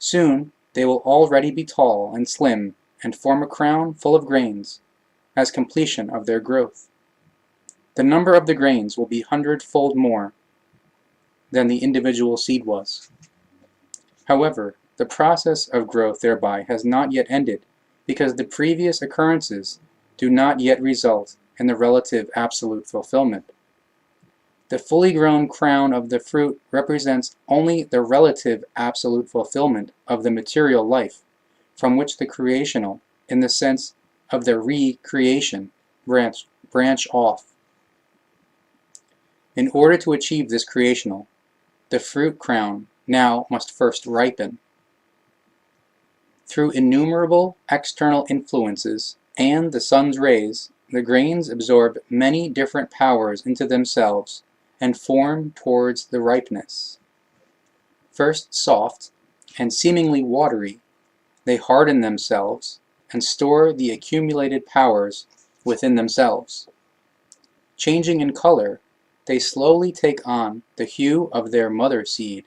Soon they will already be tall and slim and form a crown full of grains, as completion of their growth. The number of the grains will be 100-fold more than the individual seed was. However, the process of growth thereby has not yet ended, because the previous occurrences do not yet result in the relative absolute fulfillment. The fully grown crown of the fruit represents only the relative absolute fulfillment of the material life, from which the creational, in the sense of the re-creation, branch off. In order to achieve this creational, the fruit crown now must first ripen. Through innumerable external influences and the sun's rays, the grains absorb many different powers into themselves and form towards the ripeness. First soft and seemingly watery, they harden themselves and store the accumulated powers within themselves. Changing in color, they slowly take on the hue of their mother seed,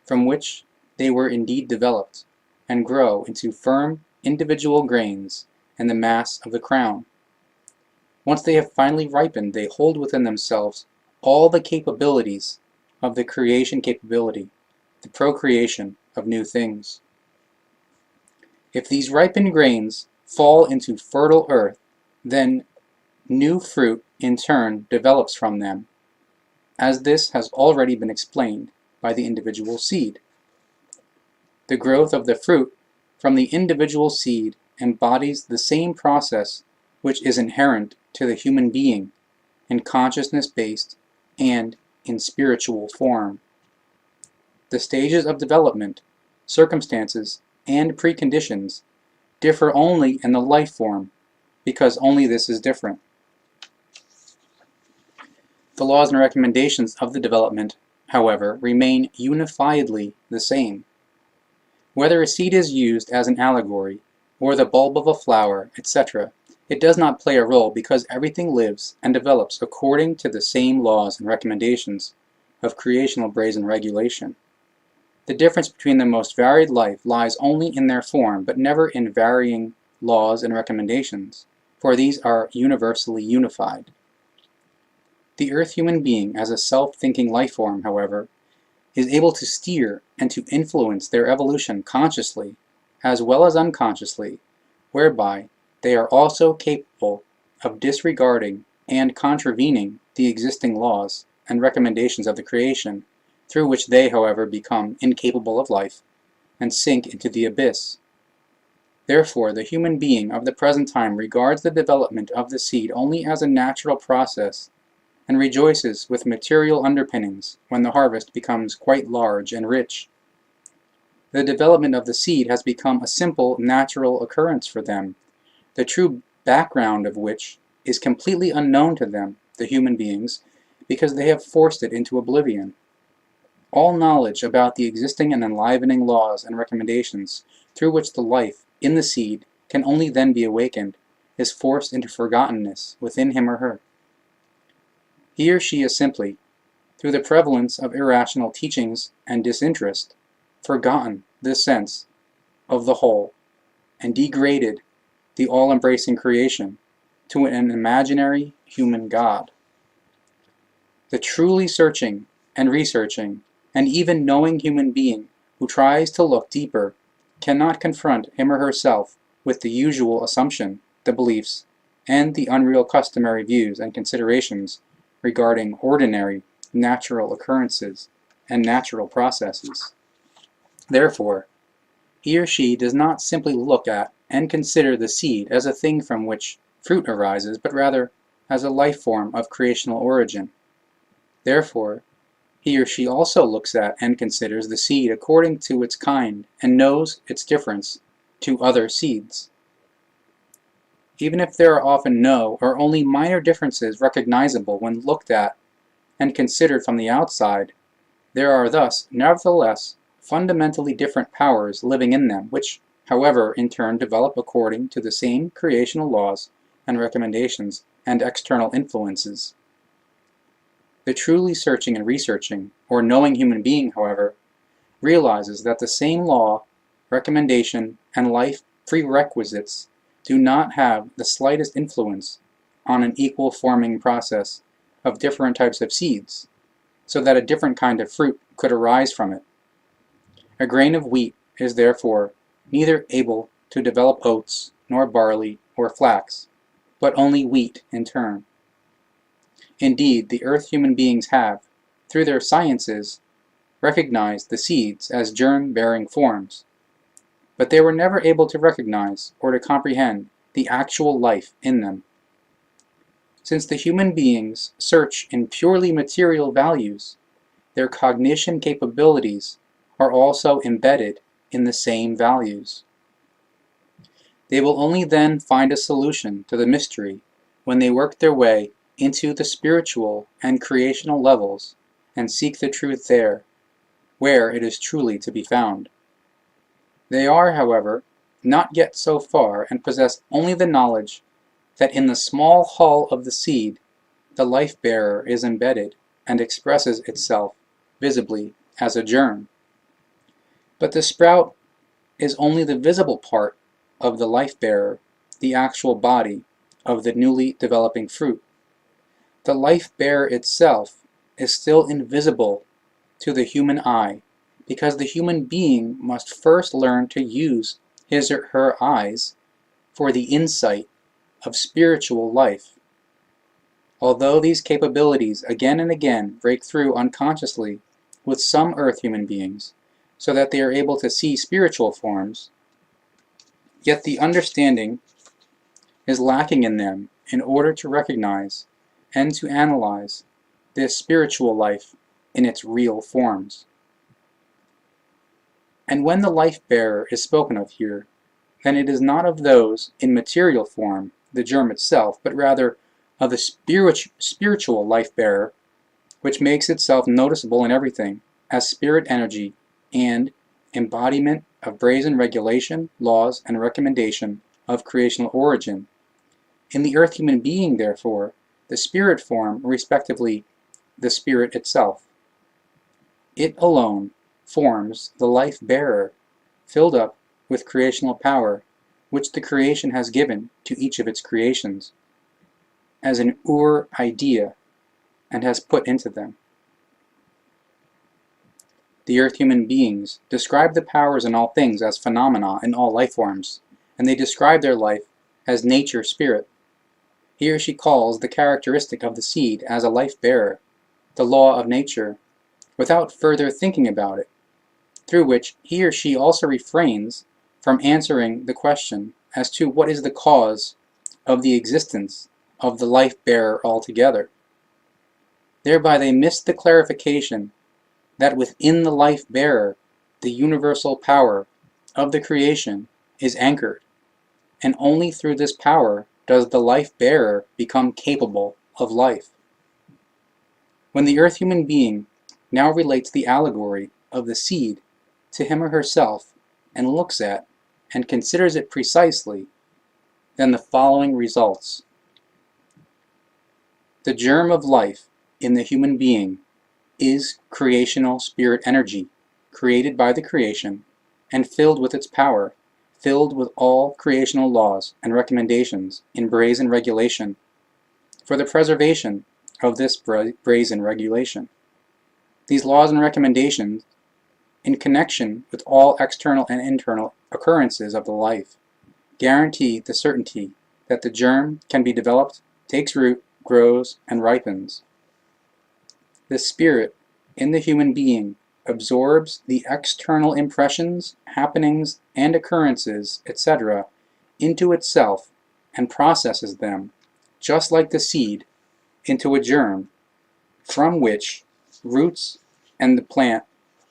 from which they were indeed developed, and grow into firm individual grains in the mass of the crown. Once they have finally ripened, they hold within themselves all the capabilities of the creation capability, the procreation of new things. If these ripened grains fall into fertile earth, then new fruit in turn develops from them, as this has already been explained by the individual seed. The growth of the fruit from the individual seed embodies the same process which is inherent to the human being in consciousness-based and in spiritual form. The stages of development, circumstances, and preconditions differ only in the life form, because only this is different. The laws and recommendations of the development, however, remain unifiedly the same. Whether a seed is used as an allegory, or the bulb of a flower, etc., it does not play a role, because everything lives and develops according to the same laws and recommendations of creational brazen regulation. The difference between the most varied life lies only in their form, but never in varying laws and recommendations, for these are universally unified. The earth human being, as a self-thinking life form, however, is able to steer and to influence their evolution consciously, as well as unconsciously, whereby they are also capable of disregarding and contravening the existing laws and recommendations of the creation, through which they, however, become incapable of life and sink into the abyss. Therefore, the human being of the present time regards the development of the seed only as a natural process, and rejoices with material underpinnings when the harvest becomes quite large and rich. The development of the seed has become a simple, natural occurrence for them, the true background of which is completely unknown to them, the human beings, because they have forced it into oblivion. All knowledge about the existing and enlivening laws and recommendations through which the life in the seed can only then be awakened is forced into forgottenness within him or her. He or she is simply, through the prevalence of irrational teachings and disinterest, forgotten this sense of the whole, and degraded the all-embracing creation to an imaginary human God. The truly searching and researching and even knowing human being who tries to look deeper cannot confront him or herself with the usual assumption, the beliefs, and the unreal customary views and considerations regarding ordinary natural occurrences and natural processes. Therefore, he or she does not simply look at and consider the seed as a thing from which fruit arises, but rather as a life form of creational origin. Therefore, he or she also looks at and considers the seed according to its kind and knows its difference to other seeds. Even if there are often no or only minor differences recognizable when looked at and considered from the outside, there are thus, nevertheless, fundamentally different powers living in them, which, however, in turn develop according to the same creational laws and recommendations and external influences. The truly searching and researching, or knowing human being, however, realizes that the same law recommendation, and life prerequisites do not have the slightest influence on an equal forming process of different types of seeds, so that a different kind of fruit could arise from it. A grain of wheat is therefore neither able to develop oats, nor barley, or flax, but only wheat in turn. Indeed, the earth human beings have, through their sciences, recognized the seeds as germ-bearing forms, but they were never able to recognize or to comprehend the actual life in them. Since the human beings search in purely material values, their cognition capabilities are also embedded in the same values. They will only then find a solution to the mystery when they work their way into the spiritual and creational levels and seek the truth there, where it is truly to be found. They are, however, not yet so far and possess only the knowledge that in the small hull of the seed the life-bearer is embedded and expresses itself visibly as a germ. But the sprout is only the visible part of the life-bearer, the actual body of the newly developing fruit. The life-bearer itself is still invisible to the human eye, because the human being must first learn to use his or her eyes for the insight of spiritual life. Although these capabilities again and again break through unconsciously with some earth human beings, so that they are able to see spiritual forms, yet the understanding is lacking in them in order to recognize and to analyze this spiritual life in its real forms. And when the life-bearer is spoken of here, then it is not of those in material form, the germ itself, but rather of the spiritual life-bearer, which makes itself noticeable in everything as spirit energy and embodiment of brazen regulation, laws, and recommendation of creational origin. In the earth human being, therefore, the spirit form, respectively, the spirit itself. It alone forms the life-bearer, filled up with creational power, which the creation has given to each of its creations, as an idea, and has put into them. The earth human beings describe the powers in all things as phenomena in all life forms, and they describe their life as nature spirit. Here she calls the characteristic of the seed as a life-bearer, the law of nature, without further thinking about it, through which he or she also refrains from answering the question as to what is the cause of the existence of the life-bearer altogether. Thereby they miss the clarification that within the life-bearer the universal power of the creation is anchored, and only through this power does the life-bearer become capable of life. When the earth human being now relates the allegory of the seed to him or herself, and looks at and considers it precisely, then the following results. The germ of life in the human being is creational spirit energy, created by the creation, and filled with its power, filled with all creational laws and recommendations in brazen regulation, for the preservation of this brazen regulation. These laws and recommendations, in connection with all external and internal occurrences of the life, guarantee the certainty that the germ can be developed, takes root, grows, and ripens. The spirit in the human being absorbs the external impressions, happenings, and occurrences, etc., into itself and processes them, just like the seed, into a germ, from which roots and the plant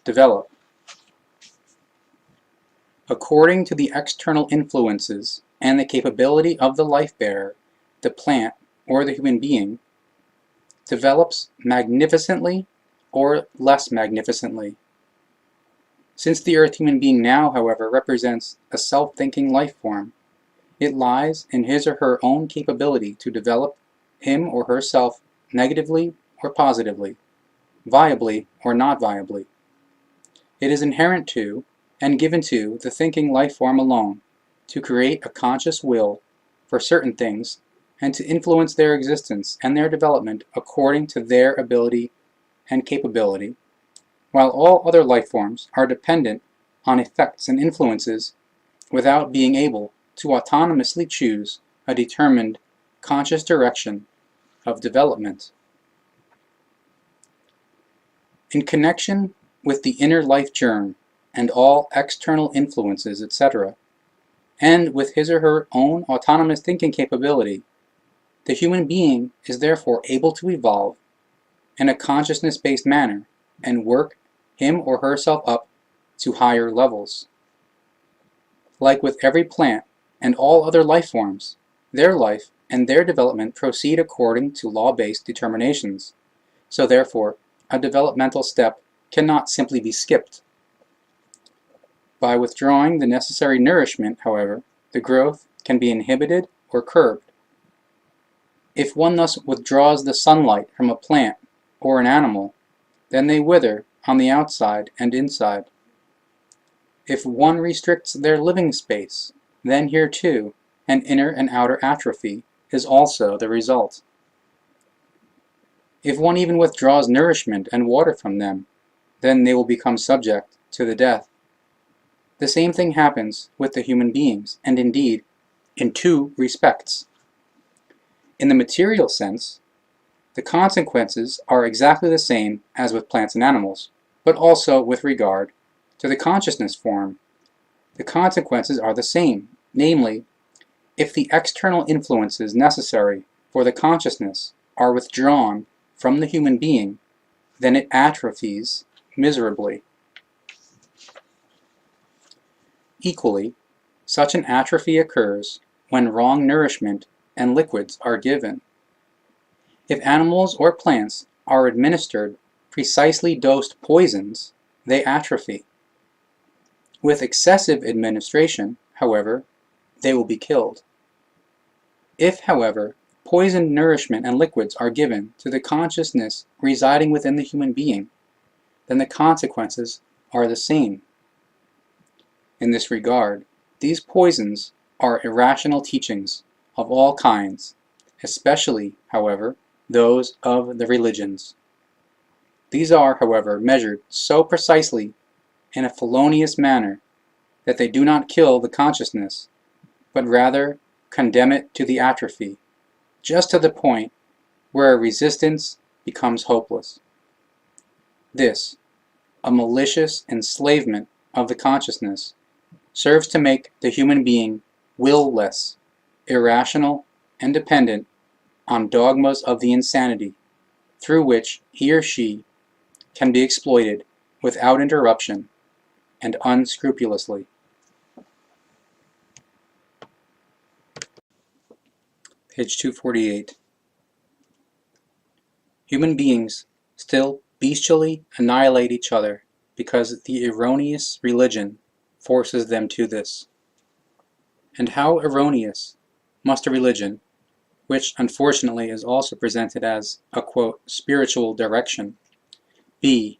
develop. According to the external influences and the capability of the life-bearer, the plant, or the human being, develops magnificently or less magnificently. Since the earth human being now, however, represents a self-thinking life form, it lies in his or her own capability to develop him or herself negatively or positively, viably or not viably. It is inherent to, and given to the thinking life form alone to create a conscious will for certain things and to influence their existence and their development according to their ability and capability, while all other life forms are dependent on effects and influences without being able to autonomously choose a determined conscious direction of development. In connection with the inner life germ and all external influences, etc., and with his or her own autonomous thinking capability, the human being is therefore able to evolve in a consciousness-based manner and work him or herself up to higher levels. Like with every plant and all other life forms, their life and their development proceed according to law-based determinations, so therefore a developmental step cannot simply be skipped. By withdrawing the necessary nourishment, however, the growth can be inhibited or curbed. If one thus withdraws the sunlight from a plant or an animal, then they wither on the outside and inside. If one restricts their living space, then here too an inner and outer atrophy is also the result. If one even withdraws nourishment and water from them, then they will become subject to the death. The same thing happens with the human beings, and indeed, in two respects. In the material sense, the consequences are exactly the same as with plants and animals, but also with regard to the consciousness form. The consequences are the same, namely, if the external influences necessary for the consciousness are withdrawn from the human being, then it atrophies miserably. Equally, such an atrophy occurs when wrong nourishment and liquids are given. If animals or plants are administered precisely dosed poisons, they atrophy. With excessive administration, however, they will be killed. If, however, poisoned nourishment and liquids are given to the consciousness residing within the human being, then the consequences are the same. In this regard, these poisons are irrational teachings of all kinds, especially, however, those of the religions. These are, however, measured so precisely in a felonious manner that they do not kill the consciousness, but rather condemn it to the atrophy, just to the point where a resistance becomes hopeless. This, a malicious enslavement of the consciousness, serves to make the human being will-less, irrational, and dependent on dogmas of the insanity, through which he or she can be exploited without interruption and unscrupulously. Page 248. Human beings still bestially annihilate each other because the erroneous religion forces them to this. And how erroneous must a religion, which unfortunately is also presented as a quote, spiritual direction, be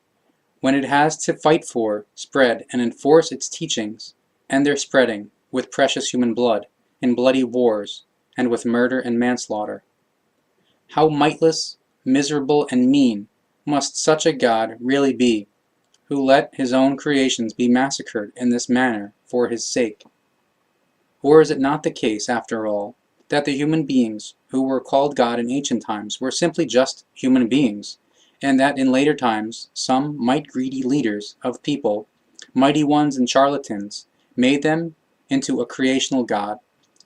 when it has to fight for, spread, and enforce its teachings and their spreading with precious human blood in bloody wars and with murder and manslaughter? How mightless, miserable, and mean must such a God really be, who let his own creations be massacred in this manner for his sake? Or is it not the case, after all, that the human beings who were called God in ancient times were simply just human beings, and that in later times some might-greedy leaders of people, mighty ones and charlatans, made them into a creational God,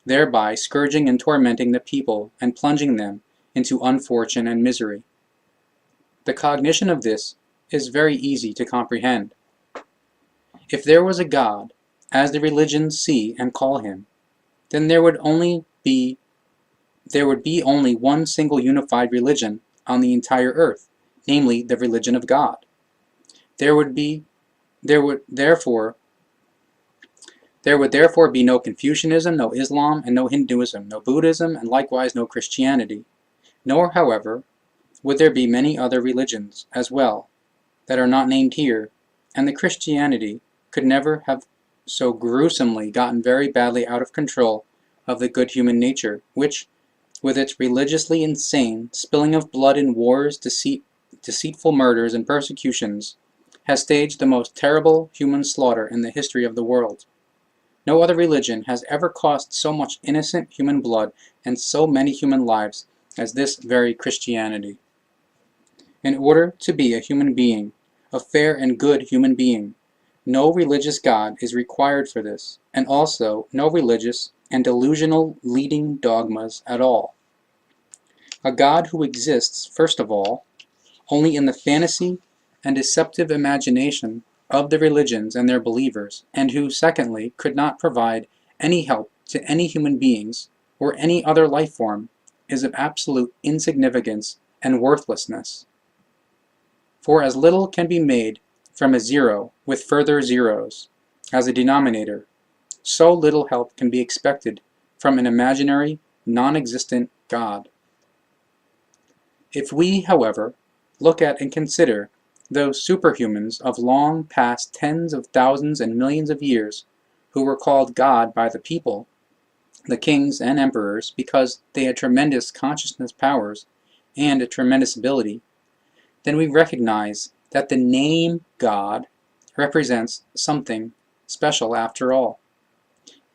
thereby scourging and tormenting the people and plunging them into unfortune and misery? The cognition of this is very easy to comprehend. If there was a God, as the religions see and call him, then there would be only one single unified religion on the entire earth, namely the religion of God. There would therefore be no Confucianism, no Islam, and no Hinduism, no Buddhism, and likewise no Christianity. Nor, however, would there be many other religions as well that are not named here, and the Christianity could never have so gruesomely gotten very badly out of control of the good human nature, which, with its religiously insane spilling of blood in wars, deceitful murders, and persecutions, has staged the most terrible human slaughter in the history of the world. No other religion has ever cost so much innocent human blood and so many human lives as this very Christianity. In order to be a human being, a fair and good human being, no religious God is required for this, and also no religious and delusional leading dogmas at all. A God who exists, first of all, only in the fantasy and deceptive imagination of the religions and their believers, and who, secondly, could not provide any help to any human beings or any other life form, is of absolute insignificance and worthlessness. For as little can be made from a zero with further zeros as a denominator, so little help can be expected from an imaginary, non-existent God. If we, however, look at and consider those superhumans of long past tens of thousands and millions of years who were called God by the people, the kings and emperors, because they had tremendous consciousness powers and a tremendous ability, then we recognize that the name God represents something special after all,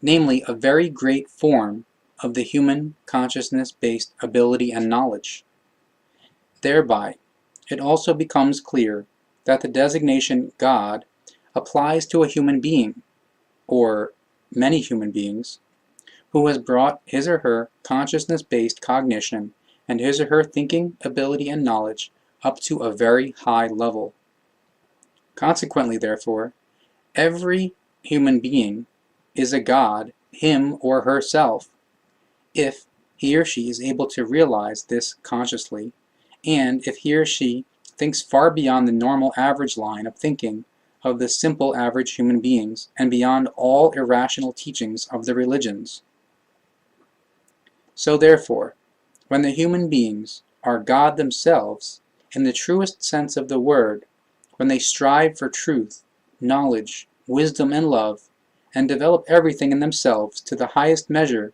namely a very great form of the human consciousness-based ability and knowledge. Thereby, it also becomes clear that the designation God applies to a human being, or many human beings, who has brought his or her consciousness-based cognition and his or her thinking ability and knowledge up to a very high level. Consequently, therefore, every human being is a God, him or herself, if he or she is able to realize this consciously, and if he or she thinks far beyond the normal average line of thinking of the simple average human beings, and beyond all irrational teachings of the religions. So therefore, when the human beings are God themselves, in the truest sense of the word, when they strive for truth, knowledge, wisdom, and love, and develop everything in themselves to the highest measure,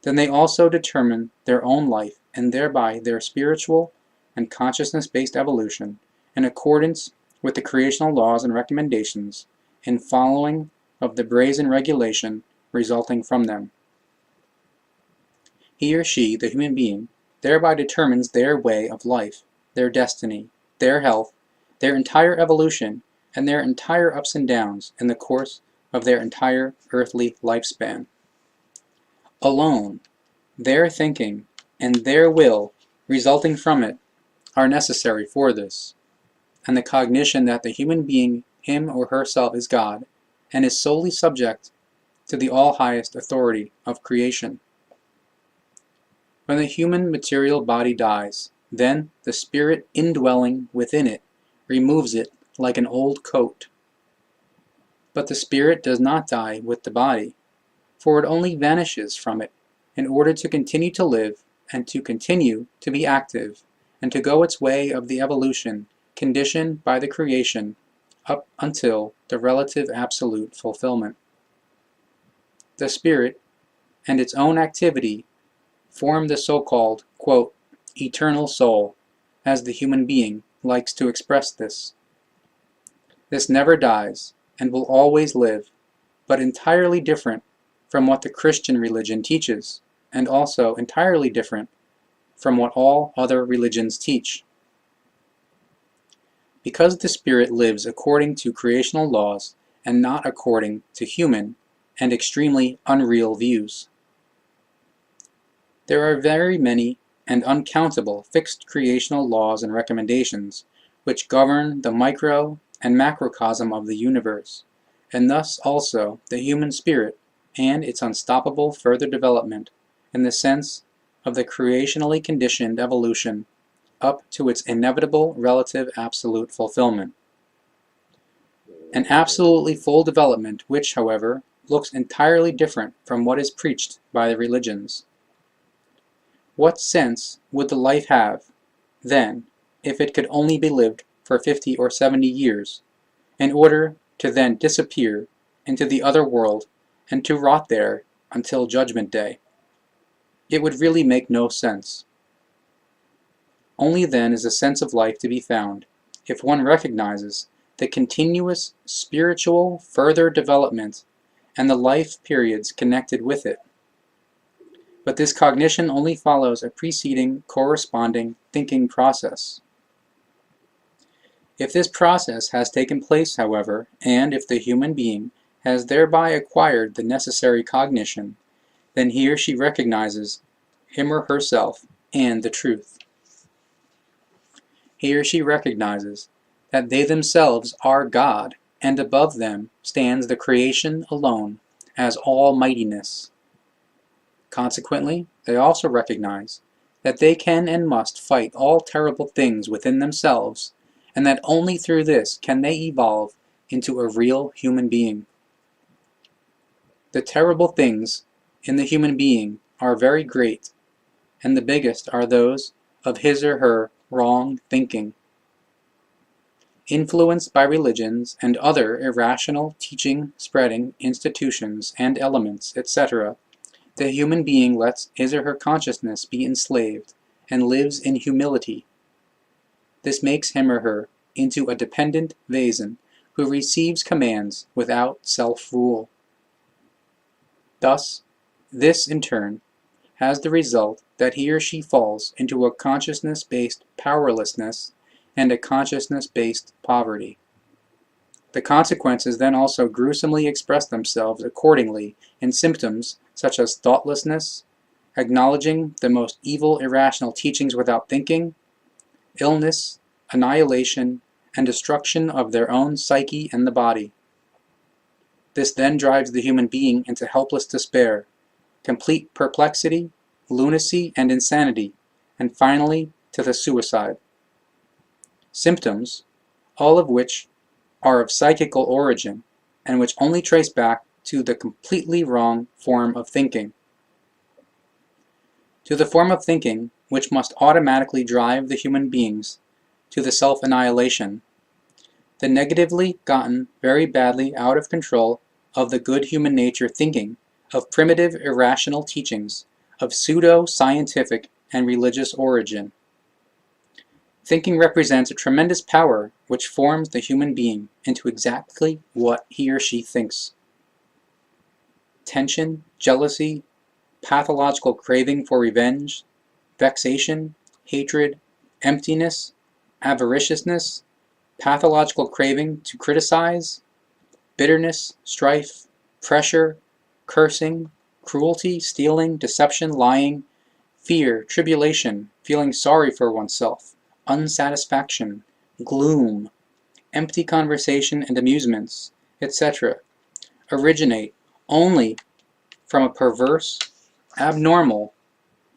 then they also determine their own life, and thereby their spiritual and consciousness-based evolution, in accordance with the creational laws and recommendations, in following of the brazen regulation resulting from them. He or she, the human being, thereby determines their way of life, their destiny, their health, their entire evolution, and their entire ups and downs in the course of their entire earthly lifespan. Alone, their thinking and their will resulting from it are necessary for this, and the cognition that the human being, him or herself, is God, and is solely subject to the all-highest authority of creation. When the human material body dies, then the spirit indwelling within it removes it like an old coat. But the spirit does not die with the body, for it only vanishes from it in order to continue to live and to continue to be active and to go its way of the evolution conditioned by the creation up until the relative absolute fulfillment. The spirit and its own activity form the so-called, quote, eternal soul, as the human being likes to express this. This never dies and will always live, but entirely different from what the Christian religion teaches, and also entirely different from what all other religions teach. Because the spirit lives according to creational laws and not according to human and extremely unreal views. There are very many and uncountable fixed creational laws and recommendations which govern the micro and macrocosm of the universe, and thus also the human spirit and its unstoppable further development in the sense of the creationally conditioned evolution up to its inevitable relative absolute fulfillment. An absolutely full development which, however, looks entirely different from what is preached by the religions. What sense would the life have, then, if it could only be lived for 50 or 70 years, in order to then disappear into the other world and to rot there until Judgment Day. It would really make no sense. Only then is a sense of life to be found if one recognizes the continuous spiritual further development and the life periods connected with it. But this cognition only follows a preceding, corresponding thinking process. If this process has taken place, however, and if the human being has thereby acquired the necessary cognition, then he or she recognizes him or herself and the truth. He or she recognizes that they themselves are God, and above them stands the creation alone as almightiness. Consequently, they also recognize that they can and must fight all terrible things within themselves, and that only through this can they evolve into a real human being. The terrible things in the human being are very great, and the biggest are those of his or her wrong thinking. Influenced by religions and other irrational teaching-spreading institutions and elements, etc., the human being lets his or her consciousness be enslaved and lives in humility. This makes him or her into a dependent vasen who receives commands without self-rule. Thus, this in turn has the result that he or she falls into a consciousness-based powerlessness and a consciousness-based poverty. The consequences then also gruesomely express themselves accordingly in symptoms such as thoughtlessness, acknowledging the most evil irrational teachings without thinking, illness, annihilation, and destruction of their own psyche and the body. This then drives the human being into helpless despair, complete perplexity, lunacy, and insanity, and finally to the suicide. Symptoms, all of which are of psychical origin, and which only trace back to the completely wrong form of thinking. To the form of thinking which must automatically drive the human beings to the self-annihilation, the negatively gotten very badly out of control of the good human nature thinking of primitive irrational teachings of pseudo-scientific and religious origin. Thinking represents a tremendous power which forms the human being into exactly what he or she thinks. Tension, jealousy, pathological craving for revenge, vexation, hatred, emptiness, avariciousness, pathological craving to criticize, bitterness, strife, pressure, cursing, cruelty, stealing, deception, lying, fear, tribulation, feeling sorry for oneself, unsatisfaction, gloom, empty conversation and amusements, etc., originate only from a perverse, abnormal,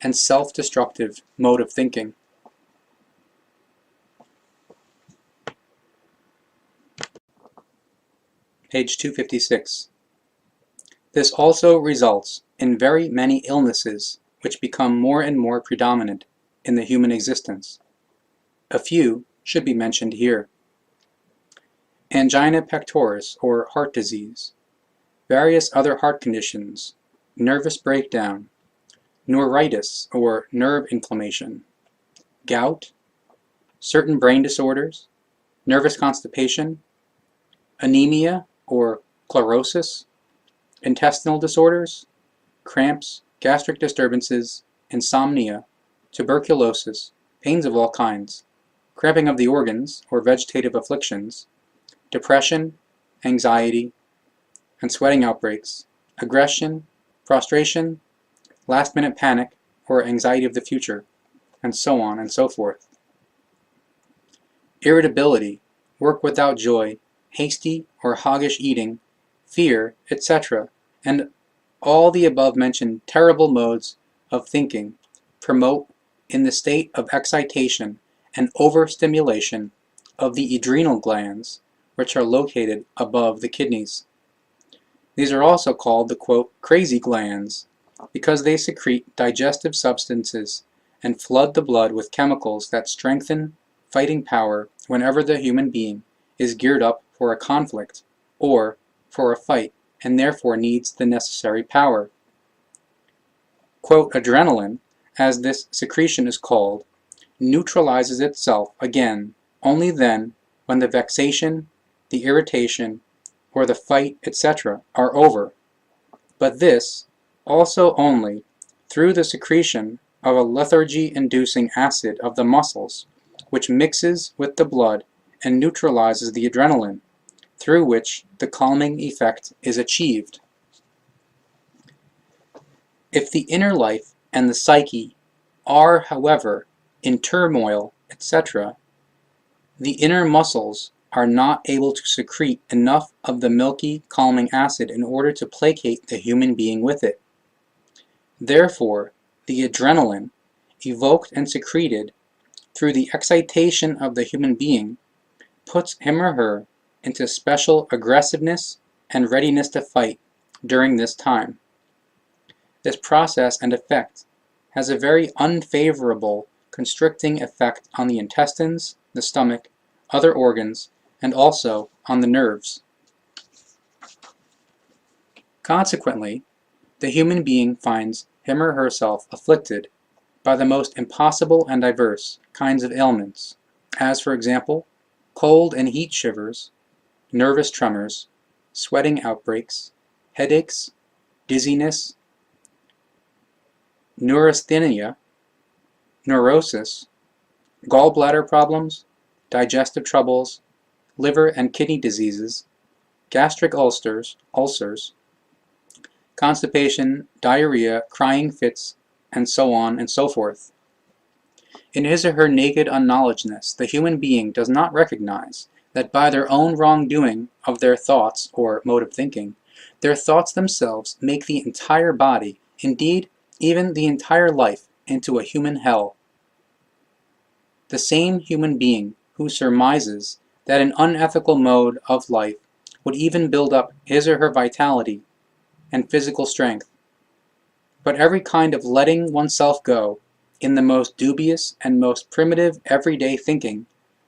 and self-destructive mode of thinking. Page 256. This also results in very many illnesses which become more and more predominant in the human existence. A few should be mentioned here. Angina pectoris, or heart disease, various other heart conditions, nervous breakdown, neuritis, or nerve inflammation, gout, certain brain disorders, nervous constipation, anemia or chlorosis, intestinal disorders, cramps, gastric disturbances, insomnia, tuberculosis, pains of all kinds, cramping of the organs or vegetative afflictions, depression, anxiety, and sweating outbreaks, aggression, prostration, last-minute panic or anxiety of the future, and so on and so forth. Irritability, work without joy, hasty or hoggish eating, fear, etc., and all the above-mentioned terrible modes of thinking promote in the state of excitation and overstimulation of the adrenal glands, which are located above the kidneys. These are also called the, quote, crazy glands, because they secrete digestive substances and flood the blood with chemicals that strengthen fighting power whenever the human being is geared up for a conflict or for a fight, and therefore needs the necessary power. Quote, adrenaline, as this secretion is called, neutralizes itself again only then when the vexation, the irritation, or the fight, etc. are over, but this also only through the secretion of a lethargy-inducing acid of the muscles, which mixes with the blood and neutralizes the adrenaline, through which the calming effect is achieved. If the inner life and the psyche are, however, in turmoil, etc., the inner muscles are not able to secrete enough of the milky calming acid in order to placate the human being with it. Therefore, the adrenaline, evoked and secreted through the excitation of the human being, puts him or her into special aggressiveness and readiness to fight during this time. This process and effect has a very unfavorable constricting effect on the intestines, the stomach, other organs, and also on the nerves. Consequently, the human being finds him or herself afflicted by the most impossible and diverse kinds of ailments, as for example, cold and heat shivers, nervous tremors, sweating outbreaks, headaches, dizziness, neurasthenia, neurosis, gallbladder problems, digestive troubles, liver and kidney diseases, gastric ulcers, constipation, diarrhea, crying fits, and so on and so forth. In his or her naked unknowledgeness, the human being does not recognize that by their own wrongdoing of their thoughts, or mode of thinking, their thoughts themselves make the entire body, indeed, even the entire life, into a human hell. The same human being who surmises that an unethical mode of life would even build up his or her vitality and physical strength. But every kind of letting oneself go, in the most dubious and most primitive everyday thinking,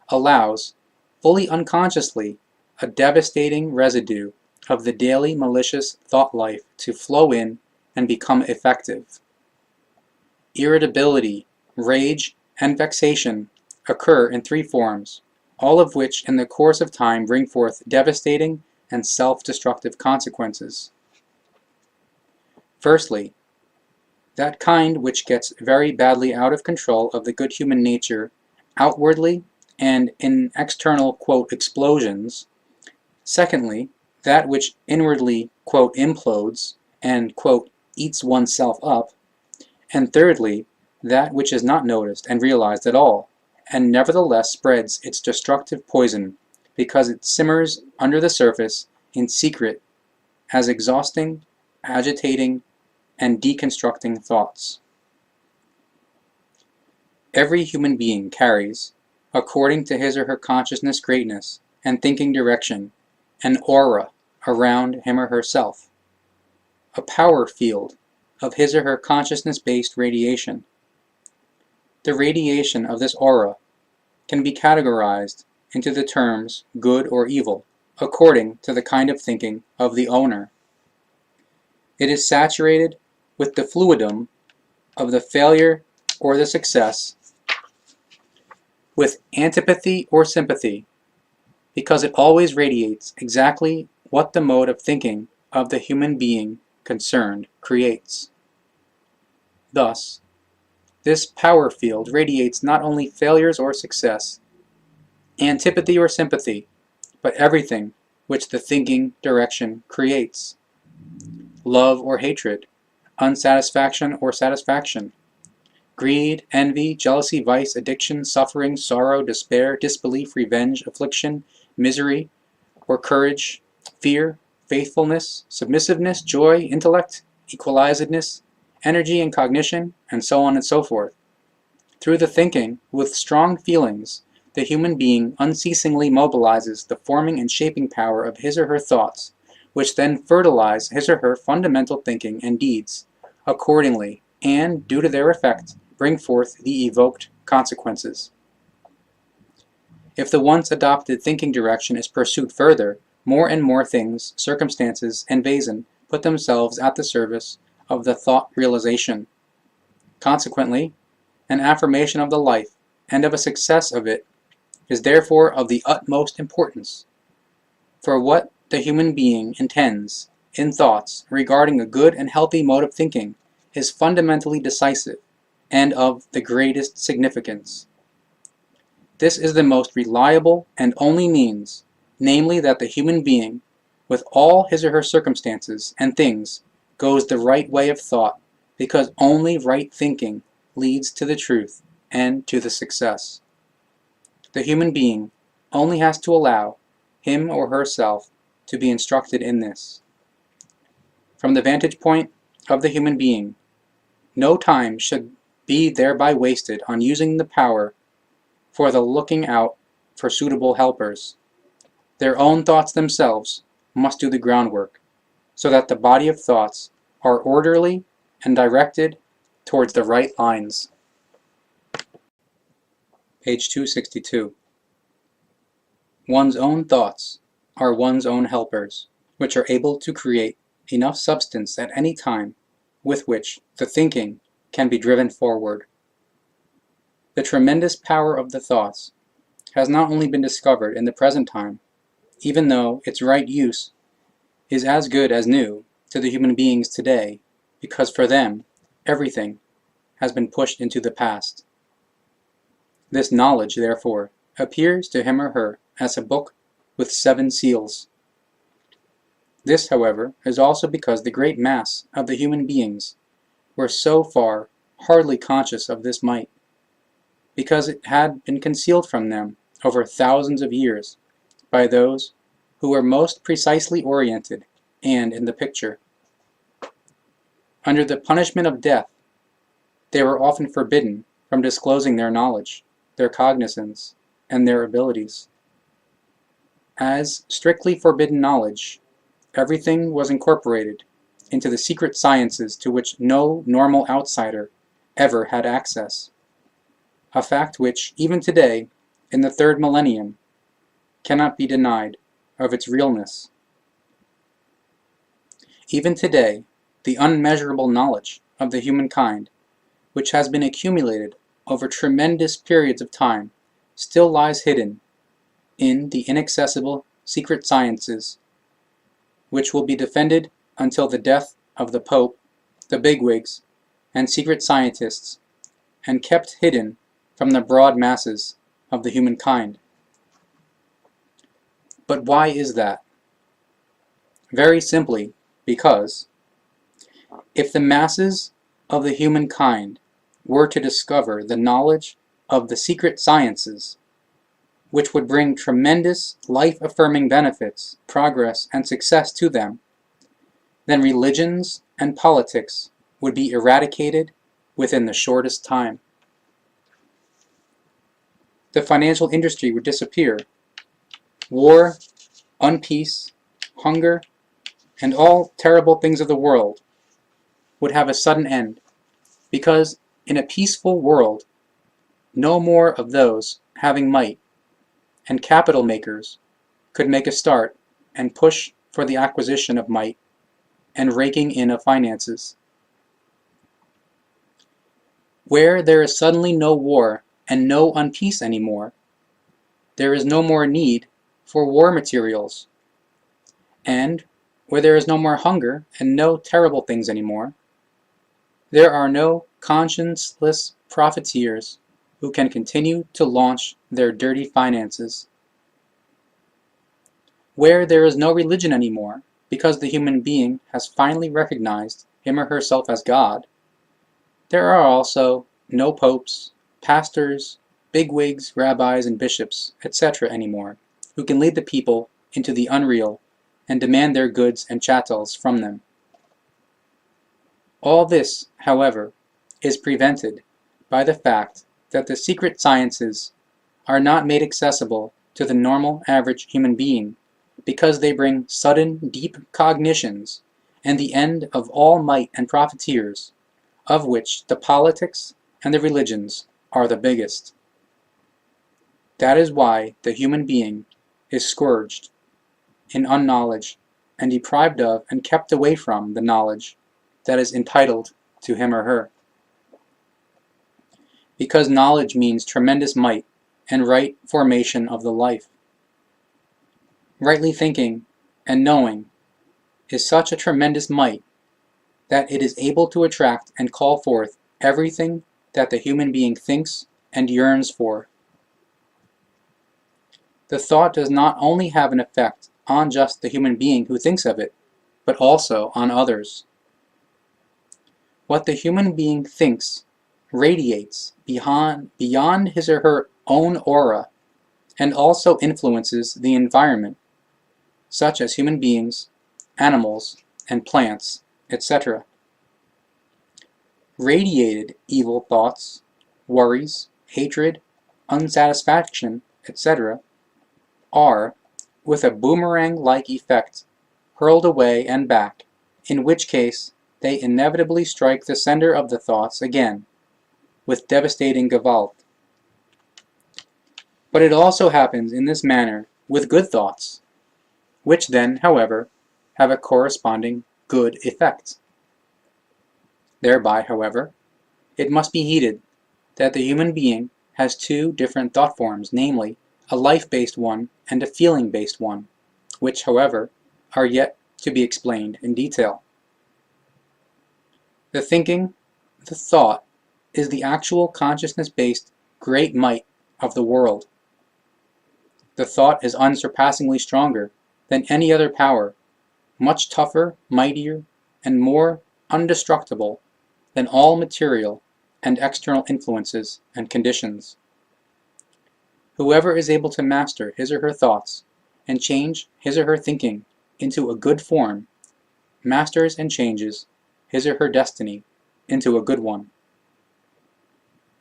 allows, fully unconsciously, a devastating residue of the daily malicious thought life to flow in and become effective. Irritability, rage, and vexation occur in three forms, all of which in the course of time bring forth devastating and self-destructive consequences. Firstly, that kind which gets very badly out of control of the good human nature outwardly and in external, quote, explosions. Secondly, that which inwardly, quote, implodes and, quote, eats oneself up. And thirdly, that which is not noticed and realized at all, and nevertheless spreads its destructive poison because it simmers under the surface in secret as exhausting, agitating, and deconstructing thoughts. Every human being carries, according to his or her consciousness greatness and thinking direction, an aura around him or herself, a power field of his or her consciousness-based radiation. The radiation of this aura can be categorized into the terms good or evil, according to the kind of thinking of the owner. It is saturated with the fluidum of the failure or the success, with antipathy or sympathy, because it always radiates exactly what the mode of thinking of the human being concerned creates. Thus, this power field radiates not only failures or success, antipathy or sympathy, but everything which the thinking direction creates. Love or hatred, unsatisfaction or satisfaction, greed, envy, jealousy, vice, addiction, suffering, sorrow, despair, disbelief, revenge, affliction, misery, or courage, fear, faithfulness, submissiveness, joy, intellect, equalizedness, energy and cognition, and so on and so forth. Through the thinking, with strong feelings, the human being unceasingly mobilizes the forming and shaping power of his or her thoughts, which then fertilize his or her fundamental thinking and deeds accordingly, and, due to their effect, bring forth the evoked consequences. If the once adopted thinking direction is pursued further, more and more things, circumstances, and Vazen put themselves at the service of the thought realization. Consequently, an affirmation of the life and of a success of it is therefore of the utmost importance. For what the human being intends in thoughts regarding a good and healthy mode of thinking is fundamentally decisive and of the greatest significance. This is the most reliable and only means, namely that the human being, with all his or her circumstances and things, goes the right way of thought, because only right thinking leads to the truth and to the success. The human being only has to allow him or herself to be instructed in this. From the vantage point of the human being, no time should be thereby wasted on using the power for the looking out for suitable helpers. Their own thoughts themselves must do the groundwork, so that the body of thoughts are orderly and directed towards the right lines. Page 262. One's own thoughts are one's own helpers, which are able to create enough substance at any time with which the thinking can be driven forward. The tremendous power of the thoughts has not only been discovered in the present time, even though its right use is as good as new to the human beings today, because for them everything has been pushed into the past. This knowledge, therefore, appears to him or her as a book with 7 seals. This, however, is also because the great mass of the human beings were so far hardly conscious of this might, because it had been concealed from them over thousands of years by those who were most precisely oriented and in the picture. Under the punishment of death, they were often forbidden from disclosing their knowledge, their cognizance, and their abilities. As strictly forbidden knowledge, everything was incorporated into the secret sciences to which no normal outsider ever had access, a fact which, even today, in the 3rd millennium, cannot be denied of its realness. Even today, the unmeasurable knowledge of the humankind, which has been accumulated over tremendous periods of time, still lies hidden in the inaccessible secret sciences, which will be defended until the death of the Pope, the bigwigs, and secret scientists, and kept hidden from the broad masses of the humankind. But why is that? Very simply, because if the masses of the humankind were to discover the knowledge of the secret sciences, which would bring tremendous life-affirming benefits, progress, and success to them, then religions and politics would be eradicated within the shortest time. The financial industry would disappear. War, unpeace, hunger, and all terrible things of the world would have a sudden end, because in a peaceful world, no more of those having might and capital makers could make a start and push for the acquisition of might and raking in of finances. Where there is suddenly no war and no unpeace anymore, there is no more need for war materials. And where there is no more hunger and no terrible things anymore, there are no conscienceless profiteers who can continue to launch their dirty finances. Where there is no religion anymore, because the human being has finally recognized him or herself as God, there are also no popes, pastors, bigwigs, rabbis, and bishops, etc. anymore, who can lead the people into the unreal and demand their goods and chattels from them. All this, however, is prevented by the fact that the secret sciences are not made accessible to the normal average human being, because they bring sudden, deep cognitions and the end of all might and profiteers, of which the politics and the religions are the biggest. That is why the human being is scourged in unknowledge, and deprived of and kept away from the knowledge that is entitled to him or her. Because knowledge means tremendous might and right formation of the life. Rightly thinking and knowing is such a tremendous might that it is able to attract and call forth everything that the human being thinks and yearns for. The thought does not only have an effect on just the human being who thinks of it, but also on others. What the human being thinks radiates beyond his or her own aura and also influences the environment, such as human beings, animals, and plants, etc. Radiated evil thoughts, worries, hatred, unsatisfaction, etc. are, with a boomerang-like effect, hurled away and back, in which case they inevitably strike the sender of the thoughts again, with devastating Gewalt. But it also happens in this manner with good thoughts, which then, however, have a corresponding good effect. Thereby, however, it must be heeded that the human being has two different thought forms, namely, a life-based one and a feeling-based one, which, however, are yet to be explained in detail. The thinking, the thought, is the actual consciousness-based great might of the world. The thought is unsurpassingly stronger than any other power, much tougher, mightier, and more indestructible than all material and external influences and conditions. Whoever is able to master his or her thoughts and change his or her thinking into a good form, masters and changes his or her destiny into a good one.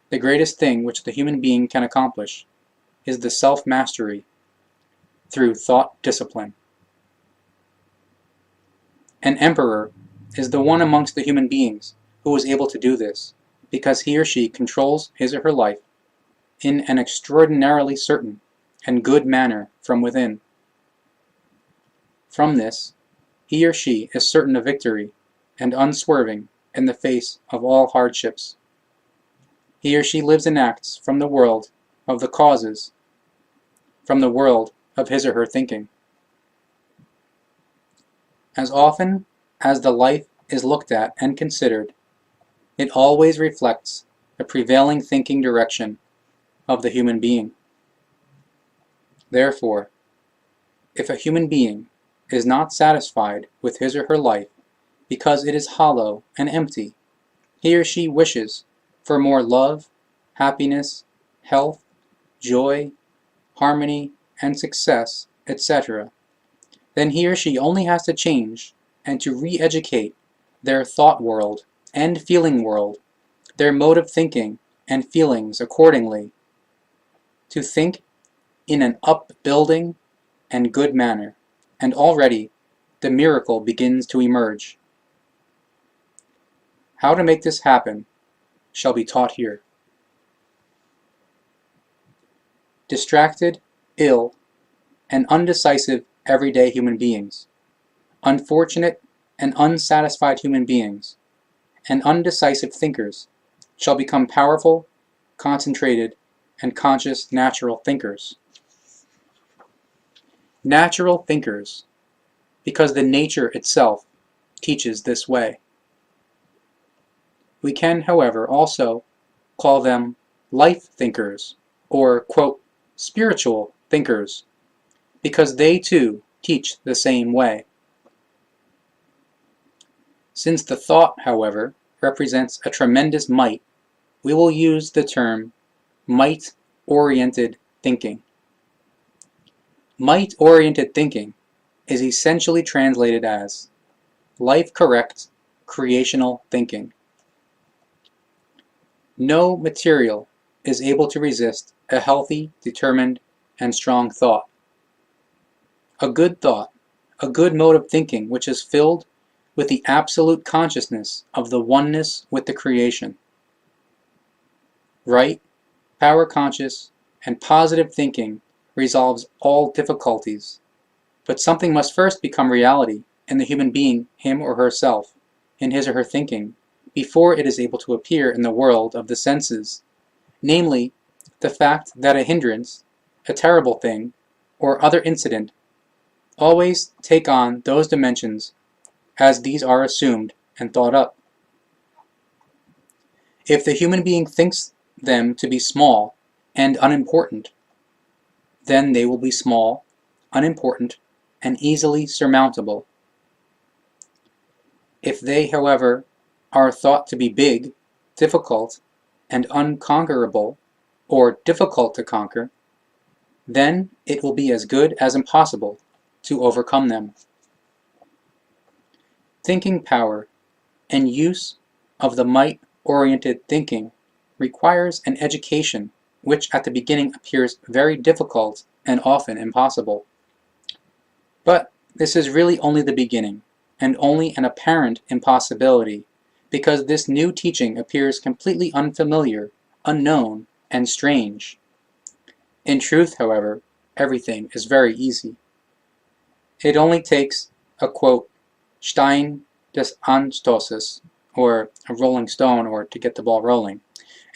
The greatest thing which the human being can accomplish is the self-mastery through thought discipline. An emperor is the one amongst the human beings who is able to do this, because he or she controls his or her life in an extraordinarily certain and good manner from within. From this, he or she is certain of victory and unswerving in the face of all hardships. He or she lives and acts from the world of the causes, from the world of his or her thinking. As often as the life is looked at and considered, it always reflects the prevailing thinking direction of the human being. Therefore, if a human being is not satisfied with his or her life because it is hollow and empty, he or she wishes for more love, happiness, health, joy, harmony, and success, etc., then he or she only has to change and to re-educate their thought world and feeling world, their mode of thinking and feelings accordingly, to think in an upbuilding and good manner, and already the miracle begins to emerge. How to make this happen shall be taught here. Distracted, ill, and undecisive everyday human beings, unfortunate and unsatisfied human beings, and undecisive thinkers shall become powerful, concentrated, and conscious natural thinkers. Natural thinkers, because the nature itself teaches this way. We can, however, also call them life thinkers, or, quote, spiritual thinkers, because they too teach the same way. Since the thought, however, represents a tremendous might, we will use the term might-oriented thinking. Might-oriented thinking is essentially translated as life-correct creational thinking. No material is able to resist a healthy, determined, and strong thought. A good thought, a good mode of thinking which is filled with the absolute consciousness of the oneness with the creation. Right, power-conscious, and positive thinking resolves all difficulties, But something must first become reality in the human being, him or herself, in his or her thinking, before it is able to appear in the world of the senses, namely, the fact that a hindrance, a terrible thing, or other incident always take on those dimensions as these are assumed and thought up. If the human being thinks them to be small and unimportant, then they will be small, unimportant, and easily surmountable. If they, however, are thought to be big, difficult, and unconquerable, or difficult to conquer, then it will be as good as impossible to overcome them. Thinking power and use of the might-oriented thinking requires an education which at the beginning appears very difficult and often impossible. But this is really only the beginning, and only an apparent impossibility, because this new teaching appears completely unfamiliar, unknown, and strange. In truth, however, everything is very easy. It only takes a, quote, Stein des Anstoßes, or a rolling stone, or to get the ball rolling,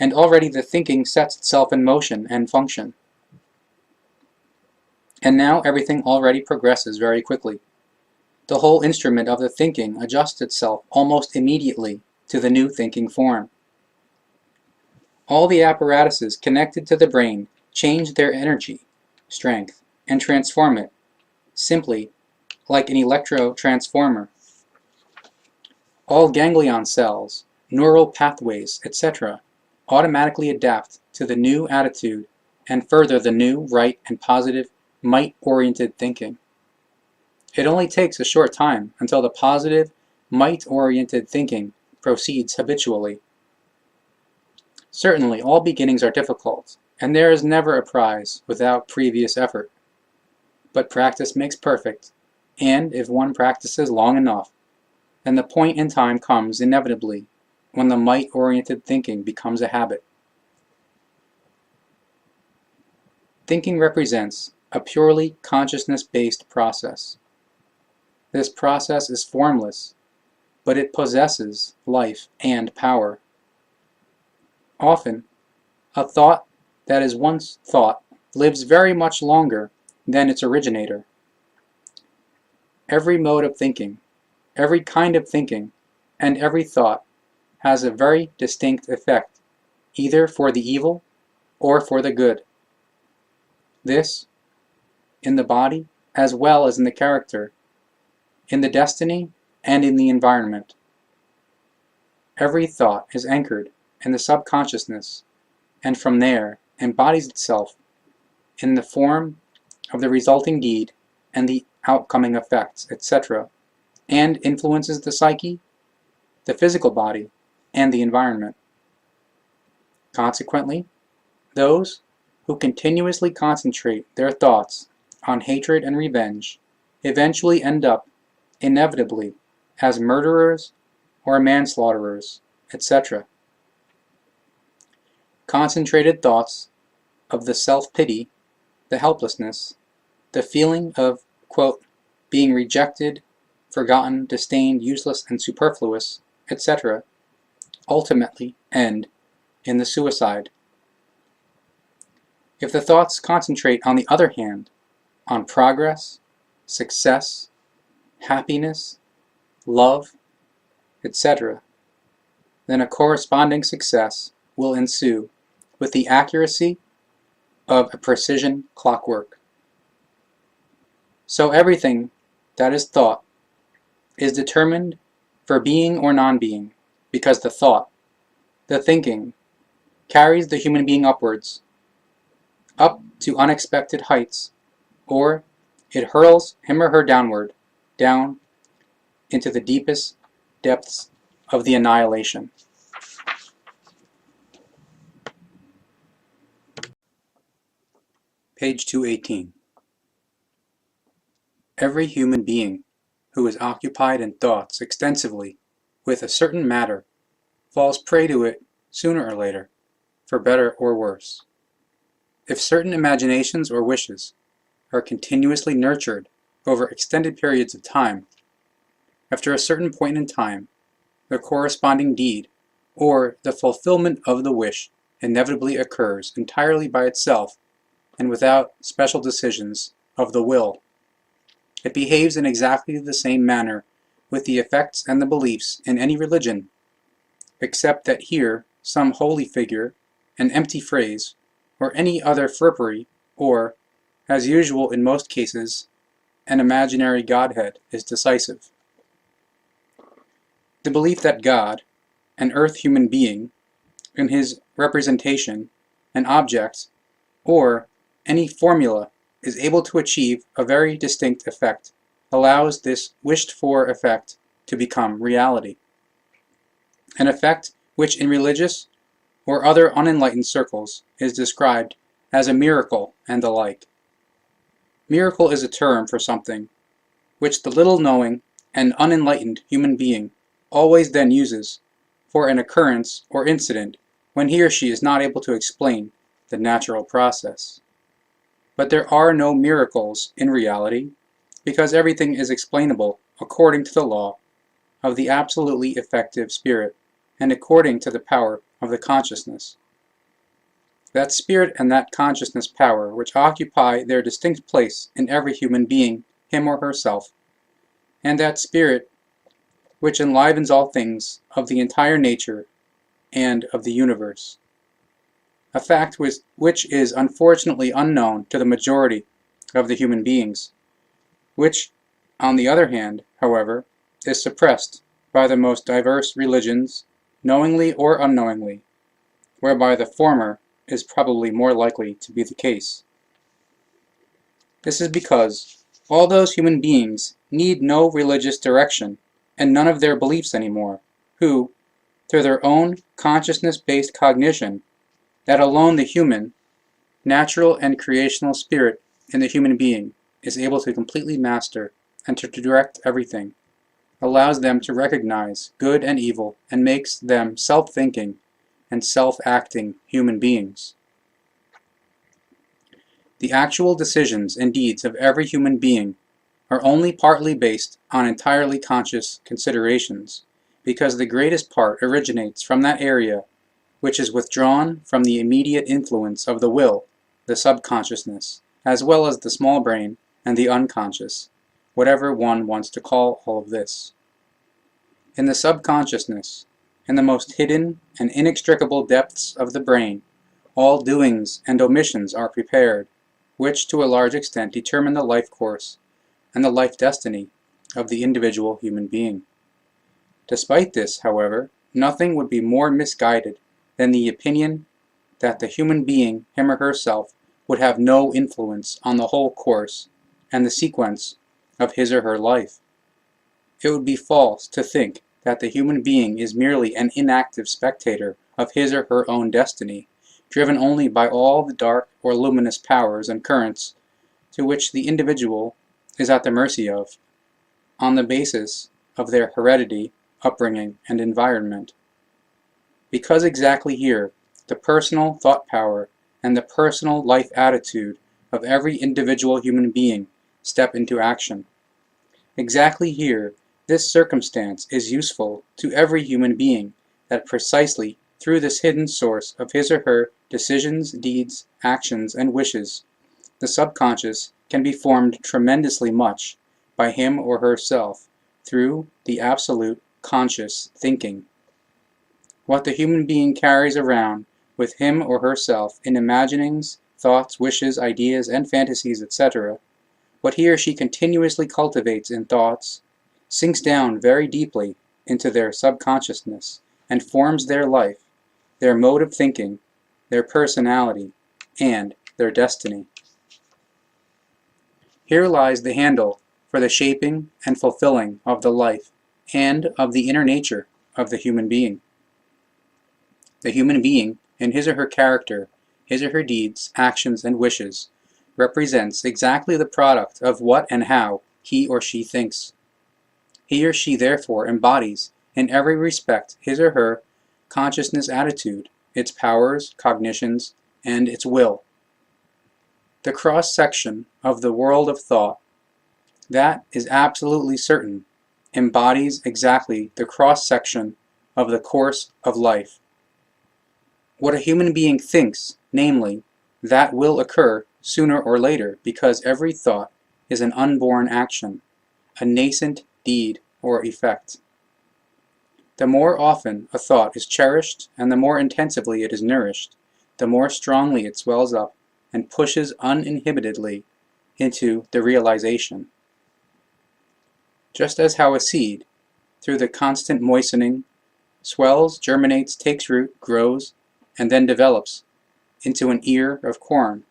and already the thinking sets itself in motion and function. And now everything already progresses very quickly. The whole instrument of the thinking adjusts itself almost immediately to the new thinking form. All the apparatuses connected to the brain change their energy, strength, and transform it, simply like an electro-transformer. All ganglion cells, neural pathways, etc. automatically adapt to the new attitude and further the new, right, and positive, might-oriented thinking. It only takes a short time until the positive, might-oriented thinking proceeds habitually. Certainly, all beginnings are difficult, and there is never a prize without previous effort. But practice makes perfect, and if one practices long enough, then the point in time comes inevitably when the might-oriented thinking becomes a habit. Thinking represents a purely consciousness-based process. This process is formless, but it possesses life and power. Often, a thought that is once thought lives very much longer than its originator. Every mode of thinking, every kind of thinking, and every thought has a very distinct effect, either for the evil or for the good. This, in the body as well as in the character, in the destiny and in the environment. Every thought is anchored in the subconsciousness, and from there embodies itself in the form of the resulting deed and the outcoming effects, etc., and influences the psyche, the physical body, and the environment. Consequently, those who continuously concentrate their thoughts on hatred and revenge eventually end up, inevitably, as murderers or manslaughterers, etc. Concentrated thoughts of the self-pity, the helplessness, the feeling of, quote, being rejected, forgotten, disdained, useless, and superfluous, etc., ultimately end in the suicide. If the thoughts concentrate, on the other hand, on progress, success, happiness, love, etc., then a corresponding success will ensue with the accuracy of a precision clockwork. So everything that is thought is determined for being or non-being, because the thought, the thinking, carries the human being upwards, up to unexpected heights, or it hurls him or her downward, down into the deepest depths of the annihilation. Page 218. Every human being who is occupied in thoughts extensively with a certain matter falls prey to it sooner or later, for better or worse. If certain imaginations or wishes are continuously nurtured over extended periods of time. After a certain point in time, the corresponding deed, or the fulfillment of the wish, inevitably occurs entirely by itself and without special decisions of the will. It behaves in exactly the same manner with the effects and the beliefs in any religion, except that here some holy figure, an empty phrase, or any other frippery, or, as usual in most cases, an imaginary Godhead is decisive. The belief that God, an earth human being, in his representation, an object, or any formula is able to achieve a very distinct effect, allows this wished-for effect to become reality. An effect which in religious or other unenlightened circles is described as a miracle and the like. Miracle is a term for something which the little knowing and unenlightened human being always then uses for an occurrence or incident when he or she is not able to explain the natural process. But there are no miracles in reality, because everything is explainable according to the law of the absolutely effective spirit and according to the power of the consciousness. That spirit and that consciousness power which occupy their distinct place in every human being, him or herself, and that spirit which enlivens all things of the entire nature and of the universe. A fact which is unfortunately unknown to the majority of the human beings, which, on the other hand, however, is suppressed by the most diverse religions, knowingly or unknowingly, whereby the former is probably more likely to be the case. This is because all those human beings need no religious direction and none of their beliefs anymore, who, through their own consciousness-based cognition, that alone the human, natural and creational spirit in the human being is able to completely master and to direct everything, allows them to recognize good and evil and makes them self-thinking and self-acting human beings. The actual decisions and deeds of every human being are only partly based on entirely conscious considerations, because the greatest part originates from that area which is withdrawn from the immediate influence of the will, the subconsciousness, as well as the small brain and the unconscious, whatever one wants to call all of this. In the subconsciousness, in the most hidden and inextricable depths of the brain, all doings and omissions are prepared, which to a large extent determine the life course and the life destiny of the individual human being. Despite this, however, nothing would be more misguided than the opinion that the human being, him or herself, would have no influence on the whole course and the sequence of his or her life. It would be false to think that the human being is merely an inactive spectator of his or her own destiny, driven only by all the dark or luminous powers and currents to which the individual is at the mercy of, on the basis of their heredity, upbringing, and environment. Because exactly here, the personal thought power and the personal life attitude of every individual human being step into action. Exactly here, this circumstance is useful to every human being, that precisely through this hidden source of his or her decisions, deeds, actions, and wishes, the subconscious can be formed tremendously much by him or herself through the absolute conscious thinking. What the human being carries around with him or herself in imaginings, thoughts, wishes, ideas, and fantasies, etc., what he or she continuously cultivates in thoughts, sinks down very deeply into their subconsciousness and forms their life, their mode of thinking, their personality, and their destiny. Here lies the handle for the shaping and fulfilling of the life and of the inner nature of the human being. The human being, in his or her character, his or her deeds, actions, and wishes, represents exactly the product of what and how he or she thinks. He or she therefore embodies, in every respect, his or her consciousness attitude, its powers, cognitions, and its will. The cross-section of the world of thought That is absolutely certain, embodies exactly the cross-section of the course of life. What a human being thinks, namely, that will occur sooner or later, because every thought is an unborn action, a nascent deed or effect. The more often a thought is cherished and the more intensively it is nourished, the more strongly it swells up and pushes uninhibitedly into the realization. Just as how a seed, through the constant moistening, swells, germinates, takes root, grows, and then develops into an ear of corn.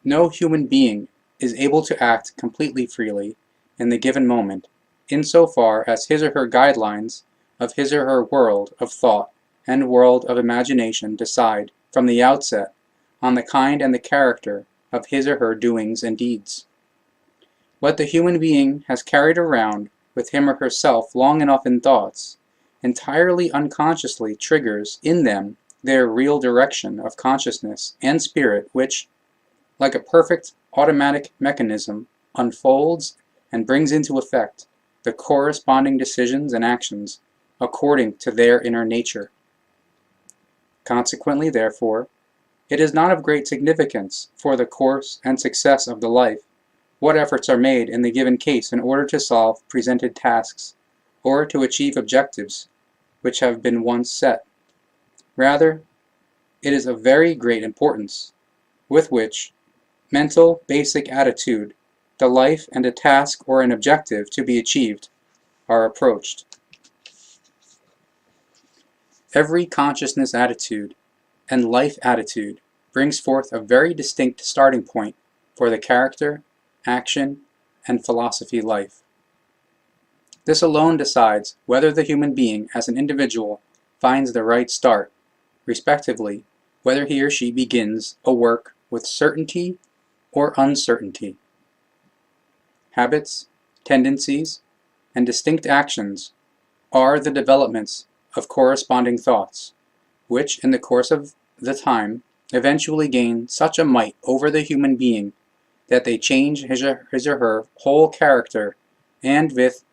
No human being is able to act completely freely in the given moment, insofar as his or her guidelines of his or her world of thought and world of imagination decide, from the outset, on the kind and the character of his or her doings and deeds. What the human being has carried around with him or herself long enough in thoughts, entirely unconsciously triggers in them their real direction of consciousness and spirit, which, like a perfect automatic mechanism, unfolds and brings into effect the corresponding decisions and actions according to their inner nature. Consequently, therefore, it is not of great significance for the course and success of the life what efforts are made in the given case in order to solve presented tasks or to achieve objectives which have been once set. Rather, it is of very great importance with which mental basic attitude the life and a task or an objective to be achieved are approached. Every consciousness attitude and life attitude brings forth a very distinct starting point for the character, action, and philosophy life. This alone decides whether the human being as an individual finds the right start, respectively, whether he or she begins a work with certainty or uncertainty. Habits, tendencies, and distinct actions are the developments of corresponding thoughts, which in the course of the time eventually gain such a might over the human being that they change his or her whole character and with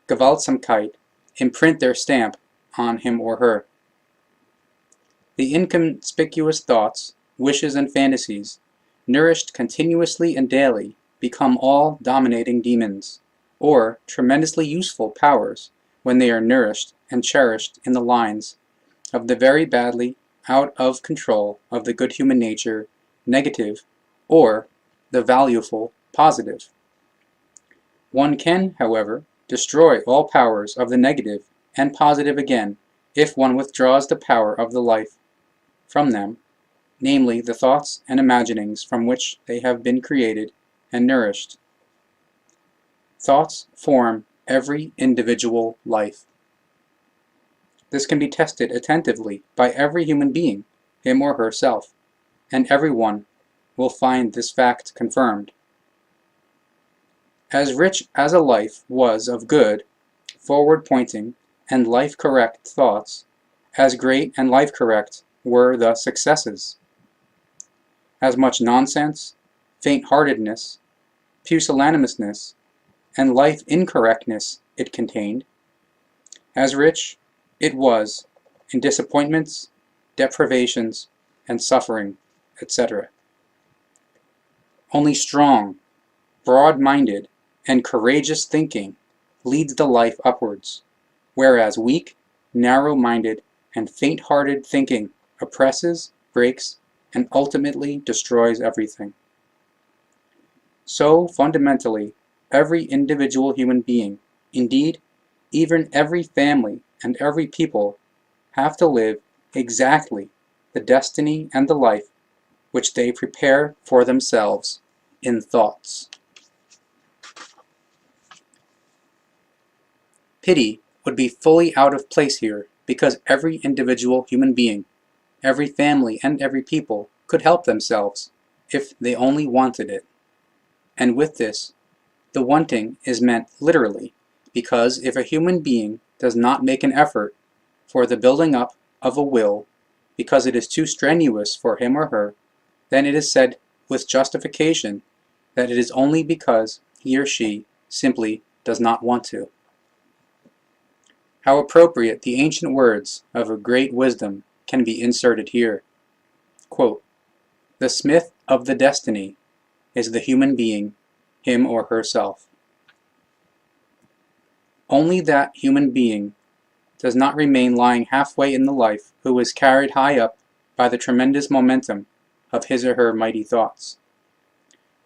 Gewaltsamkeit imprint their stamp on him or her. The inconspicuous thoughts, wishes, and fantasies, nourished continuously and daily, become all dominating demons, or tremendously useful powers when they are nourished and cherished in the lines of the very badly out of control of the good human nature negative, or the valueful positive. One can, however, destroy all powers of the negative and positive again if one withdraws the power of the life from them, namely the thoughts and imaginings from which they have been created and nourished. Thoughts form every individual life. This can be tested attentively by every human being, him or herself, and everyone will find this fact confirmed. As rich as a life was of good, forward-pointing, and life-correct thoughts, as great and life-correct were the successes. As much nonsense, faint-heartedness, pusillanimousness, and life-incorrectness it contained, as rich it was in disappointments, deprivations, and suffering, etc. Only strong, broad-minded, and courageous thinking leads the life upwards, whereas weak, narrow-minded, and faint-hearted thinking oppresses, breaks, and ultimately destroys everything. So, fundamentally, every individual human being, indeed, even every family and every people, have to live exactly the destiny and the life which they prepare for themselves in thoughts. Pity would be fully out of place here, because every individual human being, every family and every people could help themselves if they only wanted it. And with this, the wanting is meant literally, because if a human being does not make an effort for the building up of a will, because it is too strenuous for him or her, then it is said with justification that it is only because he or she simply does not want to. How appropriate the ancient words of a great wisdom can be inserted here. Quote, "The smith of the destiny is the human being, him or herself." Only that human being does not remain lying halfway in the life who is carried high up by the tremendous momentum of his or her mighty thoughts.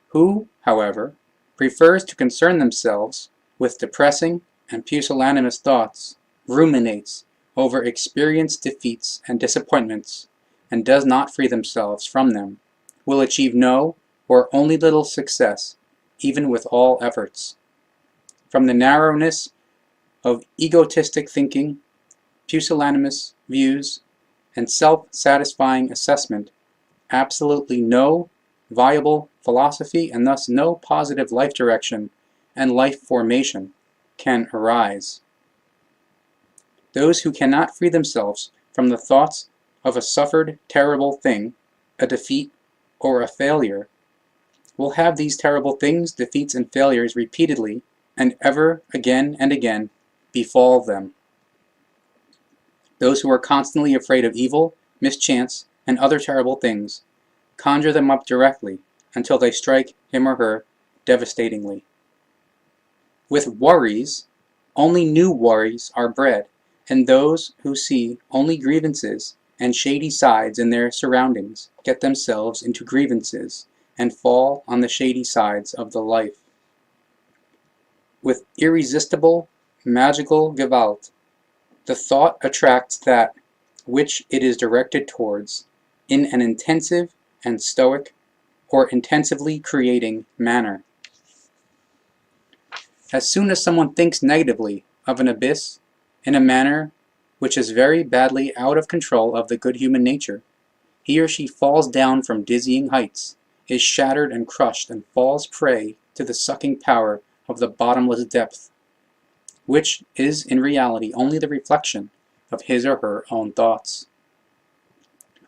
Who, however, prefers to concern themselves with depressing and pusillanimous thoughts, ruminates over experienced defeats and disappointments, and does not free themselves from them, will achieve no or only little success, even with all efforts. From the narrowness of egotistic thinking, pusillanimous views, and self-satisfying assessment, absolutely no viable philosophy and thus no positive life direction and life formation can arise. Those who cannot free themselves from the thoughts of a suffered terrible thing, a defeat, or a failure, will have these terrible things, defeats, and failures repeatedly and ever again and again befall them. Those who are constantly afraid of evil, mischance, and other terrible things conjure them up directly until they strike him or her devastatingly. With worries, only new worries are bred, and those who see only grievances and shady sides in their surroundings get themselves into grievances and fall on the shady sides of the life. With irresistible, magical Gewalt, the thought attracts that which it is directed towards in an intensive and stoic or intensively creating manner. As soon as someone thinks negatively of an abyss in a manner which is very badly out of control of the good human nature, he or she falls down from dizzying heights, is shattered and crushed, and falls prey to the sucking power of the bottomless depth, which is in reality only the reflection of his or her own thoughts.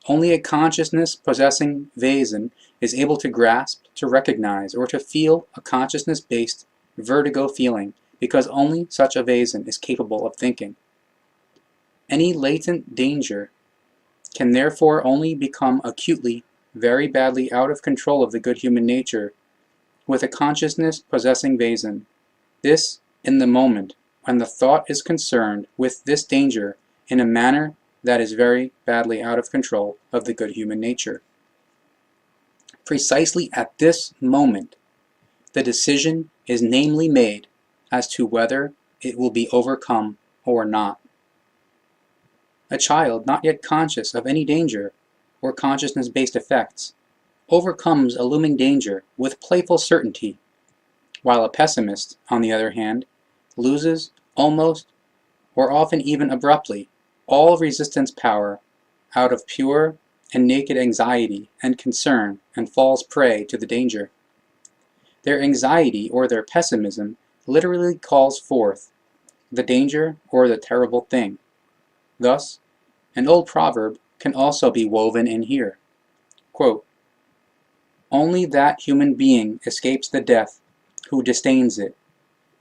Only a consciousness possessing Wesen is able to grasp, to recognize, or to feel a consciousness-based vertigo feeling, because only such a Wesen is capable of thinking. Any latent danger can therefore only become acutely, very badly out of control of the good human nature with a consciousness possessing Wesen. This in the moment when the thought is concerned with this danger in a manner that is very badly out of control of the good human nature. Precisely at this moment, the decision is namely made as to whether it will be overcome or not. A child not yet conscious of any danger or consciousness-based effects overcomes a looming danger with playful certainty, while a pessimist, on the other hand, loses almost, or often even abruptly, all resistance power out of pure and naked anxiety and concern, and falls prey to the danger. Their anxiety or their pessimism literally calls forth the danger or the terrible thing. Thus, an old proverb can also be woven in here. Quote, "Only that human being escapes the death who disdains it,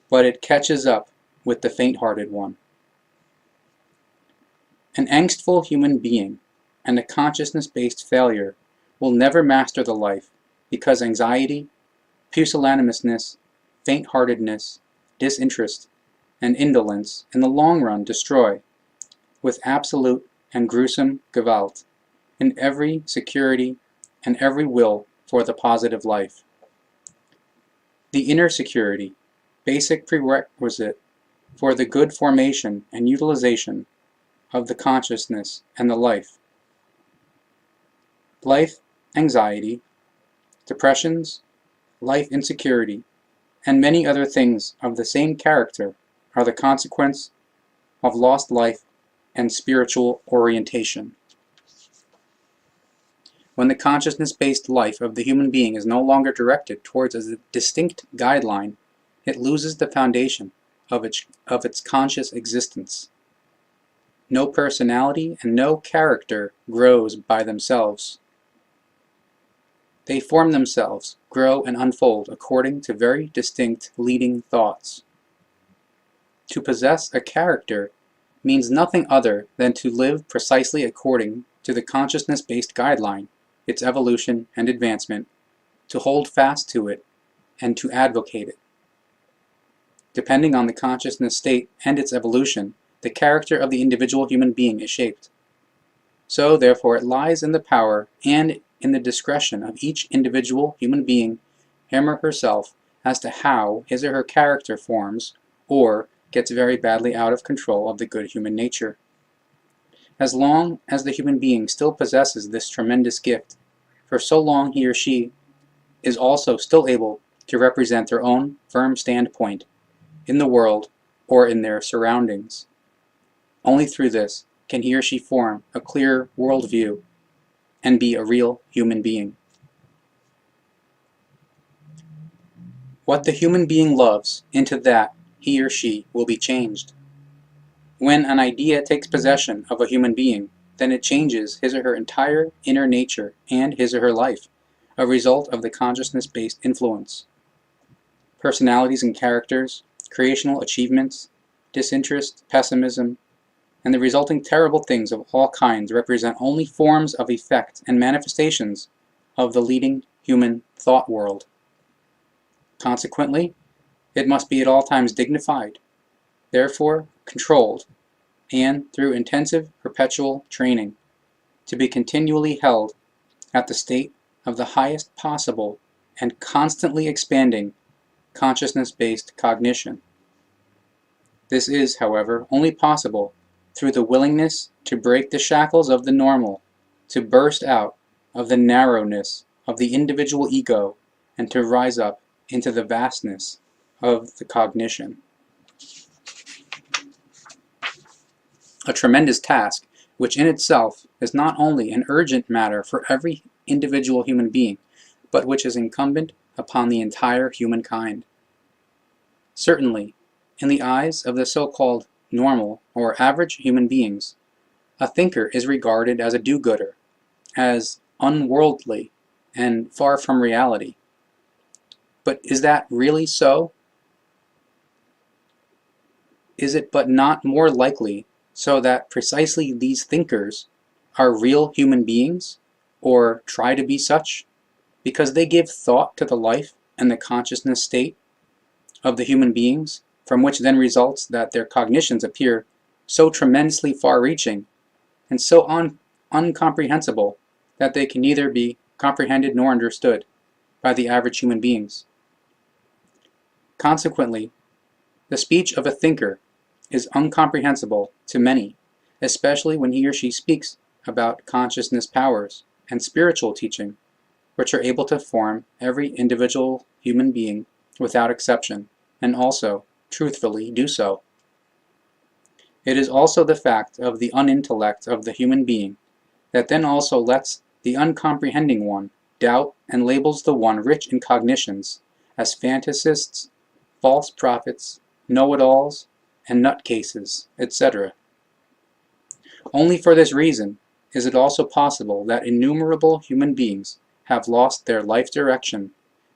but it catches up with the faint-hearted one." An angstful human being and a consciousness-based failure will never master the life, because anxiety, pusillanimousness, faint-heartedness, disinterest, and indolence in the long run destroy, with absolute and gruesome Gewalt, in every security and every will for the positive life. The inner security, basic prerequisite for the good formation and utilization of the consciousness and the life. Life anxiety, depressions, life insecurity, and many other things of the same character are the consequence of lost life and spiritual orientation. When the consciousness-based life of the human being is no longer directed towards a distinct guideline, it loses the foundation of its conscious existence. No personality and no character grows by themselves. They form themselves, grow, and unfold according to very distinct leading thoughts. To possess a character means nothing other than to live precisely according to the consciousness-based guideline, its evolution and advancement, to hold fast to it, and to advocate it. Depending on the consciousness state and its evolution, the character of the individual human being is shaped. So, therefore, it lies in the power and in the discretion of each individual human being, him or herself, as to how his or her character forms or gets very badly out of control of the good human nature. As long as the human being still possesses this tremendous gift, for so long he or she is also still able to represent their own firm standpoint in the world or in their surroundings. Only through this can he or she form a clear worldview and be a real human being. What the human being loves, into that he or she will be changed. When an idea takes possession of a human being, then it changes his or her entire inner nature and his or her life, a result of the consciousness-based influence. Personalities and characters, creational achievements, disinterest, pessimism, and the resulting terrible things of all kinds represent only forms of effect and manifestations of the leading human thought world. Consequently, it must be at all times dignified, therefore controlled, and through intensive perpetual training, to be continually held at the state of the highest possible and constantly expanding consciousness-based cognition. This is, however, only possible through the willingness to break the shackles of the normal, to burst out of the narrowness of the individual ego, and to rise up into the vastness of the cognition. A tremendous task, which in itself is not only an urgent matter for every individual human being, but which is incumbent upon the entire humankind. Certainly, in the eyes of the so-called normal or average human beings, a thinker is regarded as a do-gooder, as unworldly, and far from reality. But is that really so? Is it but not more likely so that precisely these thinkers are real human beings, or try to be such, because they give thought to the life and the consciousness state of the human beings, from which then results that their cognitions appear so tremendously far-reaching and so uncomprehensible that they can neither be comprehended nor understood by the average human beings. Consequently, the speech of a thinker is incomprehensible to many, especially when he or she speaks about consciousness powers and spiritual teaching, which are able to form every individual human being without exception, and also, truthfully, do so. It is also the fact of the unintellect of the human being that then also lets the uncomprehending one doubt and labels the one rich in cognitions as fantasists, false prophets, know-it-alls, and nutcases, etc. Only for this reason is it also possible that innumerable human beings have lost their life direction,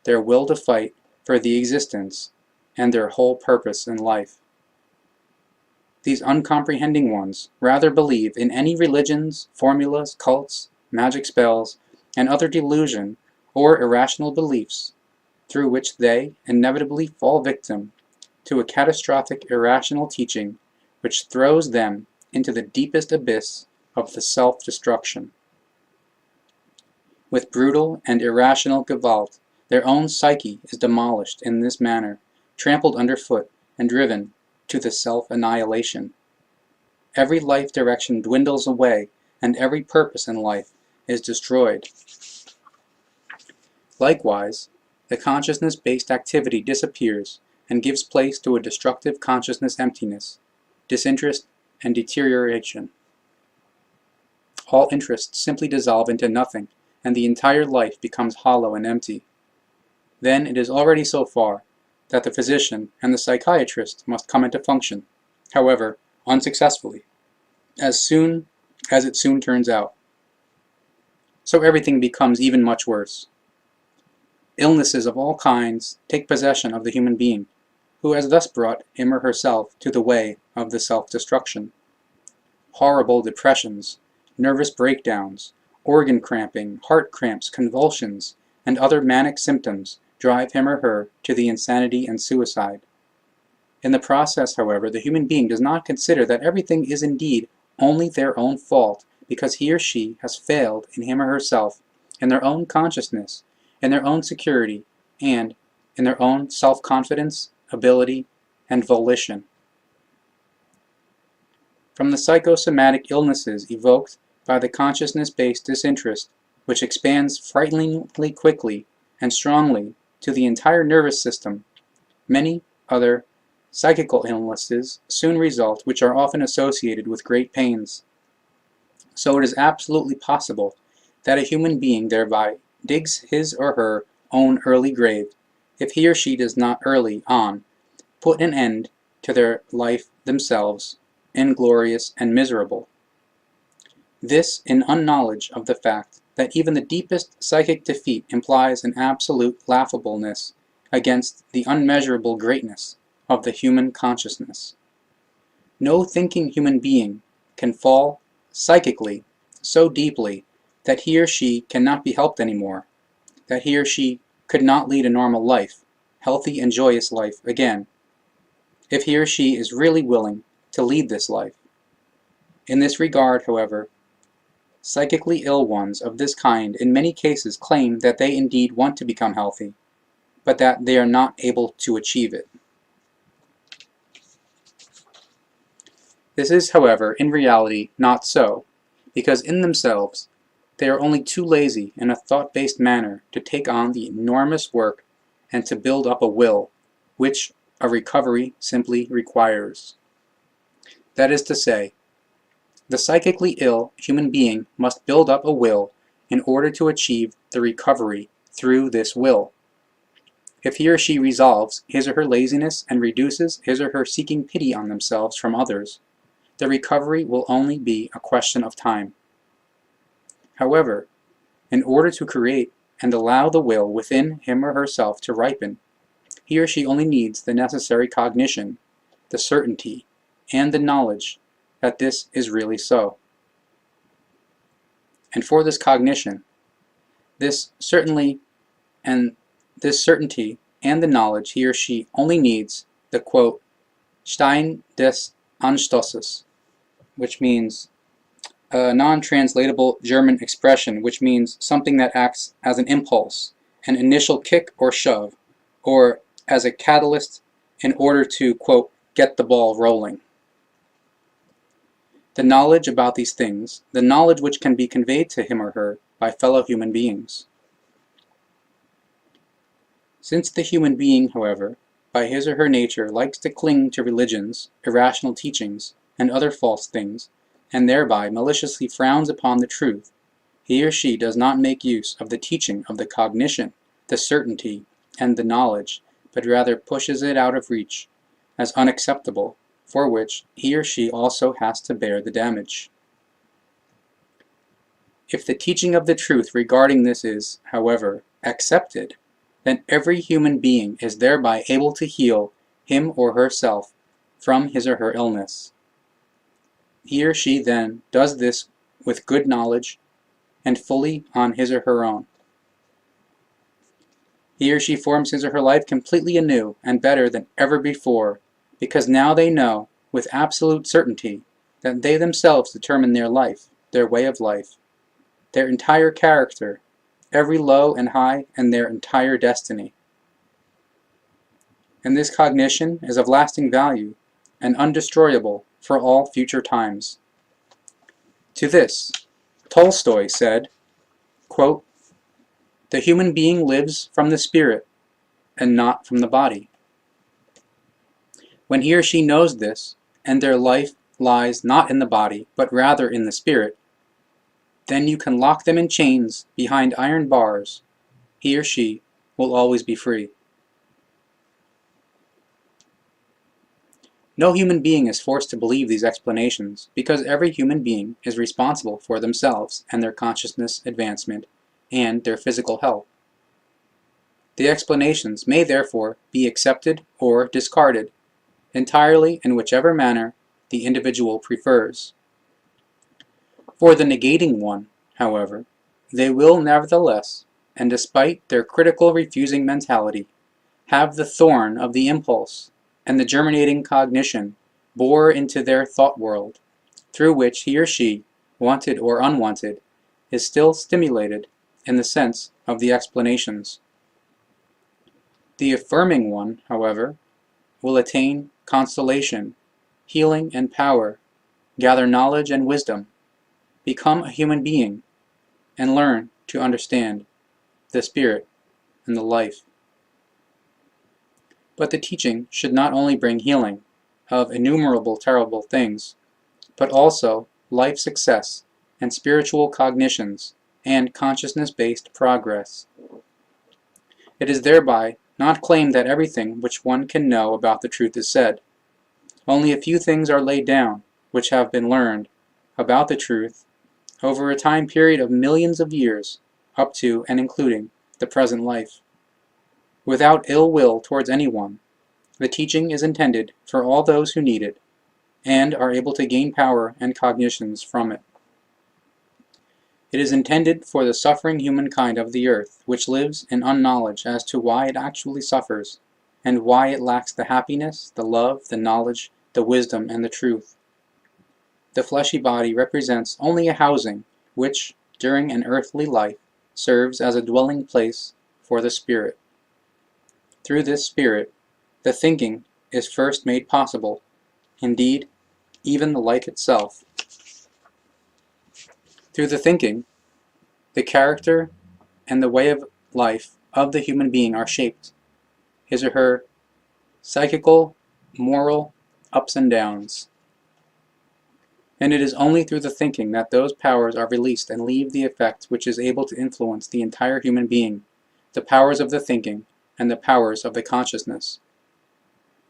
their will to fight for the existence, and their whole purpose in life. These uncomprehending ones rather believe in any religions, formulas, cults, magic spells, and other delusion or irrational beliefs through which they inevitably fall victim to a catastrophic irrational teaching which throws them into the deepest abyss of the self-destruction. With brutal and irrational Gewalt, their own psyche is demolished in this manner, trampled underfoot, and driven to the self-annihilation. Every life direction dwindles away, and every purpose in life is destroyed. Likewise, the consciousness-based activity disappears and gives place to a destructive consciousness emptiness, disinterest, and deterioration. All interests simply dissolve into nothing, and the entire life becomes hollow and empty. Then it is already so far that the physician and the psychiatrist must come into function, however unsuccessfully, as it soon turns out. So everything becomes even much worse. illnesses of all kinds take possession of the human being, who has thus brought him or herself to the way of the self-destruction. Horrible depressions, nervous breakdowns, organ cramping, heart cramps, convulsions, and other manic symptoms drive him or her to the insanity and suicide. In the process, however, the human being does not consider that everything is indeed only their own fault because he or she has failed in him or herself, in their own consciousness, in their own security, and in their own self-confidence, ability, and volition. From the psychosomatic illnesses evoked by the consciousness-based disinterest, which expands frighteningly quickly and strongly to the entire nervous system, many other psychical illnesses soon result, which are often associated with great pains. So it is absolutely possible that a human being thereby digs his or her own early grave, if he or she does not early on put an end to their life themselves, inglorious and miserable. This in unknowledge of the fact that even the deepest psychic defeat implies an absolute laughableness against the unmeasurable greatness of the human consciousness. No thinking human being can fall psychically so deeply that he or she cannot be helped anymore, that he or she could not lead a normal life, healthy and joyous life again, if he or she is really willing to lead this life. In this regard, however, psychically ill ones of this kind in many cases claim that they indeed want to become healthy, but that they are not able to achieve it. This is, however, in reality not so, because in themselves they are only too lazy in a thought-based manner to take on the enormous work and to build up a will, which a recovery simply requires. That is to say, the psychically ill human being must build up a will in order to achieve the recovery through this will. If he or she resolves his or her laziness and reduces his or her seeking pity on themselves from others, the recovery will only be a question of time. However, in order to create and allow the will within him or herself to ripen, he or she only needs the necessary cognition, the certainty, and the knowledge that this is really so. And for this cognition, this certainty and the knowledge, he or she only needs the quote, Stein des Anstoßes, which means a non-translatable German expression, which means something that acts as an impulse, an initial kick or shove, or as a catalyst in order to, quote, get the ball rolling. The knowledge about these things, the knowledge which can be conveyed to him or her by fellow human beings. Since the human being, however, by his or her nature likes to cling to religions, irrational teachings, and other false things, and thereby maliciously frowns upon the truth, he or she does not make use of the teaching of the cognition, the certainty, and the knowledge, but rather pushes it out of reach, as unacceptable, for which he or she also has to bear the damage. If the teaching of the truth regarding this is, however, accepted, then every human being is thereby able to heal him or herself from his or her illness. He or she then does this with good knowledge and fully on his or her own. He or she forms his or her life completely anew and better than ever before, because now they know with absolute certainty that they themselves determine their life, their way of life, their entire character, every low and high, and their entire destiny. And this cognition is of lasting value and undestroyable for all future times. To this, Tolstoy said, quote, "The human being lives from the spirit and not from the body." When he or she knows this, and their life lies not in the body, but rather in the spirit, then you can lock them in chains behind iron bars. He or she will always be free. No human being is forced to believe these explanations, because every human being is responsible for themselves and their consciousness advancement and their physical health. The explanations may therefore be accepted or discarded, entirely in whichever manner the individual prefers. For the negating one, however, they will nevertheless, and despite their critical refusing mentality, have the thorn of the impulse and the germinating cognition bore into their thought world, through which he or she, wanted or unwanted, is still stimulated in the sense of the explanations. The affirming one, however, will attain consolation, healing and power, gather knowledge and wisdom, become a human being, and learn to understand the spirit and the life. But the teaching should not only bring healing of innumerable terrible things, but also life success and spiritual cognitions and consciousness-based progress. It is thereby not claimed that everything which one can know about the truth is said. Only a few things are laid down which have been learned about the truth over a time period of millions of years, up to and including the present life. Without ill will towards anyone, the teaching is intended for all those who need it, and are able to gain power and cognitions from it. It is intended for the suffering humankind of the earth, which lives in unknowledge as to why it actually suffers, and why it lacks the happiness, the love, the knowledge, the wisdom, and the truth. The fleshy body represents only a housing which, during an earthly life, serves as a dwelling place for the spirit. Through this spirit, the thinking is first made possible, indeed, even the life itself. Through the thinking, the character and the way of life of the human being are shaped, his or her psychical, moral ups and downs. And it is only through the thinking that those powers are released and leave the effect which is able to influence the entire human being, the powers of the thinking and the powers of the consciousness.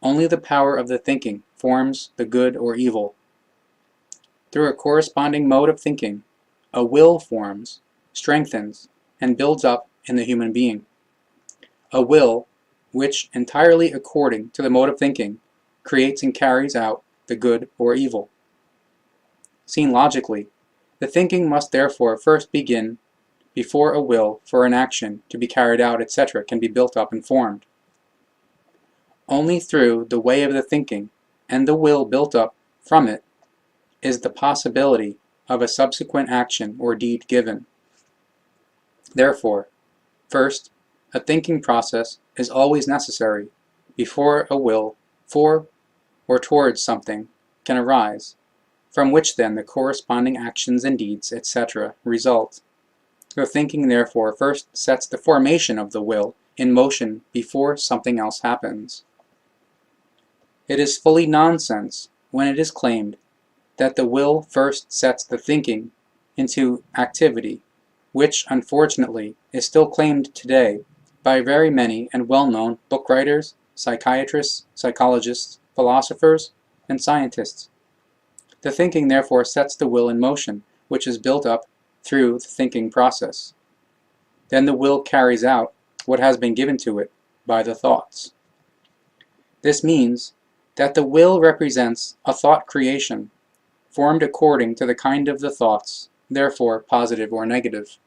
Only the power of the thinking forms the good or evil. Through a corresponding mode of thinking, a will forms, strengthens, and builds up in the human being. A will which, entirely according to the mode of thinking, creates and carries out the good or evil. Seen logically, the thinking must therefore first begin before a will for an action to be carried out, etc., can be built up and formed. Only through the way of the thinking and the will built up from it is the possibility of a subsequent action or deed given. Therefore, first, a thinking process is always necessary before a will for or towards something can arise, from which then the corresponding actions and deeds, etc., result. The thinking therefore first sets the formation of the will in motion before something else happens. It is fully nonsense when it is claimed that the will first sets the thinking into activity, which unfortunately is still claimed today by very many and well-known book writers, psychiatrists, psychologists, philosophers, and scientists. The thinking therefore sets the will in motion, which is built up through the thinking process. Then the will carries out what has been given to it by the thoughts. This means that the will represents a thought creation, formed according to the kind of the thoughts, therefore positive or negative.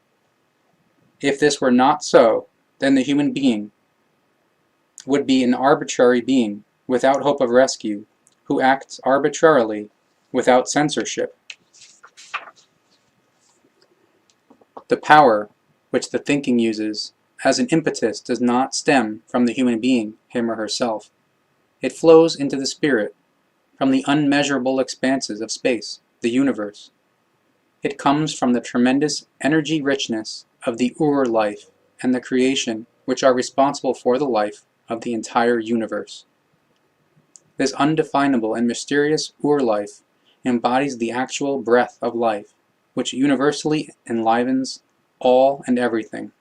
If this were not so, then the human being would be an arbitrary being, without hope of rescue, who acts arbitrarily, without censorship. The power which the thinking uses as an impetus does not stem from the human being, him or herself. It flows into the spirit, from the unmeasurable expanses of space, the universe. It comes from the tremendous energy richness of the Ur-life and the creation which are responsible for the life of the entire universe. This undefinable and mysterious Ur-life embodies the actual breath of life, which universally enlivens all and everything.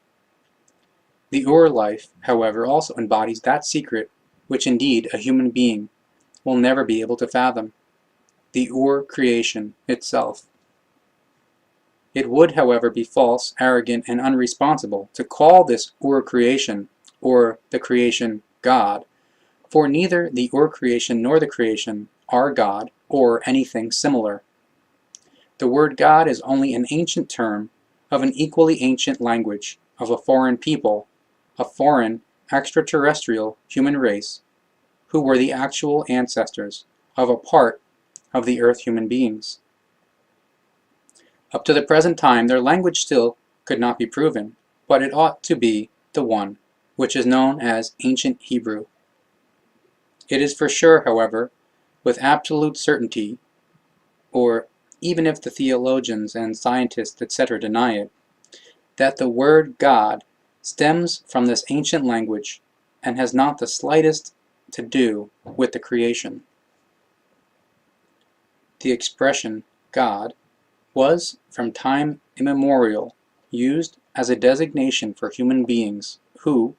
The Ur-life, however, also embodies that secret which indeed a human being will never be able to fathom, the Ur-creation itself. It would, however, be false, arrogant, and unresponsible to call this Ur-creation or the creation God, for neither the or-creation nor the creation are God or anything similar. The word God is only an ancient term of an equally ancient language of a foreign people, a foreign extraterrestrial human race, who were the actual ancestors of a part of the Earth human beings. Up to the present time, their language still could not be proven, but it ought to be the one which is known as Ancient Hebrew. It is for sure, however, with absolute certainty, or even if the theologians and scientists, etc., deny it, that the word God stems from this ancient language and has not the slightest to do with the creation. The expression God was from time immemorial used as a designation for human beings who,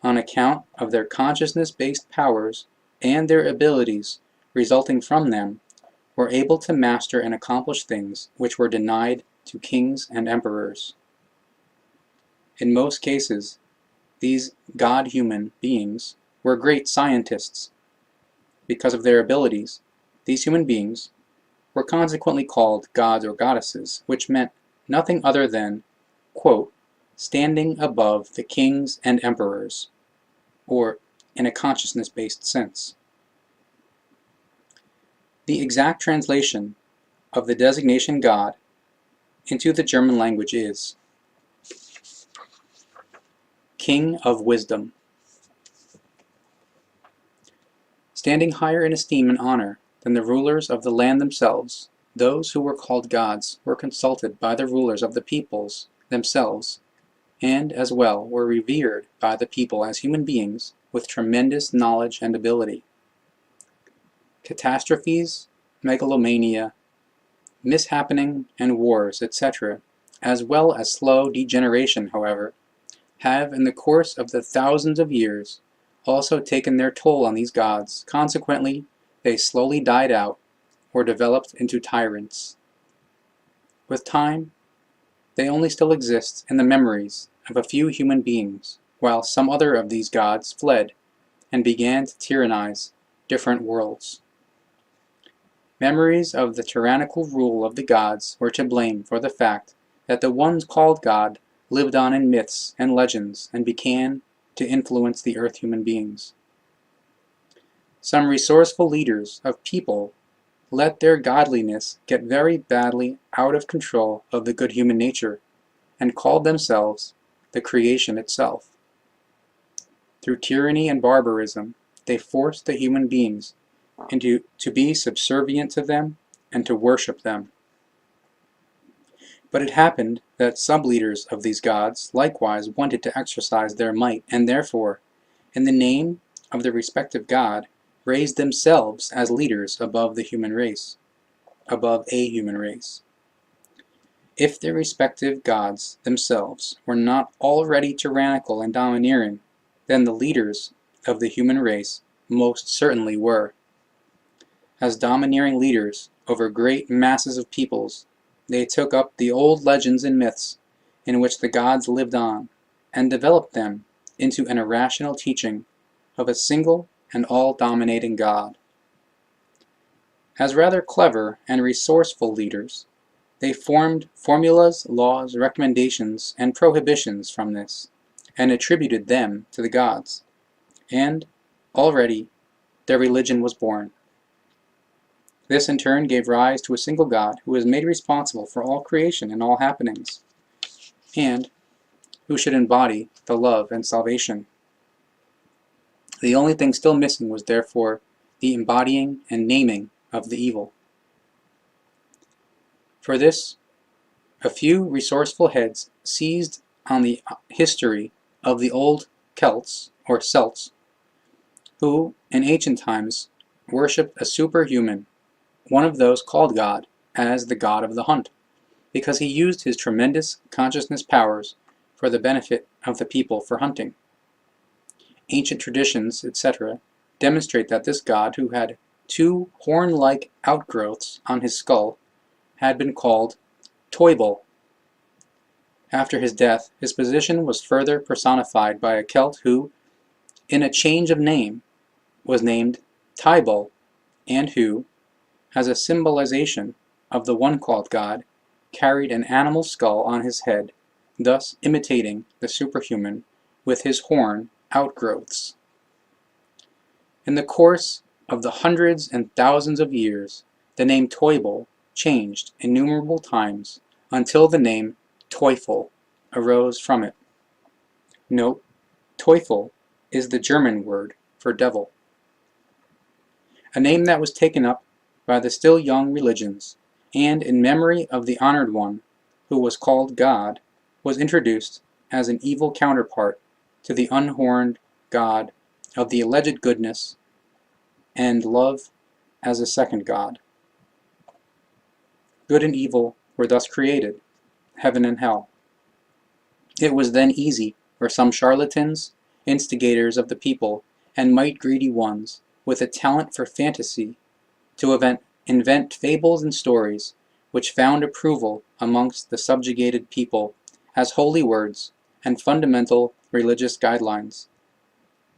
on account of their consciousness-based powers and their abilities resulting from them, were able to master and accomplish things which were denied to kings and emperors. In most cases, these God-human beings were great scientists. Because of their abilities, these human beings were consequently called gods or goddesses, which meant nothing other than, quote, standing above the kings and emperors, or in a consciousness-based sense. The exact translation of the designation God into the German language is King of Wisdom. Standing higher in esteem and honor than the rulers of the land themselves, those who were called gods were consulted by the rulers of the peoples themselves, and as well were revered by the people as human beings with tremendous knowledge and ability. Catastrophes, megalomania, mishappening, and wars, etc., as well as slow degeneration, however, have in the course of the thousands of years also taken their toll on these gods. Consequently, they slowly died out or developed into tyrants. With time, they only still exist in the memories of a few human beings, while some other of these gods fled and began to tyrannize different worlds. Memories of the tyrannical rule of the gods were to blame for the fact that the ones called God lived on in myths and legends and began to influence the earth human beings. Some resourceful leaders of people let their godliness get very badly out of control of the good human nature and called themselves the creation itself. Through tyranny and barbarism, they forced the human beings to be subservient to them and to worship them. But it happened that sub-leaders of these gods likewise wanted to exercise their might, and therefore, in the name of the respective god, raised themselves as leaders above the human race, above a human race. If the respective gods themselves were not already tyrannical and domineering, then the leaders of the human race most certainly were. As domineering leaders over great masses of peoples, they took up the old legends and myths in which the gods lived on, and developed them into an irrational teaching of a single and all-dominating God. As rather clever and resourceful leaders, they formed formulas, laws, recommendations, and prohibitions from this, and attributed them to the gods, and already their religion was born. This in turn gave rise to a single God who is made responsible for all creation and all happenings, and who should embody the love and salvation. The only thing still missing was therefore the embodying and naming of the evil. For this, a few resourceful heads seized on the history of the old Celts, or Celts, who in ancient times worshipped a superhuman, one of those called God, as the god of the hunt, because he used his tremendous consciousness powers for the benefit of the people for hunting. Ancient traditions, etc., demonstrate that this god, who had 2 horn-like outgrowths on his skull, had been called Teubal. After his death, his position was further personified by a Celt who, in a change of name, was named Tybal, and who, as a symbolization of the one called God, carried an animal skull on his head, thus imitating the superhuman with his horn outgrowths. In the course of the hundreds and thousands of years, the name Teubal changed innumerable times until the name Teufel arose from it. Note, Teufel is the German word for devil, a name that was taken up by the still young religions, and in memory of the honored one, who was called God, was introduced as an evil counterpart to the unhorned God of the alleged goodness, and love as a second God. Good and evil were thus created, heaven and hell. It was then easy for some charlatans, instigators of the people, and might-greedy ones, with a talent for fantasy, to invent fables and stories which found approval amongst the subjugated people as holy words and fundamental religious guidelines.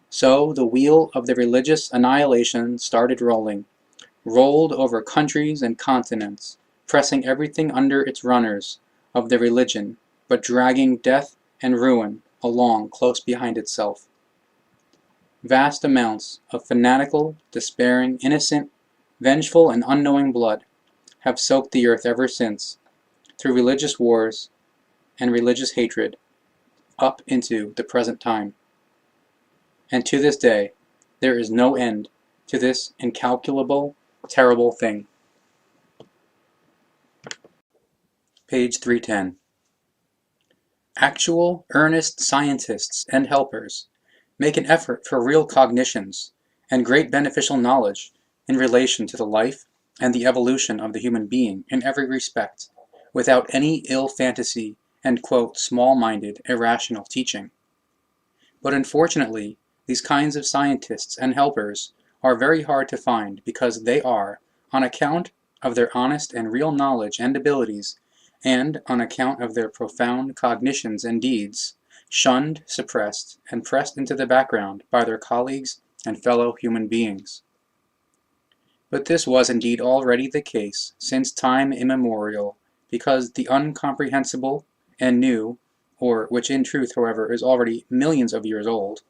So the wheel of the religious annihilation started rolled over countries and continents, pressing everything under its runners of the religion, but dragging death and ruin along close behind itself. Vast amounts of fanatical, despairing, innocent, vengeful, and unknowing blood have soaked the earth ever since, through religious wars and religious hatred, up into the present time. And to this day, there is no end to this incalculable, terrible thing. Page 310. Actual, earnest scientists and helpers make an effort for real cognitions and great beneficial knowledge in relation to the life and the evolution of the human being in every respect, without any ill fantasy and, quote, small-minded, irrational teaching. But unfortunately, these kinds of scientists and helpers are very hard to find because they are, on account of their honest and real knowledge and abilities, and on account of their profound cognitions and deeds, shunned, suppressed, and pressed into the background by their colleagues and fellow human beings. But this was indeed already the case since time immemorial, because the incomprehensible and new, or which in truth, however, is already millions of years old,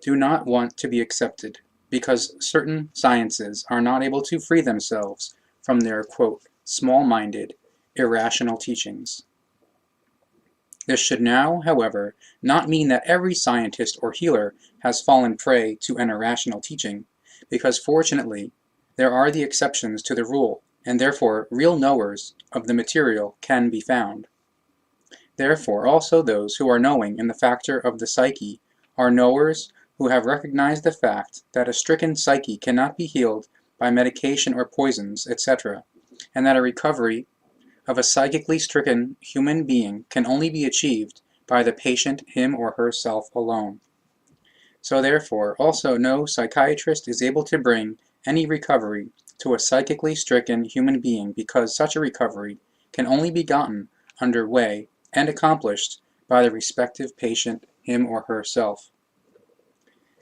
do not want to be accepted, because certain sciences are not able to free themselves from their, quote, small-minded, irrational teachings. This should now, however, not mean that every scientist or healer has fallen prey to an irrational teaching, because fortunately, there are the exceptions to the rule, and therefore real knowers of the material can be found. Therefore also those who are knowing in the factor of the psyche are knowers who have recognized the fact that a stricken psyche cannot be healed by medication or poisons, etc., and that a recovery of a psychically stricken human being can only be achieved by the patient him or herself alone. So therefore also no psychiatrist is able to bring any recovery to a psychically stricken human being, because such a recovery can only be gotten under way and accomplished by the respective patient him or herself.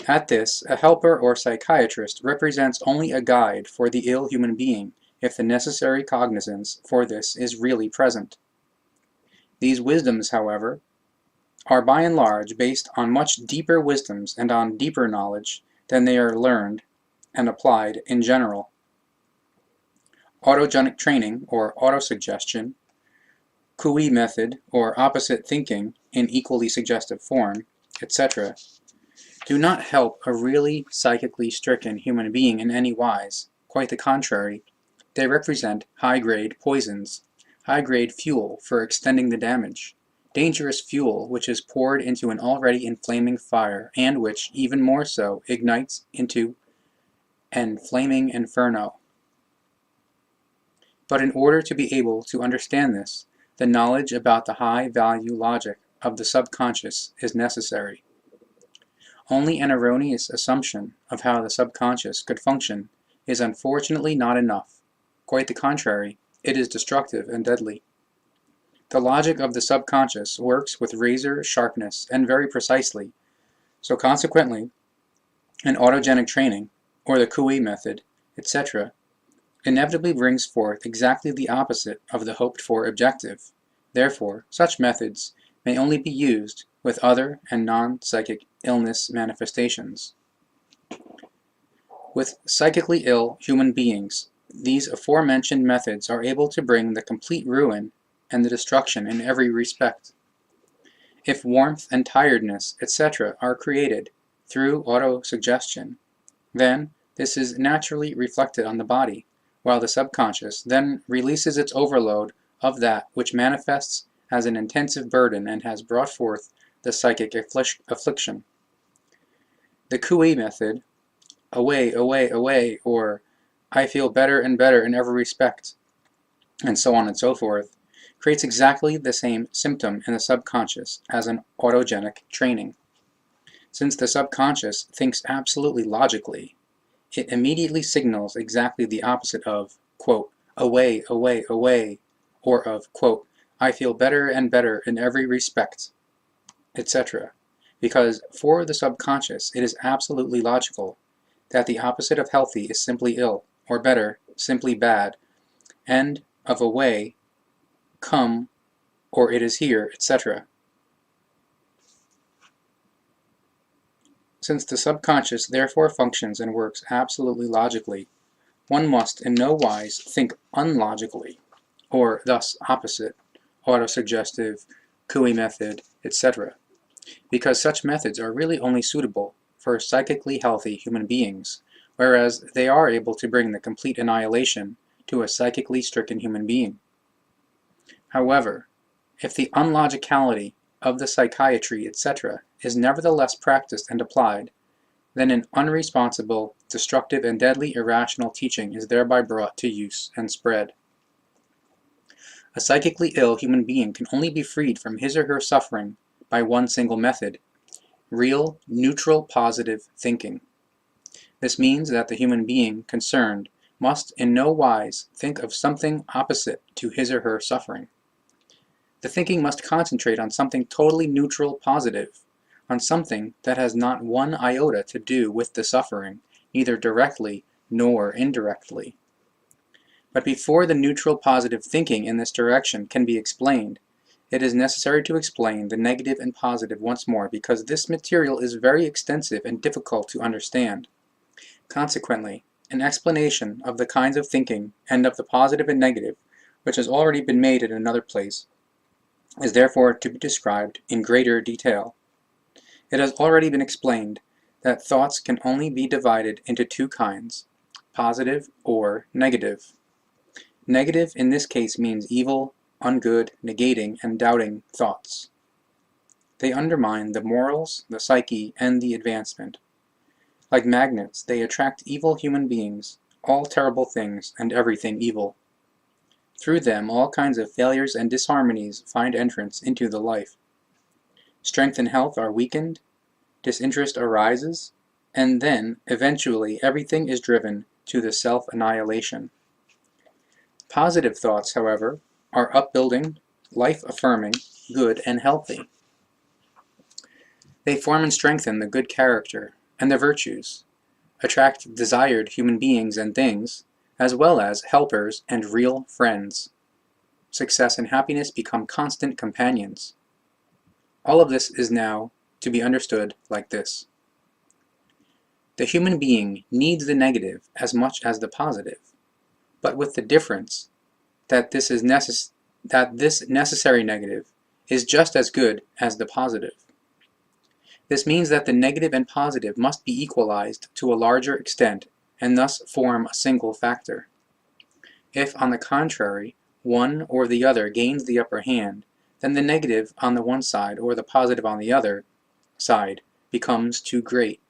At this, a helper or psychiatrist represents only a guide for the ill human being if the necessary cognizance for this is really present. These wisdoms, however, are by and large based on much deeper wisdoms and on deeper knowledge than they are learned and applied in general. Autogenic training or autosuggestion, Cooey method or opposite thinking in equally suggestive form, etc., do not help a really psychically stricken human being in any wise. Quite the contrary, they represent high-grade poisons, high-grade fuel for extending the damage, dangerous fuel which is poured into an already inflaming fire, and which, even more so, ignites into an flaming inferno. But in order to be able to understand this, the knowledge about the high-value logic of the subconscious is necessary. Only an erroneous assumption of how the subconscious could function is unfortunately not enough. Quite the contrary, it is destructive and deadly. The logic of the subconscious works with razor sharpness and very precisely, so consequently, An autogenic training, or the Kui method, etc., inevitably brings forth exactly the opposite of the hoped-for objective. Therefore, such methods may only be used with other and non-psychic illness manifestations. With psychically ill human beings, these aforementioned methods are able to bring the complete ruin and the destruction in every respect. If warmth and tiredness, etc., are created through autosuggestion, then this is naturally reflected on the body, while the subconscious then releases its overload of that which manifests as an intensive burden and has brought forth the psychic affliction. The Kui method, away, away, away, or I feel better and better in every respect, and so on and so forth, creates exactly the same symptom in the subconscious as an autogenic training. Since the subconscious thinks absolutely logically, it immediately signals exactly the opposite of, quote, away, away, away, or of, quote, I feel better and better in every respect, etc. Because for the subconscious it is absolutely logical that the opposite of healthy is simply ill, or better, simply bad, and of away, come, or it is here, etc. Since the subconscious therefore functions and works absolutely logically, one must in no wise think unlogically, or thus opposite, autosuggestive, Kui method, etc., because such methods are really only suitable for psychically healthy human beings, whereas they are able to bring the complete annihilation to a psychically stricken human being. However, if the unlogicality of the psychiatry, etc., is nevertheless practiced and applied, then an unresponsible, destructive, and deadly irrational teaching is thereby brought to use and spread. A psychically ill human being can only be freed from his or her suffering by one single method: real, neutral, positive thinking. This means that the human being concerned must in no wise think of something opposite to his or her suffering. The thinking must concentrate on something totally neutral, positive, on something that has not one iota to do with the suffering, neither directly nor indirectly. But before the neutral positive thinking in this direction can be explained, it is necessary to explain the negative and positive once more, because this material is very extensive and difficult to understand. Consequently, an explanation of the kinds of thinking and of the positive and negative, which has already been made in another place, is therefore to be described in greater detail. It has already been explained that thoughts can only be divided into two kinds: positive or negative. Negative in this case means evil, ungood, negating, and doubting thoughts. They undermine the morals, the psyche, and the advancement. Like magnets, they attract evil human beings, all terrible things, and everything evil. Through them all kinds of failures and disharmonies find entrance into the life. Strength and health are weakened, disinterest arises, and then, eventually, everything is driven to the self-annihilation. Positive thoughts, however, are upbuilding, life-affirming, good, and healthy. They form and strengthen the good character and the virtues, attract desired human beings and things, as well as helpers and real friends. Success and happiness become constant companions. All of this is now to be understood like this. The human being needs the negative as much as the positive, but with the difference that this necessary negative is just as good as the positive. This means that the negative and positive must be equalized to a larger extent and thus form a single factor. If, on the contrary, one or the other gains the upper hand, then the negative on the one side or the positive on the other side becomes too great.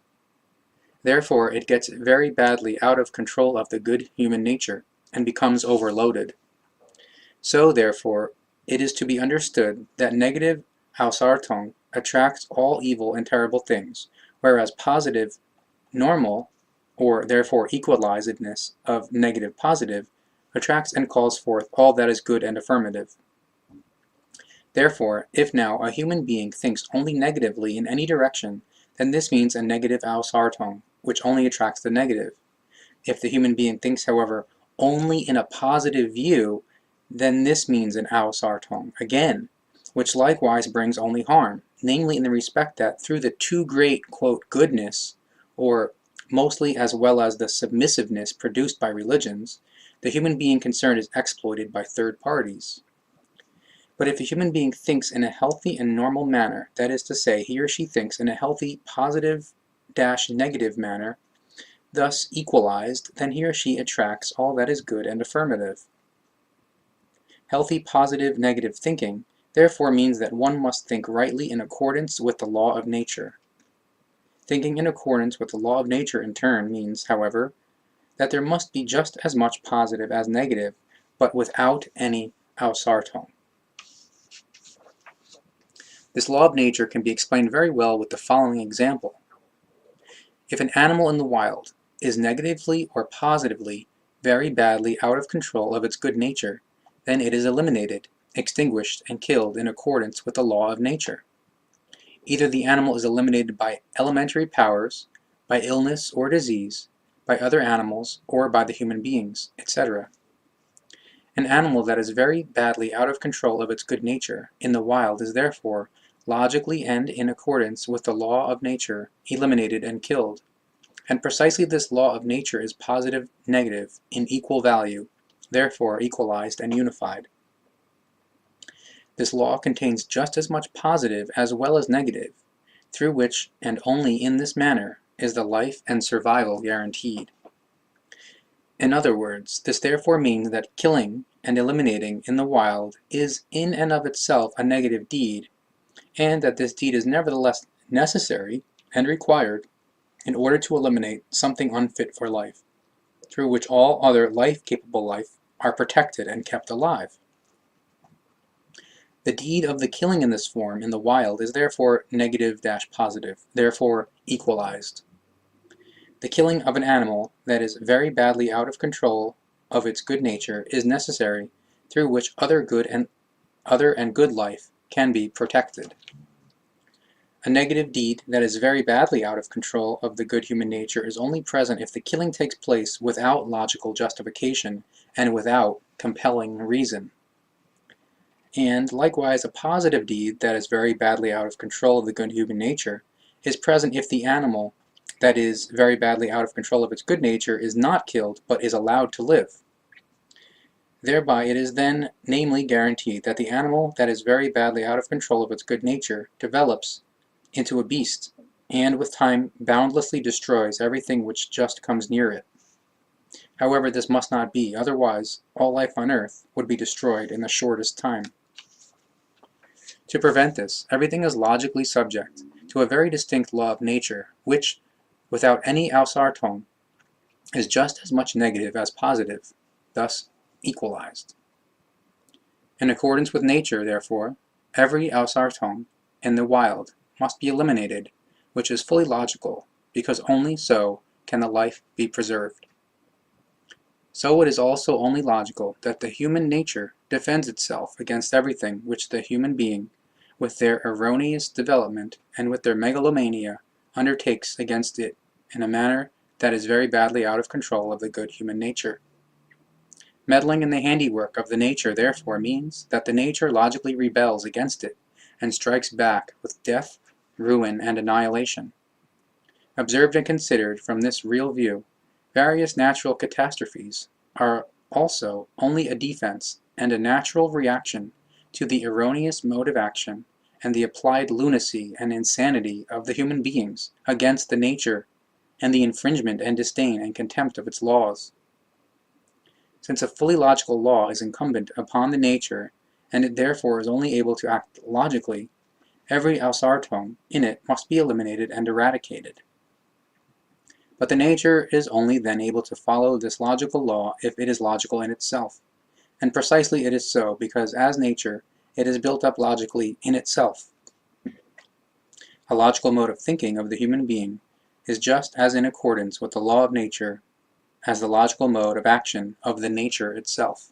Therefore, it gets very badly out of control of the good human nature and becomes overloaded. So, therefore, it is to be understood that negative Ausartung attracts all evil and terrible things, whereas positive, normal, or therefore equalizedness of negative positive, attracts and calls forth all that is good and affirmative. Therefore, if now a human being thinks only negatively in any direction, then this means a negative Ausartung. which only attracts the negative. If the human being thinks, however, only in a positive view, then this means an assorted again, which likewise brings only harm, namely in the respect that through the too great, quote, goodness, or mostly as well as the submissiveness produced by religions, the human being concerned is exploited by third parties. But if a human being thinks in a healthy and normal manner, that is to say, he or she thinks in a healthy positive-negative manner, thus equalized, then he or she attracts all that is good and affirmative. Healthy positive-negative thinking therefore means that one must think rightly in accordance with the law of nature. Thinking in accordance with the law of nature in turn means, however, that there must be just as much positive as negative, but without any assorted. This law of nature can be explained very well with the following example. If an animal in the wild is negatively or positively very badly out of control of its good nature, then it is eliminated, extinguished, and killed in accordance with the law of nature. Either the animal is eliminated by elementary powers, by illness or disease, by other animals, or by the human beings, etc. An animal that is very badly out of control of its good nature in the wild is therefore, logically and in accordance with the law of nature, eliminated and killed. And precisely this law of nature is positive-negative in equal value, therefore equalized and unified. This law contains just as much positive as well as negative, through which, and only in this manner, is the life and survival guaranteed. In other words, this therefore means that killing and eliminating in the wild is in and of itself a negative deed, and that this deed is nevertheless necessary and required in order to eliminate something unfit for life, through which all other life-capable life are protected and kept alive. The deed of the killing in this form in the wild is therefore negative-positive, therefore equalized. The killing of an animal that is very badly out of control of its good nature is necessary, through which other and good life can be protected. A negative deed that is very badly out of control of the good human nature is only present if the killing takes place without logical justification and without compelling reason. And likewise, a positive deed that is very badly out of control of the good human nature is present if the animal that is very badly out of control of its good nature is not killed but is allowed to live. Thereby it is then namely guaranteed that the animal that is very badly out of control of its good nature develops into a beast, and with time boundlessly destroys everything which just comes near it. However, this must not be, otherwise all life on earth would be destroyed in the shortest time. To prevent this, everything is logically subject to a very distinct law of nature, which, without any assorted, is just as much negative as positive, thus equalized. In accordance with nature, therefore, every assorted in the wild must be eliminated, which is fully logical, because only so can the life be preserved. So it is also only logical that the human nature defends itself against everything which the human being, with their erroneous development and with their megalomania, undertakes against it in a manner that is very badly out of control of the good human nature. Meddling in the handiwork of the nature therefore means that the nature logically rebels against it and strikes back with death, ruin, and annihilation. Observed and considered from this real view, various natural catastrophes are also only a defense and a natural reaction to the erroneous mode of action and the applied lunacy and insanity of the human beings against the nature and the infringement and disdain and contempt of its laws. Since a fully logical law is incumbent upon the nature, and it therefore is only able to act logically, every assorted in it must be eliminated and eradicated. But the nature is only then able to follow this logical law if it is logical in itself, and precisely it is so because as nature it is built up logically in itself. A logical mode of thinking of the human being is just as in accordance with the law of nature as the logical mode of action of the nature itself.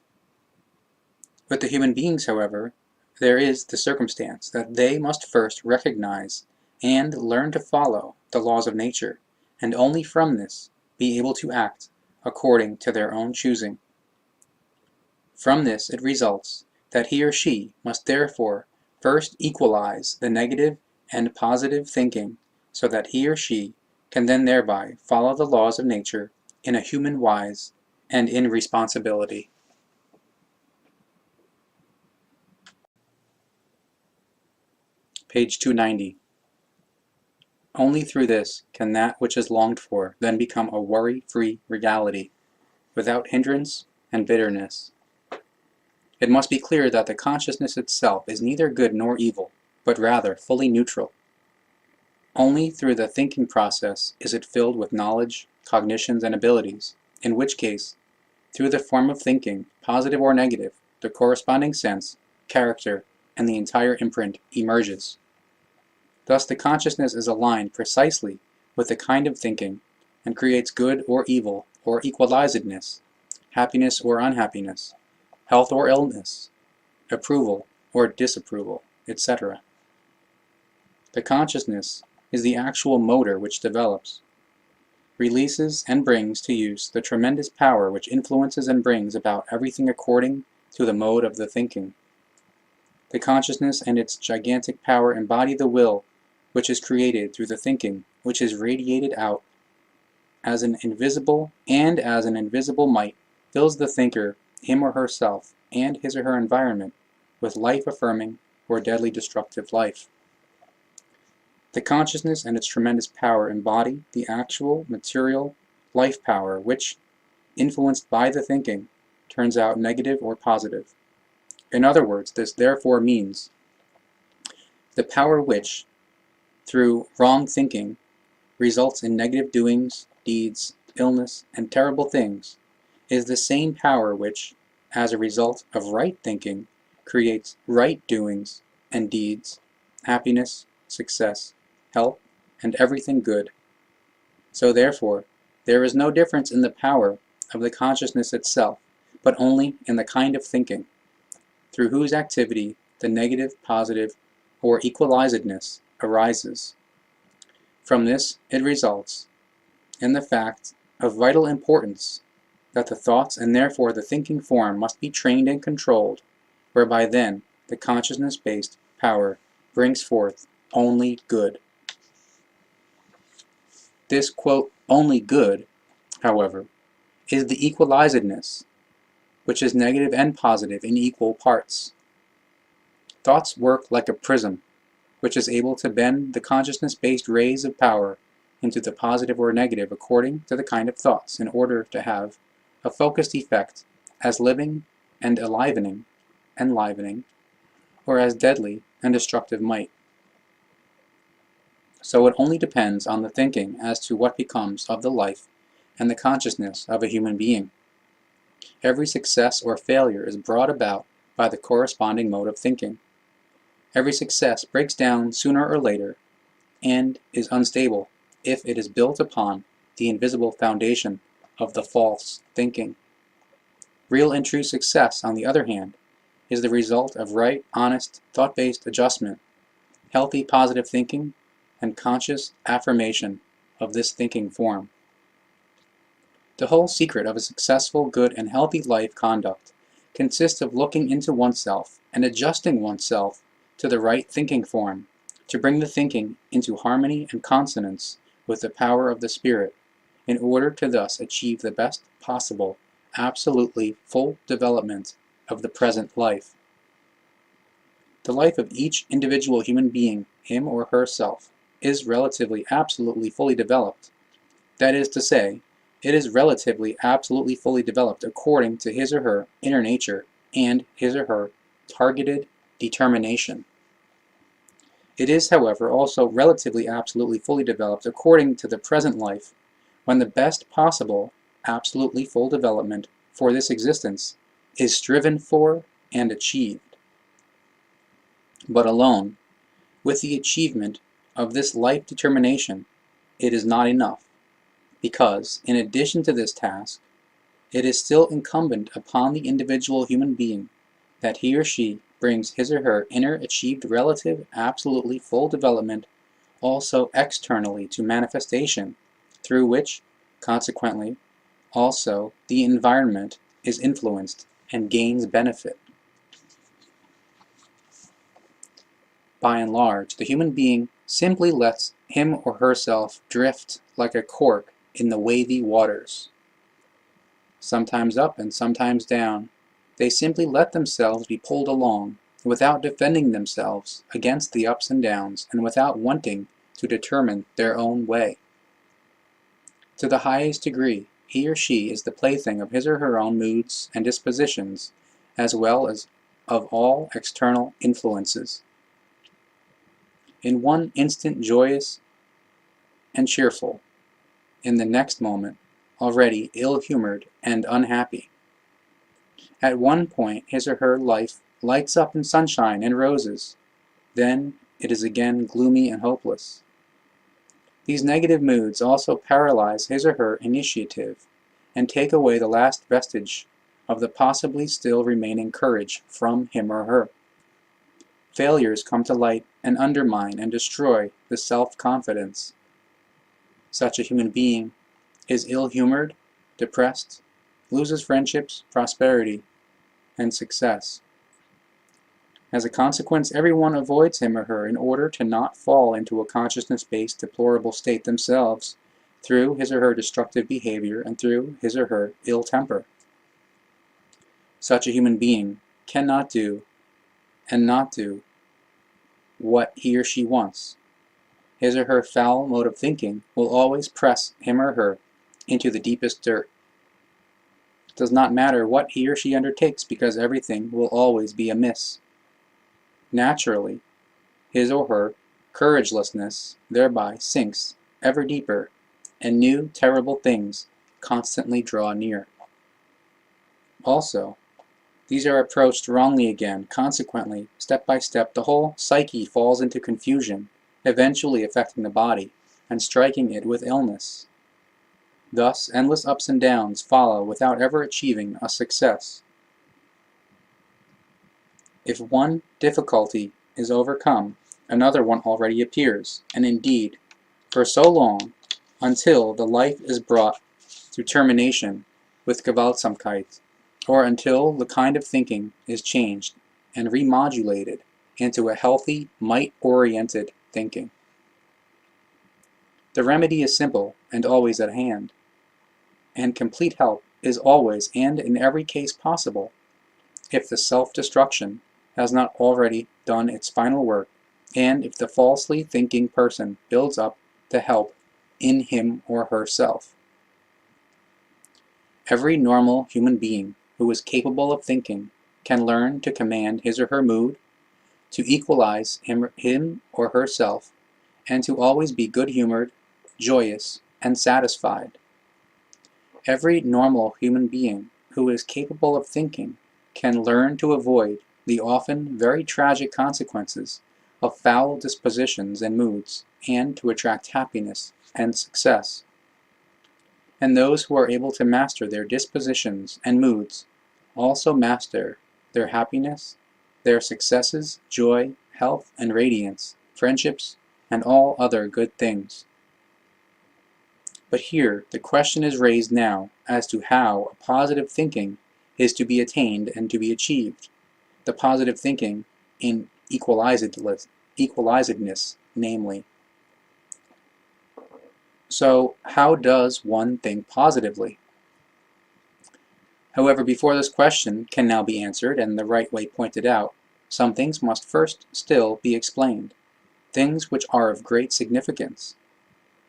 With the human beings, however, there is the circumstance that they must first recognize and learn to follow the laws of nature, and only from this be able to act according to their own choosing. From this it results that he or she must therefore first equalize the negative and positive thinking so that he or she can then thereby follow the laws of nature in a human wise and in responsibility. Page 290. Only through this can that which is longed for then become a worry-free reality, without hindrance and bitterness. It must be clear that the consciousness itself is neither good nor evil, but rather fully neutral. Only through the thinking process is it filled with knowledge, cognitions, and abilities, in which case, through the form of thinking, positive or negative, the corresponding sense, character, and the entire imprint emerges. Thus the consciousness is aligned precisely with the kind of thinking, and creates good or evil or equalizedness, happiness or unhappiness, health or illness, approval or disapproval, etc. The consciousness is the actual motor which develops, releases, and brings to use the tremendous power which influences and brings about everything according to the mode of the thinking. The consciousness and its gigantic power embody the will which is created through the thinking, which is radiated out as an invisible might fills the thinker, him or herself, and his or her environment with life-affirming or deadly destructive life. The consciousness and its tremendous power embody the actual material life power which, influenced by the thinking, turns out negative or positive. In other words, this therefore means the power which, through wrong thinking, results in negative doings, deeds, illness, and terrible things, is the same power which, as a result of right thinking, creates right doings and deeds, happiness, success, health, and everything good. So therefore, there is no difference in the power of the consciousness itself, but only in the kind of thinking, through whose activity the negative, positive, or equalizedness arises. From this it results in the fact of vital importance that the thoughts and therefore the thinking form must be trained and controlled, whereby then the consciousness-based power brings forth only good. This, quote, only good, however, is the equalizedness, which is negative and positive in equal parts. Thoughts work like a prism, which is able to bend the consciousness-based rays of power into the positive or negative according to the kind of thoughts in order to have a focused effect as living and enlivening, or as deadly and destructive might. So it only depends on the thinking as to what becomes of the life and the consciousness of a human being. Every success or failure is brought about by the corresponding mode of thinking. Every success breaks down sooner or later and is unstable if it is built upon the invisible foundation of the false thinking. Real and true success, on the other hand, is the result of right, honest, thought-based adjustment, healthy positive thinking, and conscious affirmation of this thinking form. The whole secret of a successful, good, and healthy life conduct consists of looking into oneself and adjusting oneself to the right thinking form, to bring the thinking into harmony and consonance with the power of the Spirit, in order to thus achieve the best possible, absolutely full development of the present life. The life of each individual human being, him or herself, is relatively absolutely fully developed. That is to say, it is relatively absolutely fully developed according to his or her inner nature and his or her targeted determination. It is, however, also relatively absolutely fully developed according to the present life, when the best possible absolutely full development for this existence is striven for and achieved. But alone, with the achievement of this life determination, it is not enough, because, in addition to this task, it is still incumbent upon the individual human being that he or she brings his or her inner achieved relative absolutely full development also externally to manifestation through which, consequently, also the environment is influenced and gains benefit. By and large, the human being simply lets him or herself drift like a cork in the wavy waters. Sometimes up and sometimes down, they simply let themselves be pulled along without defending themselves against the ups and downs and without wanting to determine their own way. To the highest degree, he or she is the plaything of his or her own moods and dispositions, as well as of all external influences. In one instant joyous and cheerful, in the next moment already ill-humored and unhappy. At one point his or her life lights up in sunshine and roses, then it is again gloomy and hopeless. These negative moods also paralyze his or her initiative and take away the last vestige of the possibly still remaining courage from him or her. Failures come to light and undermine and destroy the self-confidence. Such a human being is ill-humored, depressed, loses friendships, prosperity, and success. As a consequence, everyone avoids him or her in order to not fall into a consciousness-based deplorable state themselves through his or her destructive behavior and through his or her ill temper. Such a human being cannot do and not do what he or she wants. His or her foul mode of thinking will always press him or her into the deepest dirt. It does not matter what he or she undertakes because everything will always be amiss. Naturally, his or her couragelessness thereby sinks ever deeper, and new terrible things constantly draw near. Also, these are approached wrongly again. Consequently, step by step, the whole psyche falls into confusion, eventually affecting the body and striking it with illness. Thus, endless ups and downs follow without ever achieving a success. If one difficulty is overcome, another one already appears, and indeed, for so long, until the life is brought to termination with Gewaltsamkeit, or until the kind of thinking is changed and remodulated into a healthy, might-oriented thinking. The remedy is simple and always at hand, and complete help is always and in every case possible if the self-destruction has not already done its final work, and if the falsely thinking person builds up the help in him or herself. Every normal human being who is capable of thinking can learn to command his or her mood, to equalize him or herself, and to always be good-humored, joyous, and satisfied. Every normal human being who is capable of thinking can learn to avoid the often very tragic consequences of foul dispositions and moods, and to attract happiness and success. And those who are able to master their dispositions and moods also master their happiness, their successes, joy, health, and radiance, friendships, and all other good things. But here the question is raised now as to how a positive thinking is to be attained and to be achieved. The positive thinking in equalizedness, namely. So, how does one think positively? However, before this question can now be answered and the right way pointed out, some things must first still be explained, things which are of great significance,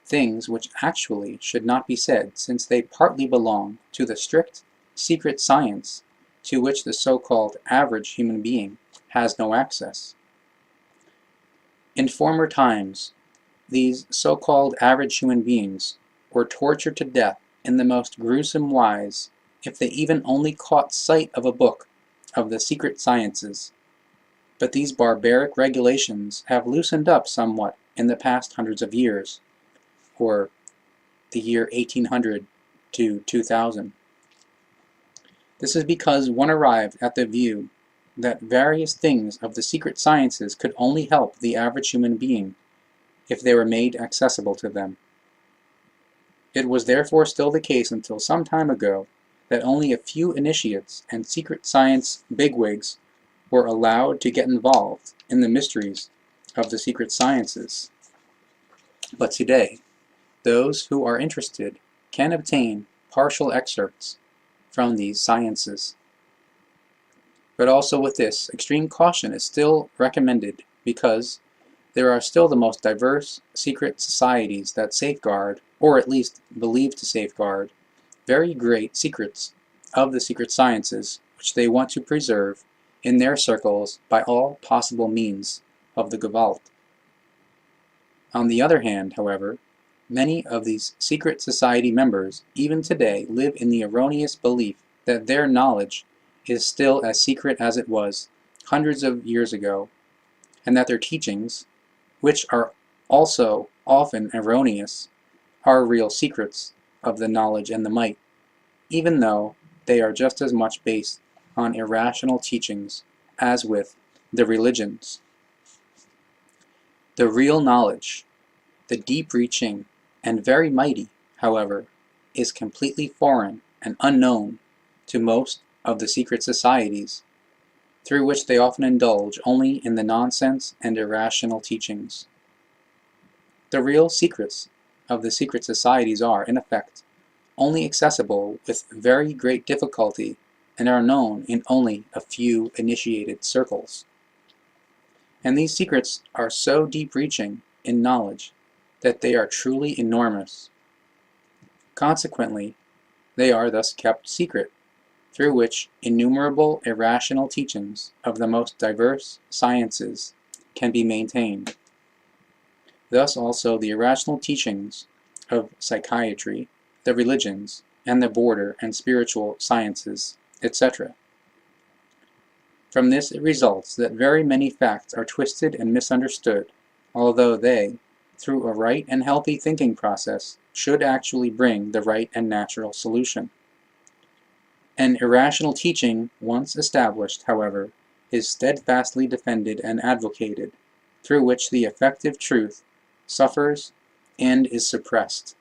things which actually should not be said since they partly belong to the strict, secret science to which the so-called average human being has no access. In former times, these so-called average human beings were tortured to death in the most gruesome wise if they even only caught sight of a book of the secret sciences. But these barbaric regulations have loosened up somewhat in the past hundreds of years, or the year 1800 to 2000. This is because one arrived at the view that various things of the secret sciences could only help the average human being if they were made accessible to them. It was therefore still the case until some time ago that only a few initiates and secret science bigwigs were allowed to get involved in the mysteries of the secret sciences. But today, those who are interested can obtain partial excerpts from these sciences. But also with this, extreme caution is still recommended because there are still the most diverse secret societies that safeguard, or at least believe to safeguard, very great secrets of the secret sciences which they want to preserve in their circles by all possible means of the Gewalt. On the other hand, however, many of these secret society members even today live in the erroneous belief that their knowledge is still as secret as it was hundreds of years ago, and that their teachings, which are also often erroneous, are real secrets of the knowledge and the might, even though they are just as much based on irrational teachings as with the religions. The real knowledge, the deep-reaching and very mighty, however, is completely foreign and unknown to most of the secret societies, through which they often indulge only in the nonsense and irrational teachings. The real secrets of the secret societies are, in effect, only accessible with very great difficulty and are known in only a few initiated circles. And these secrets are so deep-reaching in knowledge that they are truly enormous. Consequently, they are thus kept secret, through which innumerable irrational teachings of the most diverse sciences can be maintained. Thus also the irrational teachings of psychiatry, the religions, and the border and spiritual sciences, etc. From this it results that very many facts are twisted and misunderstood, although they, through a right and healthy thinking process, should actually bring the right and natural solution. An irrational teaching, once established, however, is steadfastly defended and advocated, through which the effective truth suffers and is suppressed.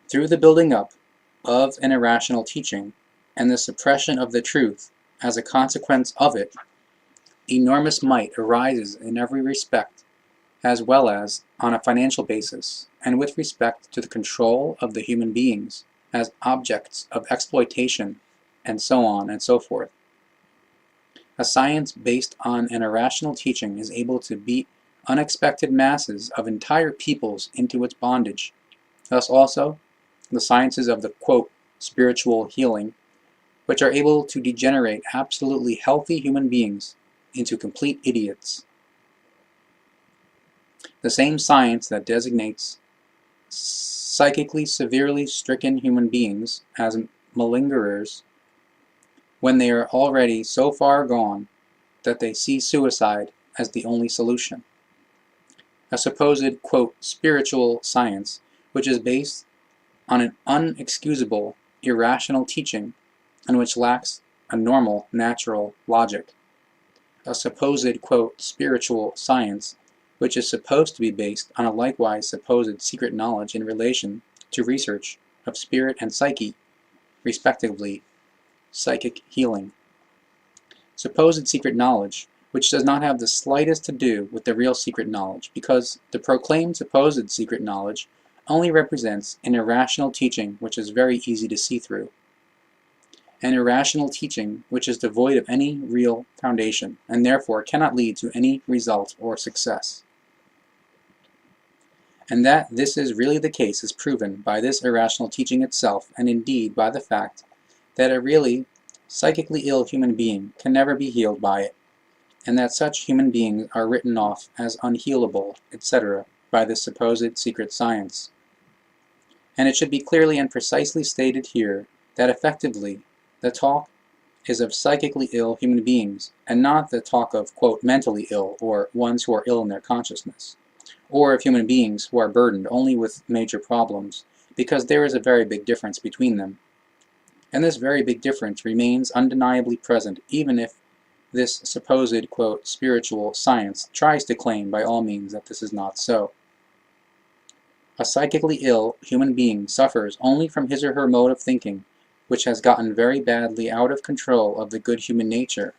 Through the building up of an irrational teaching and the suppression of the truth as a consequence of it, enormous might arises in every respect, as well as on a financial basis, and with respect to the control of the human beings as objects of exploitation, and so on and so forth. A science based on an irrational teaching is able to beat unexpected masses of entire peoples into its bondage. Thus also, the sciences of the, quote, spiritual healing, which are able to degenerate absolutely healthy human beings into complete idiots. The same science that designates psychically severely stricken human beings as malingerers when they are already so far gone that they see suicide as the only solution. A supposed, quote, spiritual science, which is based on an unexcusable, irrational teaching and which lacks a normal, natural logic. A supposed, quote, spiritual science, which is supposed to be based on a likewise supposed secret knowledge in relation to research of spirit and psyche, respectively, psychic healing. Supposed secret knowledge, which does not have the slightest to do with the real secret knowledge, because the proclaimed supposed secret knowledge only represents an irrational teaching which is very easy to see through. An irrational teaching which is devoid of any real foundation, and therefore cannot lead to any result or success. And that this is really the case is proven by this irrational teaching itself, and indeed by the fact that a really psychically ill human being can never be healed by it, and that such human beings are written off as unhealable, etc., by this supposed secret science. And it should be clearly and precisely stated here that effectively the talk is of psychically ill human beings, and not the talk of, quote, mentally ill, or ones who are ill in their consciousness, or of human beings who are burdened only with major problems, because there is a very big difference between them. And this very big difference remains undeniably present, even if this supposed, quote, spiritual science tries to claim by all means that this is not so. A psychically ill human being suffers only from his or her mode of thinking, which has gotten very badly out of control of the good human nature,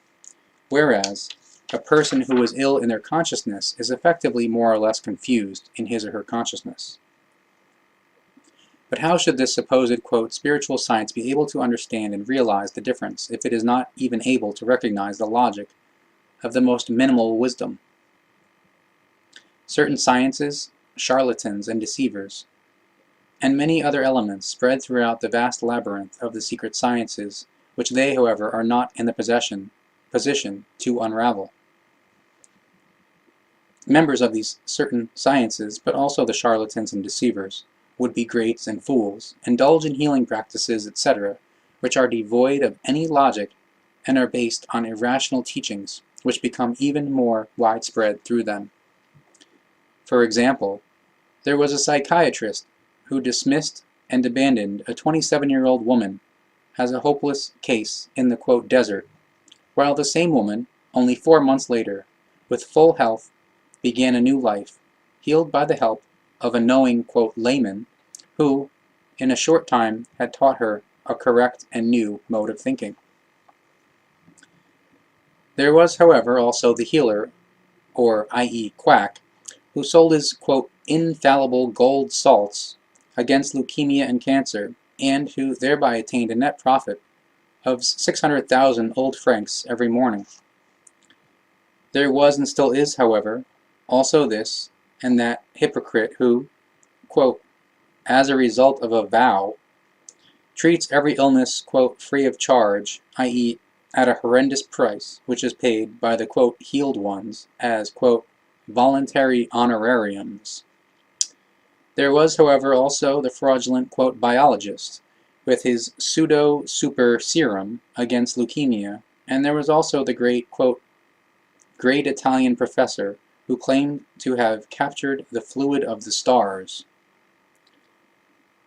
whereas a person who is ill in their consciousness is effectively more or less confused in his or her consciousness. But how should this supposed, quote, spiritual science be able to understand and realize the difference if it is not even able to recognize the logic of the most minimal wisdom? Certain sciences, charlatans and deceivers, and many other elements spread throughout the vast labyrinth of the secret sciences, which they, however, are not in the position to unravel. Members of these certain sciences, but also the charlatans and deceivers, would-be greats and fools, indulge in healing practices, etc., which are devoid of any logic and are based on irrational teachings, which become even more widespread through them. For example, there was a psychiatrist who dismissed and abandoned a 27-year-old woman as a hopeless case in the, quote, desert, while the same woman, only 4 months later, with full health, began a new life, healed by the help of a knowing, quote, layman, who, in a short time, had taught her a correct and new mode of thinking. There was, however, also the healer, or i.e. quack, who sold his, quote, infallible gold salts against leukemia and cancer, and who thereby attained a net profit of 600,000 old francs every morning. There was and still is, however, also this and that hypocrite who, quote, as a result of a vow, treats every illness, quote, free of charge, i.e. at a horrendous price, which is paid by the, quote, healed ones as, quote, voluntary honorariums. There was, however, also the fraudulent, quote, biologist, with his pseudo-super serum against leukemia, and there was also the great, quote, great Italian professor who claimed to have captured the fluid of the stars.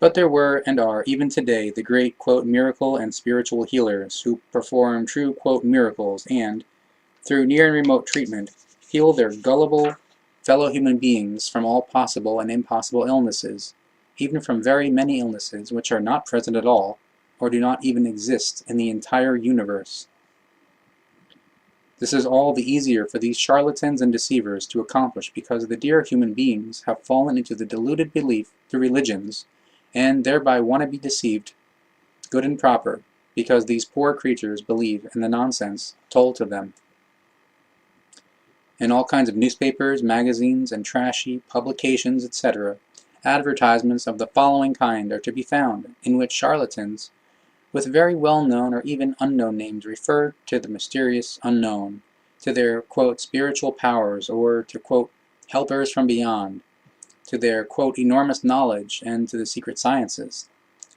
But there were and are even today the great, quote, miracle and spiritual healers who perform true, quote, miracles and, through near and remote treatment, heal their gullible fellow human beings from all possible and impossible illnesses, even from very many illnesses which are not present at all, or do not even exist in the entire universe. This is all the easier for these charlatans and deceivers to accomplish because the dear human beings have fallen into the deluded belief through religions, and thereby want to be deceived, good and proper, because these poor creatures believe in the nonsense told to them. In all kinds of newspapers, magazines, and trashy publications, etc., advertisements of the following kind are to be found, in which charlatans, with very well-known or even unknown names, refer to the mysterious unknown, to their, quote, spiritual powers, or to, quote, helpers from beyond, to their, quote, enormous knowledge, and to the secret sciences.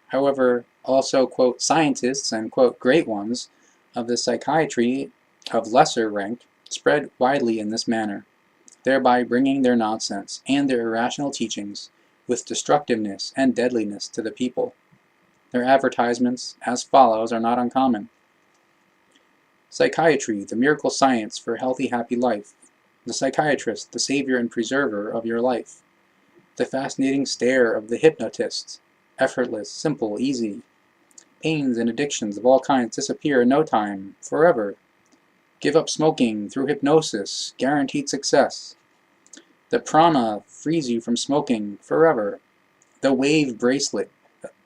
However, also, quote, scientists and, quote, great ones of the psychiatry of lesser rank spread widely in this manner, thereby bringing their nonsense and their irrational teachings with destructiveness and deadliness to the people. Their advertisements, as follows, are not uncommon. Psychiatry, the miracle science for a healthy, happy life. The psychiatrist, the savior and preserver of your life. The fascinating stare of the hypnotist, effortless, simple, easy. Pains and addictions of all kinds disappear in no time, forever. Give up smoking through hypnosis, guaranteed success. The prana frees you from smoking forever. The wave bracelet,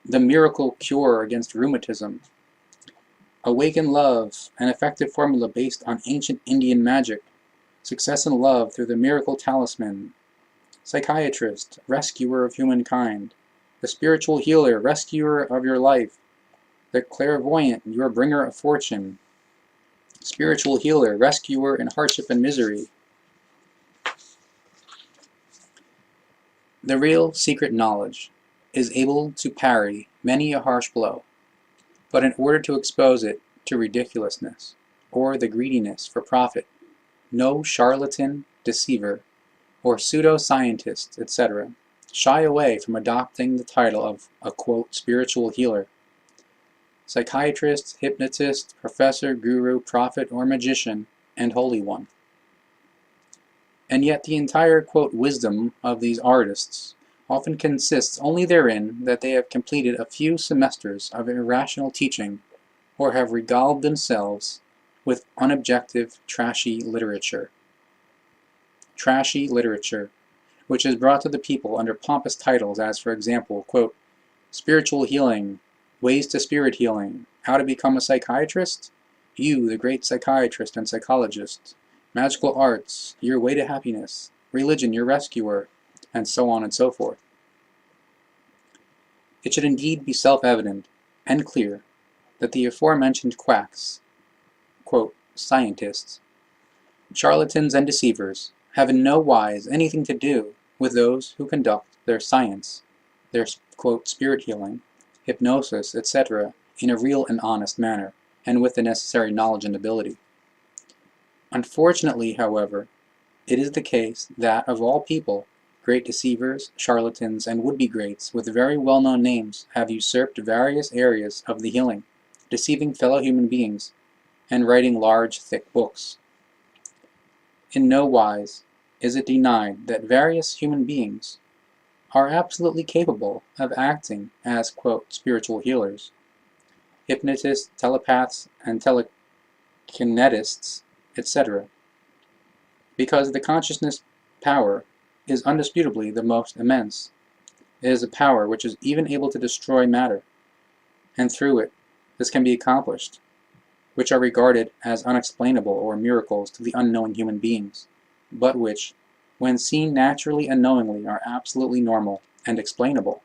the miracle cure against rheumatism. Awaken love, an effective formula based on ancient Indian magic. Success in love through the miracle talisman. Psychiatrist, rescuer of humankind. The spiritual healer, rescuer of your life. The clairvoyant, your bringer of fortune. Spiritual healer, rescuer in hardship and misery. The real secret knowledge is able to parry many a harsh blow, but in order to expose it to ridiculousness, or the greediness for profit, no charlatan, deceiver, or pseudo-scientist, etc., shy away from adopting the title of a, quote, spiritual healer. Psychiatrist, hypnotist, professor, guru, prophet, or magician, and holy one. And yet the entire, quote, wisdom of these artists often consists only therein that they have completed a few semesters of irrational teaching, or have regaled themselves with unobjective, trashy literature. Trashy literature, which is brought to the people under pompous titles as, for example, quote, Spiritual Healing, Ways to Spirit Healing, How to Become a Psychiatrist, You, the Great Psychiatrist and Psychologist, Magical Arts, Your Way to Happiness, Religion, Your Rescuer, and so on and so forth. It should indeed be self-evident and clear that the aforementioned quacks, quote, scientists, charlatans and deceivers, have in no wise anything to do with those who conduct their science, their, quote, spirit healing, hypnosis, etc., in a real and honest manner, and with the necessary knowledge and ability. Unfortunately, however, it is the case that, of all people, great deceivers, charlatans, and would-be greats with very well-known names have usurped various areas of the healing, deceiving fellow human beings, and writing large, thick books. In no wise is it denied that various human beings are absolutely capable of acting as, quote, spiritual healers. Hypnotists, telepaths, and telekinetists, etc., because the consciousness power is undisputably the most immense. It is a power which is even able to destroy matter, and through it this can be accomplished, which are regarded as unexplainable or miracles to the unknowing human beings, but which, when seen naturally and knowingly, are absolutely normal and explainable.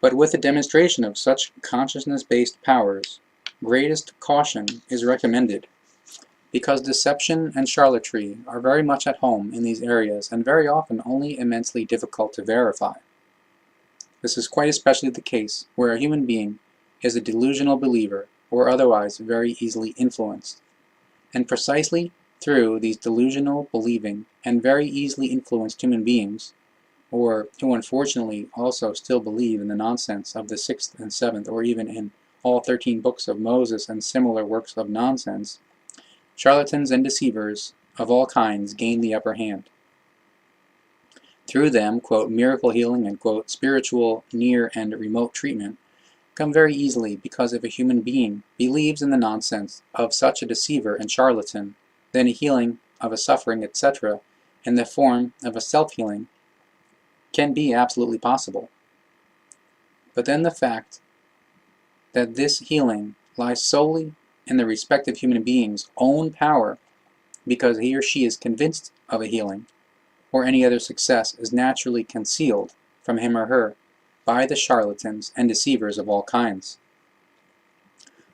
But with the demonstration of such consciousness-based powers, greatest caution is recommended, because deception and charlatanry are very much at home in these areas and very often only immensely difficult to verify. This is quite especially the case where a human being is a delusional believer or otherwise very easily influenced. And precisely through these delusional, believing, and very easily influenced human beings, or who unfortunately also still believe in the nonsense of the 6th and 7th, or even in all 13 books of Moses and similar works of nonsense, charlatans and deceivers of all kinds gain the upper hand. Through them, quote, miracle healing and, quote, spiritual, near, and remote treatment come very easily, because if a human being believes in the nonsense of such a deceiver and charlatan, then a healing of a suffering, etc., in the form of a self-healing can be absolutely possible. But then the fact that this healing lies solely in the respective human being's own power, because he or she is convinced of a healing, or any other success, is naturally concealed from him or her by the charlatans and deceivers of all kinds.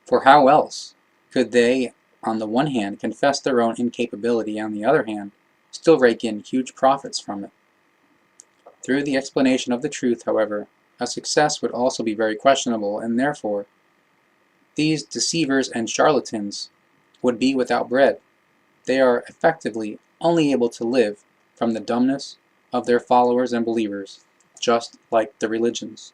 For how else could they, on the one hand, confess their own incapability, and on the other hand, still rake in huge profits from it? Through the explanation of the truth, however, a success would also be very questionable, and therefore these deceivers and charlatans would be without bread. They are effectively only able to live from the dumbness of their followers and believers, just like the religions.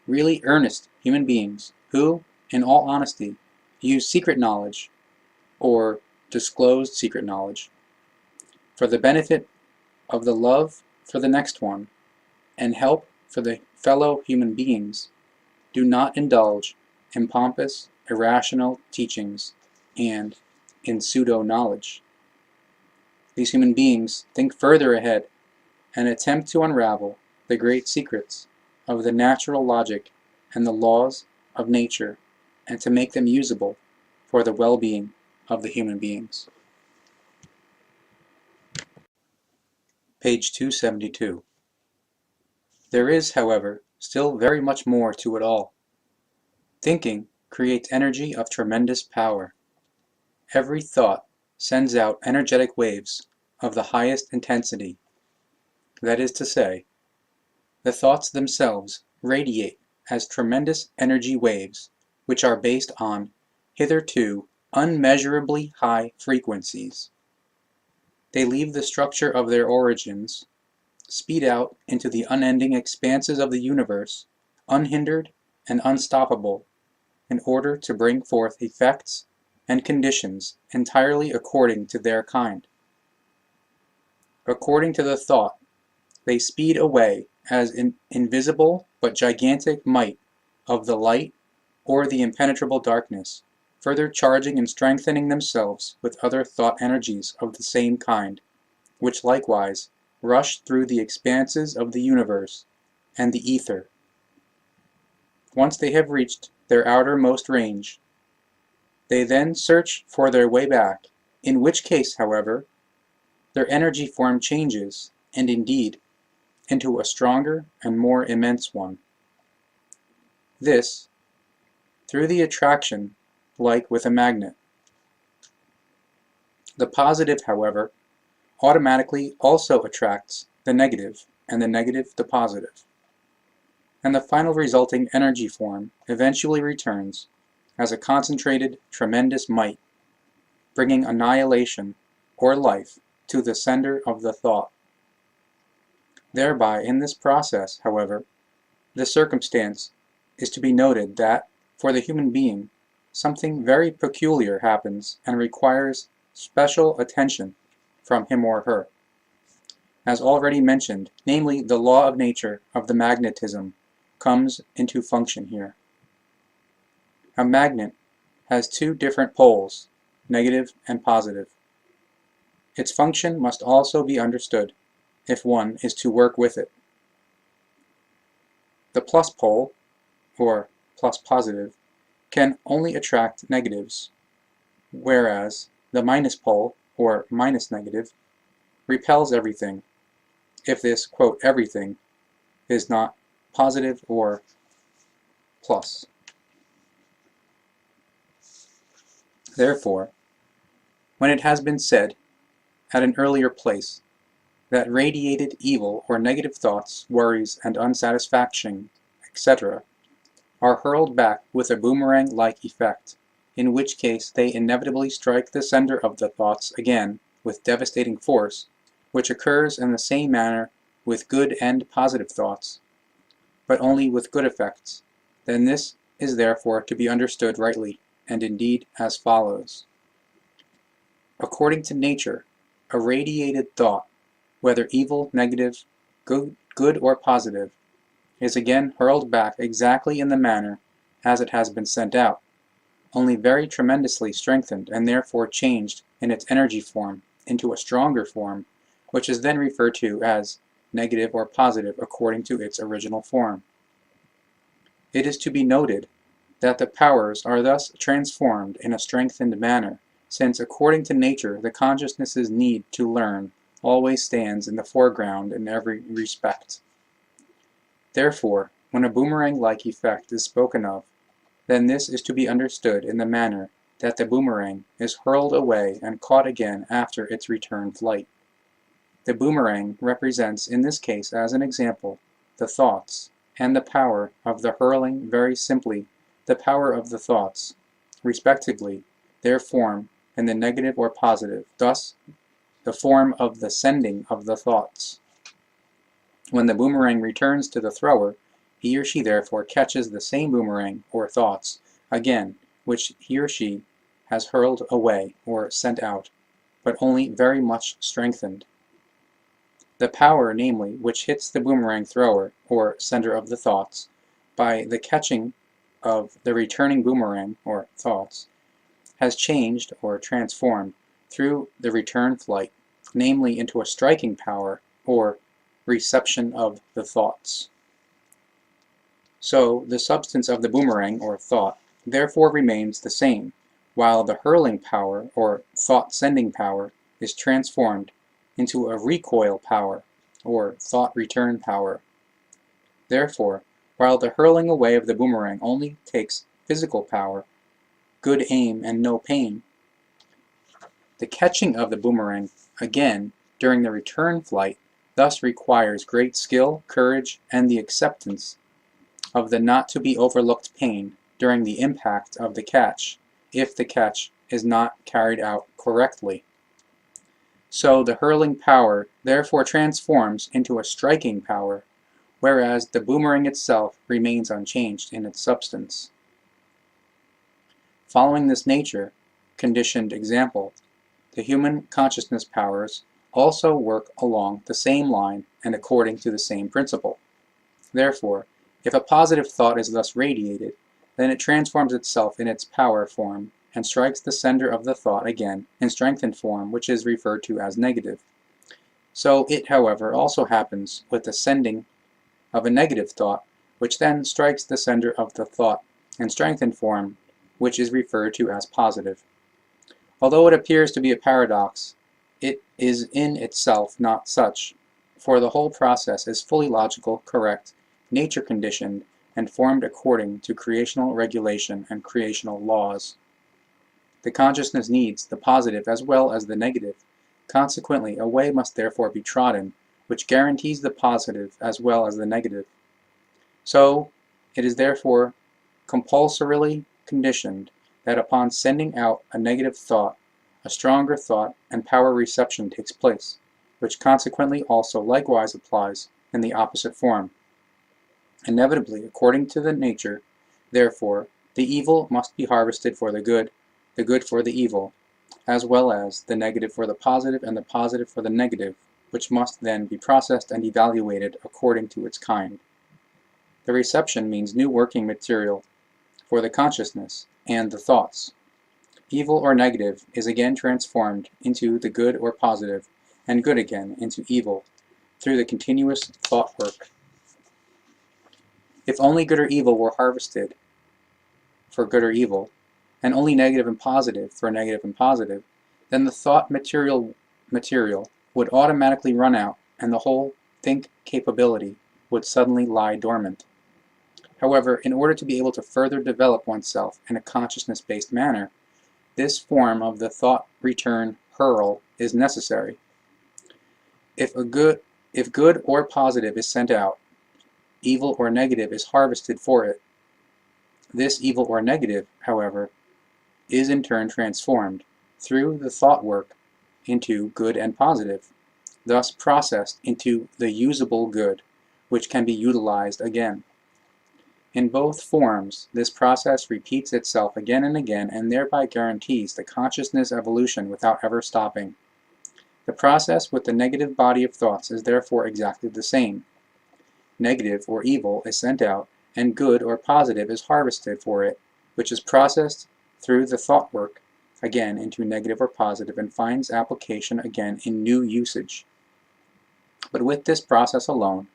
Really earnest human beings who, in all honesty, use secret knowledge, or disclosed secret knowledge, for the benefit of the love for the next one, and help for the fellow human beings, do not indulge in pompous, irrational teachings and in pseudo-knowledge. These human beings think further ahead and attempt to unravel the great secrets of the natural logic and the laws of nature, and to make them usable for the well-being of the human beings. Page 272. There is, however, still very much more to it all. Thinking creates energy of tremendous power. Every thought sends out energetic waves of the highest intensity. That is to say, the thoughts themselves radiate as tremendous energy waves, which are based on hitherto unmeasurably high frequencies. They leave the structure of their origins, speed out into the unending expanses of the universe, unhindered and unstoppable, in order to bring forth effects and conditions entirely according to their kind. According to the thought, they speed away as invisible but gigantic might of the light or the impenetrable darkness, further charging and strengthening themselves with other thought energies of the same kind, which likewise rush through the expanses of the universe and the ether. Once they have reached their outermost range, they then search for their way back, in which case, however, their energy form changes, and indeed, into a stronger and more immense one. This, through the attraction, like with a magnet. The positive, however, automatically also attracts the negative, and the negative the positive. And the final resulting energy form eventually returns as a concentrated, tremendous might, bringing annihilation or life to the sender of the thought. Thereby, in this process, however, the circumstance is to be noted that, for the human being, something very peculiar happens and requires special attention from him or her. As already mentioned, namely the law of nature of the magnetism comes into function here. A magnet has two different poles, negative and positive. Its function must also be understood if one is to work with it. The plus pole, or plus positive, can only attract negatives, whereas the minus pole, or minus negative, repels everything, if this, quote, everything, is not positive or plus. Therefore, when it has been said at an earlier place that radiated evil or negative thoughts, worries, and unsatisfaction, etc., are hurled back with a boomerang-like effect, in which case they inevitably strike the sender of the thoughts again with devastating force, which occurs in the same manner with good and positive thoughts, but only with good effects, then this is therefore to be understood rightly, and indeed as follows. According to nature, a radiated thought, whether evil, negative, good or positive, is again hurled back exactly in the manner as it has been sent out, only very tremendously strengthened and therefore changed in its energy form into a stronger form, which is then referred to as negative or positive according to its original form. It is to be noted that the powers are thus transformed in a strengthened manner, since according to nature the consciousness's need to learn always stands in the foreground in every respect. Therefore, when a boomerang-like effect is spoken of, then this is to be understood in the manner that the boomerang is hurled away and caught again after its return flight. The boomerang represents in this case as an example the thoughts, and the power of the hurling very simply the power of the thoughts, respectively, their form in the negative or positive, thus the form of the sending of the thoughts. When the boomerang returns to the thrower, he or she therefore catches the same boomerang or thoughts again, which he or she has hurled away or sent out, but only very much strengthened. The power, namely, which hits the boomerang thrower, or sender of the thoughts, by the catching of the returning boomerang, or thoughts, has changed, or transformed, through the return flight, namely into a striking power, or reception of the thoughts. So, the substance of the boomerang, or thought, therefore remains the same, while the hurling power, or thought-sending power, is transformed into a recoil power, or thought return power. Therefore, while the hurling away of the boomerang only takes physical power, good aim and no pain, the catching of the boomerang again during the return flight thus requires great skill, courage, and the acceptance of the not to be overlooked pain during the impact of the catch, if the catch is not carried out correctly. So the hurling power therefore transforms into a striking power, whereas the boomerang itself remains unchanged in its substance. Following this nature, conditioned example, the human consciousness powers also work along the same line and according to the same principle. Therefore, if a positive thought is thus radiated, then it transforms itself in its power form and strikes the sender of the thought again in strengthened form, which is referred to as negative. So it, however, also happens with the sending of a negative thought, which then strikes the sender of the thought in strengthened form, which is referred to as positive. Although it appears to be a paradox, it is in itself not such, for the whole process is fully logical, correct, nature-conditioned, and formed according to creational regulation and creational laws. The consciousness needs the positive as well as the negative. Consequently, a way must therefore be trodden, which guarantees the positive as well as the negative. So, it is therefore compulsorily conditioned that upon sending out a negative thought, a stronger thought and power reception takes place, which consequently also likewise applies in the opposite form. Inevitably, according to the nature, therefore, the evil must be harvested for the good for the evil, as well as the negative for the positive and the positive for the negative, which must then be processed and evaluated according to its kind. The reception means new working material for the consciousness and the thoughts. Evil or negative is again transformed into the good or positive, and good again into evil, through the continuous thought work. If only good or evil were harvested for good or evil, and only negative and positive for negative and positive, then the thought material would automatically run out, and the whole think capability would suddenly lie dormant. However, in order to be able to further develop oneself in a consciousness-based manner, this form of the thought return hurl is necessary. If good or positive is sent out, evil or negative is harvested for it. This evil or negative, however, is in turn transformed through the thought work into good and positive, thus processed into the usable good, which can be utilized again. In both forms, this process repeats itself again and again and thereby guarantees the consciousness evolution without ever stopping. The process with the negative body of thoughts is therefore exactly the same. Negative or evil is sent out, and good or positive is harvested for it, which is processed through the thought work again into negative or positive and finds application again in new usage. But with this process alone,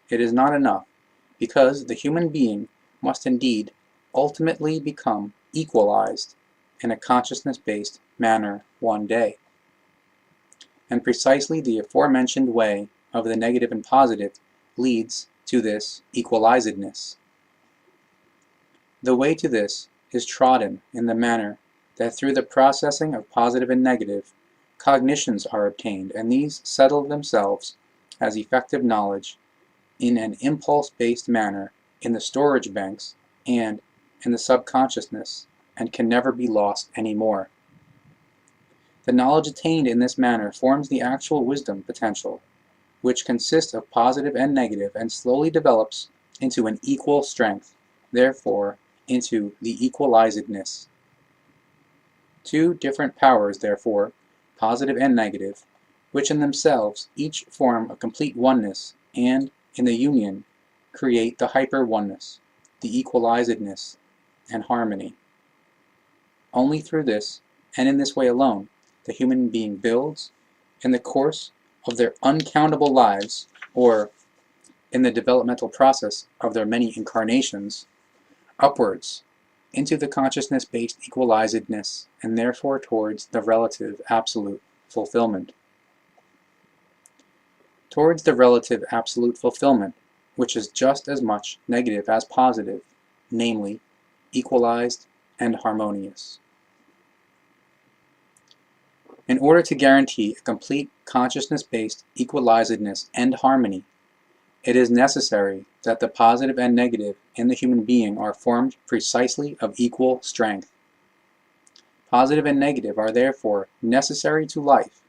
it is not enough, because the human being must indeed ultimately become equalized in a consciousness-based manner one day. And precisely the aforementioned way of the negative and positive leads to this equalizedness. The way to this is trodden in the manner that through the processing of positive and negative, cognitions are obtained, and these settle themselves as effective knowledge in an impulse-based manner in the storage banks and in the subconsciousness, and can never be lost anymore. The knowledge attained in this manner forms the actual wisdom potential, which consists of positive and negative and slowly develops into an equal strength, therefore into the equalizedness. Two different powers, therefore, positive and negative, which in themselves each form a complete oneness, and in the union create the hyper-oneness, the equalizedness, and harmony. Only through this, and in this way alone, the human being builds, in the course of their uncountable lives, or in the developmental process of their many incarnations, upwards into the consciousness-based equalizedness, and therefore towards the relative absolute fulfillment. Towards the relative absolute fulfillment, which is just as much negative as positive, namely, equalized and harmonious. In order to guarantee a complete consciousness-based equalizedness and harmony, it is necessary that the positive and negative in the human being are formed precisely of equal strength. Positive and negative are therefore necessary to life,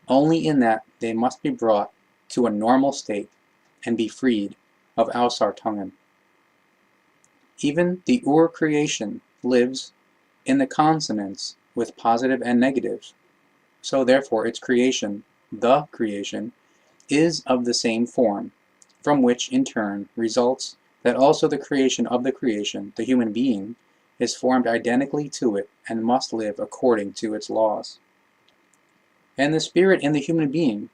only in that they must be brought to a normal state and be freed of Ausartungen. Even the Ur-creation lives in the consonance with positive and negative, so therefore its creation the creation, is of the same form, from which in turn results that also the creation of the creation, the human being, is formed identically to it and must live according to its laws. And the spirit in the human being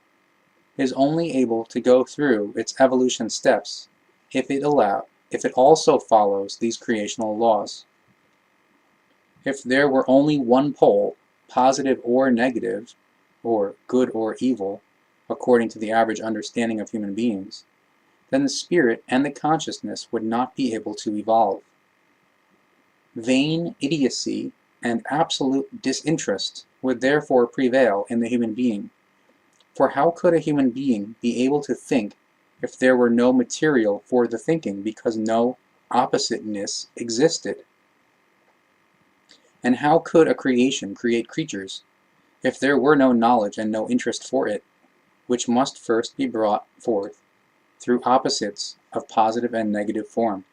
is only able to go through its evolution steps if it also follows these creational laws. If there were only one pole, positive or negative, or good or evil, according to the average understanding of human beings, then the spirit and the consciousness would not be able to evolve. Vain idiocy and absolute disinterest would therefore prevail in the human being. For how could a human being be able to think if there were no material for the thinking, because no oppositeness existed? And how could a creation create creatures if there were no knowledge and no interest for it, which must first be brought forth through opposites of positive and negative form?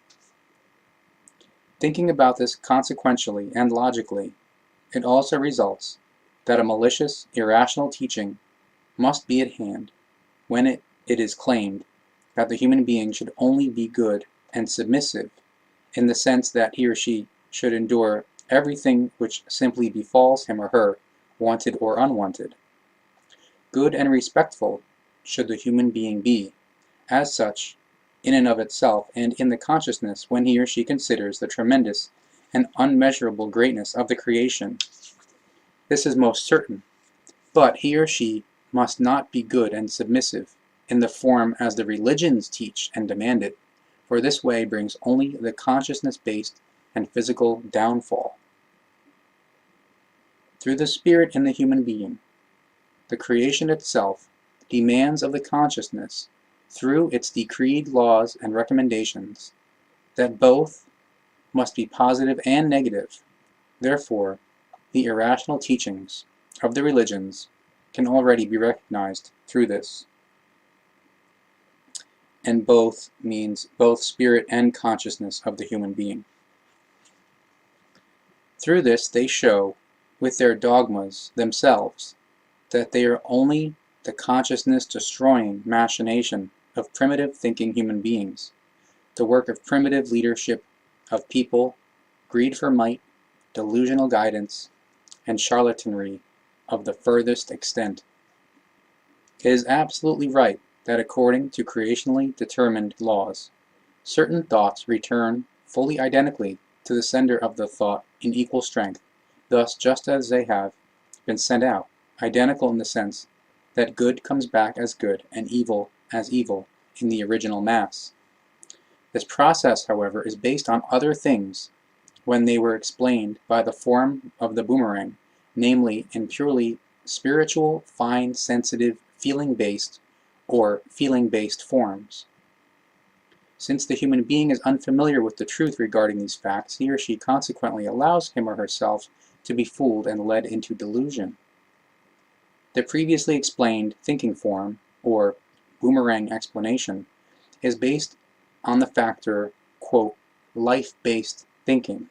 Thinking about this consequentially and logically, it also results that a malicious, irrational teaching must be at hand when it is claimed that the human being should only be good and submissive, in the sense that he or she should endure everything which simply befalls him or her, wanted or unwanted. Good and respectful should the human being be, as such, in and of itself, and in the consciousness when he or she considers the tremendous and unmeasurable greatness of the creation. This is most certain, but he or she must not be good and submissive in the form as the religions teach and demand it, for this way brings only the consciousness-based and physical downfall. Through the spirit in the human being, the creation itself demands of the consciousness, through its decreed laws and recommendations, that both must be positive and negative. Therefore, the irrational teachings of the religions can already be recognized through this. And both means both spirit and consciousness of the human being. Through this they show, with their dogmas themselves, that they are only the consciousness-destroying machination of primitive thinking human beings, the work of primitive leadership of people, greed for might, delusional guidance, and charlatanry of the furthest extent. It is absolutely right that according to creationally determined laws, certain thoughts return fully identically to the sender of the thought in equal strength, thus just as they have been sent out, identical in the sense that good comes back as good and evil as evil in the original mass. This process, however, is based on other things when they were explained by the form of the boomerang, namely in purely spiritual, fine, sensitive, feeling-based, or feeling-based forms. Since the human being is unfamiliar with the truth regarding these facts, he or she consequently allows him or herself to be fooled and led into delusion. The previously explained thinking form, or boomerang explanation, is based on the factor, quote, life-based thinking,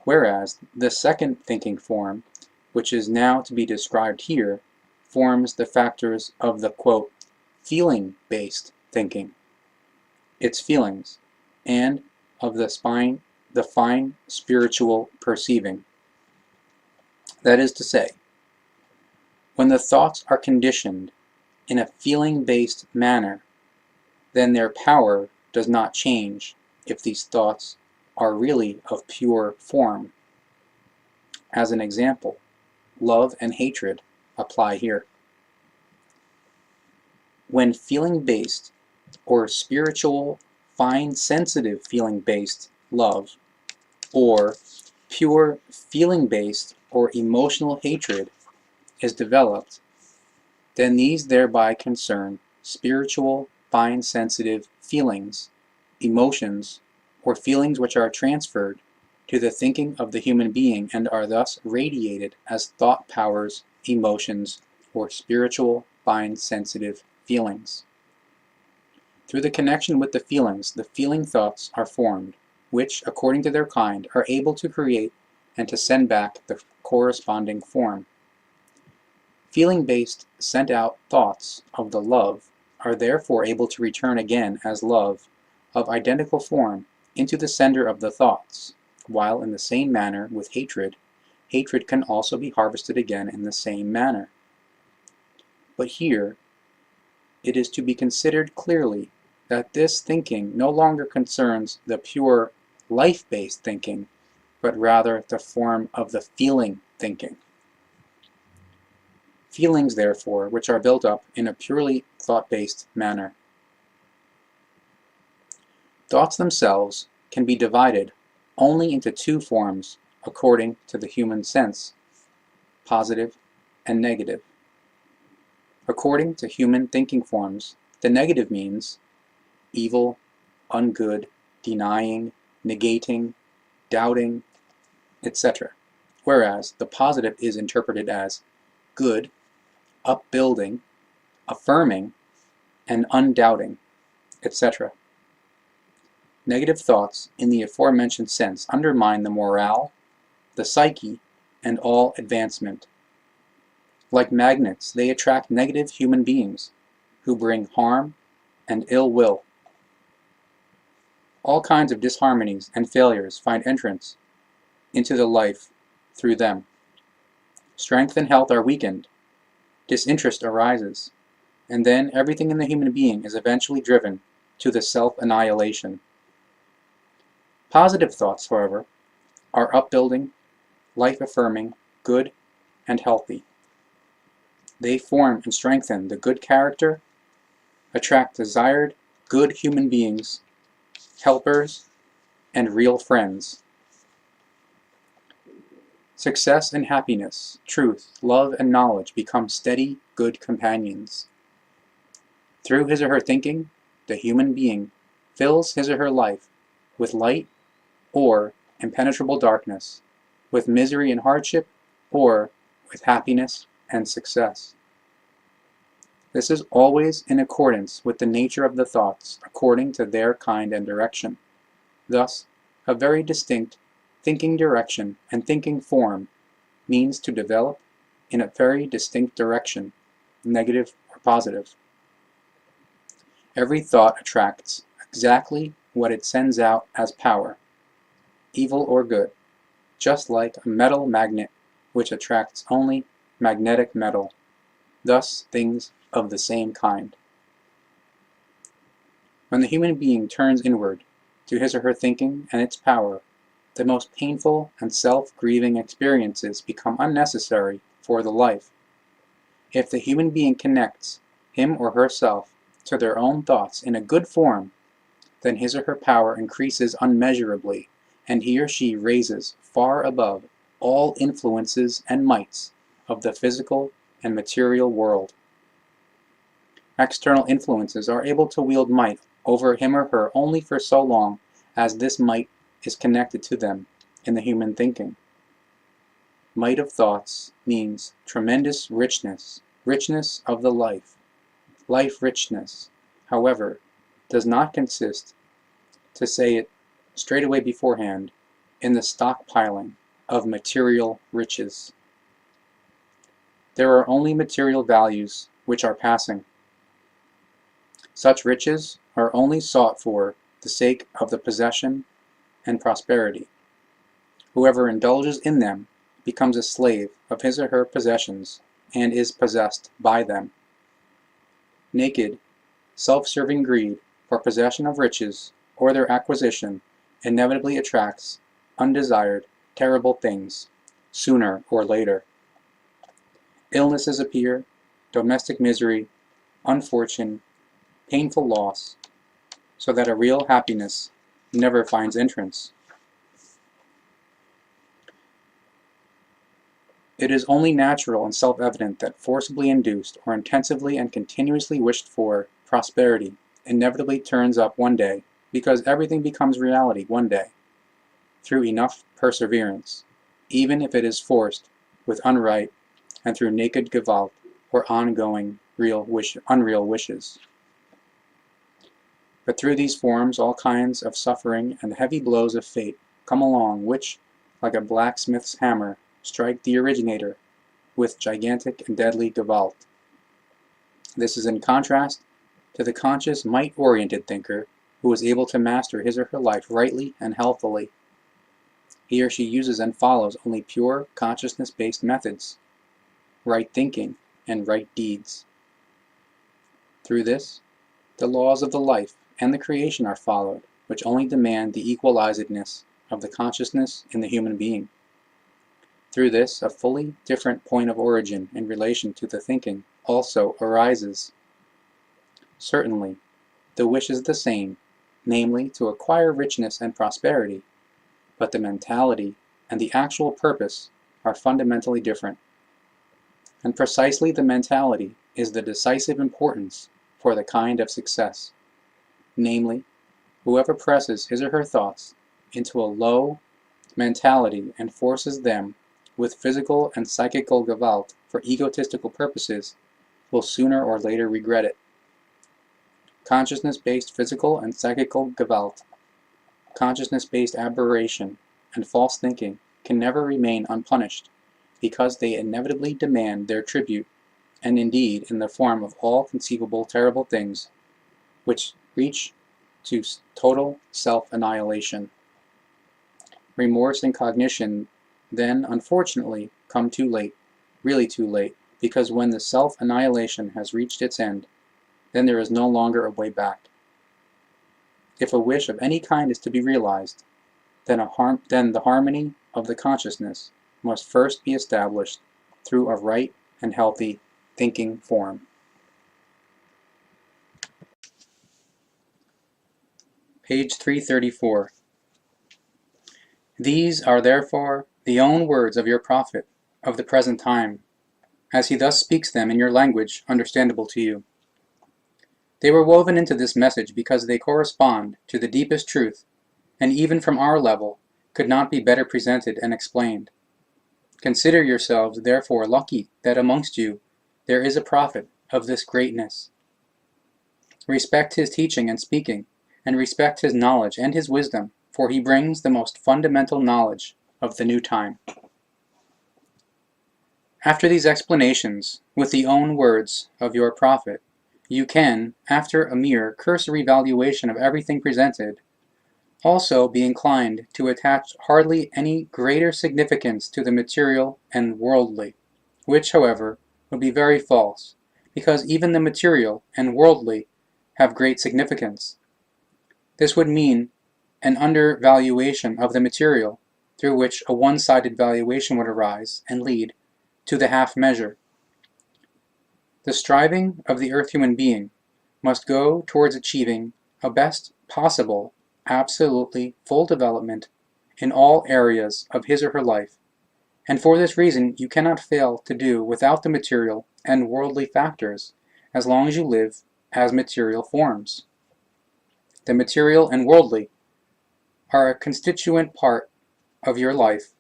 whereas the second thinking form, which is now to be described here, forms the factors of the, quote, feeling-based thinking, its feelings, and of the fine spiritual perceiving. That is to say, when the thoughts are conditioned in a feeling-based manner, then their power does not change if these thoughts are really of pure form. As an example, love and hatred apply here. When feeling-based or spiritual, fine, sensitive feeling-based love, or pure feeling-based or emotional hatred is developed, then these thereby concern spiritual, fine, sensitive feelings, emotions, or feelings which are transferred to the thinking of the human being and are thus radiated as thought powers, emotions, or spiritual, fine, sensitive feelings. Through the connection with the feelings, the feeling thoughts are formed, which, according to their kind, are able to create and to send back the corresponding form. Feeling-based sent-out thoughts of the love are therefore able to return again as love of identical form into the sender of the thoughts, while in the same manner with hatred, hatred can also be harvested again in the same manner. But here, it is to be considered clearly that this thinking no longer concerns the pure life-based thinking, but rather the form of the feeling thinking. Feelings, therefore, which are built up in a purely thought-based manner. Thoughts themselves can be divided only into two forms according to the human sense, positive and negative. According to human thinking forms, the negative means evil, ungood, denying, negating, doubting, etc., whereas the positive is interpreted as good, upbuilding, affirming, and undoubting, etc. Negative thoughts, in the aforementioned sense, undermine the morale, the psyche, and all advancement. Like magnets, they attract negative human beings, who bring harm and ill will. All kinds of disharmonies and failures find entrance into the life through them. Strength and health are weakened, disinterest arises, and then everything in the human being is eventually driven to the self-annihilation. Positive thoughts, however, are upbuilding, life-affirming, good, and healthy. They form and strengthen the good character, attract desired, good human beings, helpers, and real friends. Success and happiness, truth, love, and knowledge become steady, good companions. Through his or her thinking, the human being fills his or her life with light or impenetrable darkness, with misery and hardship, or with happiness and success. This is always in accordance with the nature of the thoughts, according to their kind and direction. Thus, a very distinct thinking direction and thinking form means to develop in a very distinct direction, negative or positive. Every thought attracts exactly what it sends out as power, evil or good, just like a metal magnet which attracts only magnetic metal, thus things of the same kind. When the human being turns inward to his or her thinking and its power, the most painful and self-grieving experiences become unnecessary for the life. If the human being connects him or herself to their own thoughts in a good form, then his or her power increases unmeasurably, and he or she raises far above all influences and mights of the physical and material world. External influences are able to wield might over him or her only for so long as this might is connected to them in the human thinking. Might of thoughts means tremendous richness, richness of the life. Life richness, however, does not consist, to say it straight away beforehand, in the stockpiling of material riches. There are only material values which are passing. Such riches are only sought for the sake of the possession and prosperity. Whoever indulges in them becomes a slave of his or her possessions and is possessed by them. Naked, self-serving greed for possession of riches or their acquisition inevitably attracts undesired, terrible things, sooner or later. Illnesses appear, domestic misery, unfortune, painful loss, so that a real happiness never finds entrance. It is only natural and self-evident that forcibly induced or intensively and continuously wished for prosperity inevitably turns up one day, because everything becomes reality one day, through enough perseverance, even if it is forced with unright and through naked gewalt or ongoing unreal wishes. But through these forms all kinds of suffering and heavy blows of fate come along which, like a blacksmith's hammer, strike the originator with gigantic and deadly Gewalt. This is in contrast to the conscious, might-oriented thinker who is able to master his or her life rightly and healthily. He or she uses and follows only pure, consciousness-based methods, right thinking, and right deeds. Through this, the laws of the life and the creation are followed, which only demand the equalizedness of the consciousness in the human being. Through this, a fully different point of origin in relation to the thinking also arises. Certainly, the wish is the same, namely to acquire richness and prosperity, but the mentality and the actual purpose are fundamentally different. And precisely the mentality is the decisive importance for the kind of success. Namely, whoever presses his or her thoughts into a low mentality and forces them with physical and psychical Gewalt for egotistical purposes will sooner or later regret it. Consciousness-based physical and psychical Gewalt, consciousness-based aberration, and false thinking can never remain unpunished, because they inevitably demand their tribute, and indeed in the form of all conceivable terrible things, which reach to total self-annihilation. Remorse and cognition then, unfortunately, come too late, really too late, because when the self-annihilation has reached its end, then there is no longer a way back. If a wish of any kind is to be realized, then the harmony of the consciousness must first be established through a right and healthy thinking form. Page 334. These are therefore the own words of your prophet of the present time, as he thus speaks them in your language understandable to you. They were woven into this message because they correspond to the deepest truth, and even from our level could not be better presented and explained. Consider yourselves therefore lucky that amongst you there is a prophet of this greatness. Respect his teaching and speaking, and respect his knowledge and his wisdom, for he brings the most fundamental knowledge of the new time. After these explanations, with the own words of your prophet, you can, after a mere cursory valuation of everything presented, also be inclined to attach hardly any greater significance to the material and worldly, which, however, would be very false, because even the material and worldly have great significance. This would mean an undervaluation of the material, through which a one-sided valuation would arise and lead to the half measure. The striving of the earth human being must go towards achieving a best possible, absolutely full development in all areas of his or her life, and for this reason you cannot fail to do without the material and worldly factors as long as you live as material forms. The material and worldly are a constituent part of your life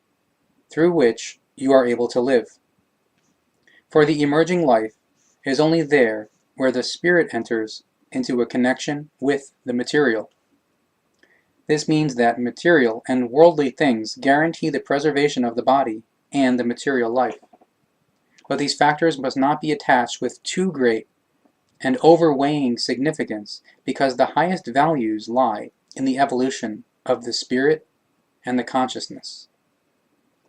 through which you are able to live. For the emerging life is only there where the spirit enters into a connection with the material. This means that material and worldly things guarantee the preservation of the body and the material life. But these factors must not be attached with too great and overweighing significance, because the highest values lie in the evolution of the spirit and the consciousness.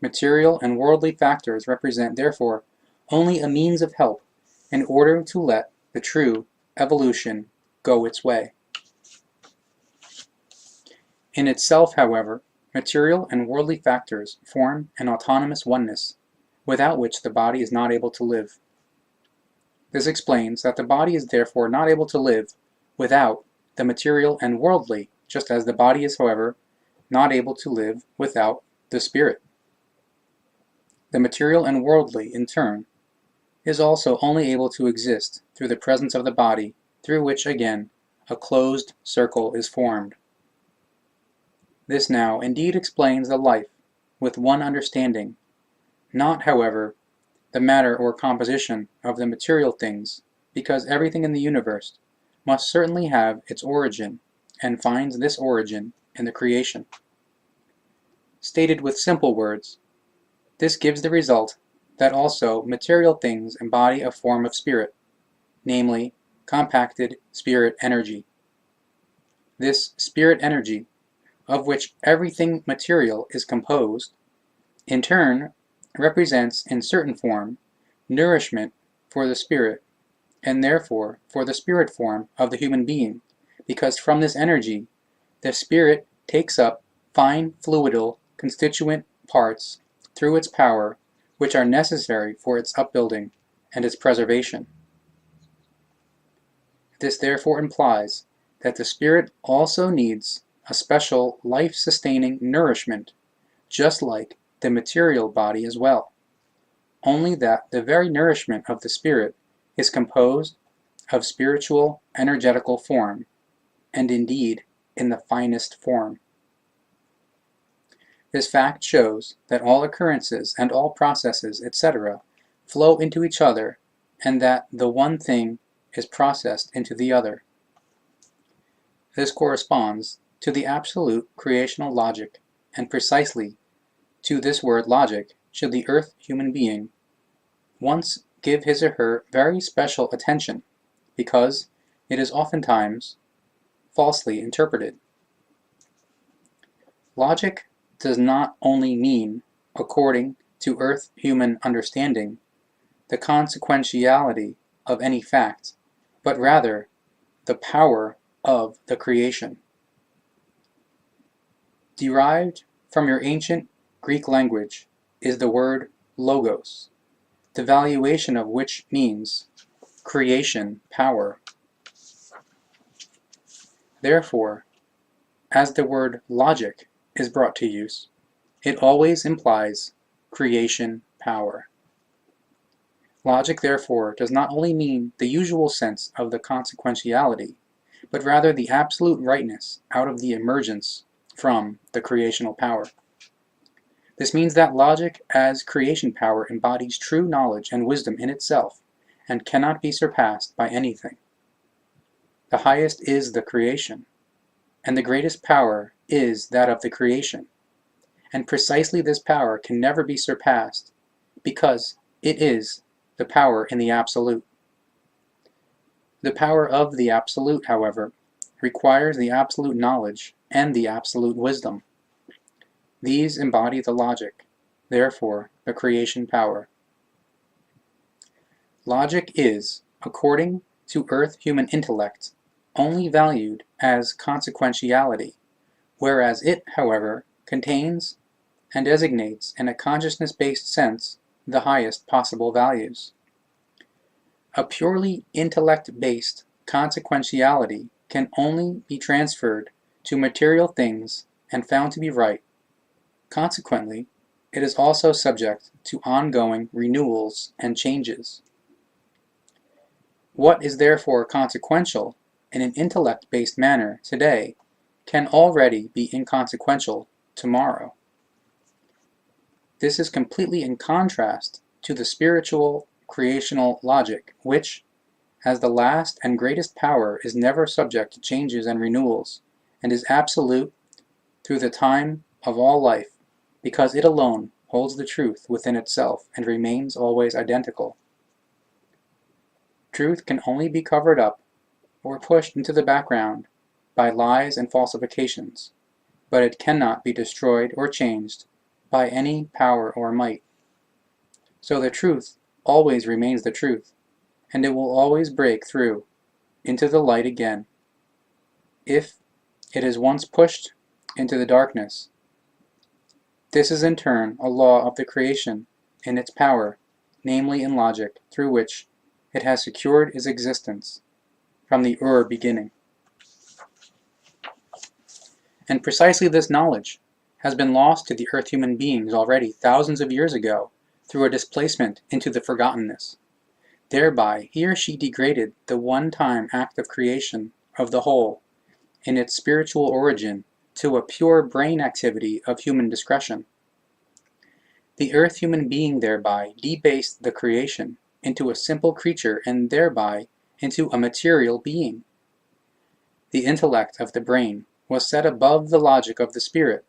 Material and worldly factors represent, therefore, only a means of help in order to let the true evolution go its way. In itself, however, material and worldly factors form an autonomous oneness, without which the body is not able to live. This explains that the body is therefore not able to live without the material and worldly, just as the body is, however, not able to live without the spirit. The material and worldly, in turn, is also only able to exist through the presence of the body, through which, again, a closed circle is formed. This now indeed explains the life with one understanding, not, however, the matter or composition of the material things, because everything in the universe must certainly have its origin, and finds this origin in the creation. Stated with simple words, this gives the result that also material things embody a form of spirit, namely compacted spirit energy. This spirit energy, of which everything material is composed, in turn represents in certain form nourishment for the spirit, and therefore for the spirit form of the human being, because from this energy the spirit takes up fine fluidal constituent parts through its power, which are necessary for its upbuilding and its preservation. This therefore implies that the spirit also needs a special life-sustaining nourishment, just like the material body as well, only that the very nourishment of the spirit is composed of spiritual energetical form, and indeed in the finest form. This fact shows that all occurrences and all processes, etc., flow into each other, and that the one thing is processed into the other. This corresponds to the absolute creational logic, and precisely to this word logic should the earth human being once give his or her very special attention, because it is oftentimes falsely interpreted. Logic does not only mean, according to earth human understanding, the consequentiality of any fact, but rather the power of the creation. Derived from your ancient Greek language is the word logos, the valuation of which means creation power. Therefore, as the word logic is brought to use, it always implies creation power. Logic, therefore, does not only mean the usual sense of the consequentiality, but rather the absolute rightness out of the emergence from the creational power. This means that logic as creation power embodies true knowledge and wisdom in itself, and cannot be surpassed by anything. The highest is the creation, and the greatest power is that of the creation, and precisely this power can never be surpassed, because it is the power in the Absolute. The power of the Absolute, however, requires the absolute knowledge and the absolute wisdom. These embody the logic, therefore the creation power. Logic is, according to earth human intellect, only valued as consequentiality, whereas it, however, contains and designates in a consciousness-based sense the highest possible values. A purely intellect-based consequentiality can only be transferred to material things and found to be right. Consequently, it is also subject to ongoing renewals and changes. What is therefore consequential in an intellect-based manner today can already be inconsequential tomorrow. This is completely in contrast to the spiritual creational logic, which, as the last and greatest power, is never subject to changes and renewals, and is absolute through the time of all life, because it alone holds the truth within itself and remains always identical. Truth can only be covered up or pushed into the background by lies and falsifications, but it cannot be destroyed or changed by any power or might. So the truth always remains the truth, and it will always break through into the light again. If it is once pushed into the darkness, this is in turn a law of the creation in its power, namely in logic, through which it has secured its existence from the beginning. And precisely this knowledge has been lost to the earth human beings already thousands of years ago through a displacement into the forgottenness. Thereby he or she degraded the one-time act of creation of the whole in its spiritual origin to a pure brain activity of human discretion. The earth human being thereby debased the creation into a simple creature and thereby into a material being. The intellect of the brain was set above the logic of the spirit,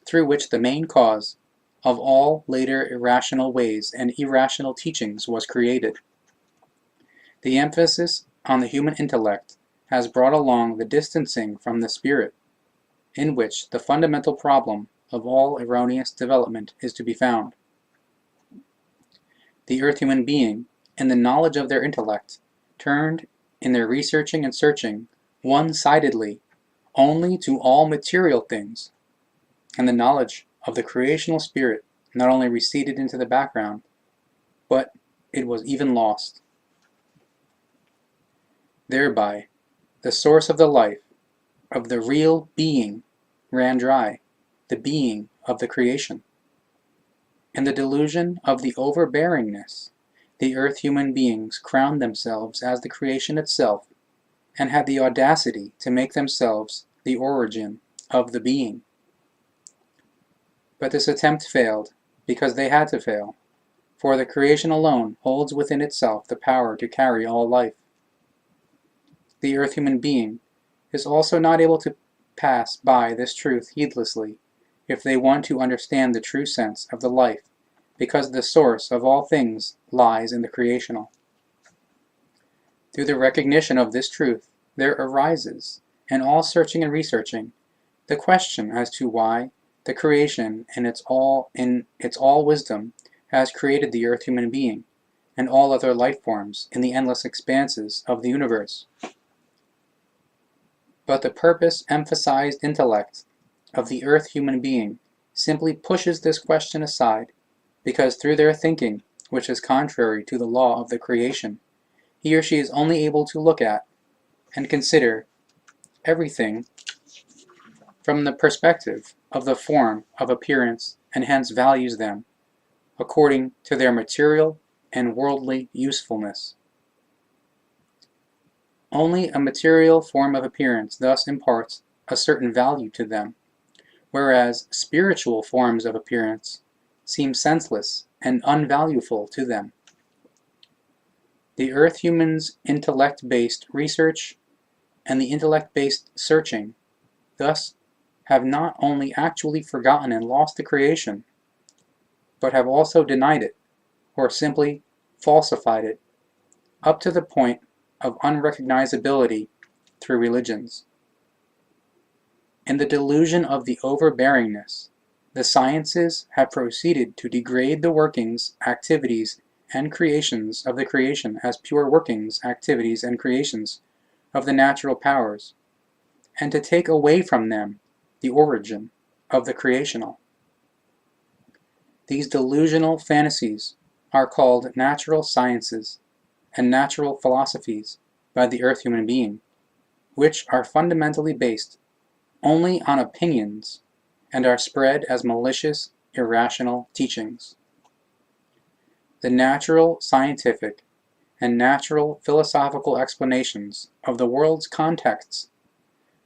through which the main cause of all later irrational ways and irrational teachings was created. The emphasis on the human intellect has brought along the distancing from the spirit, in which the fundamental problem of all erroneous development is to be found. The earth human being, in the knowledge of their intellect, turned in their researching and searching one-sidedly only to all material things, and the knowledge of the creational spirit not only receded into the background, but it was even lost. Thereby, the source of the life, of the real being, ran dry, the being of the creation. In the delusion of the overbearingness, the earth human beings crowned themselves as the creation itself, and had the audacity to make themselves the origin of the being. But this attempt failed, because they had to fail, for the creation alone holds within itself the power to carry all life. The earth human being is also not able to pass by this truth heedlessly if they want to understand the true sense of the life, because the source of all things lies in the creational. Through the recognition of this truth, there arises, in all searching and researching, the question as to why the creation in its all wisdom has created the earth human being and all other life forms in the endless expanses of the universe. But the purpose-emphasized intellect of the earth human being simply pushes this question aside, because through their thinking, which is contrary to the law of the creation, he or she is only able to look at and consider everything from the perspective of the form of appearance, and hence values them according to their material and worldly usefulness. Only a material form of appearance thus imparts a certain value to them, whereas spiritual forms of appearance seem senseless and unvaluable to them. The earth human's intellect-based research and the intellect-based searching thus have not only actually forgotten and lost the creation, but have also denied it, or simply falsified it, up to the point of unrecognizability through religions. In the delusion of the overbearingness, the sciences have proceeded to degrade the workings, activities, and creations of the creation as pure workings, activities, and creations of the natural powers, and to take away from them the origin of the creational. These delusional fantasies are called natural sciences and natural philosophies by the earth human being, which are fundamentally based only on opinions and are spread as malicious, irrational teachings. The natural scientific and natural philosophical explanations of the world's contexts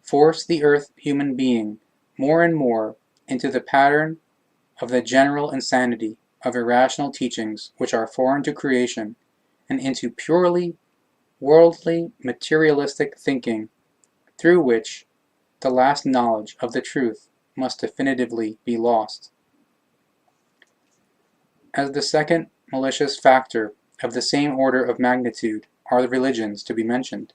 force the earth human being more and more into the pattern of the general insanity of irrational teachings which are foreign to creation, and into purely worldly materialistic thinking, through which the last knowledge of the truth must definitively be lost. As the second malicious factor of the same order of magnitude are the religions to be mentioned.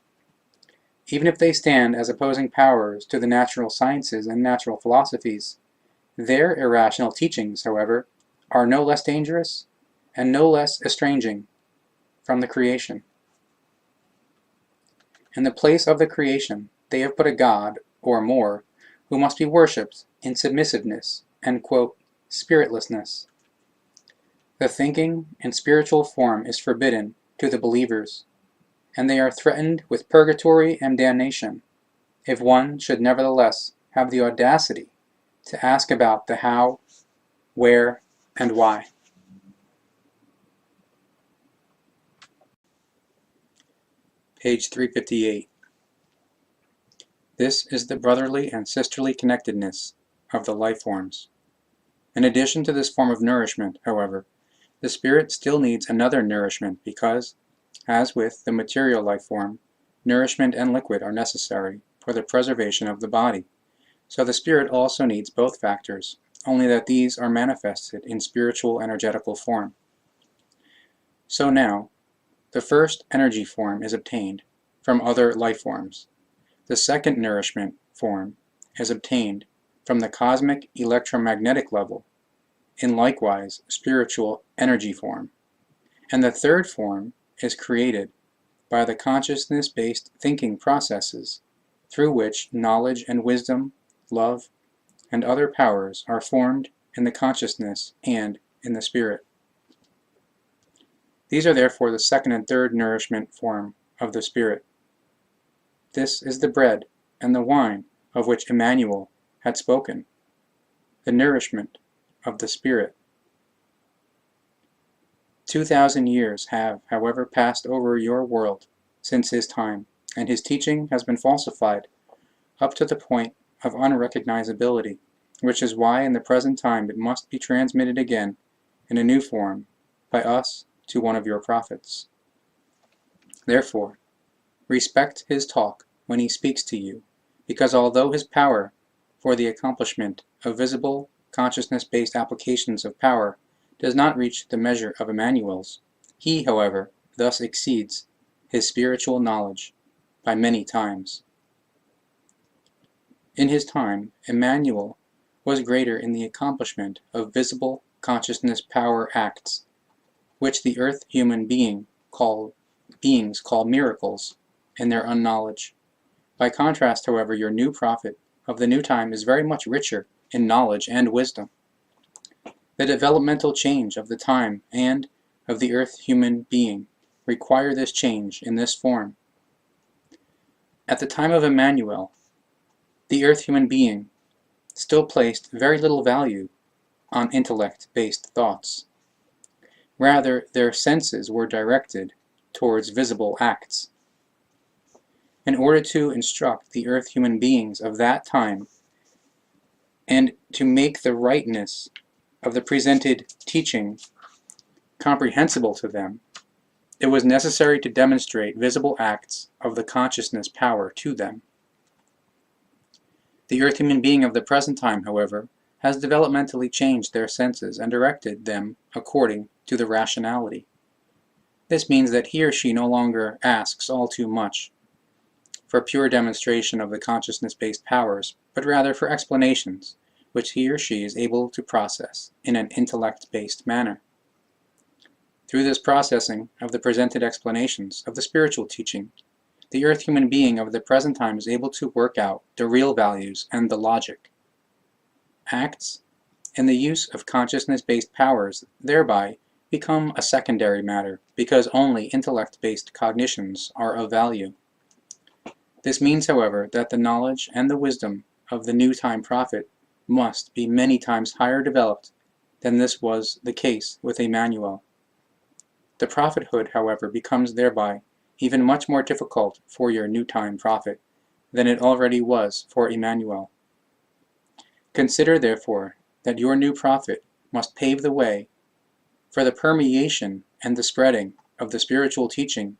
Even if they stand as opposing powers to the natural sciences and natural philosophies, their irrational teachings, however, are no less dangerous and no less estranging from the creation. In the place of the creation, they have put a god, or more, who must be worshipped in submissiveness and, quote, spiritlessness. The thinking in spiritual form is forbidden to the believers, and they are threatened with purgatory and damnation, if one should nevertheless have the audacity to ask about the how, where, and why. Page 358. This is the brotherly and sisterly connectedness of the life forms. In addition to this form of nourishment, however, the spirit still needs another nourishment because, as with the material life form, nourishment and liquid are necessary for the preservation of the body. So the spirit also needs both factors only that these are manifested in spiritual energetical form. So now, the first energy form is obtained from other life forms. The second nourishment form is obtained from the cosmic electromagnetic level, in likewise spiritual energy form. And the third form is created by the consciousness-based thinking processes through which knowledge and wisdom, love, and other powers are formed in the consciousness and in the spirit. These are therefore the second and third nourishment form of the spirit. This is the bread and the wine of which Emmanuel had spoken, the nourishment of the spirit. 2,000 years have, however, passed over your world since his time, and his teaching has been falsified up to the point of unrecognizability, which is why in the present time it must be transmitted again in a new form by us to one of your prophets. Therefore, respect his talk when he speaks to you, because although his power for the accomplishment of visible, consciousness-based applications of power does not reach the measure of Emmanuel's, he, however, thus exceeds his spiritual knowledge by many times. In his time, Emmanuel was greater in the accomplishment of visible consciousness power acts, which the earth human beings call miracles in their unknowledge. By contrast, however, your new prophet of the new time is very much richer in knowledge and wisdom. The developmental change of the time and of the earth human being require this change in this form. At the time of Emmanuel, the earth human being still placed very little value on intellect-based thoughts. Rather, their senses were directed towards visible acts. In order to instruct the earth human beings of that time and to make the rightness of the presented teaching comprehensible to them, it was necessary to demonstrate visible acts of the consciousness power to them. The earth human being of the present time, however, has developmentally changed their senses and directed them according to the rationality. This means that he or she no longer asks all too much for pure demonstration of the consciousness-based powers, but rather for explanations, which he or she is able to process in an intellect-based manner. Through this processing of the presented explanations of the spiritual teaching, the earth human being of the present time is able to work out the real values and the logic. Acts and the use of consciousness-based powers thereby become a secondary matter, because only intellect-based cognitions are of value. This means, however, that the knowledge and the wisdom of the new time prophet must be many times higher developed than this was the case with Emmanuel. The prophethood, however, becomes thereby even much more difficult for your new time prophet than it already was for Emmanuel. Consider, therefore, that your new prophet must pave the way for the permeation and the spreading of the spiritual teaching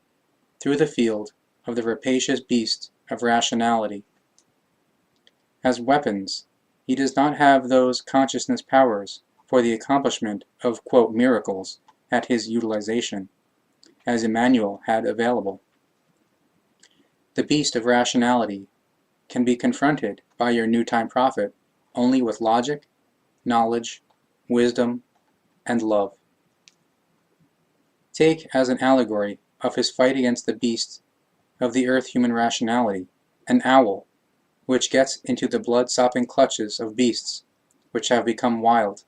through the field of the rapacious beast of rationality. As weapons, he does not have those consciousness powers for the accomplishment of, quote, miracles at his utilization, as Emmanuel had available. The beast of rationality can be confronted by your new time prophet only with logic, knowledge, wisdom, and love. Take as an allegory of his fight against the beast of the earth human rationality an owl which gets into the blood-sopping clutches of beasts which have become wild.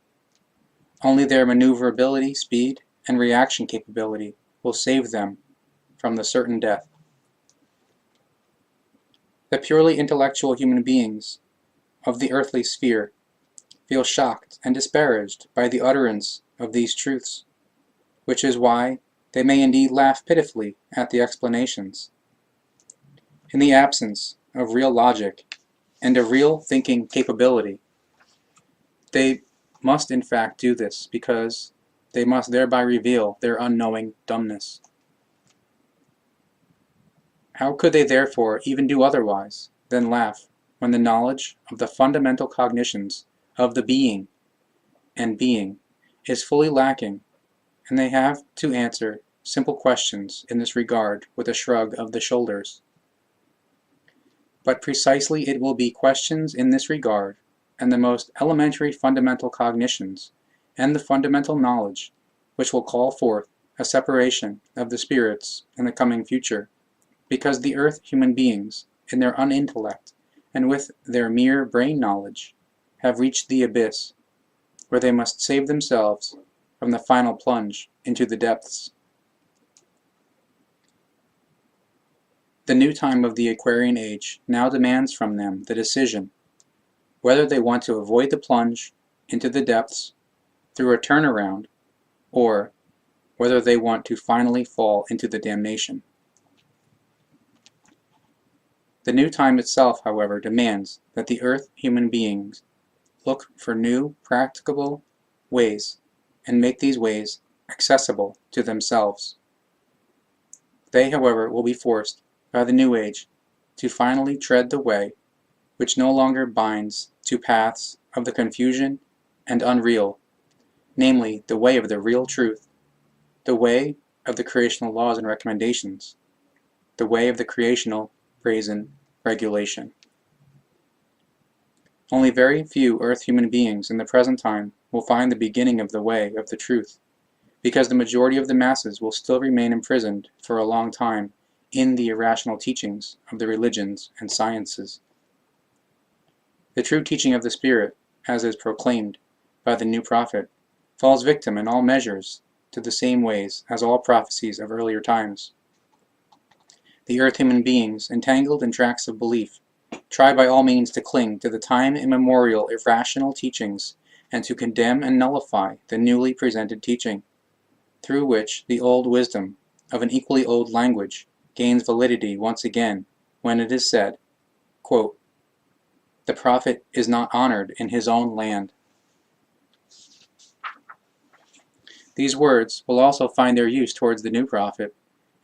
Only their maneuverability, speed, and reaction capability will save them from the certain death. The purely intellectual human beings of the earthly sphere feel shocked and disparaged by the utterance of these truths, which is why they may indeed laugh pitifully at the explanations. In the absence of real logic and a real thinking capability, they must in fact do this because they must thereby reveal their unknowing dumbness. How could they therefore even do otherwise than laugh when the knowledge of the fundamental cognitions of the being and being is fully lacking, and they have to answer simple questions in this regard with a shrug of the shoulders. But precisely it will be questions in this regard, and the most elementary fundamental cognitions, and the fundamental knowledge, which will call forth a separation of the spirits in the coming future, because the earth human beings, in their unintellect, and with their mere brain knowledge, have reached the abyss, where they must save themselves from the final plunge into the depths. The new time of the Aquarian age now demands from them the decision whether they want to avoid the plunge into the depths through a turnaround, or whether they want to finally fall into the damnation. The new time itself, however, demands that the earth human beings look for new, practicable ways and make these ways accessible to themselves. They, however, will be forced by the new age to finally tread the way which no longer binds to paths of the confusion and unreal, namely the way of the real truth, the way of the creational laws and recommendations, the way of the creational brazen regulation. Only very few earth human beings in the present time will find the beginning of the way of the truth, because the majority of the masses will still remain imprisoned for a long time in the irrational teachings of the religions and sciences. The true teaching of the Spirit, as is proclaimed by the new prophet, falls victim in all measures to the same ways as all prophecies of earlier times. The earth human beings, entangled in tracks of belief, try by all means to cling to the time immemorial irrational teachings and to condemn and nullify the newly presented teaching, through which the old wisdom of an equally old language gains validity once again when it is said, quote, "The prophet is not honored in his own land." These words will also find their use towards the new prophet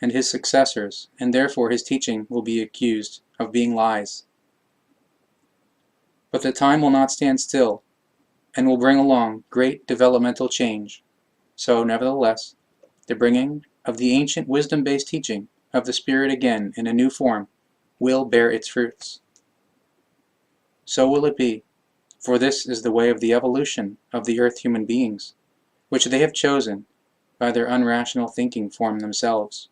and his successors, and therefore his teaching will be accused of being lies. But the time will not stand still, and will bring along great developmental change. So, nevertheless, the bringing of the ancient wisdom-based teaching of the Spirit again in a new form will bear its fruits. So will it be, for this is the way of the evolution of the earth human beings, which they have chosen by their unrational thinking form themselves.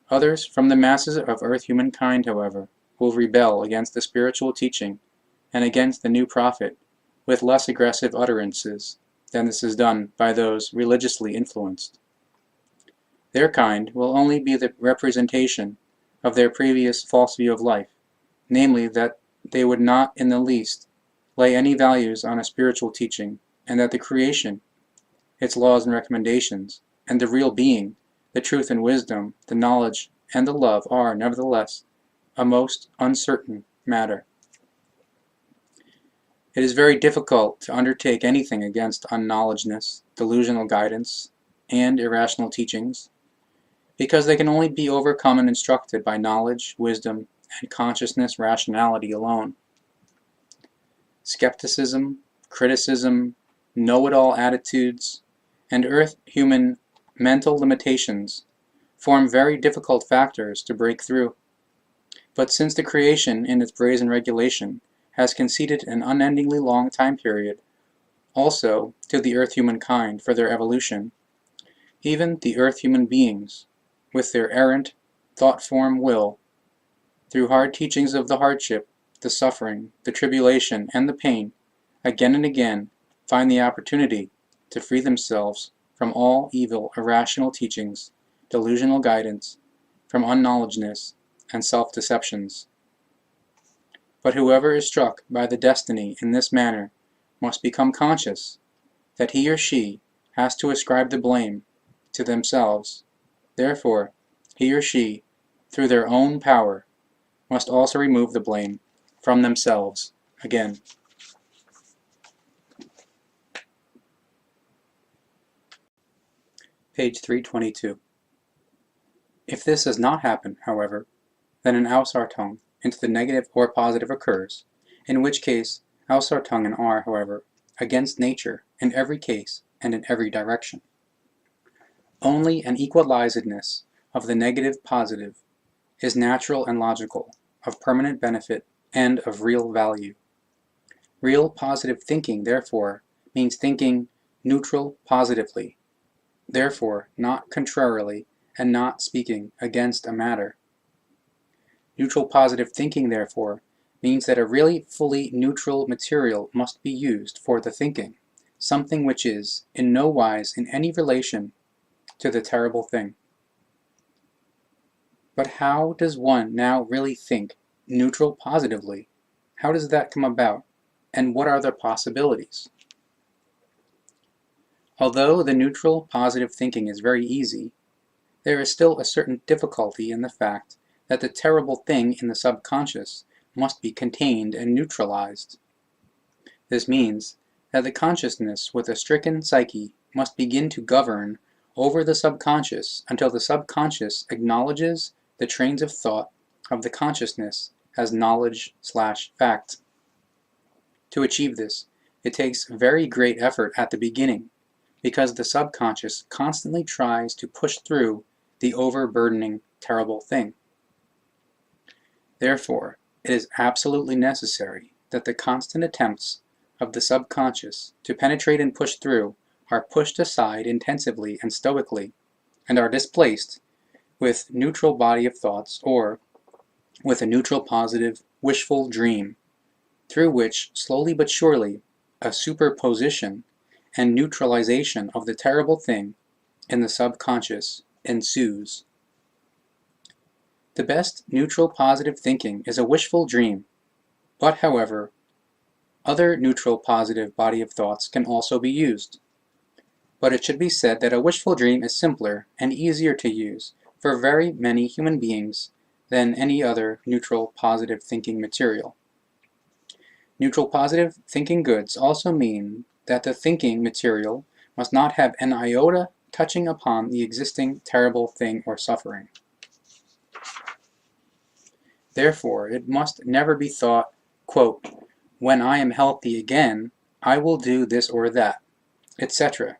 Others from the masses of earth humankind, however, will rebel against the spiritual teaching and against the new prophet with less aggressive utterances than this is done by those religiously influenced. Their kind will only be the representation of their previous false view of life, namely that they would not in the least lay any values on a spiritual teaching, and that the creation, its laws and recommendations, and the real being, the truth and wisdom, the knowledge and the love are, nevertheless, a most uncertain matter. It is very difficult to undertake anything against unknowledgeness, delusional guidance, and irrational teachings, because they can only be overcome and instructed by knowledge, wisdom, and consciousness rationality alone. Skepticism, criticism, know-it-all attitudes, and earth-human mental limitations form very difficult factors to break through. But since the creation in its brazen regulation has conceded an unendingly long time period also to the earth humankind for their evolution, even the earth human beings, with their errant, thought-form will, through hard teachings of the hardship, the suffering, the tribulation, and the pain, again and again find the opportunity to free themselves from all evil irrational teachings, delusional guidance, from unknowledgeness, and self-deceptions. But whoever is struck by the destiny in this manner must become conscious that he or she has to ascribe the blame to themselves. Therefore, he or she, through their own power, must also remove the blame from themselves again. Page 322. If this does not happen, however, then an Ausartung into the negative or positive occurs, in which case Ausartung and R, however, against nature in every case and in every direction. Only an equalizedness of the negative-positive is natural and logical, of permanent benefit, and of real value. Real positive thinking, therefore, means thinking neutral positively, therefore not contrarily and not speaking against a matter. Neutral positive thinking, therefore, means that a really fully neutral material must be used for the thinking, something which is in no wise in any relation to the terrible thing. But how does one now really think neutral positively? How does that come about? And what are the possibilities? Although the neutral positive thinking is very easy, there is still a certain difficulty in the fact that the terrible thing in the subconscious must be contained and neutralized. This means that the consciousness with a stricken psyche must begin to govern over the subconscious until the subconscious acknowledges the trains of thought of the consciousness as knowledge/fact. To achieve this, it takes very great effort at the beginning, because the subconscious constantly tries to push through the overburdening terrible thing. Therefore, it is absolutely necessary that the constant attempts of the subconscious to penetrate and push through are pushed aside intensively and stoically, and are displaced with neutral body of thoughts, or with a neutral positive wishful dream, through which slowly but surely a superposition and neutralization of the terrible thing in the subconscious ensues. The best neutral positive thinking is a wishful dream, but however, other neutral positive body of thoughts can also be used. But it should be said that a wishful dream is simpler and easier to use for very many human beings than any other neutral positive thinking material. Neutral positive thinking goods also mean that the thinking material must not have an iota touching upon the existing terrible thing or suffering. Therefore, it must never be thought, quote, "When I am healthy again, I will do this or that," etc.,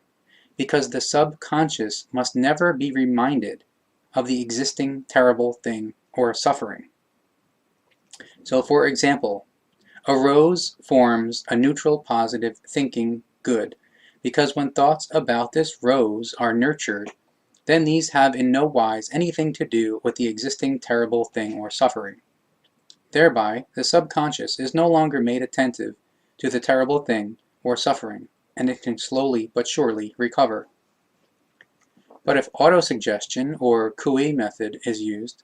because the subconscious must never be reminded of the existing terrible thing or suffering. So, for example, a rose forms a neutral positive thinking good, because when thoughts about this rose are nurtured, then these have in no wise anything to do with the existing terrible thing or suffering. Thereby, the subconscious is no longer made attentive to the terrible thing or suffering, and it can slowly but surely recover. But if autosuggestion or Coué method is used,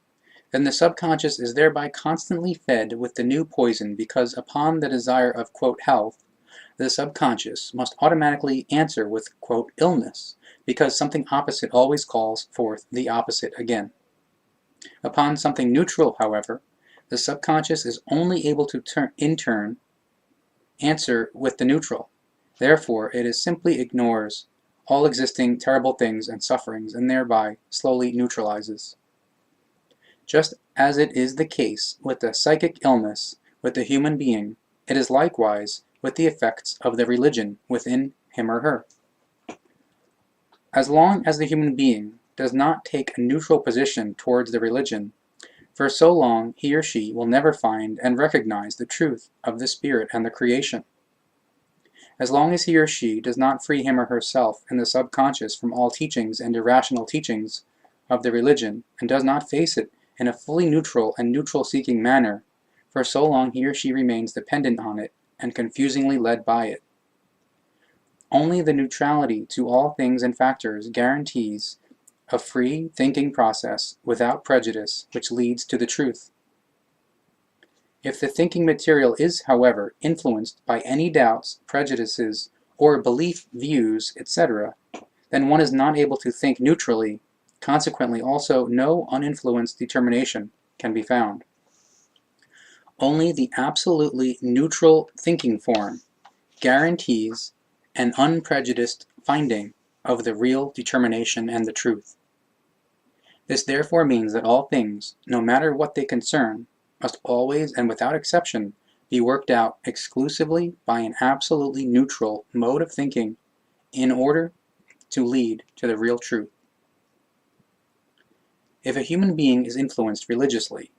then the subconscious is thereby constantly fed with the new poison, because upon the desire of, quote, health, the subconscious must automatically answer with, quote, illness, because something opposite always calls forth the opposite again. Upon something neutral, however, the subconscious is only able to in turn answer with the neutral. Therefore, it simply ignores all existing terrible things and sufferings, and thereby slowly neutralizes. Just as it is the case with the psychic illness with the human being, it is likewise with the effects of the religion within him or her. As long as the human being does not take a neutral position towards the religion, for so long he or she will never find and recognize the truth of the spirit and the creation. As long as he or she does not free him or herself in the subconscious from all teachings and irrational teachings of the religion, and does not face it in a fully neutral and neutral-seeking manner, for so long he or she remains dependent on it and confusingly led by it. Only the neutrality to all things and factors guarantees a free thinking process without prejudice, which leads to the truth. If the thinking material is, however, influenced by any doubts, prejudices, or belief views, etc., then one is not able to think neutrally. Consequently, also no uninfluenced determination can be found. Only the absolutely neutral thinking form guarantees an unprejudiced finding of the real determination and the truth. This therefore means that all things, no matter what they concern, must always and without exception be worked out exclusively by an absolutely neutral mode of thinking in order to lead to the real truth. If a human being is influenced religiously,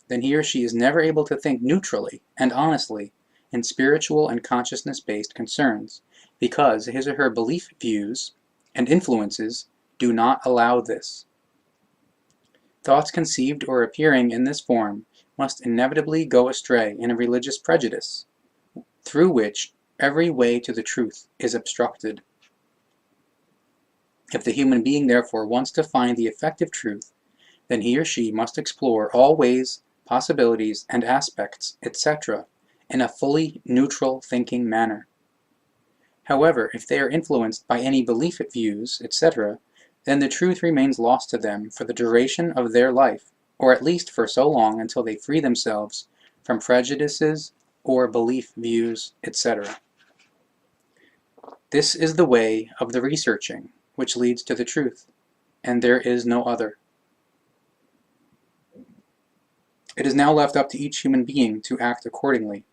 then he or she is never able to think neutrally and honestly in spiritual and consciousness-based concerns, because his or her belief views and influences do not allow this. Thoughts conceived or appearing in this form must inevitably go astray in a religious prejudice, through which every way to the truth is obstructed. If the human being therefore wants to find the effective truth, then he or she must explore all ways, possibilities, and aspects, etc., in a fully neutral thinking manner. However, if they are influenced by any belief views, etc., then the truth remains lost to them for the duration of their life, or at least for so long until they free themselves from prejudices or belief views, etc. This is the way of the researching which leads to the truth, and there is no other. It is now left up to each human being to act accordingly.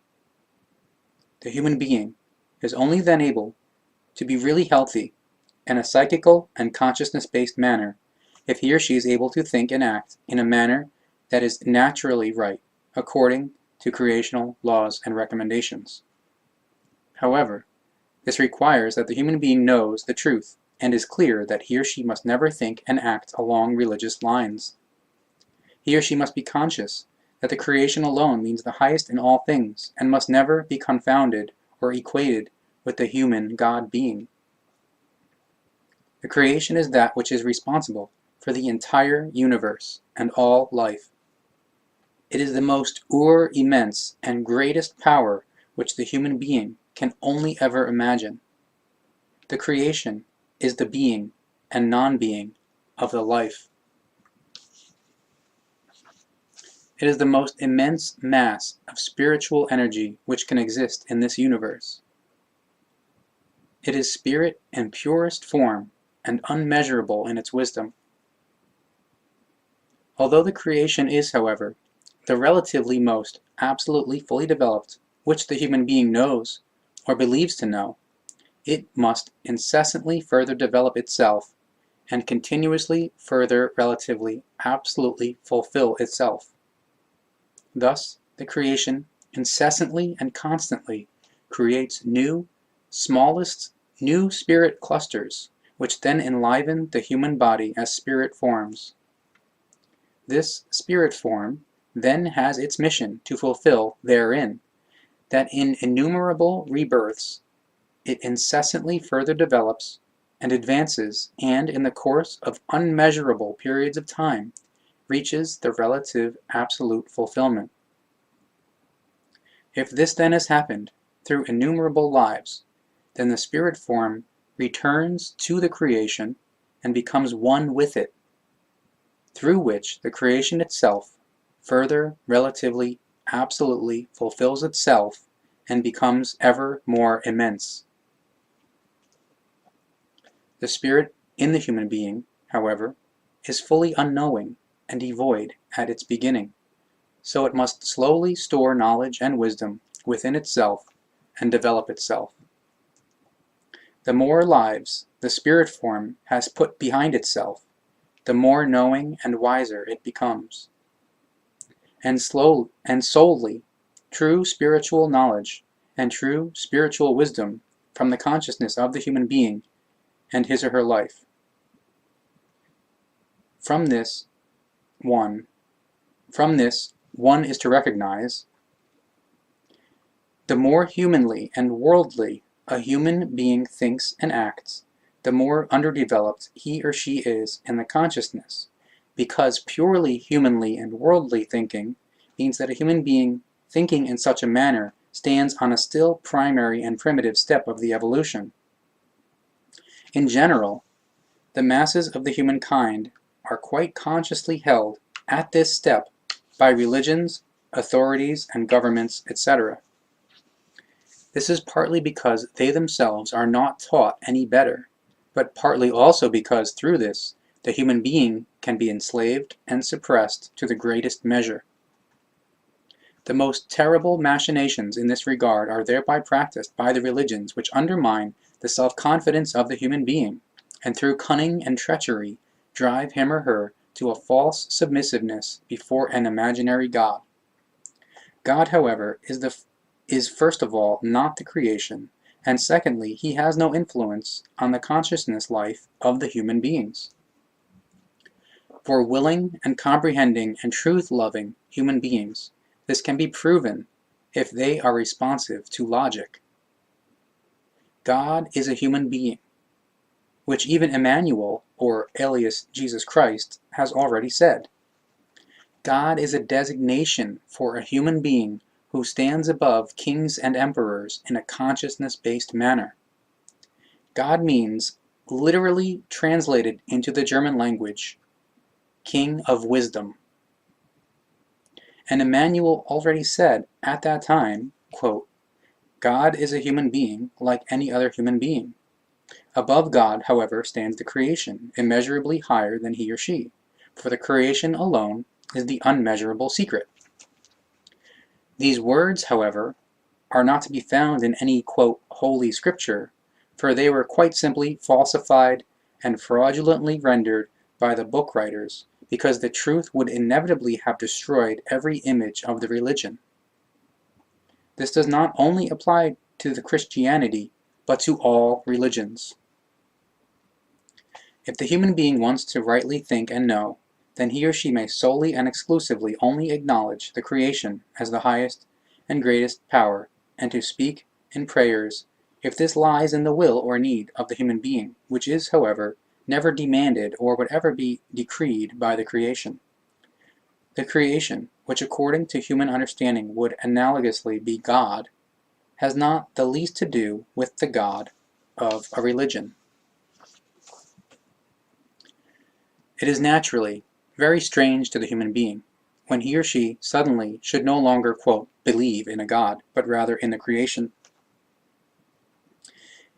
The human being is only then able to be really healthy in a psychical and consciousness-based manner if he or she is able to think and act in a manner that is naturally right, according to creational laws and recommendations. However, this requires that the human being knows the truth and is clear that he or she must never think and act along religious lines. He or she must be conscious that the creation alone means the highest in all things, and must never be confounded or equated with the human God being. The creation is that which is responsible for the entire universe and all life. It is the most immense and greatest power which the human being can only ever imagine. The creation is the being and non-being of the life. It is the most immense mass of spiritual energy which can exist in this universe. It is spirit in purest form and unmeasurable in its wisdom. Although the creation is, however, the relatively most absolutely fully developed which the human being knows or believes to know, it must incessantly further develop itself and continuously further relatively absolutely fulfill itself. Thus, the creation incessantly and constantly creates smallest new spirit clusters, which then enliven the human body as spirit forms. This spirit form then has its mission to fulfill therein, that in innumerable rebirths it incessantly further develops and advances, and in the course of unmeasurable periods of time reaches the relative absolute fulfillment. If this then has happened through innumerable lives, then the spirit form returns to the creation and becomes one with it, through which the creation itself further relatively absolutely fulfills itself and becomes ever more immense. The spirit in the human being, however, is fully unknowing and devoid at its beginning, so it must slowly store knowledge and wisdom within itself and develop itself. The more lives the spirit form has put behind itself, the more knowing and wiser it becomes. And solely true spiritual knowledge and true spiritual wisdom from the consciousness of the human being and his or her life. From this, one is to recognize: the more humanly and worldly a human being thinks and acts, the more underdeveloped he or she is in the consciousness, because purely humanly and worldly thinking means that a human being thinking in such a manner stands on a still primary and primitive step of the evolution. In general, the masses of the humankind are quite consciously held at this step by religions, authorities, and governments, etc. This is partly because they themselves are not taught any better, but partly also because through this, the human being can be enslaved and suppressed to the greatest measure. The most terrible machinations in this regard are thereby practiced by the religions which undermine the self-confidence of the human being, and through cunning and treachery drive him or her to a false submissiveness before an imaginary God. God, however, is first of all not the creation, and secondly, he has no influence on the consciousness life of the human beings. For willing and comprehending and truth-loving human beings, this can be proven if they are responsive to logic. God is a human being, which even Emmanuel, or alias Jesus Christ, has already said. God is a designation for a human being who stands above kings and emperors in a consciousness-based manner. God means, literally translated into the German language, King of Wisdom. And Emmanuel already said at that time, quote, God is a human being like any other human being. Above God, however, stands the creation, immeasurably higher than he or she, for the creation alone is the unmeasurable secret. These words, however, are not to be found in any, quote, holy scripture, for they were quite simply falsified and fraudulently rendered by the book writers, because the truth would inevitably have destroyed every image of the religion. This does not only apply to the Christianity, but to all religions. If the human being wants to rightly think and know, then he or she may solely and exclusively only acknowledge the creation as the highest and greatest power, and to speak in prayers, if this lies in the will or need of the human being, which is, however, never demanded or would ever be decreed by the creation. The creation, which according to human understanding would analogously be God, has not the least to do with the God of a religion. It is naturally very strange to the human being when he or she suddenly should no longer, quote, believe in a God, but rather in the creation.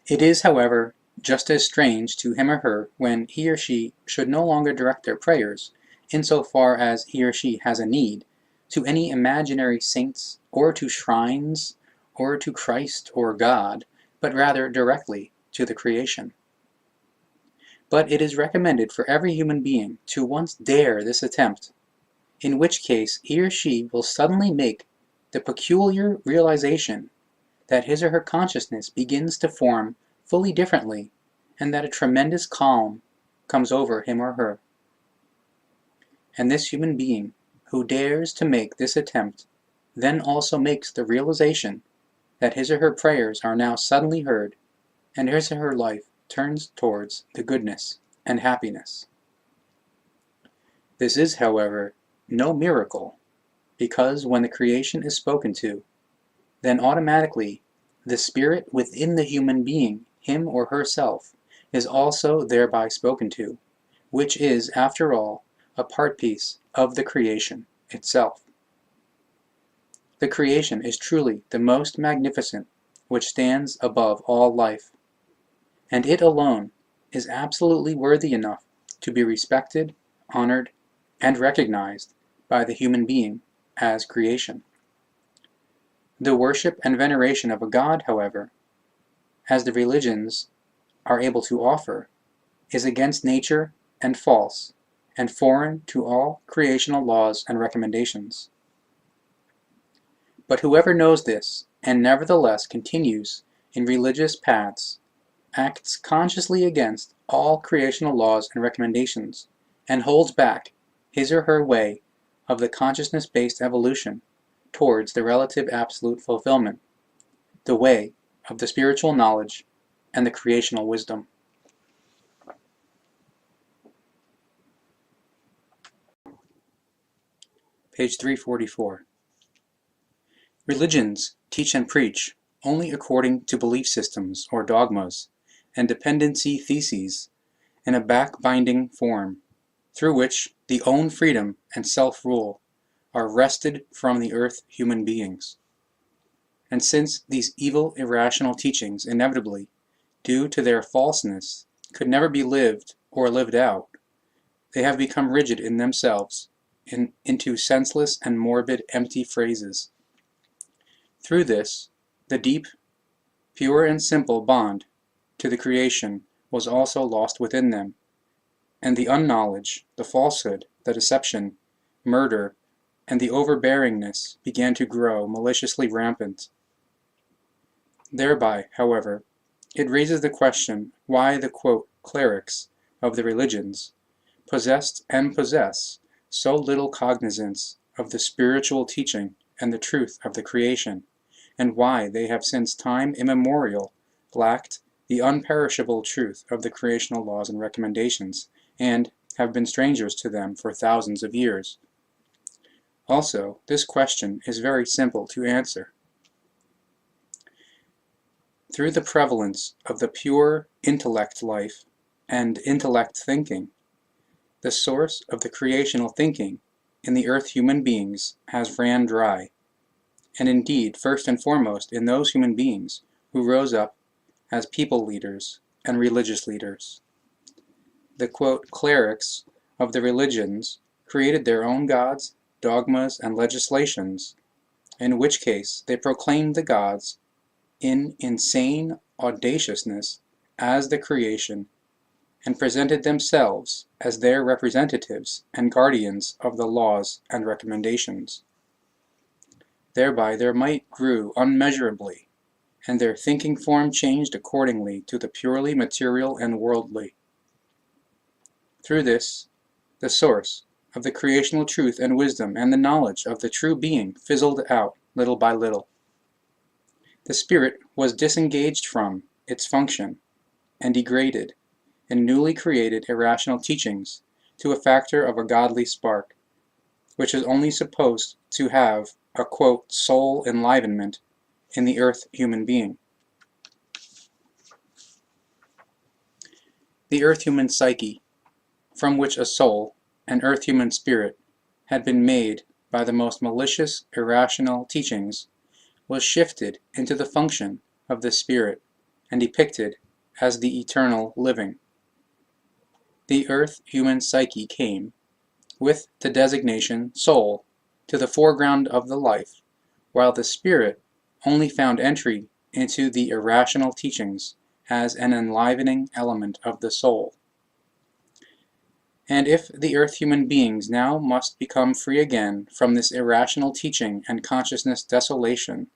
It is, however, just as strange to him or her when he or she should no longer direct their prayers, insofar as he or she has a need, to any imaginary saints, or to shrines, or to Christ or God, but rather directly to the creation. But it is recommended for every human being to once dare this attempt, in which case he or she will suddenly make the peculiar realization that his or her consciousness begins to form fully differently, and that a tremendous calm comes over him or her. And this human being who dares to make this attempt then also makes the realization that his or her prayers are now suddenly heard, and his or her life turns towards the goodness and happiness. This is, however, no miracle, because when the creation is spoken to, then automatically the spirit within the human being, him or herself, is also thereby spoken to, which is, after all, a part piece of the creation itself. The creation is truly the most magnificent which stands above all life, and it alone is absolutely worthy enough to be respected, honored, and recognized by the human being as creation. The worship and veneration of a God, however, as the religions are able to offer, is against nature and false, and foreign to all creational laws and recommendations. But whoever knows this, and nevertheless continues in religious paths, acts consciously against all creational laws and recommendations, and holds back his or her way of the consciousness-based evolution towards the relative absolute fulfillment, the way of the spiritual knowledge and the creational wisdom. Page 344. Religions teach and preach only according to belief systems or dogmas and dependency theses in a back-binding form, through which the own freedom and self-rule are wrested from the earth human beings. And since these evil irrational teachings inevitably, due to their falseness, could never be lived or lived out, they have become rigid in themselves, into senseless and morbid empty phrases, Through this, the deep, pure and simple bond to the creation was also lost within them, and the unknowledge, the falsehood, the deception, murder, and the overbearingness began to grow maliciously rampant. Thereby, however, it raises the question why the quote, clerics of the religions possessed and possess so little cognizance of the spiritual teaching and the truth of the creation, and why they have since time immemorial lacked the unperishable truth of the creational laws and recommendations, and have been strangers to them for thousands of years. Also, this question is very simple to answer. Through the prevalence of the pure intellect life and intellect thinking, the source of the creational thinking in the earth human beings has ran dry, and indeed first and foremost in those human beings who rose up as people leaders and religious leaders. The quote, clerics of the religions created their own gods, dogmas, and legislations, in which case they proclaimed the gods in insane audaciousness as the creation, and presented themselves as their representatives and guardians of the laws and recommendations. Thereby their might grew unmeasurably, and their thinking form changed accordingly to the purely material and worldly. Through this, the source of the creational truth and wisdom and the knowledge of the true being fizzled out little by little. The spirit was disengaged from its function and degraded in newly created irrational teachings to a factor of a godly spark, which is only supposed to have a quote, soul enlivenment in the earth human being. The earth human psyche, from which a soul, an earth human spirit, had been made by the most malicious irrational teachings, was shifted into the function of the spirit and depicted as the eternal living. The earth human psyche came, with the designation soul, to the foreground of the life, while the spirit only found entry into the irrational teachings as an enlivening element of the soul. And if the earth human beings now must become free again from this irrational teaching and consciousness desolation,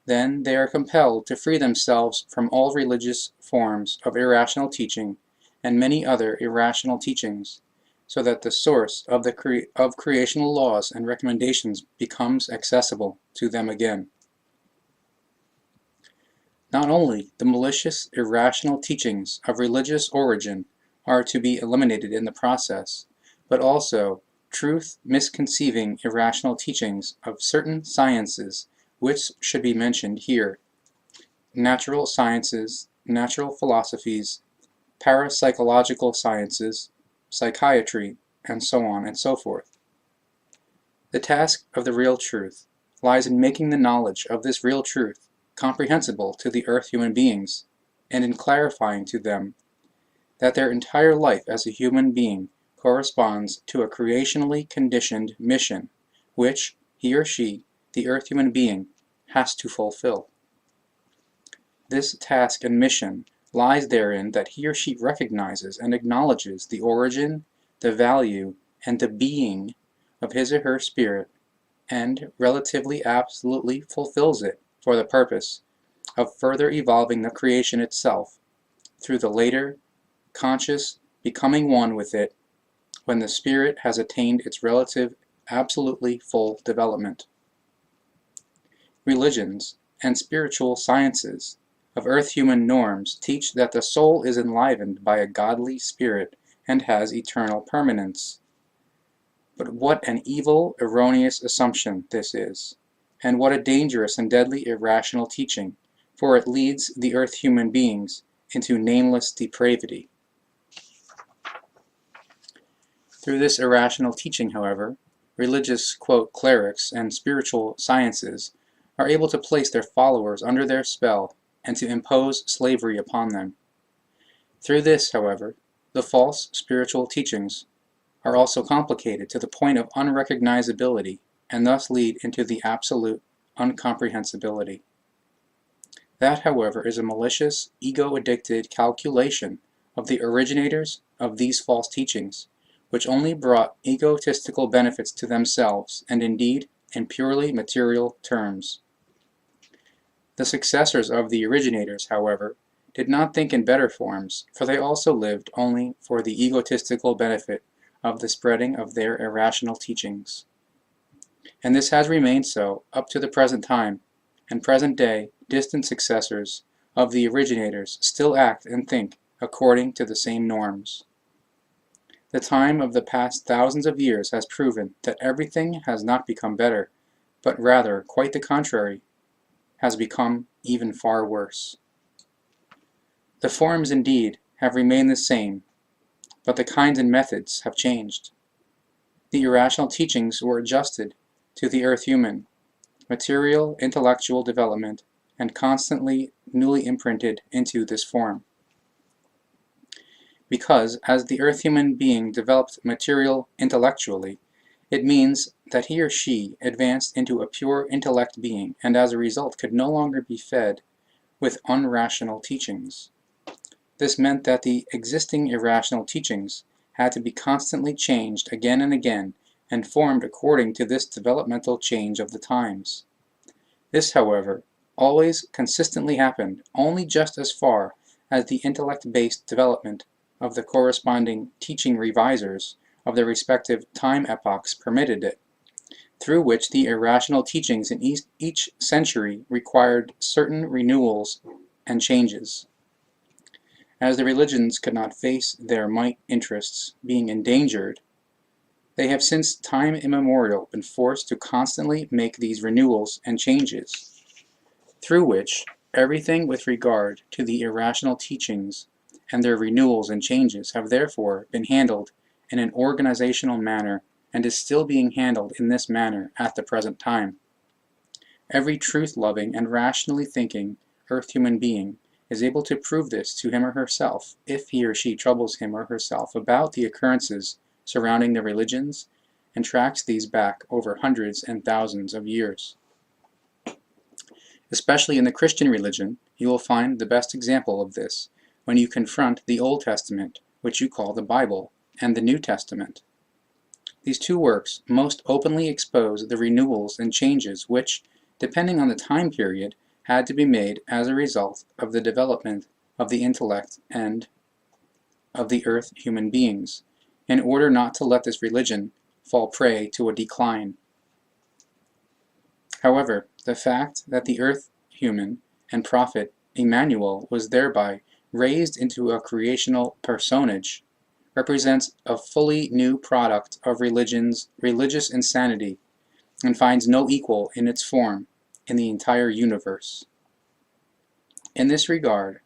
then they are compelled to free themselves from all religious forms of irrational teaching and many other irrational teachings, so that the source of creational laws and recommendations becomes accessible to them again. Not only the malicious irrational teachings of religious origin are to be eliminated in the process, but also truth misconceiving irrational teachings of certain sciences which should be mentioned here: natural sciences, natural philosophies, parapsychological sciences, psychiatry, and so on and so forth. The task of the real truth lies in making the knowledge of this real truth comprehensible to the earth human beings, and in clarifying to them that their entire life as a human being corresponds to a creationally conditioned mission, which he or she, the earth human being, has to fulfill. This task and mission lies therein that he or she recognizes and acknowledges the origin, the value, and the being of his or her spirit, and relatively absolutely fulfills it for the purpose of further evolving the creation itself through the later conscious becoming one with it when the spirit has attained its relative absolutely full development. Religions and spiritual sciences of earth human norms teach that the soul is enlivened by a godly spirit and has eternal permanence. But what an evil, erroneous assumption this is, and what a dangerous and deadly irrational teaching, for it leads the earth human beings into nameless depravity. Through this irrational teaching, however, religious, quote, clerics and spiritual sciences are able to place their followers under their spell and to impose slavery upon them. Through this, however, the false spiritual teachings are also complicated to the point of unrecognizability, and thus lead into the absolute uncomprehensibility. That, however, is a malicious, ego-addicted calculation of the originators of these false teachings, which only brought egotistical benefits to themselves, and indeed in purely material terms. The successors of the originators, however, did not think in better forms, for they also lived only for the egotistical benefit of the spreading of their irrational teachings. And this has remained so up to the present time, and present day distant successors of the originators still act and think according to the same norms. The time of the past thousands of years has proven that everything has not become better, but rather, quite the contrary, has become even far worse. The forms, indeed, have remained the same, but the kinds and methods have changed. The irrational teachings were adjusted to the earth human, material, intellectual development, and constantly newly imprinted into this form. Because, as the earth human being developed material intellectually, it means that he or she advanced into a pure intellect being, and as a result could no longer be fed with unrational teachings. This meant that the existing irrational teachings had to be constantly changed again and again, and formed according to this developmental change of the times. This, however, always consistently happened only just as far as the intellect-based development of the corresponding teaching revisers of the respective time epochs permitted it, through which the irrational teachings in each century required certain renewals and changes. As the religions could not face their might interests being endangered, they have since time immemorial been forced to constantly make these renewals and changes, through which everything with regard to the irrational teachings and their renewals and changes have therefore been handled in an organizational manner and is still being handled in this manner at the present time. Every truth-loving and rationally thinking earth human being is able to prove this to him or herself if he or she troubles him or herself about the occurrences surrounding the religions and tracks these back over hundreds and thousands of years. Especially in the Christian religion, you will find the best example of this when you confront the Old Testament, which you call the Bible, and the New Testament. These two works most openly expose the renewals and changes which, depending on the time period, had to be made as a result of the development of the intellect and of the earth human beings, in order not to let this religion fall prey to a decline. However, the fact that the earth human and prophet Emmanuel was thereby raised into a creational personage represents a fully new product of religious insanity and finds no equal in its form in the entire universe. In this regard,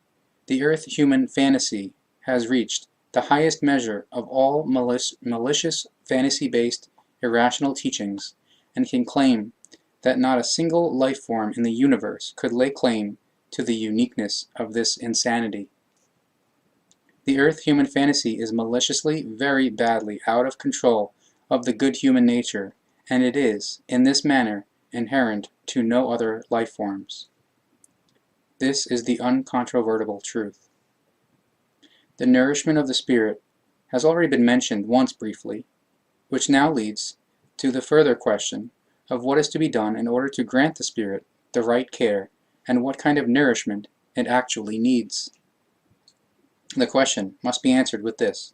the earth human fantasy has reached the highest measure of all malicious fantasy-based irrational teachings and can claim that not a single life form in the universe could lay claim to the uniqueness of this insanity. The earth human fantasy is maliciously very badly out of control of the good human nature, and it is, in this manner, inherent to no other life forms. This is the uncontrovertible truth. The nourishment of the spirit has already been mentioned once briefly, which now leads to the further question of what is to be done in order to grant the spirit the right care and what kind of nourishment it actually needs. The question must be answered with this.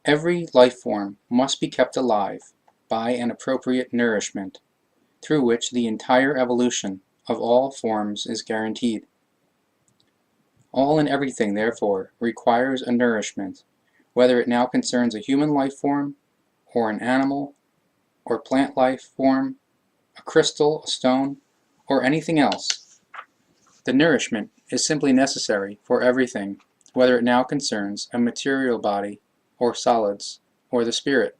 Every life form must be kept alive by an appropriate nourishment, through which the entire evolution of all forms is guaranteed. All and everything, therefore, requires a nourishment, whether it now concerns a human life form, or an animal, or plant life form, a crystal, a stone, or anything else. The nourishment is simply necessary for everything, whether it now concerns a material body, or solids, or the spirit.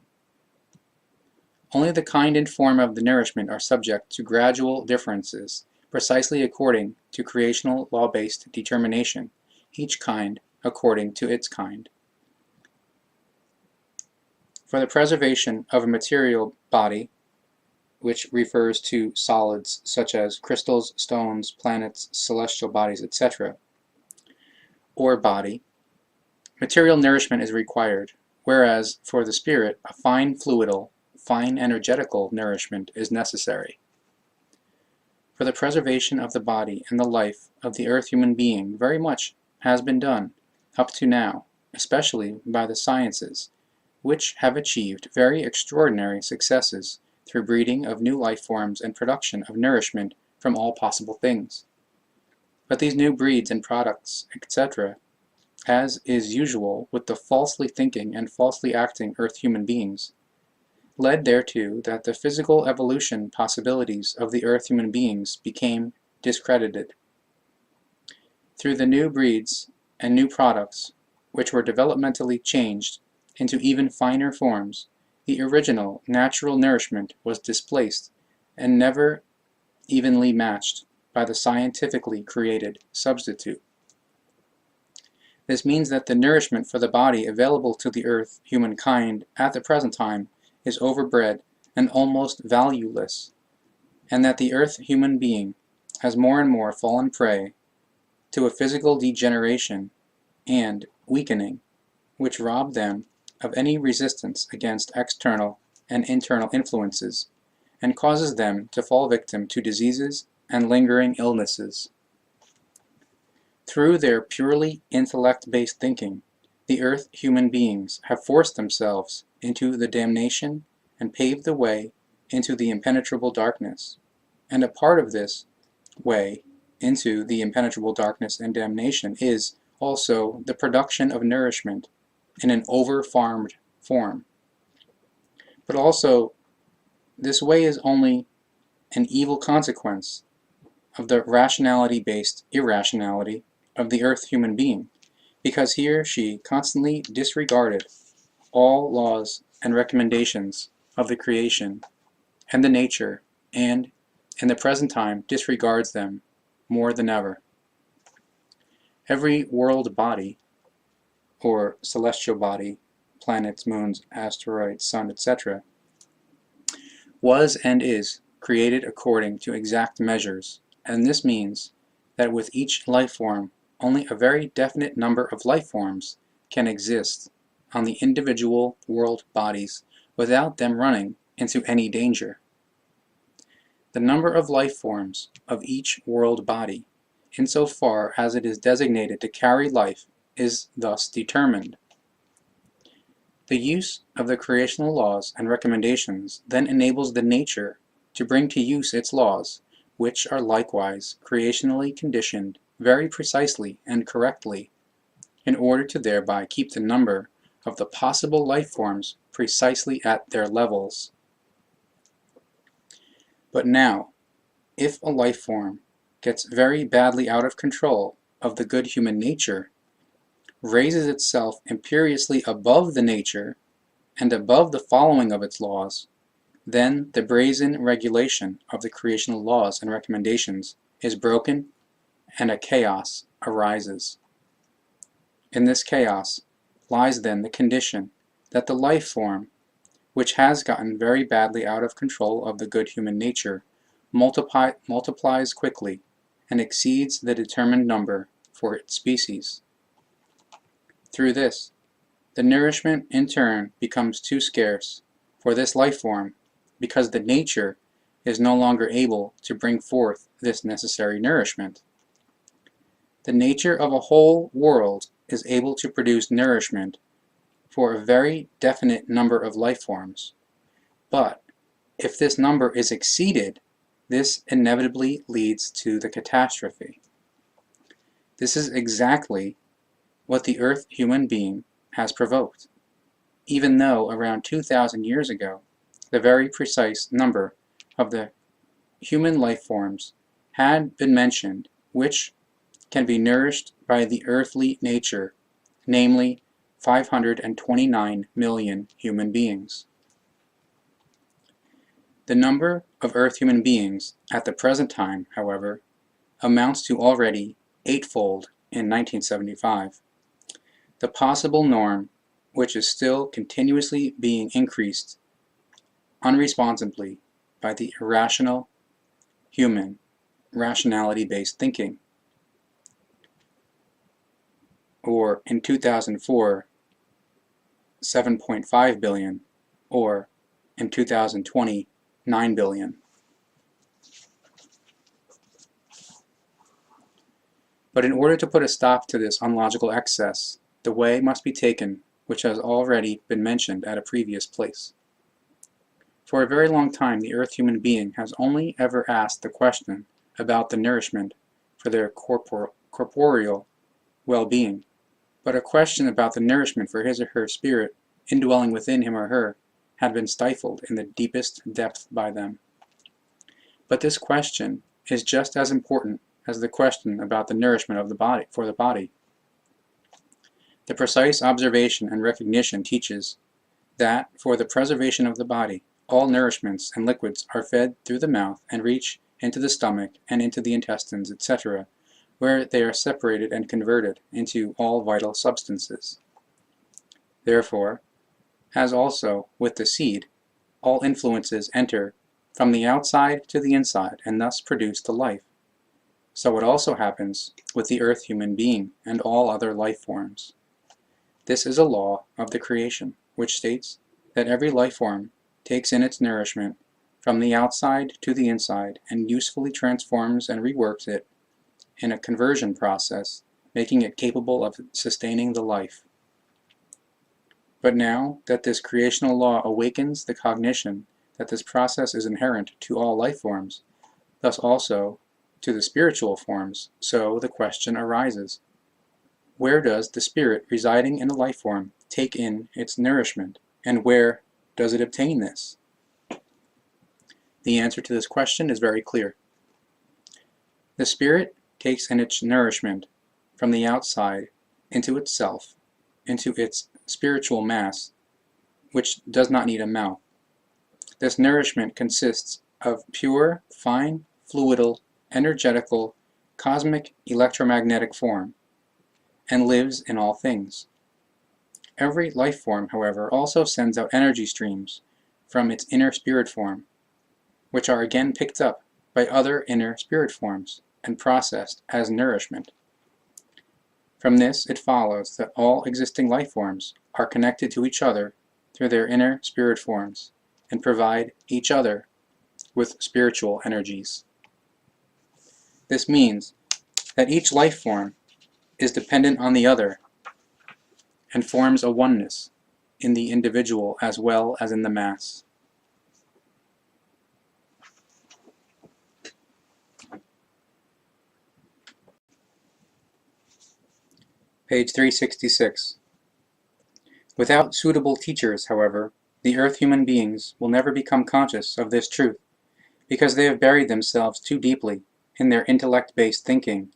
Only the kind and form of the nourishment are subject to gradual differences, precisely according to creational law-based determination, each kind according to its kind. For the preservation of a material body, which refers to solids such as crystals, stones, planets, celestial bodies, etc., or body, material nourishment is required, whereas for the spirit, a fine fluidal, fine energetical nourishment is necessary. For the preservation of the body and the life of the earth human being, very much has been done up to now, especially by the sciences, which have achieved very extraordinary successes through breeding of new life forms and production of nourishment from all possible things. But these new breeds and products, etc., as is usual with the falsely thinking and falsely acting earth human beings, led thereto that the physical evolution possibilities of the earth human beings became discredited. Through the new breeds and new products, which were developmentally changed into even finer forms, the original natural nourishment was displaced and never evenly matched by the scientifically created substitute. This means that the nourishment for the body available to the earth humankind at the present time is overbred and almost valueless, and that the earth human being has more and more fallen prey to a physical degeneration and weakening, which rob them of any resistance against external and internal influences, and causes them to fall victim to diseases and lingering illnesses. Through their purely intellect-based thinking, the earth human beings have forced themselves into the damnation and paved the way into the impenetrable darkness. And a part of this way into the impenetrable darkness and damnation is also the production of nourishment in an over-farmed form. But also, this way is only an evil consequence of the rationality-based irrationality of the earth human being, because he or she constantly disregarded all laws and recommendations of the creation and the nature, and in the present time disregards them more than ever. Every world body, or celestial body, planets, moons, asteroids, sun, etc., was and is created according to exact measures, and this means that with each life form only a very definite number of life forms can exist on the individual world bodies without them running into any danger. The number of life forms of each world body, insofar as it is designated to carry life, is thus determined. The use of the creational laws and recommendations then enables the nature to bring to use its laws, which are likewise creationally conditioned very precisely and correctly, in order to thereby keep the number of the possible life forms precisely at their levels. But now, if a life form gets very badly out of control of the good human nature, raises itself imperiously above the nature and above the following of its laws, then the brazen regulation of the creational laws and recommendations is broken and a chaos arises. In this chaos lies then the condition that the life form, which has gotten very badly out of control of the good human nature, multiplies quickly and exceeds the determined number for its species. Through this, the nourishment in turn becomes too scarce for this life form, because the nature is no longer able to bring forth this necessary nourishment. The nature of a whole world is able to produce nourishment for a very definite number of life forms, but if this number is exceeded, this inevitably leads to the catastrophe. This is exactly what the earth human being has provoked, even though around 2,000 years ago the very precise number of the human life forms had been mentioned which can be nourished by the earthly nature, namely 529 million human beings. The number of earth human beings at the present time, however, amounts to already eightfold in 1975. The possible norm, which is still continuously being increased unresponsibly, by the irrational human rationality-based thinking, or in 2004, 7.5 billion, or in 2020, 9 billion. But in order to put a stop to this unlogical excess, the way must be taken which has already been mentioned at a previous place. For a very long time, the earth human being has only ever asked the question about the nourishment for their corporeal well-being, but a question about the nourishment for his or her spirit indwelling within him or her had been stifled in the deepest depth by them. But this question is just as important as the question about the nourishment of the body for the body. The precise observation and recognition teaches that for the preservation of the body, all nourishments and liquids are fed through the mouth and reach into the stomach and into the intestines, etc., where they are separated and converted into all vital substances. Therefore, as also with the seed, all influences enter from the outside to the inside and thus produce the life. So it also happens with the earth human being and all other life forms. This is a law of the creation, which states that every life form takes in its nourishment from the outside to the inside and usefully transforms and reworks it in a conversion process, making it capable of sustaining the life. But now that this creational law awakens the cognition that this process is inherent to all life forms, thus also to the spiritual forms, so the question arises: where does the spirit residing in a life form take in its nourishment, and where does it obtain this? The answer to this question is very clear. The spirit takes in its nourishment from the outside into itself, into its spiritual mass, which does not need a mouth. This nourishment consists of pure, fine, fluidal, energetical, cosmic electromagnetic form, and lives in all things. Every life form, however, also sends out energy streams from its inner spirit form, which are again picked up by other inner spirit forms and processed as nourishment. From this it follows that all existing life forms are connected to each other through their inner spirit forms and provide each other with spiritual energies. This means that each life form is dependent on the other and forms a oneness in the individual as well as in the mass. Page 366. Without suitable teachers, however, the earth human beings will never become conscious of this truth, because they have buried themselves too deeply in their intellect-based thinking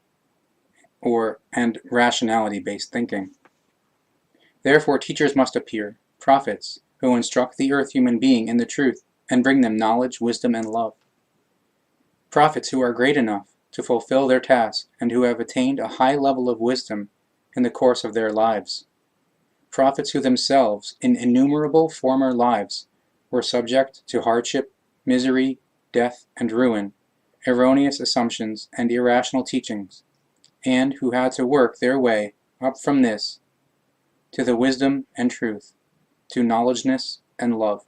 and rationality-based thinking. Therefore, teachers must appear, prophets, who instruct the earth human being in the truth and bring them knowledge, wisdom, and love. Prophets who are great enough to fulfill their task and who have attained a high level of wisdom in the course of their lives. Prophets who themselves, in innumerable former lives, were subject to hardship, misery, death, and ruin, erroneous assumptions, and irrational teachings, and who had to work their way up from this to the wisdom and truth, to knowledgeness and love.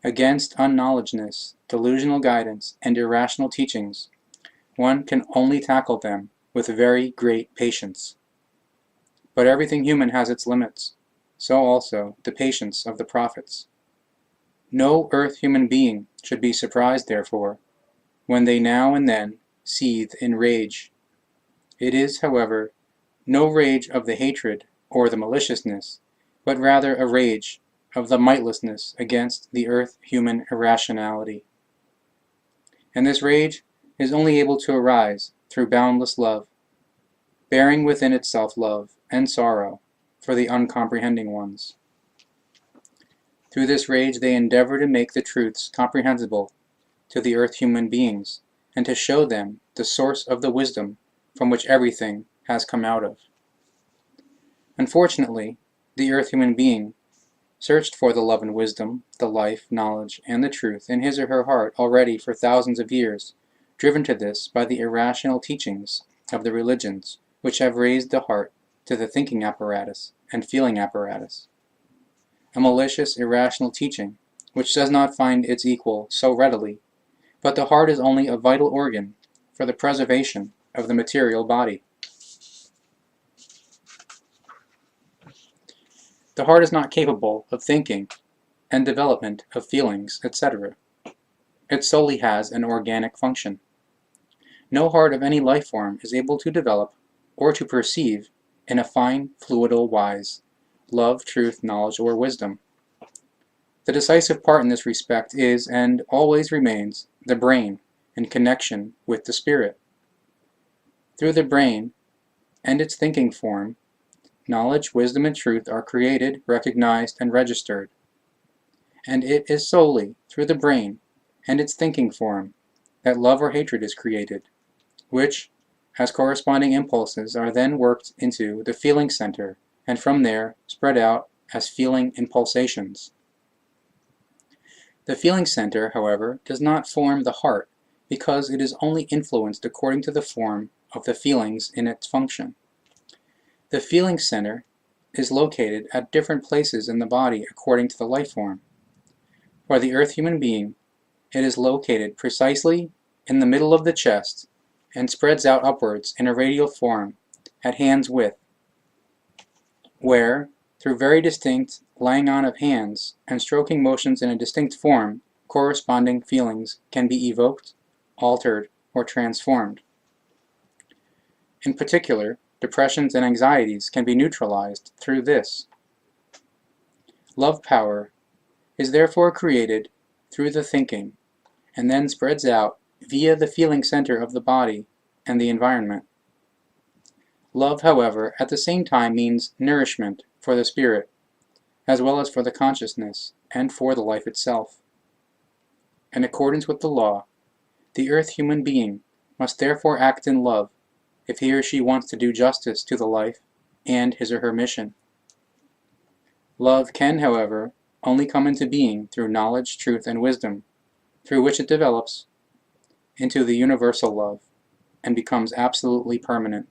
Against unknowledgeness, delusional guidance, and irrational teachings, one can only tackle them with very great patience. But everything human has its limits, so also the patience of the prophets. No earth human being should be surprised, therefore, when they now and then seethe in rage. It is, however, no rage of the hatred or the maliciousness, but rather a rage of the mightlessness against the earth human irrationality. And this rage is only able to arise through boundless love, bearing within itself love and sorrow for the uncomprehending ones. Through this rage they endeavor to make the truths comprehensible to the earth human beings, and to show them the source of the wisdom from which everything has come out of. Unfortunately, the earth human being searched for the love and wisdom, the life, knowledge, and the truth in his or her heart already for thousands of years, driven to this by the irrational teachings of the religions which have raised the heart to the thinking apparatus and feeling apparatus. A malicious, irrational teaching, which does not find its equal so readily, but the heart is only a vital organ for the preservation of the material body. The heart is not capable of thinking and development of feelings, etc. It solely has an organic function. No heart of any life form is able to develop or to perceive in a fine, fluidal wise love, truth, knowledge, or wisdom. The decisive part in this respect is, and always remains, the brain in connection with the spirit. Through the brain and its thinking form, knowledge, wisdom, and truth are created, recognized, and registered. And it is solely through the brain and its thinking form that love or hatred is created, which, as corresponding impulses, are then worked into the feeling center, and from there spread out as feeling impulsations. The feeling center, however, does not form the heart, because it is only influenced according to the form of the feelings in its function. The feeling center is located at different places in the body according to the life form. For the earth human being, it is located precisely in the middle of the chest and spreads out upwards in a radial form at hand's width, where, through very distinct laying on of hands and stroking motions in a distinct form, corresponding feelings can be evoked, altered, or transformed. In particular, depressions and anxieties can be neutralized through this. Love power is therefore created through the thinking, and then spreads out via the feeling center of the body and the environment. Love, however, at the same time means nourishment for the spirit, as well as for the consciousness and for the life itself. In accordance with the law, the earth human being must therefore act in love if he or she wants to do justice to the life and his or her mission. Love can, however, only come into being through knowledge, truth, and wisdom, through which it develops into the universal love and becomes absolutely permanent.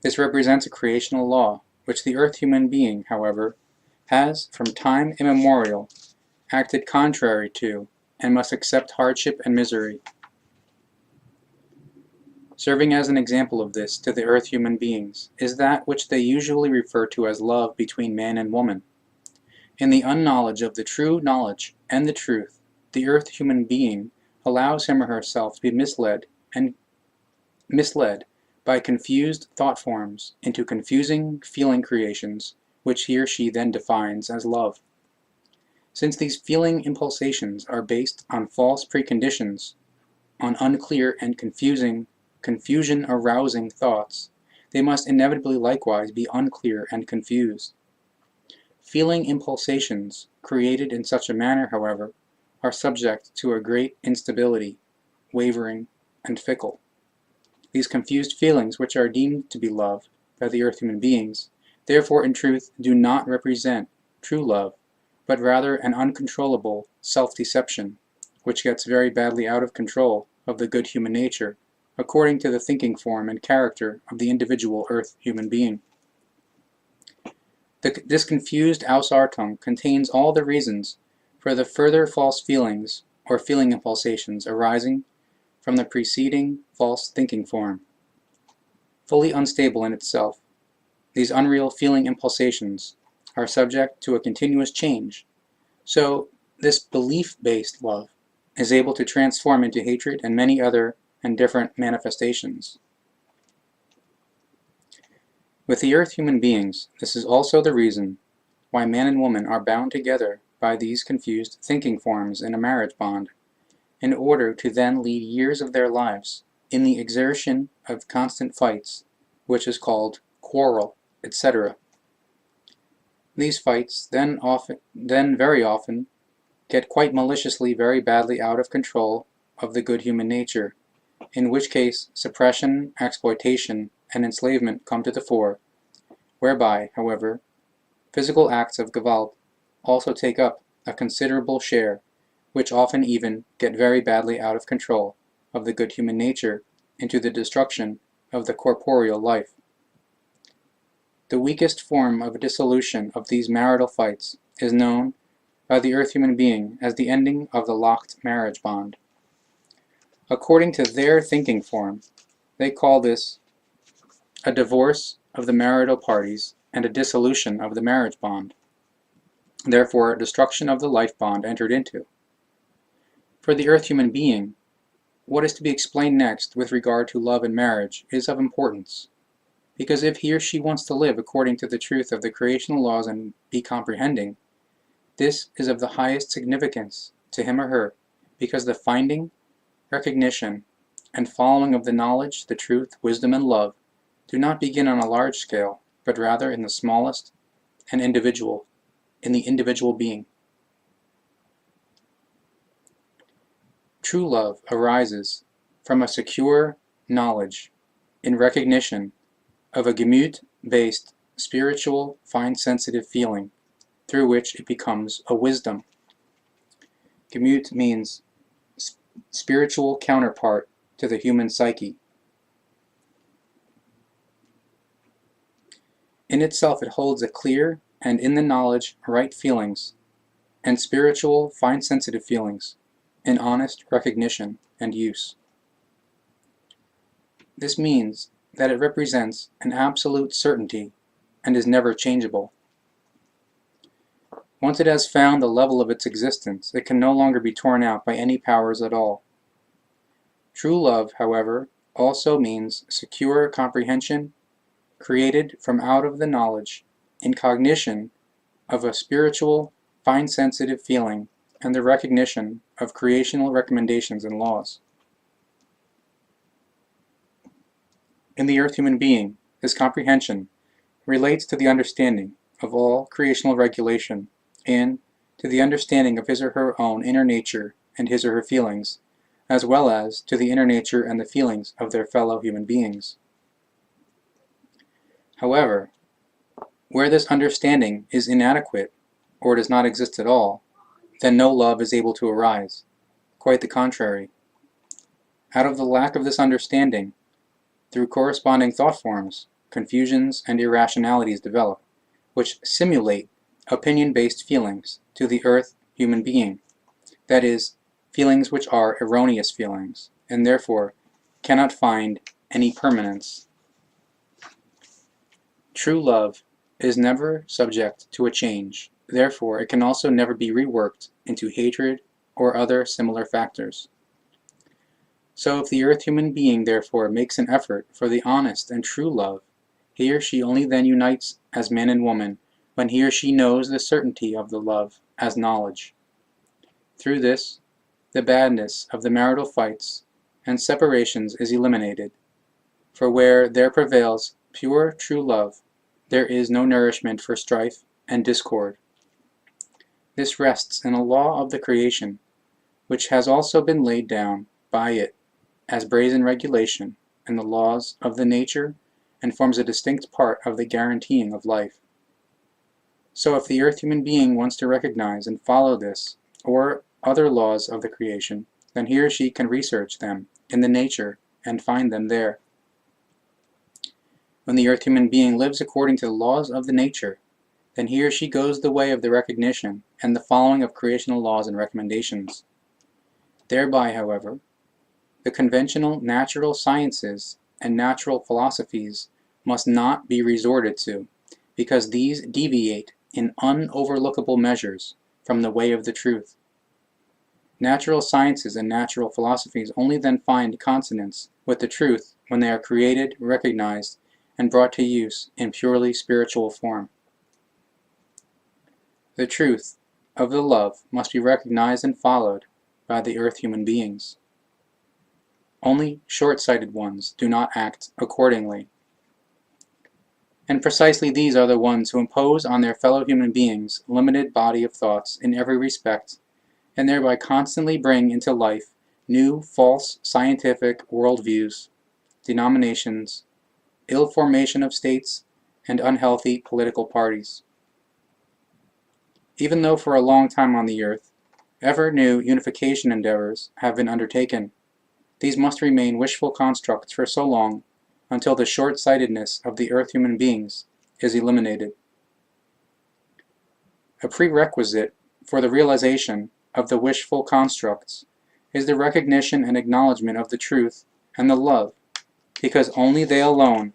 This represents a creational law, which the earth human being, however, has from time immemorial acted contrary to and must accept hardship and misery. Serving as an example of this to the earth human beings is that which they usually refer to as love between man and woman. In the unknowledge of the true knowledge and the truth, the earth human being allows him or herself to be misled by confused thought forms into confusing feeling creations, which he or she then defines as love. Since these feeling impulsations are based on false preconditions, on unclear and confusion-arousing thoughts, they must inevitably likewise be unclear and confused. Feeling impulsations created in such a manner, however, are subject to a great instability, wavering, and fickle. These confused feelings, which are deemed to be love by the earth human beings, therefore in truth do not represent true love, but rather an uncontrollable self-deception, which gets very badly out of control of the good human nature, according to the thinking form and character of the individual earth human being. This confused Ausartung contains all the reasons for the further false feelings or feeling impulsations arising from the preceding false thinking form. Fully unstable in itself, these unreal feeling impulsations are subject to a continuous change, so this belief-based love is able to transform into hatred and many other and different manifestations. With the earth human beings, this is also the reason why man and woman are bound together by these confused thinking forms in a marriage bond, in order to then lead years of their lives in the exertion of constant fights, which is called quarrel, etc. These fights then very often get quite maliciously very badly out of control of the good human nature, in which case suppression, exploitation, and enslavement come to the fore, whereby, however, Physical acts of Gewalt also take up a considerable share, which often even get very badly out of control of the good human nature into the destruction of the corporeal life. The weakest form of dissolution of these marital fights is known by the earth human being as the ending of the locked marriage bond. According to their thinking form, they call this a divorce of the marital parties and a dissolution of the marriage bond, therefore a destruction of the life bond entered into. For the earth human being, what is to be explained next with regard to love and marriage is of importance, because if he or she wants to live according to the truth of the creational laws and be comprehending, this is of the highest significance to him or her, because the finding, recognition, and following of the knowledge, the truth, wisdom, and love do not begin on a large scale, but rather in the smallest and in the individual being. True love arises from a secure knowledge in recognition of a Gemüt-based spiritual, fine-sensitive feeling through which it becomes a wisdom. Gemüt means spiritual counterpart to the human psyche. In itself it holds a clear and in the knowledge right feelings and spiritual fine-sensitive feelings in honest recognition and use. This means that it represents an absolute certainty and is never changeable. Once it has found the level of its existence, it can no longer be torn out by any powers at all. True love, however, also means secure comprehension, created from out of the knowledge, in cognition of a spiritual, fine-sensitive feeling, and the recognition of creational recommendations and laws. In the earth human being, this comprehension relates to the understanding of all creational regulation and to the understanding of his or her own inner nature and his or her feelings, as well as to the inner nature and the feelings of their fellow human beings. However, where this understanding is inadequate, or does not exist at all, then no love is able to arise. Quite the contrary. Out of the lack of this understanding, through corresponding thought forms, confusions and irrationalities develop, which simulate opinion-based feelings to the earth human being, that is, feelings which are erroneous feelings, and therefore cannot find any permanence. True love is never subject to a change, therefore it can also never be reworked into hatred or other similar factors. So if the earth human being therefore makes an effort for the honest and true love, he or she only then unites as man and woman when he or she knows the certainty of the love as knowledge. Through this, the badness of the marital fights and separations is eliminated, for where there prevails pure true love, there is no nourishment for strife and discord. This rests in a law of the creation, which has also been laid down by it as brazen regulation in the laws of the nature and forms a distinct part of the guaranteeing of life. So if the earth human being wants to recognize and follow this or other laws of the creation, then he or she can research them in the nature and find them there. When the earth human being lives according to the laws of the nature, then he or she goes the way of the recognition and the following of creational laws and recommendations. Thereby, however, the conventional natural sciences and natural philosophies must not be resorted to, because these deviate in unoverlookable measures from the way of the truth. Natural sciences and natural philosophies only then find consonance with the truth when they are created, recognized, and brought to use in purely spiritual form. The truth of the love must be recognized and followed by the earth human beings. Only short-sighted ones do not act accordingly. And precisely these are the ones who impose on their fellow human beings limited body of thoughts in every respect, and thereby constantly bring into life new false scientific worldviews, denominations, ill formation of states, and unhealthy political parties. Even though for a long time on the earth, ever new unification endeavors have been undertaken, these must remain wishful constructs for so long until the short-sightedness of the earth human beings is eliminated. A prerequisite for the realization of the wishful constructs is the recognition and acknowledgement of the truth and the love, because only they alone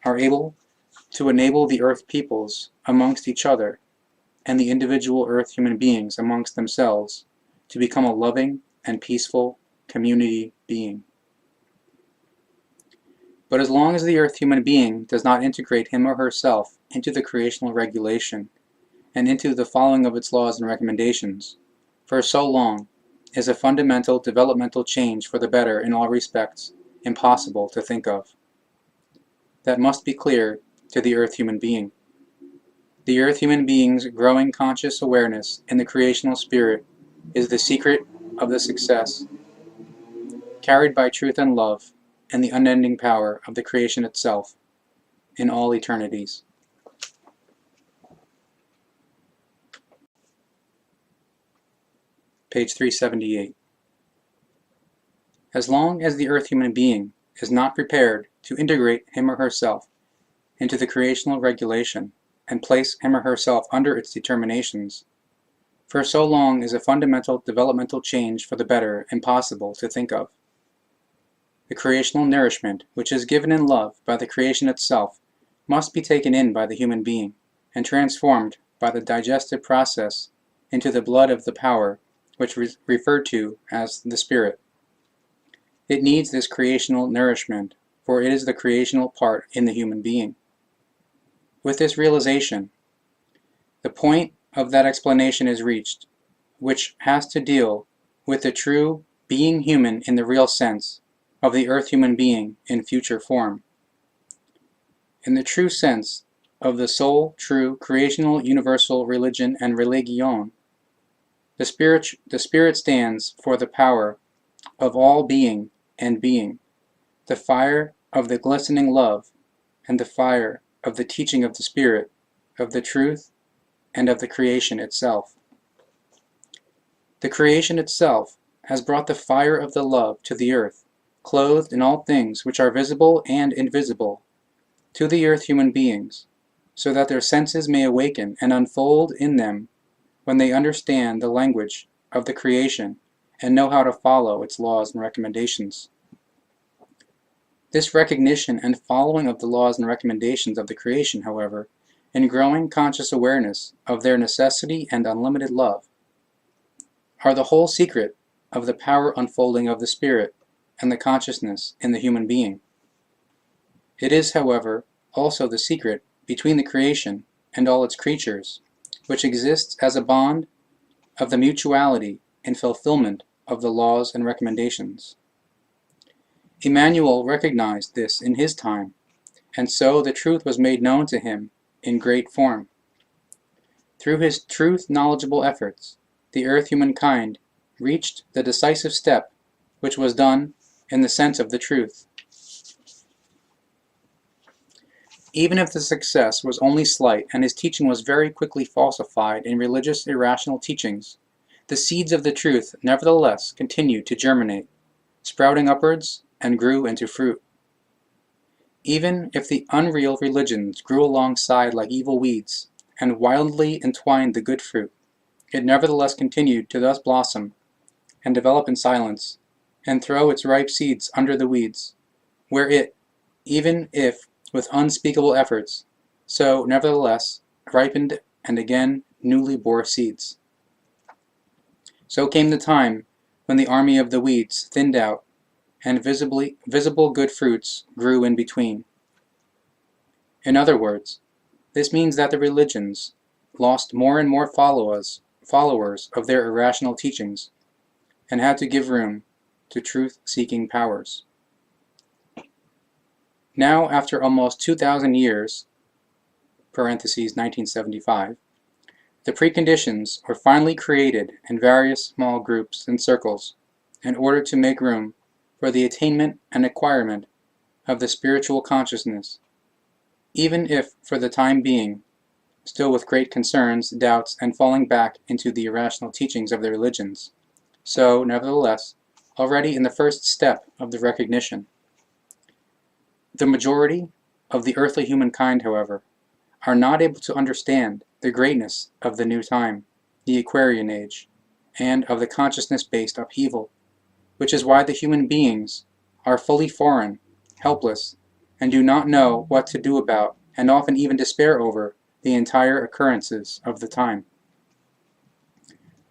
are able to enable the earth peoples amongst each other and the individual earth human beings amongst themselves to become a loving and peaceful community being. But as long as the earth human being does not integrate him or herself into the creational regulation and into the following of its laws and recommendations, for so long is a fundamental developmental change for the better in all respects impossible to think of. That must be clear to the earth human being. The earth human being's growing conscious awareness in the creational spirit is the secret of the success, carried by truth and love and the unending power of the creation itself in all eternities. Page 378. As long as the earth human being is not prepared to integrate him or herself into the creational regulation and place him or herself under its determinations, for so long is a fundamental developmental change for the better impossible to think of. The creational nourishment which is given in love by the creation itself must be taken in by the human being and transformed by the digestive process into the blood of the power which is referred to as the spirit. It needs this creational nourishment, for it is the creational part in the human being. With this realization, the point of that explanation is reached, which has to deal with the true being human in the real sense of the earth human being in future form. In the true sense of the sole true creational universal religion and religion, the spirit stands for the power of all being and being, the fire of the glistening love, and the fire of the teaching of the spirit, of the truth, and of the creation itself. The creation itself has brought the fire of the love to the earth, clothed in all things which are visible and invisible, to the earth human beings, so that their senses may awaken and unfold in them when they understand the language of the creation and know how to follow its laws and recommendations. This recognition and following of the laws and recommendations of the creation, however, and growing conscious awareness of their necessity and unlimited love, are the whole secret of the power unfolding of the spirit and the consciousness in the human being. It is, however, also the secret between the creation and all its creatures, which exists as a bond of the mutuality and fulfillment of the laws and recommendations. Emmanuel recognized this in his time, and so the truth was made known to him in great form. Through his truth-knowledgeable efforts, the earth humankind reached the decisive step which was done in the sense of the truth. Even if the success was only slight and his teaching was very quickly falsified in religious irrational teachings, the seeds of the truth nevertheless continued to germinate, sprouting upwards and grew into fruit. Even if the unreal religions grew alongside like evil weeds and wildly entwined the good fruit, it nevertheless continued to thus blossom and develop in silence and throw its ripe seeds under the weeds, where it, even if with unspeakable efforts, so nevertheless ripened and again newly bore seeds. So came the time when the army of the weeds thinned out and visible good fruits grew in between. In other words, this means that the religions lost more and more followers of their irrational teachings and had to give room to truth-seeking powers. Now, after almost 2,000 years, parentheses 1975, the preconditions were finally created in various small groups and circles in order to make room for the attainment and acquirement of the spiritual consciousness, even if for the time being still with great concerns, doubts, and falling back into the irrational teachings of the religions. So, nevertheless, already in the first step of the recognition. The majority of the earthly humankind, however, are not able to understand the greatness of the new time, the Aquarian Age, and of the consciousness-based upheaval, which is why the human beings are fully foreign, helpless, and do not know what to do about, and often even despair over, the entire occurrences of the time.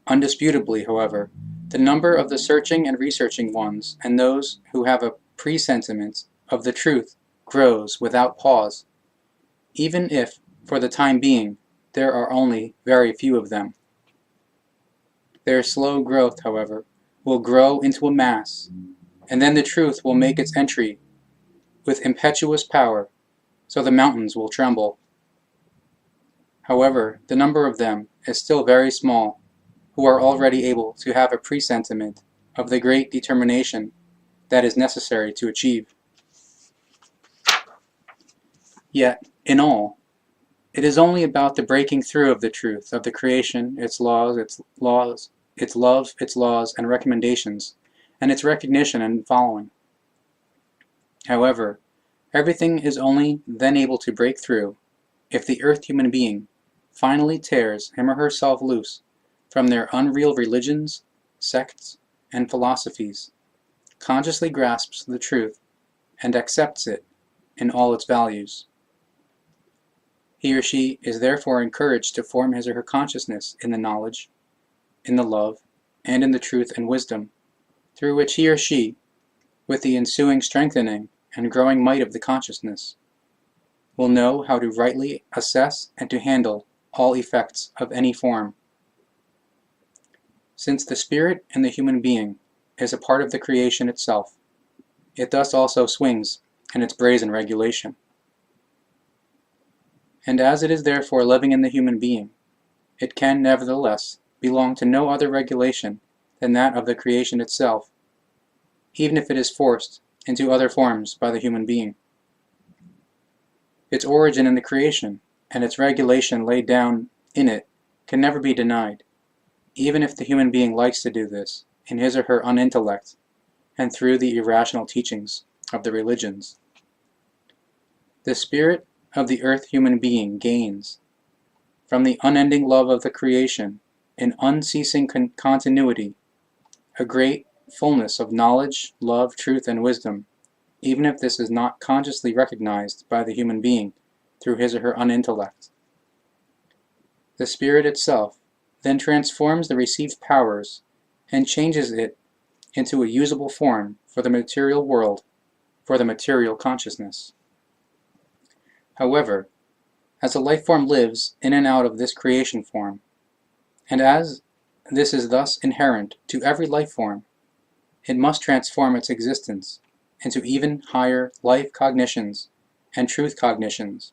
Undisputably, however, the number of the searching and researching ones and those who have a presentiment of the truth grows without pause, even if, for the time being, there are only very few of them. Their slow growth, however, will grow into a mass, and then the truth will make its entry with impetuous power, so the mountains will tremble. However, the number of them is still very small, who are already able to have a presentiment of the great determination that is necessary to achieve. Yet, in all, it is only about the breaking through of the truth of the creation, its love, its laws and recommendations, and its recognition and following. However, everything is only then able to break through if the earth human being finally tears him or herself loose from their unreal religions, sects, and philosophies, consciously grasps the truth, and accepts it in all its values. He or she is therefore encouraged to form his or her consciousness in the knowledge, in the love, and in the truth and wisdom, through which he or she, with the ensuing strengthening and growing might of the consciousness, will know how to rightly assess and to handle all effects of any form. Since the spirit in the human being is a part of the creation itself, it thus also swings in its brazen regulation. And as it is therefore living in the human being, it can nevertheless belong to no other regulation than that of the creation itself, even if it is forced into other forms by the human being. Its origin in the creation, and its regulation laid down in it, can never be denied, even if the human being likes to do this in his or her unintellect, and through the irrational teachings of the religions. The spirit of the earth human being gains, from the unending love of the creation, in unceasing continuity, a great fullness of knowledge, love, truth, and wisdom, even if this is not consciously recognized by the human being through his or her unintellect. The spirit itself then transforms the received powers and changes it into a usable form for the material world, for the material consciousness. However, as a life form lives in and out of this creation form, and as this is thus inherent to every life form, it must transform its existence into even higher life cognitions and truth cognitions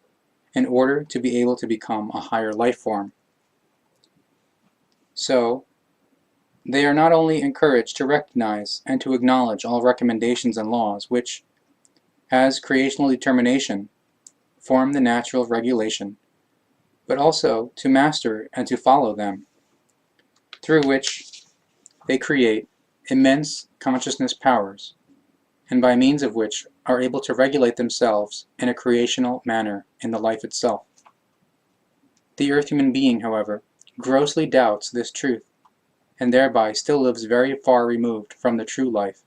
in order to be able to become a higher life form. So, they are not only encouraged to recognize and to acknowledge all recommendations and laws which, as creational determination, form the natural regulation, but also to master and to follow them, through which they create immense consciousness powers, and by means of which are able to regulate themselves in a creational manner in the life itself. The earth human being, however, grossly doubts this truth, and thereby still lives very far removed from the true life.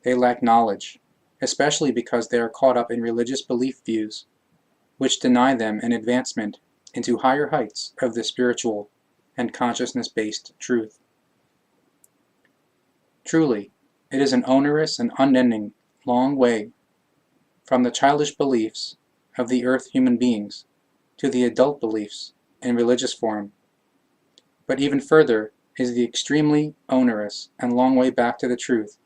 They lack knowledge, especially because they are caught up in religious belief views, which deny them an advancement into higher heights of the spiritual and consciousness-based truth. Truly, it is an onerous and unending long way from the childish beliefs of the earth human beings to the adult beliefs in religious form, but even further is the extremely onerous and long way back to the truth,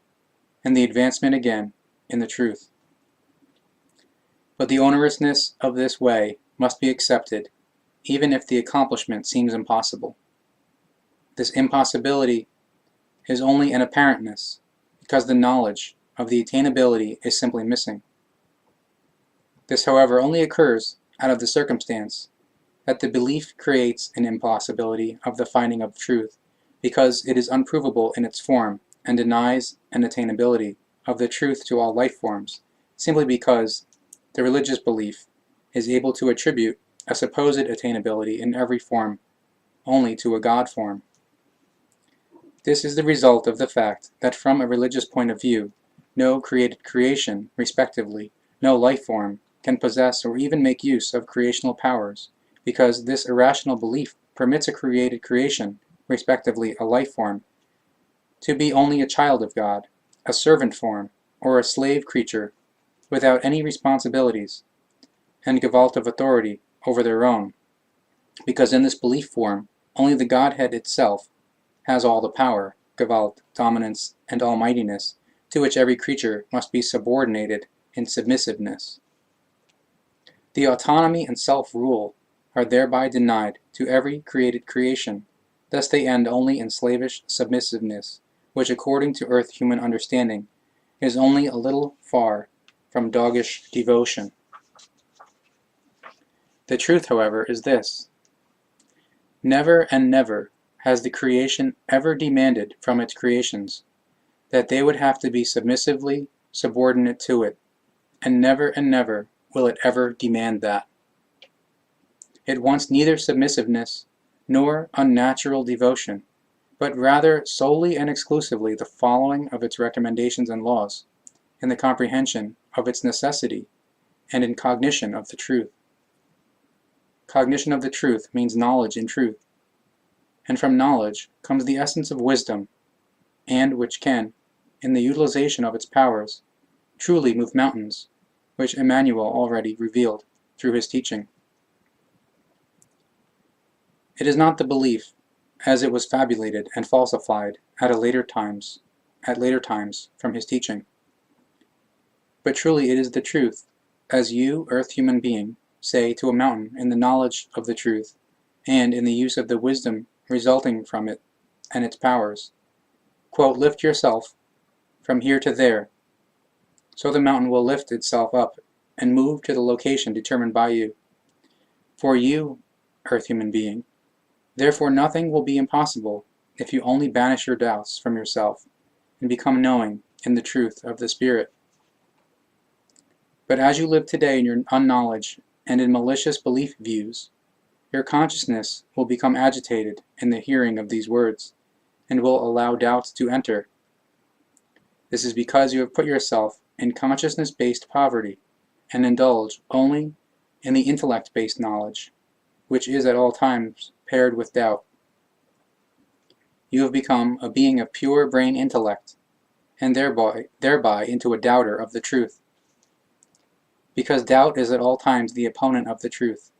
and the advancement again in the truth. But the onerousness of this way must be accepted, even if the accomplishment seems impossible. This impossibility is only an apparentness, because the knowledge of the attainability is simply missing. This, however, only occurs out of the circumstance that the belief creates an impossibility of the finding of truth, because it is unprovable in its form and denies an attainability of the truth to all life forms, simply because the religious belief is able to attribute a supposed attainability in every form only to a God form. This is the result of the fact that from a religious point of view, no created creation, respectively, no life form, can possess or even make use of creational powers, because this irrational belief permits a created creation, respectively a life form, to be only a child of God, a servant form, or a slave creature, without any responsibilities and gevalt of authority over their own, because in this belief form only the Godhead itself has all the power, gevalt, dominance, and almightiness, to which every creature must be subordinated in submissiveness. The autonomy and self-rule are thereby denied to every created creation, thus they end only in slavish submissiveness, which according to earth-human understanding is only a little far from doggish devotion. The truth, however, is this: never and never has the creation ever demanded from its creations that they would have to be submissively subordinate to it, and never will it ever demand that. It wants neither submissiveness nor unnatural devotion, but rather solely and exclusively the following of its recommendations and laws, in the comprehension of its necessity, and in cognition of the truth. Cognition of the truth means knowledge in truth, and from knowledge comes the essence of wisdom, and which can, in the utilization of its powers, truly move mountains, which Emmanuel already revealed through his teaching. It is not the belief, as it was fabulated and falsified at later times from his teaching, but truly it is the truth, as you, earth-human being, say to a mountain in the knowledge of the truth, and in the use of the wisdom resulting from it and its powers. Quote, lift yourself from here to there, so the mountain will lift itself up and move to the location determined by you. For you, earth-human being, therefore nothing will be impossible if you only banish your doubts from yourself and become knowing in the truth of the Spirit. But as you live today in your unknowledge and in malicious belief views, your consciousness will become agitated in the hearing of these words, and will allow doubts to enter. This is because you have put yourself in consciousness-based poverty, and indulge only in the intellect-based knowledge, which is at all times paired with doubt. You have become a being of pure brain intellect, and thereby into a doubter of the truth, because doubt is at all times the opponent of the truth,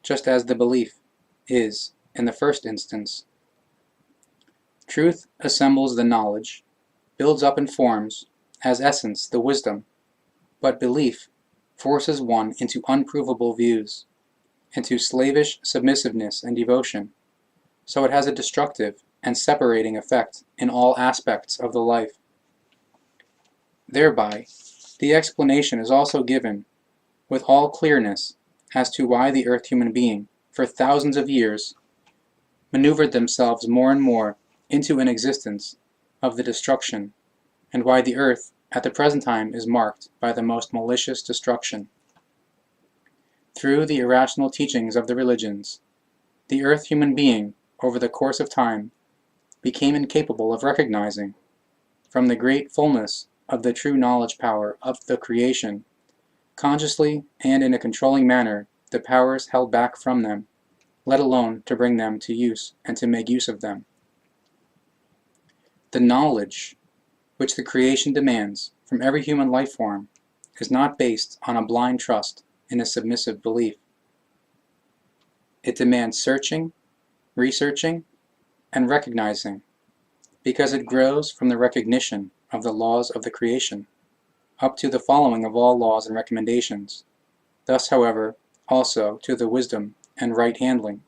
just as the belief is in the first instance. Truth assembles the knowledge, builds up and forms, as essence, the wisdom, but belief forces one into unprovable views, into slavish submissiveness and devotion, so it has a destructive and separating effect in all aspects of the life. Thereby, the explanation is also given with all clearness as to why the earth-human being, for thousands of years, maneuvered themselves more and more into an existence of the destruction, and why the earth at the present time is marked by the most malicious destruction. Through the irrational teachings of the religions, the earth-human being, over the course of time, became incapable of recognizing, from the great fullness of the true knowledge power of the creation, consciously and in a controlling manner, the powers held back from them, let alone to bring them to use and to make use of them. The knowledge which the creation demands from every human life form is not based on a blind trust in a submissive belief. It demands searching, researching, and recognizing, because it grows from the recognition of the laws of the creation, up to the following of all laws and recommendations, thus, however, also to the wisdom and right handling.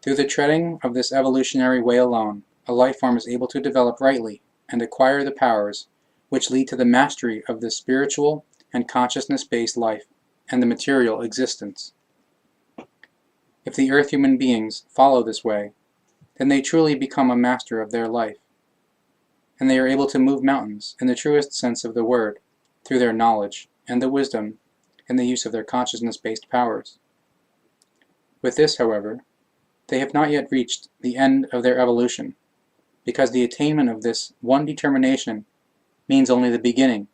Through the treading of this evolutionary way alone, a life form is able to develop rightly and acquire the powers which lead to the mastery of the spiritual and consciousness-based life and the material existence. If the earth human beings follow this way, then they truly become a master of their life, and they are able to move mountains in the truest sense of the word through their knowledge and the wisdom and the use of their consciousness-based powers. With this, however, they have not yet reached the end of their evolution, because the attainment of this one determination means only the beginning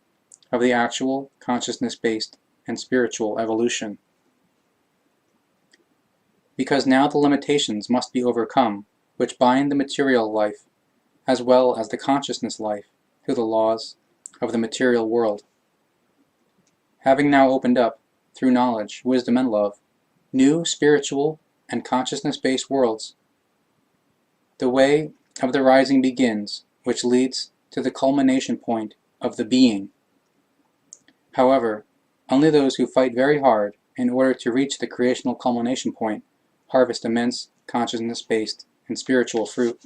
of the actual consciousness-based and spiritual evolution. Because now the limitations must be overcome which bind the material life as well as the consciousness life to the laws of the material world. Having now opened up, through knowledge, wisdom, and love, new spiritual and consciousness-based worlds, the way of the rising begins, which leads to the culmination point of the being. However, only those who fight very hard in order to reach the creational culmination point harvest immense consciousness-based and spiritual fruit.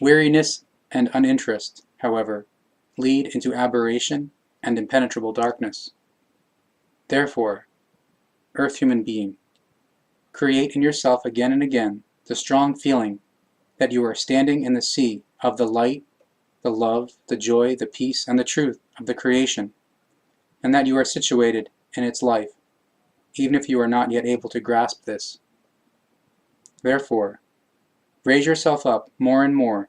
Weariness and uninterest, however, lead into aberration and impenetrable darkness. Therefore, Earth human being, create in yourself again and again the strong feeling that you are standing in the sea of the light, the love, the joy, the peace, and the truth of the creation, and that you are situated in its life, even if you are not yet able to grasp this. Therefore, raise yourself up more and more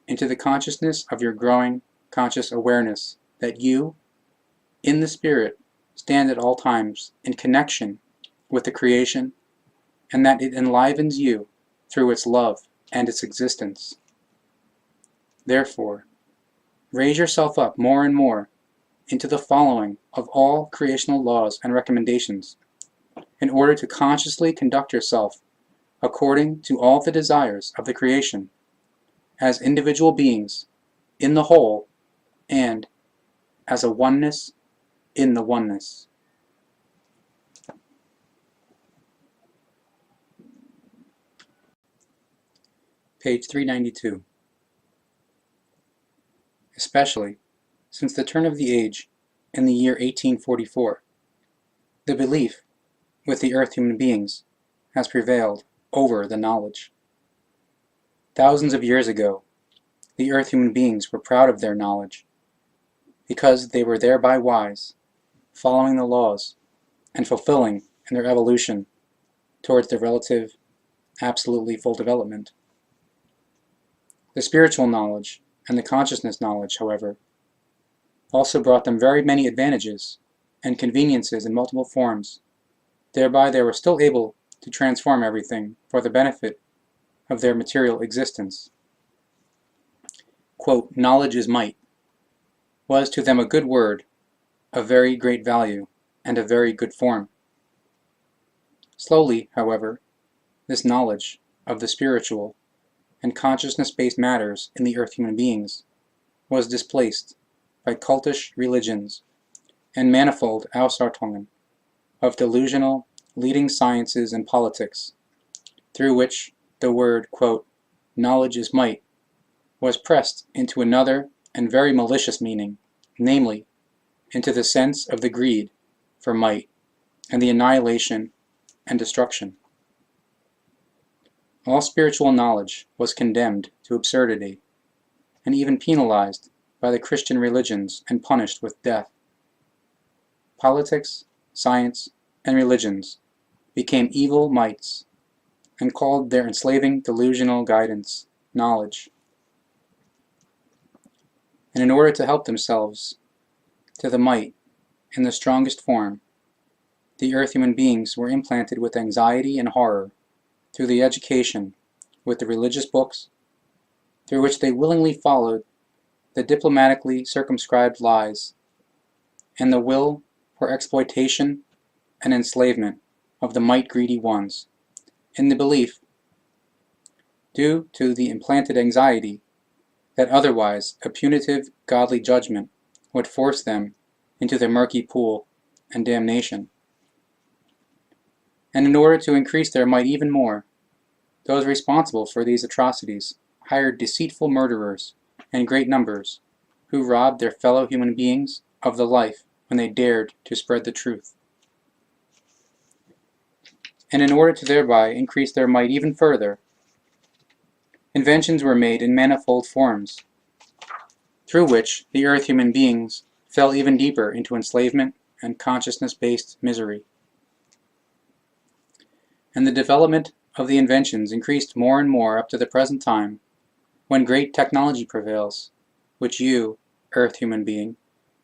into the consciousness of your growing conscious awareness that you, in the Spirit, stand at all times in connection with the creation, and that it enlivens you through its love and its existence. Therefore, raise yourself up more and more into the following of all creational laws and recommendations, in order to consciously conduct yourself according to all the desires of the creation, as individual beings in the whole, and as a oneness in the oneness. Page 392. Especially since the turn of the age in the year 1844, the belief with the earth human beings has prevailed over the knowledge. Thousands of years ago, the earth human beings were proud of their knowledge, because they were thereby wise, following the laws, and fulfilling in their evolution towards the relative, absolutely full development. The spiritual knowledge and the consciousness knowledge, however, also brought them very many advantages and conveniences in multiple forms. Thereby they were still able to transform everything for the benefit of their material existence. Quote, "Knowledge is might," was to them a good word, of very great value, and a very good form. Slowly, however, this knowledge of the spiritual and consciousness-based matters in the earth human beings was displaced by cultish religions and manifold Ausartungen of delusional leading sciences and politics, through which the word, quote, "knowledge is might," was pressed into another and very malicious meaning, namely, into the sense of the greed for might and the annihilation and destruction. All spiritual knowledge was condemned to absurdity, and even penalized by the Christian religions and punished with death. Politics, science, and religions became evil mights, and called their enslaving delusional guidance knowledge. And in order to help themselves to the might in the strongest form, the earth human beings were implanted with anxiety and horror through the education with the religious books, through which they willingly followed the diplomatically circumscribed lies, and the will for exploitation and enslavement of the might-greedy ones, in the belief, due to the implanted anxiety, that otherwise a punitive godly judgment would force them into the murky pool and damnation. And in order to increase their might even more, those responsible for these atrocities hired deceitful murderers in great numbers, who robbed their fellow human beings of the life when they dared to spread the truth. and in order to thereby increase their might even further, inventions were made in manifold forms, through which the earth human beings fell even deeper into enslavement and consciousness-based misery. And the development of the inventions increased more and more up to the present time, when great technology prevails, which you, earth human being,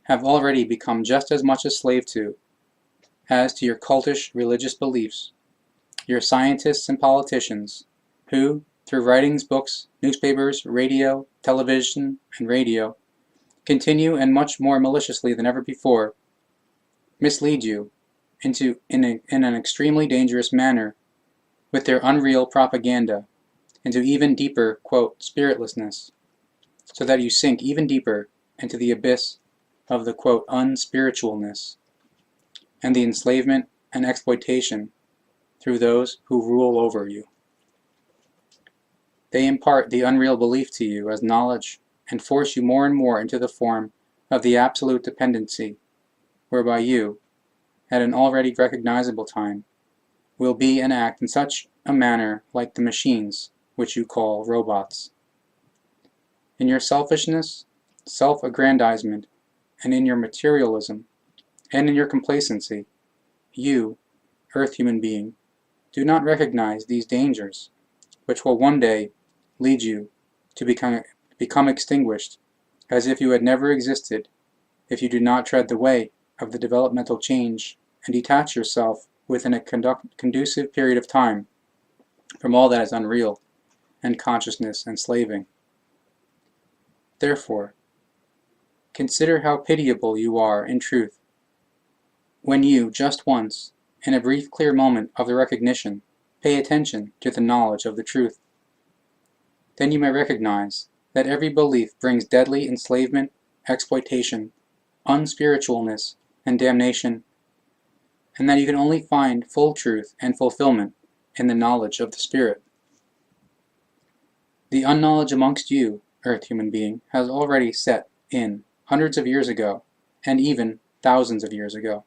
have already become just as much a slave to as to your cultish religious beliefs, your scientists and politicians, who, through writings, books, newspapers, radio, television, and radio, continue, and much more maliciously than ever before, mislead you in an extremely dangerous manner with their unreal propaganda into even deeper, quote, spiritlessness, so that you sink even deeper into the abyss of the, quote, unspiritualness and the enslavement and exploitation through those who rule over you. They impart the unreal belief to you as knowledge and force you more and more into the form of the absolute dependency, whereby you, at an already recognizable time, will be and act in such a manner like the machines which you call robots. In your selfishness, self-aggrandizement, and in your materialism, and in your complacency, you, earth human being, do not recognize these dangers, which will one day lead you to become extinguished, as if you had never existed, if you do not tread the way of the developmental change and detach yourself within a conducive period of time from all that is unreal and consciousness enslaving. Therefore, consider how pitiable you are in truth, when you, just once, in a brief clear moment of the recognition, pay attention to the knowledge of the truth. Then you may recognize that every belief brings deadly enslavement, exploitation, unspiritualness, and damnation, and that you can only find full truth and fulfillment in the knowledge of the Spirit. The unknowledge amongst you, earth human being, has already set in hundreds of years ago, and even thousands of years ago.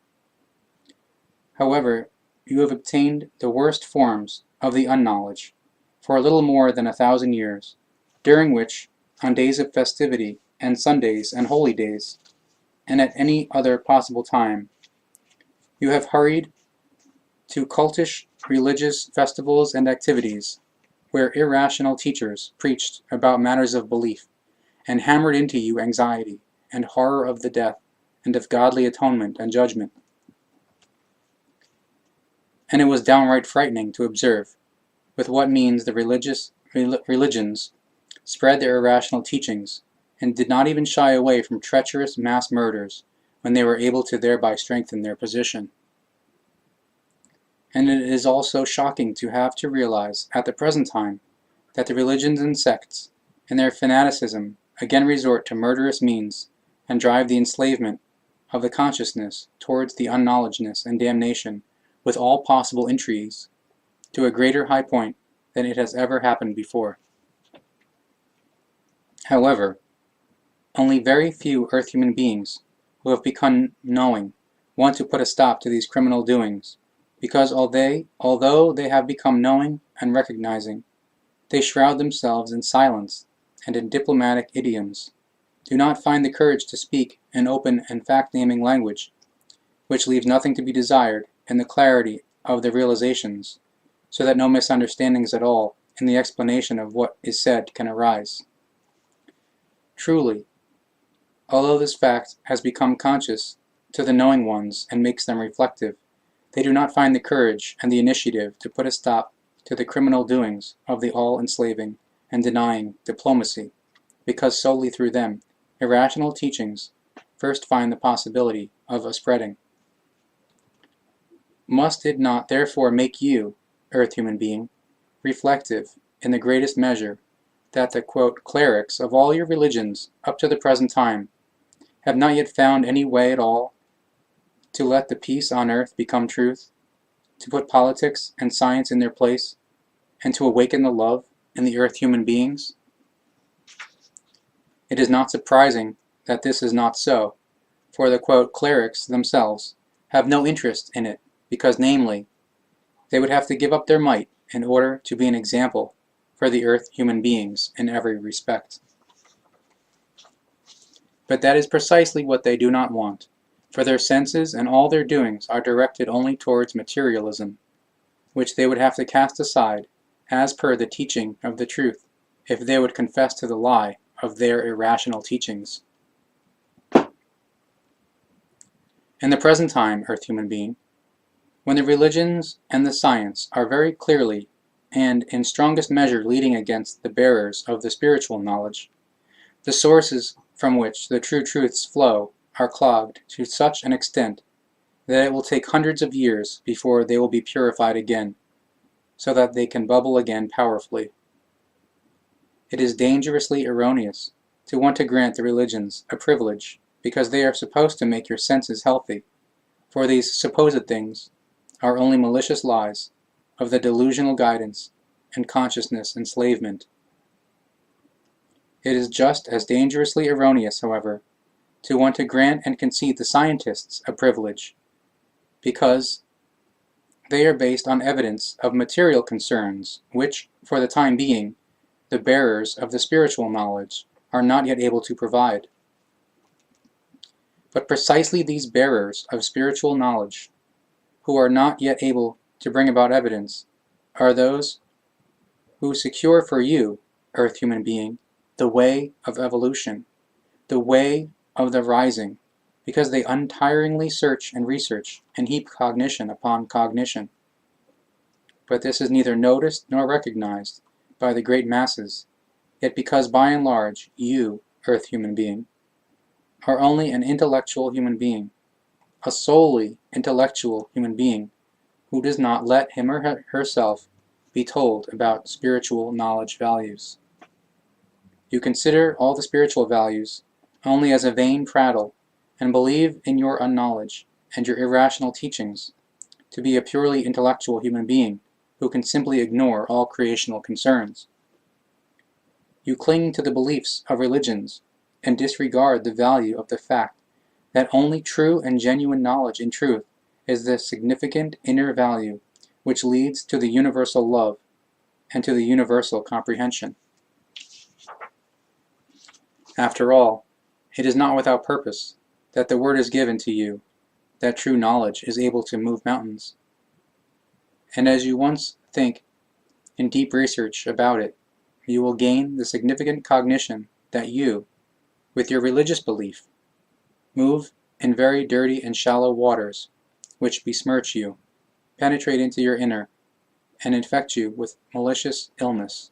However, you have obtained the worst forms of the unknowledge for a little more than 1,000 years, during which, on days of festivity, and Sundays and holy days, and at any other possible time, you have hurried to cultish religious festivals and activities, where irrational teachers preached about matters of belief, and hammered into you anxiety and horror of the death, and of godly atonement and judgment. And it was downright frightening to observe with what means the religions spread their irrational teachings, and did not even shy away from treacherous mass murders when they were able to thereby strengthen their position. And it is also shocking to have to realize at the present time that the religions and sects, in their fanaticism, again resort to murderous means and drive the enslavement of the consciousness towards the unknowledgeness and damnation with all possible intrigues, to a greater high point than it has ever happened before. However, only very few earth human beings who have become knowing want to put a stop to these criminal doings, because although they have become knowing and recognizing, they shroud themselves in silence and in diplomatic idioms, do not find the courage to speak in open and fact-naming language, which leaves nothing to be desired in the clarity of the realizations, so that no misunderstandings at all in the explanation of what is said can arise. Truly, although this fact has become conscious to the knowing ones and makes them reflective, they do not find the courage and the initiative to put a stop to the criminal doings of the all-enslaving and denying diplomacy, because solely through them, irrational teachings first find the possibility of a spreading. Must it not therefore make you, earth human being, reflective in the greatest measure that the, quote, clerics of all your religions up to the present time have not yet found any way at all to let the peace on earth become truth, to put politics and science in their place, and to awaken the love in the earth human beings? It is not surprising that this is not so, for the, quote, clerics themselves have no interest in it, because, namely, They would have to give up their might in order to be an example for the Earth human beings in every respect. But that is precisely what they do not want, for their senses and all their doings are directed only towards materialism, which they would have to cast aside as per the teaching of the truth, if they would confess to the lie of their irrational teachings. In the present time, Earth human being, when the religions and the science are very clearly and in strongest measure leading against the bearers of the spiritual knowledge, the sources from which the true truths flow are clogged to such an extent that it will take hundreds of years before they will be purified again, so that they can bubble again powerfully. It is dangerously erroneous to want to grant the religions a privilege because they are supposed to make your senses healthy, for these supposed things are only malicious lies of the delusional guidance and consciousness enslavement. It is just as dangerously erroneous, however, to want to grant and concede the scientists a privilege, because they are based on evidence of material concerns which, for the time being, the bearers of the spiritual knowledge are not yet able to provide. But precisely these bearers of spiritual knowledge, who are not yet able to bring about evidence, are those who secure for you, Earth human being, the way of evolution, the way of the rising, because they untiringly search and research and heap cognition upon cognition. But this is neither noticed nor recognized by the great masses, yet because by and large you, Earth human being, are only an intellectual human being, a solely intellectual human being, who does not let him or herself be told about spiritual knowledge values. You consider all the spiritual values only as a vain prattle, and believe in your unknowledge and your irrational teachings to be a purely intellectual human being who can simply ignore all creational concerns. You cling to the beliefs of religions and disregard the value of the fact that only true and genuine knowledge in truth is the significant inner value which leads to the universal love and to the universal comprehension. After all, it is not without purpose that the word is given to you that true knowledge is able to move mountains. And as you once think in deep research about it, you will gain the significant cognition that you, with your religious belief, move in very dirty and shallow waters which besmirch you, penetrate into your inner, and infect you with malicious illness.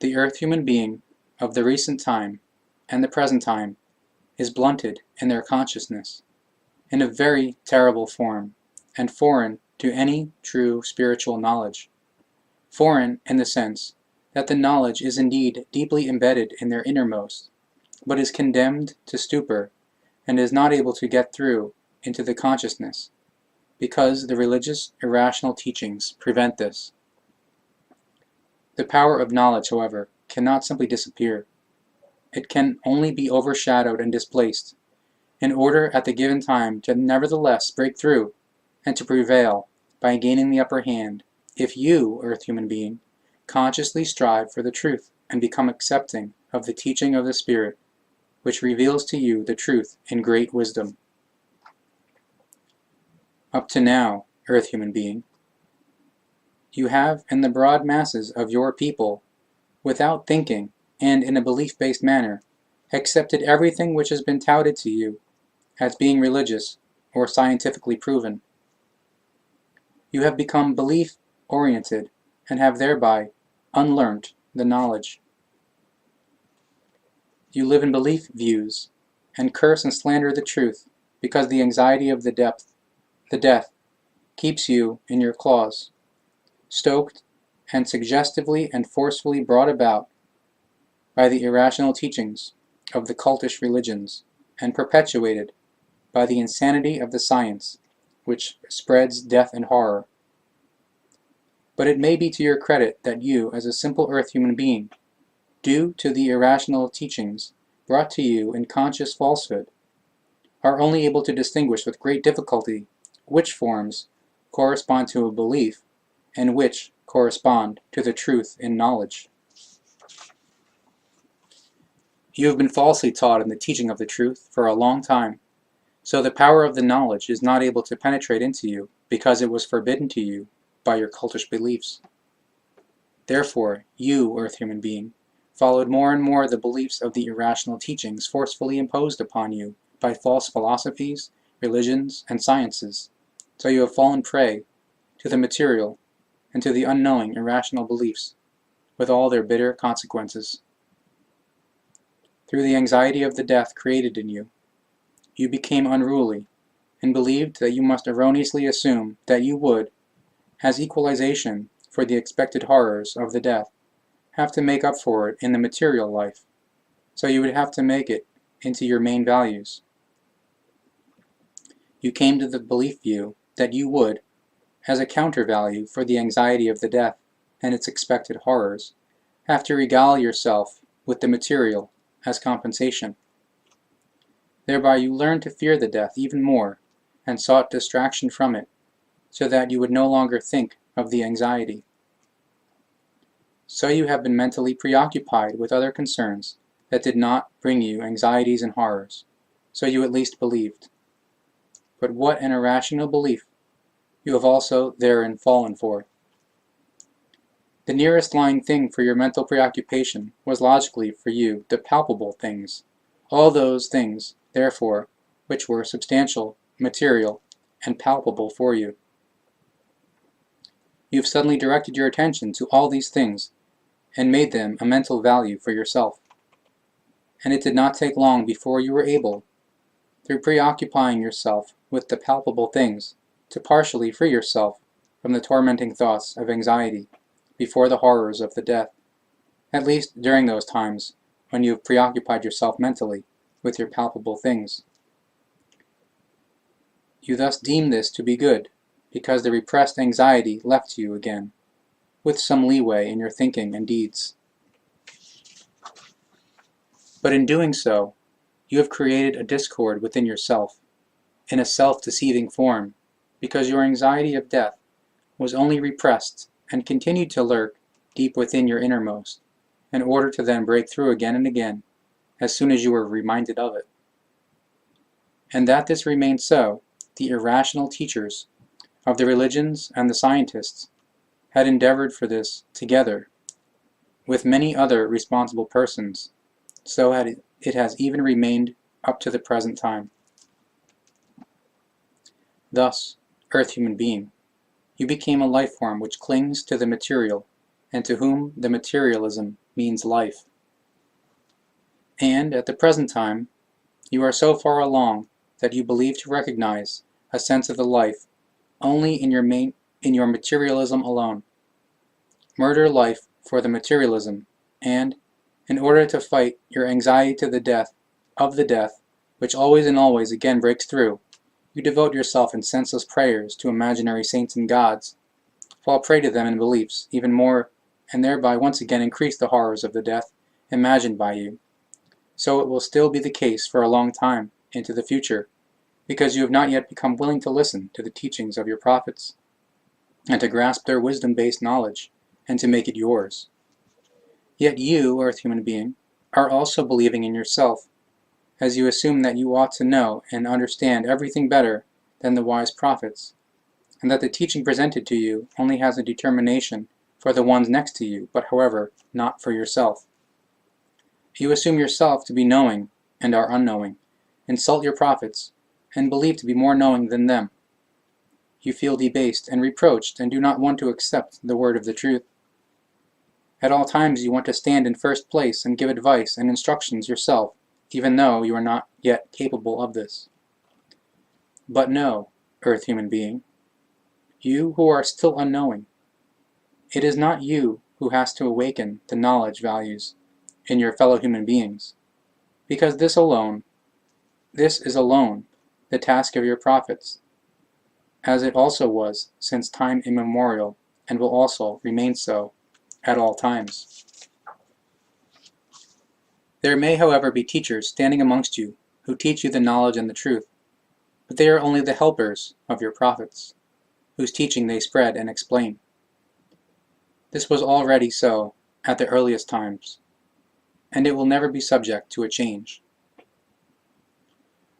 The Earth human being of the recent time and the present time is blunted in their consciousness in a very terrible form, and foreign to any true spiritual knowledge. Foreign in the sense that the knowledge is indeed deeply embedded in their innermost, but is condemned to stupor and is not able to get through into the consciousness, because the religious irrational teachings prevent this. The power of knowledge, however, cannot simply disappear. It can only be overshadowed and displaced, in order at the given time to nevertheless break through and to prevail by gaining the upper hand, if you, Earth human being, consciously strive for the truth and become accepting of the teaching of the Spirit, which reveals to you the truth in great wisdom. Up to now, Earth human being, you have in the broad masses of your people, without thinking and in a belief-based manner, accepted everything which has been touted to you as being religious or scientifically proven. You have become belief-oriented and have thereby unlearnt the knowledge. You live in belief views and curse and slander the truth because the anxiety of the death, keeps you in your claws, stoked and suggestively and forcefully brought about by the irrational teachings of the cultish religions and perpetuated by the insanity of the science which spreads death and horror. But it may be to your credit that you, as a simple Earth human being, due to the irrational teachings brought to you in conscious falsehood, are only able to distinguish with great difficulty which forms correspond to a belief, and which correspond to the truth in knowledge. You have been falsely taught in the teaching of the truth for a long time, so the power of the knowledge is not able to penetrate into you because it was forbidden to you by your cultish beliefs. Therefore, you, earth human being, followed more and more the beliefs of the irrational teachings forcefully imposed upon you by false philosophies, religions, and sciences, so you have fallen prey to the material and to the unknowing irrational beliefs, with all their bitter consequences. Through the anxiety of the death created in you, you became unruly, and believed that you must erroneously assume that you would, as equalization for the expected horrors of the death, have to make up for it in the material life, so you would have to make it into your main values. You came to the belief view that you would, as a counter-value for the anxiety of the death and its expected horrors, have to regale yourself with the material as compensation. Thereby you learned to fear the death even more, and sought distraction from it, so that you would no longer think of the anxiety. So you have been mentally preoccupied with other concerns that did not bring you anxieties and horrors, so you at least believed. But what an irrational belief you have also therein fallen for. The nearest lying thing for your mental preoccupation was logically for you the palpable things, all those things, therefore, which were substantial, material, and palpable for you. You have suddenly directed your attention to all these things, and made them a mental value for yourself. And it did not take long before you were able, through preoccupying yourself with the palpable things, to partially free yourself from the tormenting thoughts of anxiety before the horrors of the death, at least during those times when you have preoccupied yourself mentally with your palpable things. You thus deem this to be good, because the repressed anxiety left you again, with some leeway in your thinking and deeds. But in doing so, you have created a discord within yourself, in a self-deceiving form, because your anxiety of death was only repressed and continued to lurk deep within your innermost, in order to then break through again and again, as soon as you were reminded of it. And that this remained so, the irrational teachers of the religions and the scientists had endeavored for this together with many other responsible persons, so it has even remained up to the present time. Thus, earth human being, you became a life form which clings to the material, and to whom the materialism means life. And at the present time, you are so far along that you believe to recognize a sense of the life only in your materialism alone. Murder life for the materialism, and, in order to fight your anxiety to the death, which always and always again breaks through, you devote yourself in senseless prayers to imaginary saints and gods, fall prey to them in beliefs even more, and thereby once again increase the horrors of the death imagined by you. So it will still be the case for a long time into the future, because you have not yet become willing to listen to the teachings of your prophets, and to grasp their wisdom-based knowledge, and to make it yours. Yet you, earth human being, are also believing in yourself, as you assume that you ought to know and understand everything better than the wise prophets, and that the teaching presented to you only has a determination for the ones next to you, but however, not for yourself. You assume yourself to be knowing, and are unknowing, insult your prophets, and believe to be more knowing than them. You feel debased and reproached, and do not want to accept the word of the truth. At all times you want to stand in first place and give advice and instructions yourself, even though you are not yet capable of this. But know, earth human being, you who are still unknowing, it is not you who has to awaken the knowledge values in your fellow human beings, because this is alone the task of your prophets, as it also was since time immemorial, and will also remain so at all times. There may, however, be teachers standing amongst you who teach you the knowledge and the truth, but they are only the helpers of your prophets, whose teaching they spread and explain. This was already so at the earliest times, and it will never be subject to a change.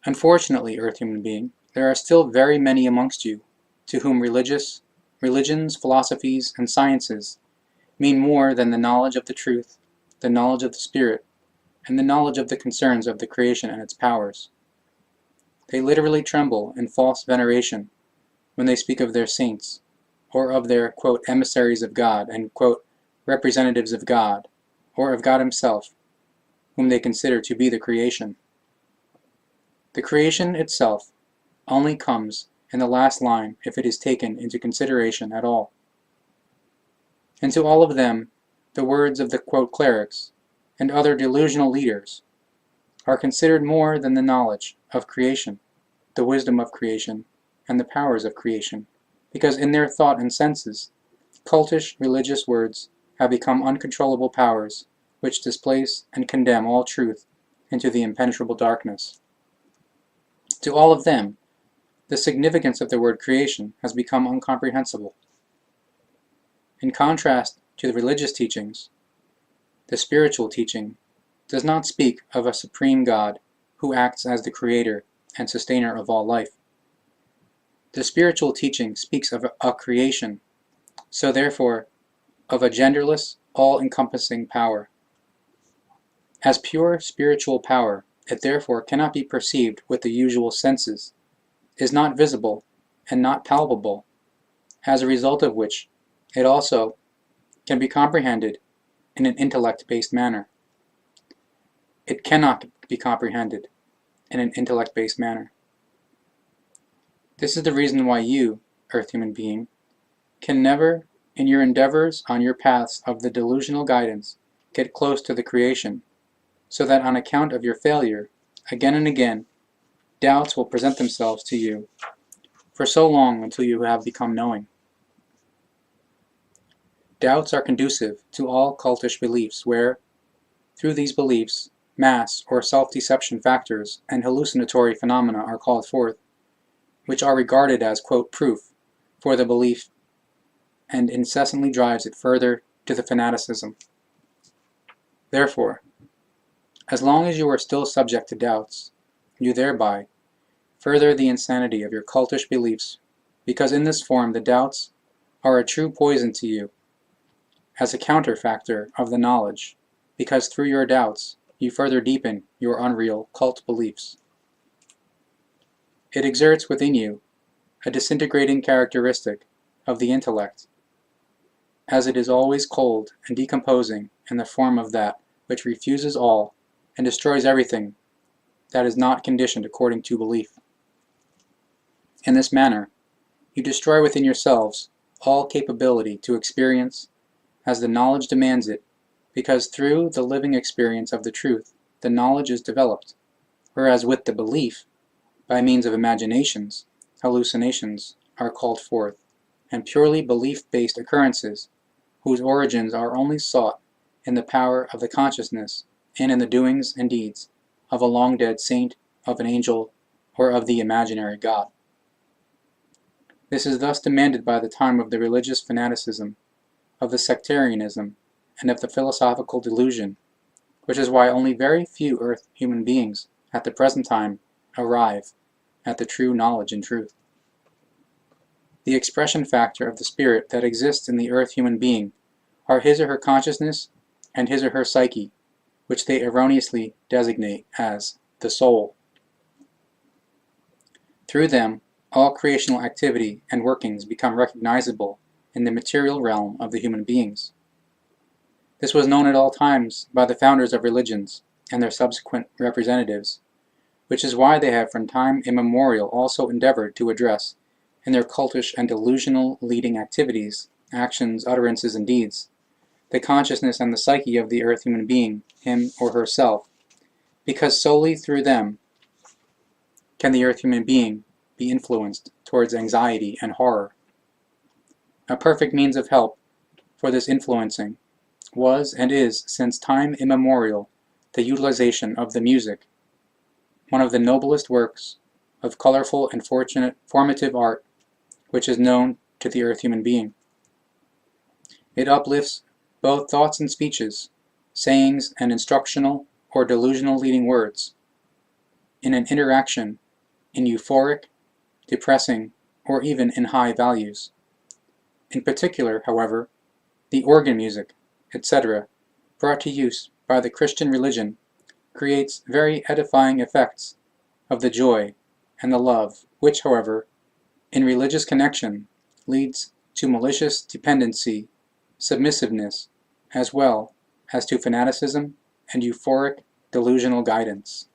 Unfortunately, Earth human being, there are still very many amongst you to whom religions, philosophies, and sciences mean more than the knowledge of the truth, the knowledge of the Spirit, and the knowledge of the concerns of the creation and its powers. They literally tremble in false veneration when they speak of their saints, or of their, quote, emissaries of God, and, quote, representatives of God, or of God himself, whom they consider to be the creation. The creation itself only comes in the last line if it is taken into consideration at all. And to all of them, the words of the, quote, clerics and other delusional leaders are considered more than the knowledge of creation, the wisdom of creation, and the powers of creation, because in their thought and senses, cultish religious words have become uncontrollable powers which displace and condemn all truth into the impenetrable darkness. To all of them, the significance of the word creation has become incomprehensible. In contrast to the religious teachings, the spiritual teaching does not speak of a supreme God who acts as the creator and sustainer of all life. The spiritual teaching speaks of a creation, so therefore of a genderless, all-encompassing power. As pure spiritual power, it therefore cannot be perceived with the usual senses, is not visible and not palpable, as a result of which it also can be comprehended in an intellect-based manner. It cannot be comprehended in an intellect-based manner. This is the reason why you, Earth human being, can never, in your endeavors on your paths of the delusional guidance, get close to the creation, so that on account of your failure, again and again, doubts will present themselves to you for so long until you have become knowing. Doubts are conducive to all cultish beliefs where, through these beliefs, mass or self-deception factors and hallucinatory phenomena are called forth, which are regarded as, quote, proof for the belief and incessantly drives it further to the fanaticism. Therefore, as long as you are still subject to doubts, you thereby further the insanity of your cultish beliefs, because in this form the doubts are a true poison to you, as a counterfactor of the knowledge, because through your doubts you further deepen your unreal cult beliefs. It exerts within you a disintegrating characteristic of the intellect, as it is always cold and decomposing in the form of that which refuses all and destroys everything that is not conditioned according to belief. In this manner, you destroy within yourselves all capability to experience as the knowledge demands it, because through the living experience of the truth, the knowledge is developed, whereas with the belief, by means of imaginations, hallucinations are called forth, and purely belief-based occurrences, whose origins are only sought in the power of the consciousness and in the doings and deeds of a long-dead saint, of an angel, or of the imaginary God. This is thus demanded by the time of the religious fanaticism, of the sectarianism, and of the philosophical delusion, which is why only very few earth human beings at the present time arrive at the true knowledge and truth. The expression factor of the spirit that exists in the earth human being are his or her consciousness and his or her psyche, which they erroneously designate as the soul. Through them, all creational activity and workings become recognizable in the material realm of the human beings. This was known at all times by the founders of religions and their subsequent representatives, which is why they have from time immemorial also endeavored to address, in their cultish and delusional leading activities, actions, utterances, and deeds, the consciousness and the psyche of the earth human being, him or herself, because solely through them can the earth human being be influenced towards anxiety and horror. A perfect means of help for this influencing was and is since time immemorial the utilization of the music, one of the noblest works of colorful and formative art which is known to the earth human being. It uplifts both thoughts and speeches, sayings and instructional or delusional leading words, in an interaction, in euphoric, depressing, or even in high values. In particular, however, the organ music, etc., brought to use by the Christian religion, creates very edifying effects of the joy and the love, which, however, in religious connection, leads to malicious dependency, submissiveness, as well as to fanaticism and euphoric delusional guidance.